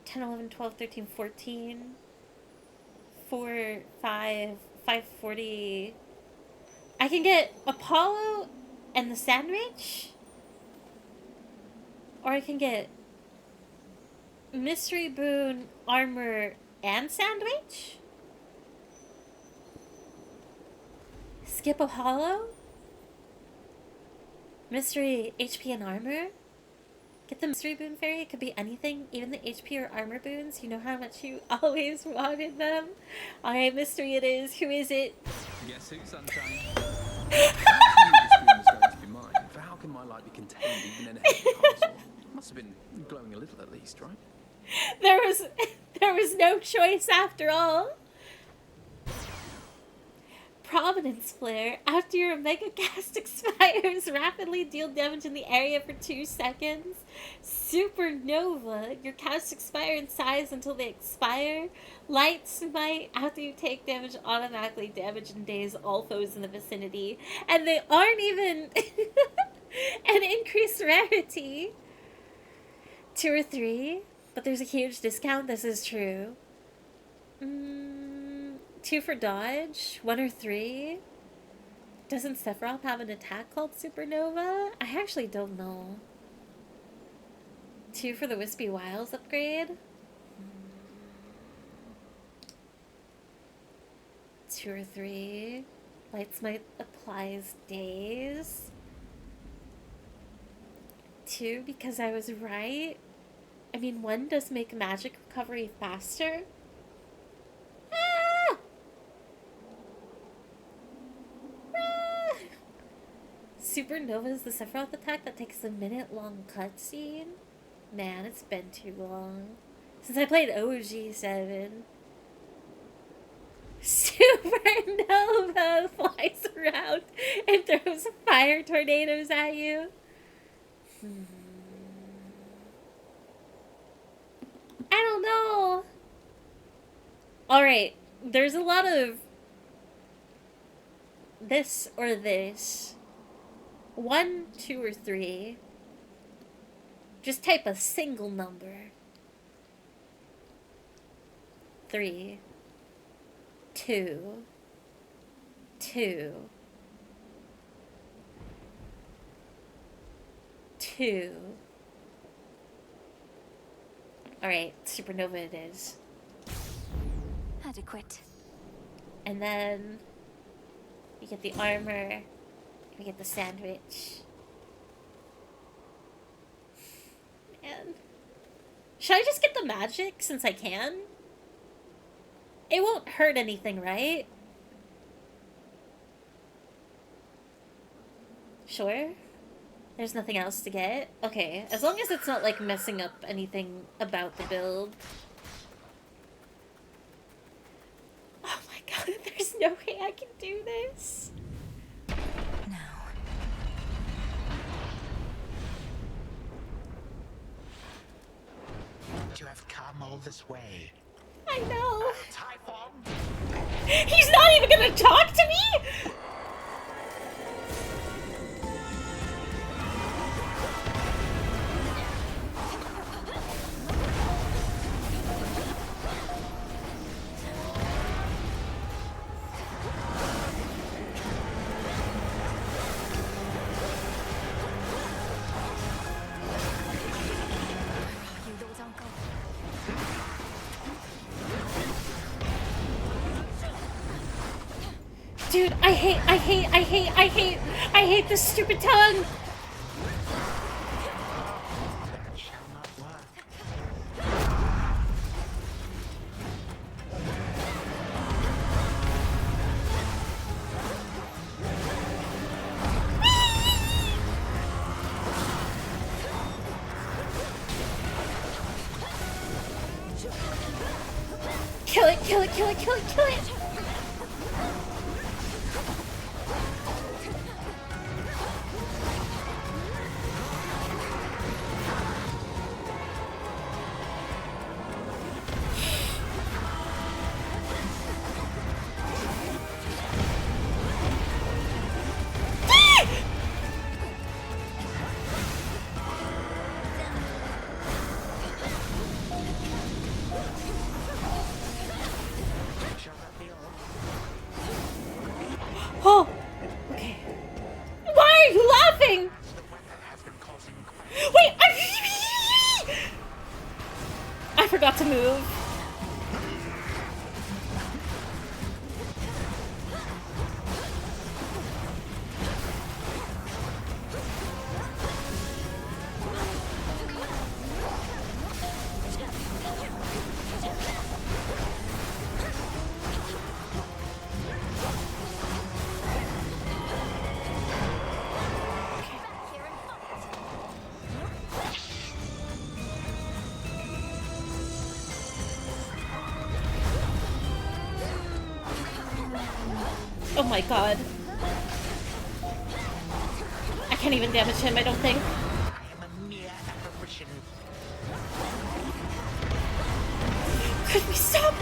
10, 11, 12, 13, 14, 4, 5, 540. I can get Apollo and the Sandwich. Or I can get Mystery Boon, Armor, and Sandwich. Skip Apollo. Mystery, HP, and Armor. Get the Mystery Boon Fairy. It could be anything, even the HP or Armor boons. You know how much you always wanted them. Alright, Mystery it is. Who is it? Guess who, Sunshine? I knew this room was going to be mine, for how can my light be contained even in a heavy castle? It must have been glowing a little at least, right? There was no choice after all. Providence Flare. After your Omega Cast expires, rapidly deal damage in the area for 2 seconds. Supernova. Your casts expire in size until they expire. Light Smite. After you take damage, automatically damage and daze all foes in the vicinity. And they aren't even an increased rarity. 2 or 3. But there's a huge discount. This is true. 2 for dodge, 1 or 3. Doesn't Sephiroth have an attack called Supernova? I actually don't know. 2 for the Wispy Wiles upgrade. 2 or 3. Lights might applies days. 2, because I was right. I mean, 1 does make magic recovery faster. Ah! Ah! Supernova is the Sephiroth attack that takes a minute-long cutscene. Man, it's been too long since I played OG7. Supernova flies around and throws fire tornadoes at you. I don't know. Alright, there's a lot of this or this. 1, 2, or 3. Just type a single number. 3, 2, 2, 2. Alright, Supernova it is. Adequate. And then we get the armor, we get the sandwich. Man. Should I just get the magic since I can? It won't hurt anything, right? Sure? There's nothing else to get? Okay, as long as it's not like messing up anything about the build. Oh my god, there's no way I can do this. To have come all this way. I know. Typhon? He's not even gonna talk to me? Dude, I hate this stupid tongue. Kill it, kill it, kill it, kill it, kill it. Oh, okay. Why are you laughing? Wait, I forgot to move. Oh my god. I can't even damage him, I don't think. Could we stop?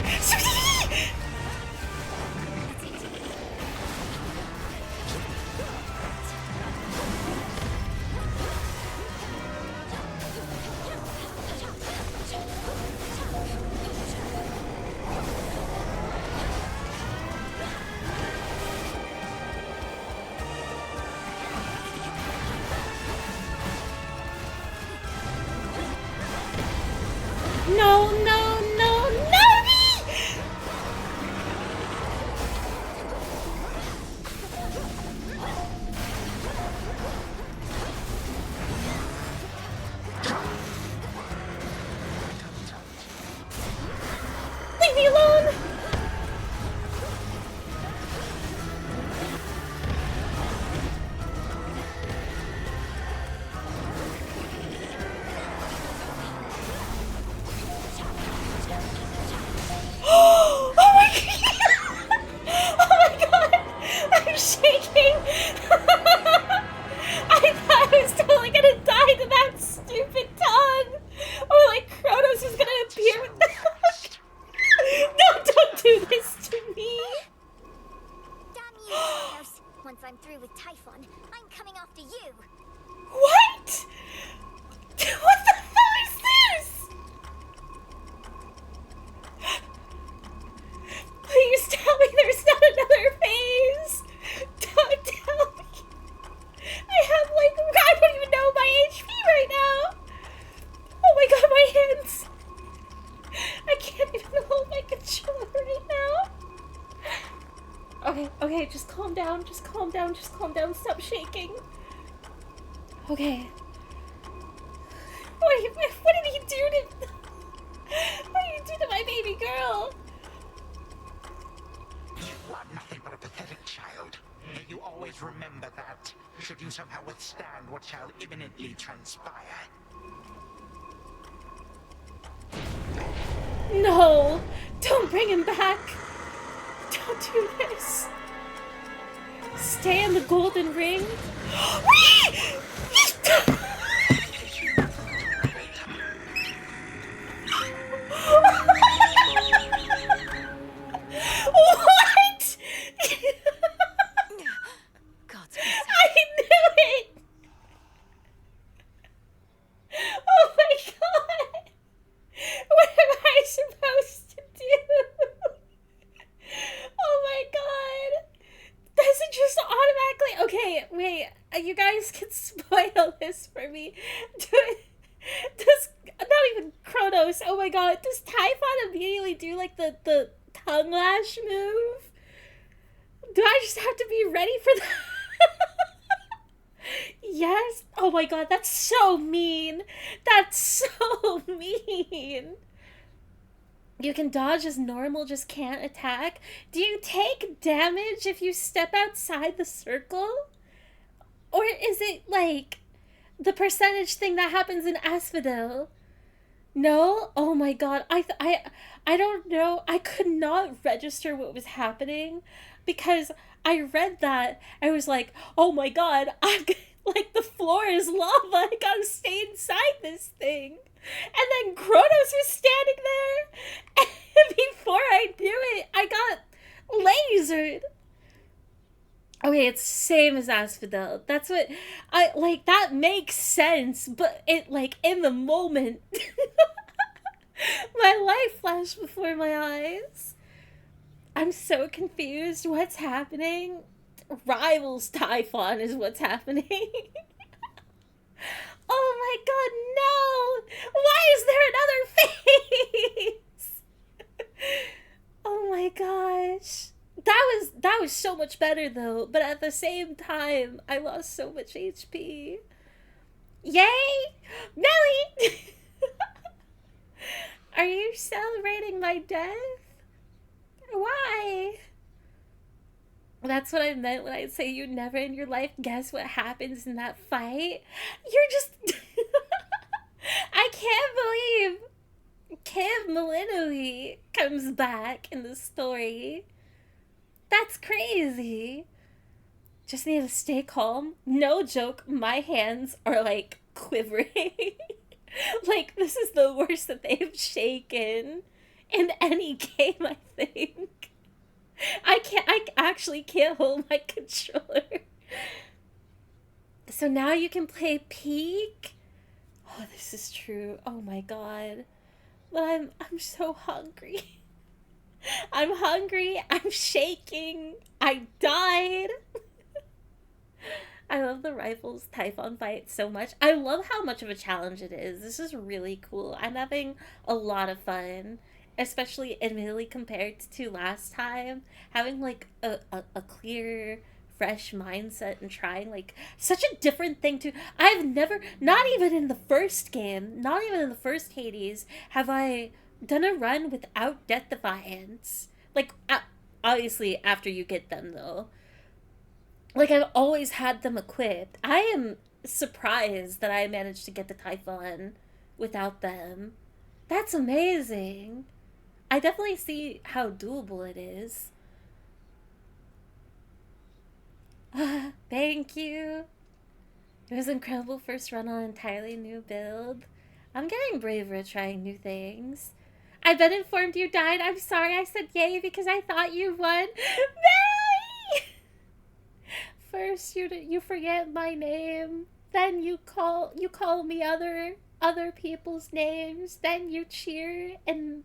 No, no, no, no! I'm shaking! I thought I was totally gonna die to that stupid tongue! Or like Kronos is gonna appear with the... No, don't do this to me! Damn you, Kronos. Once I'm through with Typhon, I'm coming after you. What? What the hell is this? Please tell me there's not another phase! Don't tell me! I have like, I don't even know my HP right now! Oh my god, my hands! I can't even hold my controller right now! Okay, just calm down, just calm down, stop shaking. Okay. What did he do to... What did he do to my baby girl? You are nothing but a pathetic child. May you always remember that, should you somehow withstand what shall imminently transpire. No! Don't bring him back! Don't do this! Stay in the golden ring? What? I knew it! Oh my god! What am I supposed to do? Oh my god! Does it just automatically... Okay, wait. You guys can spoil this for me. Does... Not even Kronos. Oh my god. Does Typhon immediately do like the tongue lash move? Do I just have to be ready for that? Yes? Oh my god, that's so mean. That's so mean. You can dodge as normal, just can't attack. Do you take damage if you step outside the circle? Or is it like the percentage thing that happens in Asphodel? No? Oh my god. I don't know. I could not register what was happening because I read that. I was like, oh my god, like the floor is lava. I gotta stay inside this thing. And then Kronos was standing there. And before I knew it, I got lasered. Okay, it's same as Asphodel. That's what I like. That makes sense, but it like in the moment, my life flashed before my eyes. I'm so confused. What's happening? Rivals Typhon is what's happening. Oh my god, no! Why is there another face? Oh my gosh. That was so much better though, but at the same time, I lost so much HP. Yay! Melly! Are you celebrating my death? Why? That's what I meant when I say you never in your life guess what happens in that fight. You're just... I can't believe Kim Malinui comes back in the story. That's crazy. Just need to stay calm. No joke, my hands are like quivering. Like this is the worst that they've shaken in any game, I think. I actually can't hold my controller. So now you can play Peak? Oh, this is true. Oh my god. But I'm so hungry. I'm hungry. I'm shaking. I died. I love the Rivals Typhon fight so much. I love how much of a challenge it is. This is really cool. I'm having a lot of fun. Especially admittedly compared to last time. Having like a clear, fresh mindset and trying like such a different thing to... I've never, not even in the first game, not even in the first Hades, have I done a run without Death Defiance. Like, obviously after you get them though. Like, I've always had them equipped. I am surprised that I managed to get the Typhon without them. That's amazing. I definitely see how doable it is. Thank you. It was an incredible first run on an entirely new build. I'm getting braver at trying new things. I've been informed you died. I'm sorry I said yay because I thought you won. Mary! First you forget my name, then you call me other people's names, then you cheer in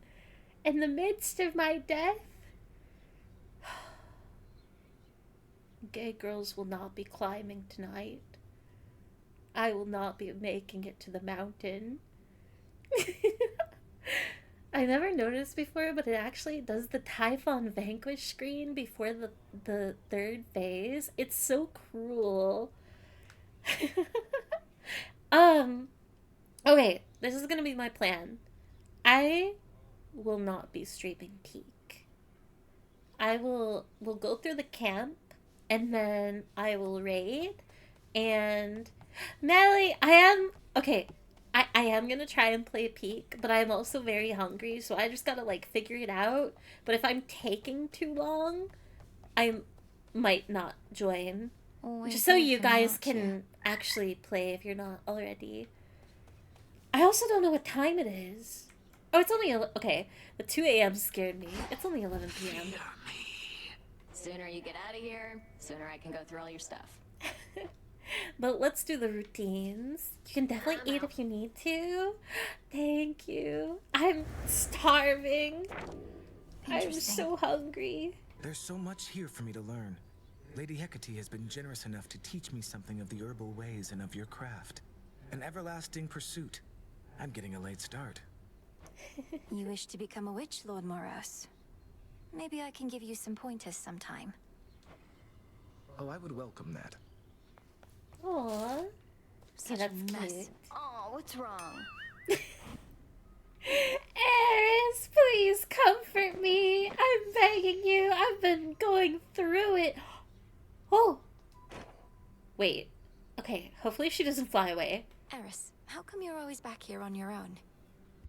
the midst of my death. Gay girls will not be climbing tonight. I will not be making it to the mountain. I never noticed before, but it actually does the Typhon Vanquish screen before the third phase. It's so cruel. Okay, this is gonna be my plan. I will not be streaming Peak. We'll go through the camp, and then I will raid, and Melly, I am gonna try and play Peak, but I'm also very hungry, so I just gotta like figure it out. But if I'm taking too long, I might not join. Just so you guys can actually play if you're not already. I also don't know what time it is. Oh, it's only okay. The 2 a.m. scared me. It's only 11 p.m. Sooner you get out of here, sooner I can go through all your stuff. But let's do the routines. You can definitely eat if you need to. Thank you. I'm starving. I'm so hungry. There's so much here for me to learn. Lady Hecate has been generous enough to teach me something of the herbal ways and of your craft. An everlasting pursuit. I'm getting a late start. You wish to become a witch, Lord Moros? Maybe I can give you some pointers sometime. Oh, I would welcome that. Aww. Such that's a mess. cute. Oh, what's wrong? Eris, please comfort me. I'm begging you. I've been going through it. Oh. Wait. Okay, hopefully she doesn't fly away. Eris, how come you're always back here on your own?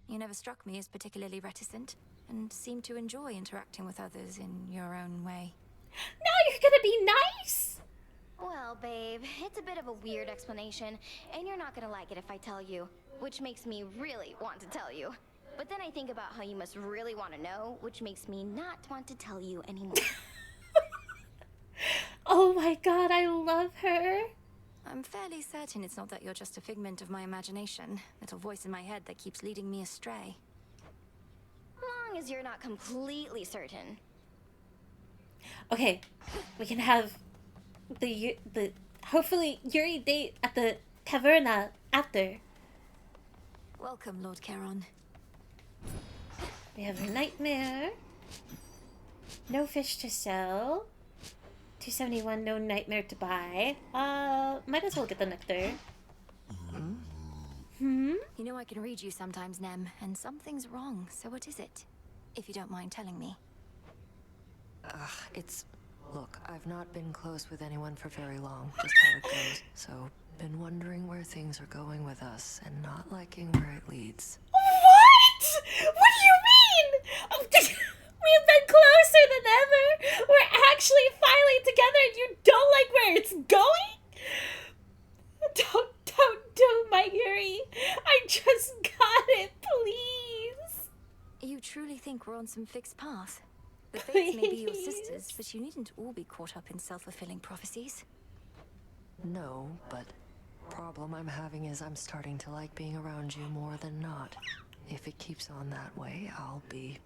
You never struck me as particularly reticent, and seem to enjoy interacting with others in your own way. Now you're gonna be nice? Well, babe, it's a bit of a weird explanation, and you're not gonna like it if I tell you, which makes me really want to tell you. But then I think about how you must really want to know, which makes me not want to tell you anymore. Oh my god, I love her. I'm fairly certain it's not that you're just a figment of my imagination, little voice in my head that keeps leading me astray. Long as you're not completely certain. Okay, we can have the hopefully Yuri date at the taverna after. Welcome, Lord Charon. We have a nightmare. No fish to sell. 271, no nightmare to buy. Might as well get the nectar. You know I can read you sometimes, Nem, and something's wrong, so what is it? If you don't mind telling me. Look, I've not been close with anyone for very long, just how it goes. So, been wondering where things are going with us, and not liking where it leads. What? What do you mean? We've been closer than ever. We're actually finally together and you don't like where it's going? Don't do my Yuri. I just got it, please. You truly think we're on some fixed path? The Fates may be your sisters, but you needn't all be caught up in self-fulfilling prophecies. No, but problem I'm having is I'm starting to like being around you more than not. If it keeps on that way, I'll be...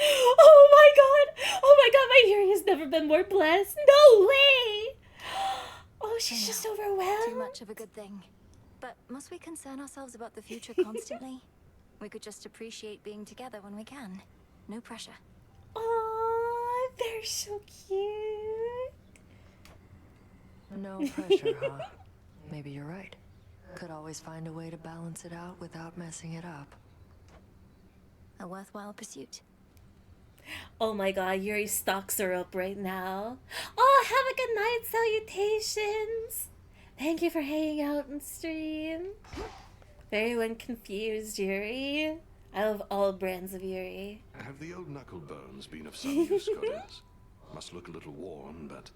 Oh my god, my Yuri has never been more blessed. No way! Oh, she's just overwhelmed. Too much of a good thing. But must we concern ourselves about the future constantly? We could just appreciate being together when we can. No pressure. Aww, they're so cute. No pressure, huh? Maybe you're right. Could always find a way to balance it out without messing it up. A worthwhile pursuit. Oh my god, Yuri's stocks are up right now. Oh, have a good night, salutations. Thank you for hanging out and stream. Very when confused, Yuri. I love all brands of Yuri. Have the old knuckle bones been of some use, Goddess? Must look a little worn, but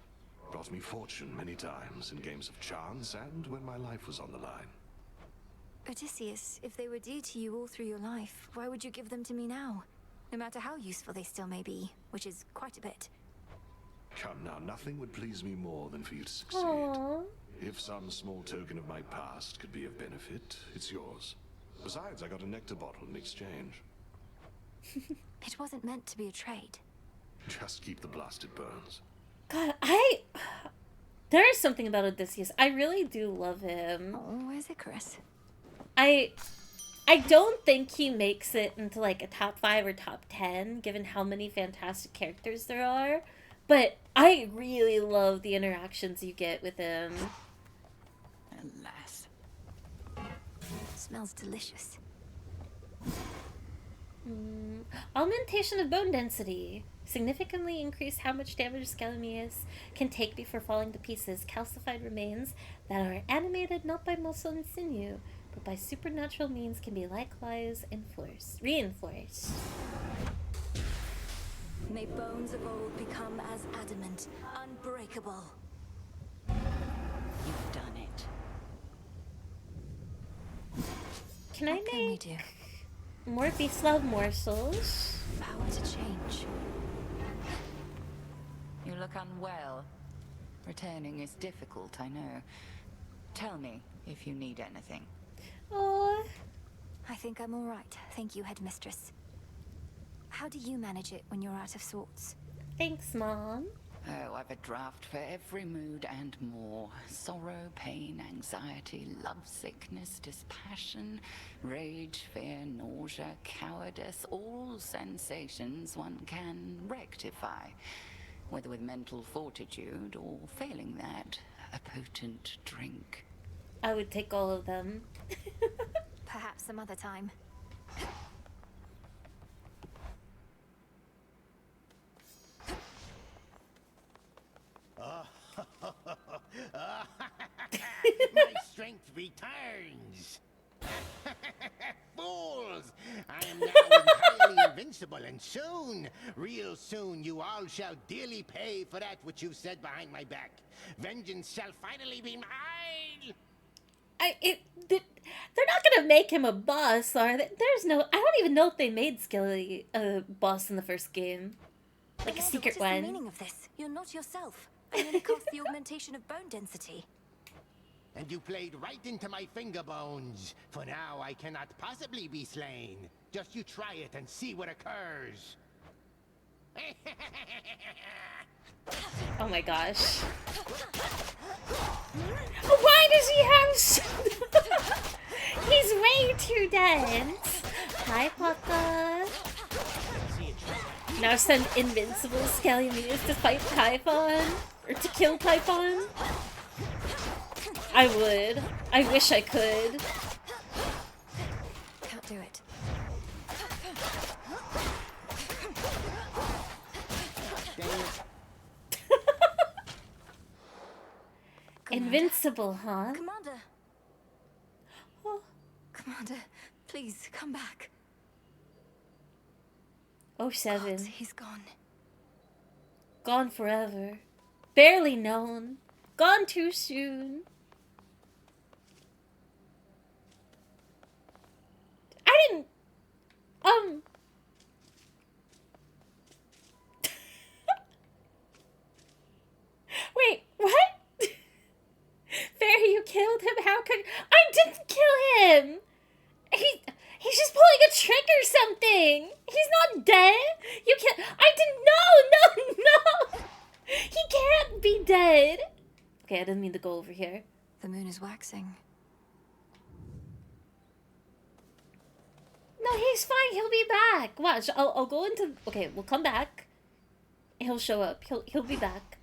brought me fortune many times in games of chance and when my life was on the line. Odysseus, if they were dear to you all through your life, why would you give them to me now? No matter how useful they still may be, which is quite a bit. Come now, nothing would please me more than for you to succeed. Aww. If some small token of my past could be of benefit, it's yours. Besides, I got a nectar bottle in exchange. It wasn't meant to be a trade. Just keep the blasted burns. God, there is something about Odysseus. I really do love him. Oh, where's Icarus? I don't think he makes it into like a top 5 or top 10, given how many fantastic characters there are. But I really love the interactions you get with him. Alas. Smells delicious. Augmentation of bone density. Significantly increase how much damage Scalamius can take before falling to pieces. Calcified remains that are animated not by muscle and sinew, but by supernatural means can be likewise reinforced. May bones of old become as adamant, unbreakable. You've done it. Can I What can we make do? more Beastlav morsels? Power to change. You look unwell. Returning is difficult, I know. Tell me if you need anything. Oh, I think I'm all right. Thank you, Headmistress. How do you manage it when you're out of sorts? thanks, Mom. Oh, I've a draft for every mood and more. Sorrow, pain, anxiety, love, sickness, dispassion, rage, fear, nausea, cowardice, all sensations one can rectify. Whether with mental fortitude or, failing that, a potent drink. I would take all of them. Perhaps some other time. My strength returns. Fools! I am now entirely invincible, and soon, real soon, you all shall dearly pay for that which you said behind my back. Vengeance shall finally be mine! They're not gonna make him a boss, are they? I don't even know if they made Skelly a boss in the first game. Like a Commander, secret what is one. the meaning of this? You're not yourself. I only cast the augmentation of bone density. And you played right into my finger bones. For now, I cannot possibly be slain. Just you try it and see what occurs. Oh my gosh. Why does he have He's way too dense. Hi, Papa. Now send Invincible Scalamius to fight Typhon? Or to kill Typhon? I would. I wish I could. Can't do it. Invincible, huh? Commander! Oh. Commander, please, come back. Oh, 07. God, he's gone. Gone forever. Barely known. Gone too soon. I didn't... Wait, what? Fair, you killed him? How could... I didn't kill him! He's just pulling a trick or something! He's not dead! You can't... I didn't... No! He can't be dead! Okay, I didn't mean to go over here. The moon is waxing. No, he's fine. He'll be back. Watch. I'll go into... Okay, we'll come back. He'll show up. He'll be back.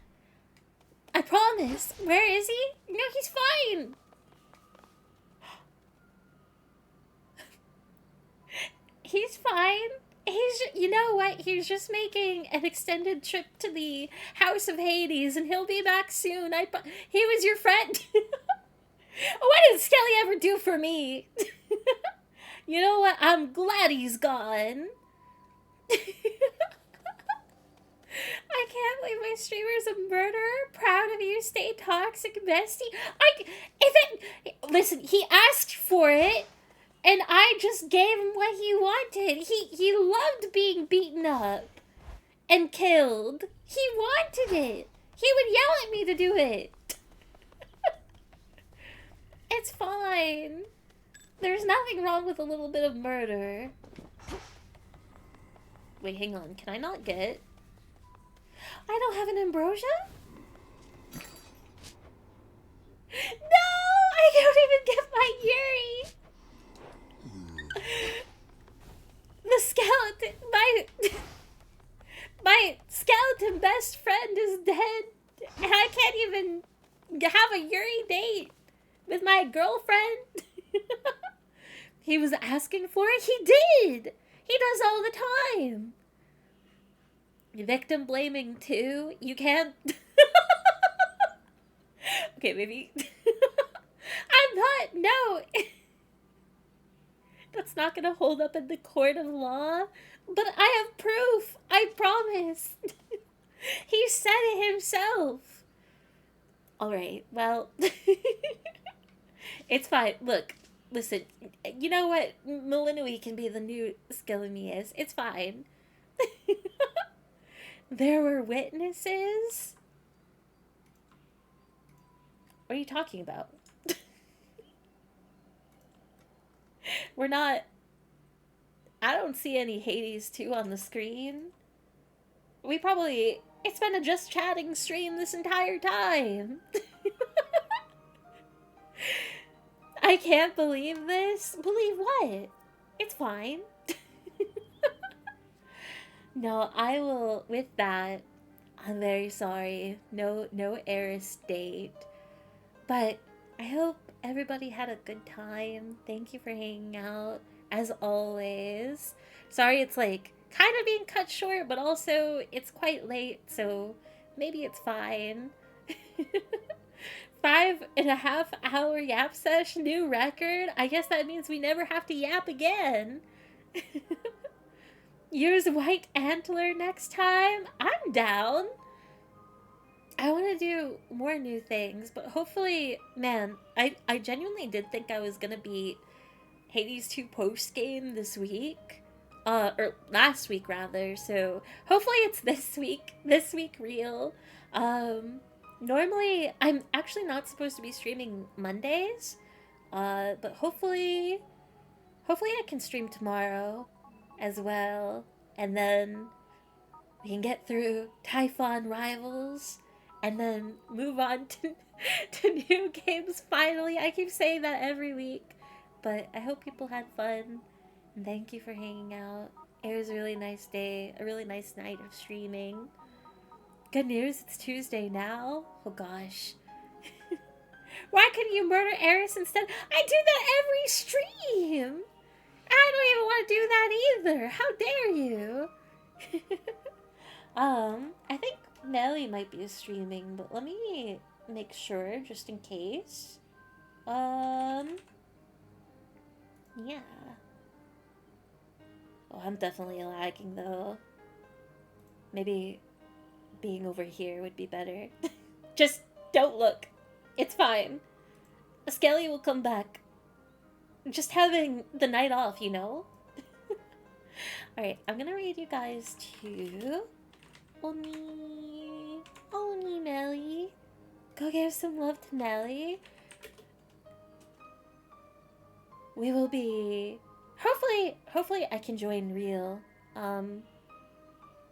I promise. Where is he? No, he's fine. He's fine. You know what? He's just making an extended trip to the House of Hades, and he'll be back soon. He was your friend. What did Skelly ever do for me? You know what? I'm glad he's gone. I can't believe I my streamer's a murderer. Proud of you. Stay toxic, bestie. Listen, he asked for it, and I just gave him what he wanted. He loved being beaten up and killed. He wanted it. He would yell at me to do it. It's fine. There's nothing wrong with a little bit of murder. Wait, hang on. Can I not get... I don't have an ambrosia? No! I don't even get my Yuri! The skeleton... My skeleton best friend is dead. And I can't even have a Yuri date with my girlfriend. He was asking for it. He did! He does all the time. Victim blaming too. You can't. Okay, maybe. I'm not. No. That's not gonna hold up in the court of law. But I have proof. I promise. He said it himself. Alright, well. It's fine. Look. Listen, you know what? Malinui can be the new Skelemius. It's fine. There were witnesses? What are you talking about? We're not... I don't see any Hades 2 on the screen. We probably... It's been a just chatting stream this entire time. I can't believe this. Believe what? It's fine. No, I will, with that, I'm very sorry. No heiress date. But I hope everybody had a good time. Thank you for hanging out, as always. Sorry it's like kind of being cut short, but also it's quite late, so maybe it's fine. 5.5 hour yap sesh, new record. I guess that means we never have to yap again. Use white antler next time. I'm down. I want to do more new things, but hopefully, man, I genuinely did think I was gonna beat Hades 2 post game this week. Or last week rather, so hopefully it's this week real. Normally, I'm actually not supposed to be streaming Mondays, but hopefully I can stream tomorrow as well, and then we can get through Typhon Rivals, and then move on to new games finally. I keep saying that every week, but I hope people had fun, and thank you for hanging out. It was a really nice day, a really nice night of streaming. Good news, it's Tuesday now. Oh gosh. Why couldn't you murder Eris instead? I do that every stream! I don't even want to do that either. How dare you? I think Melly might be streaming, but let me make sure just in case. Yeah. Oh, I'm definitely lagging though. Maybe being over here would be better. Just don't look. It's fine. Skelly will come back. Just having the night off, you know? Alright, I'm gonna read you guys to Oni Melly. Go give some love to Melly. We will be... Hopefully I can join real.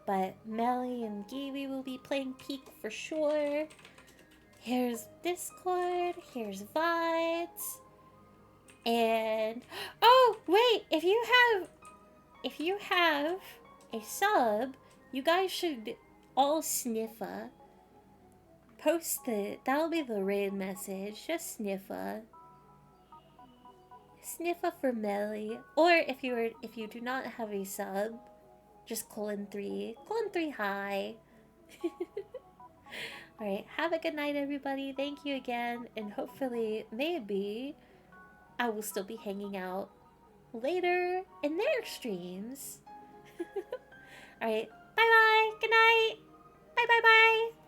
But Melly and Giwi will be playing Peak for sure. Here's Discord. Here's VODs. And oh wait, if you have a sub, you guys should all sniffa. Post it. That'll be the raid message. Just sniffa. Sniffa for Melly. Or if you do not have a sub, just :3. :3 hi. Alright, have a good night everybody. Thank you again, and hopefully, maybe I will still be hanging out later in their streams. Alright, bye bye, good night! Bye bye bye.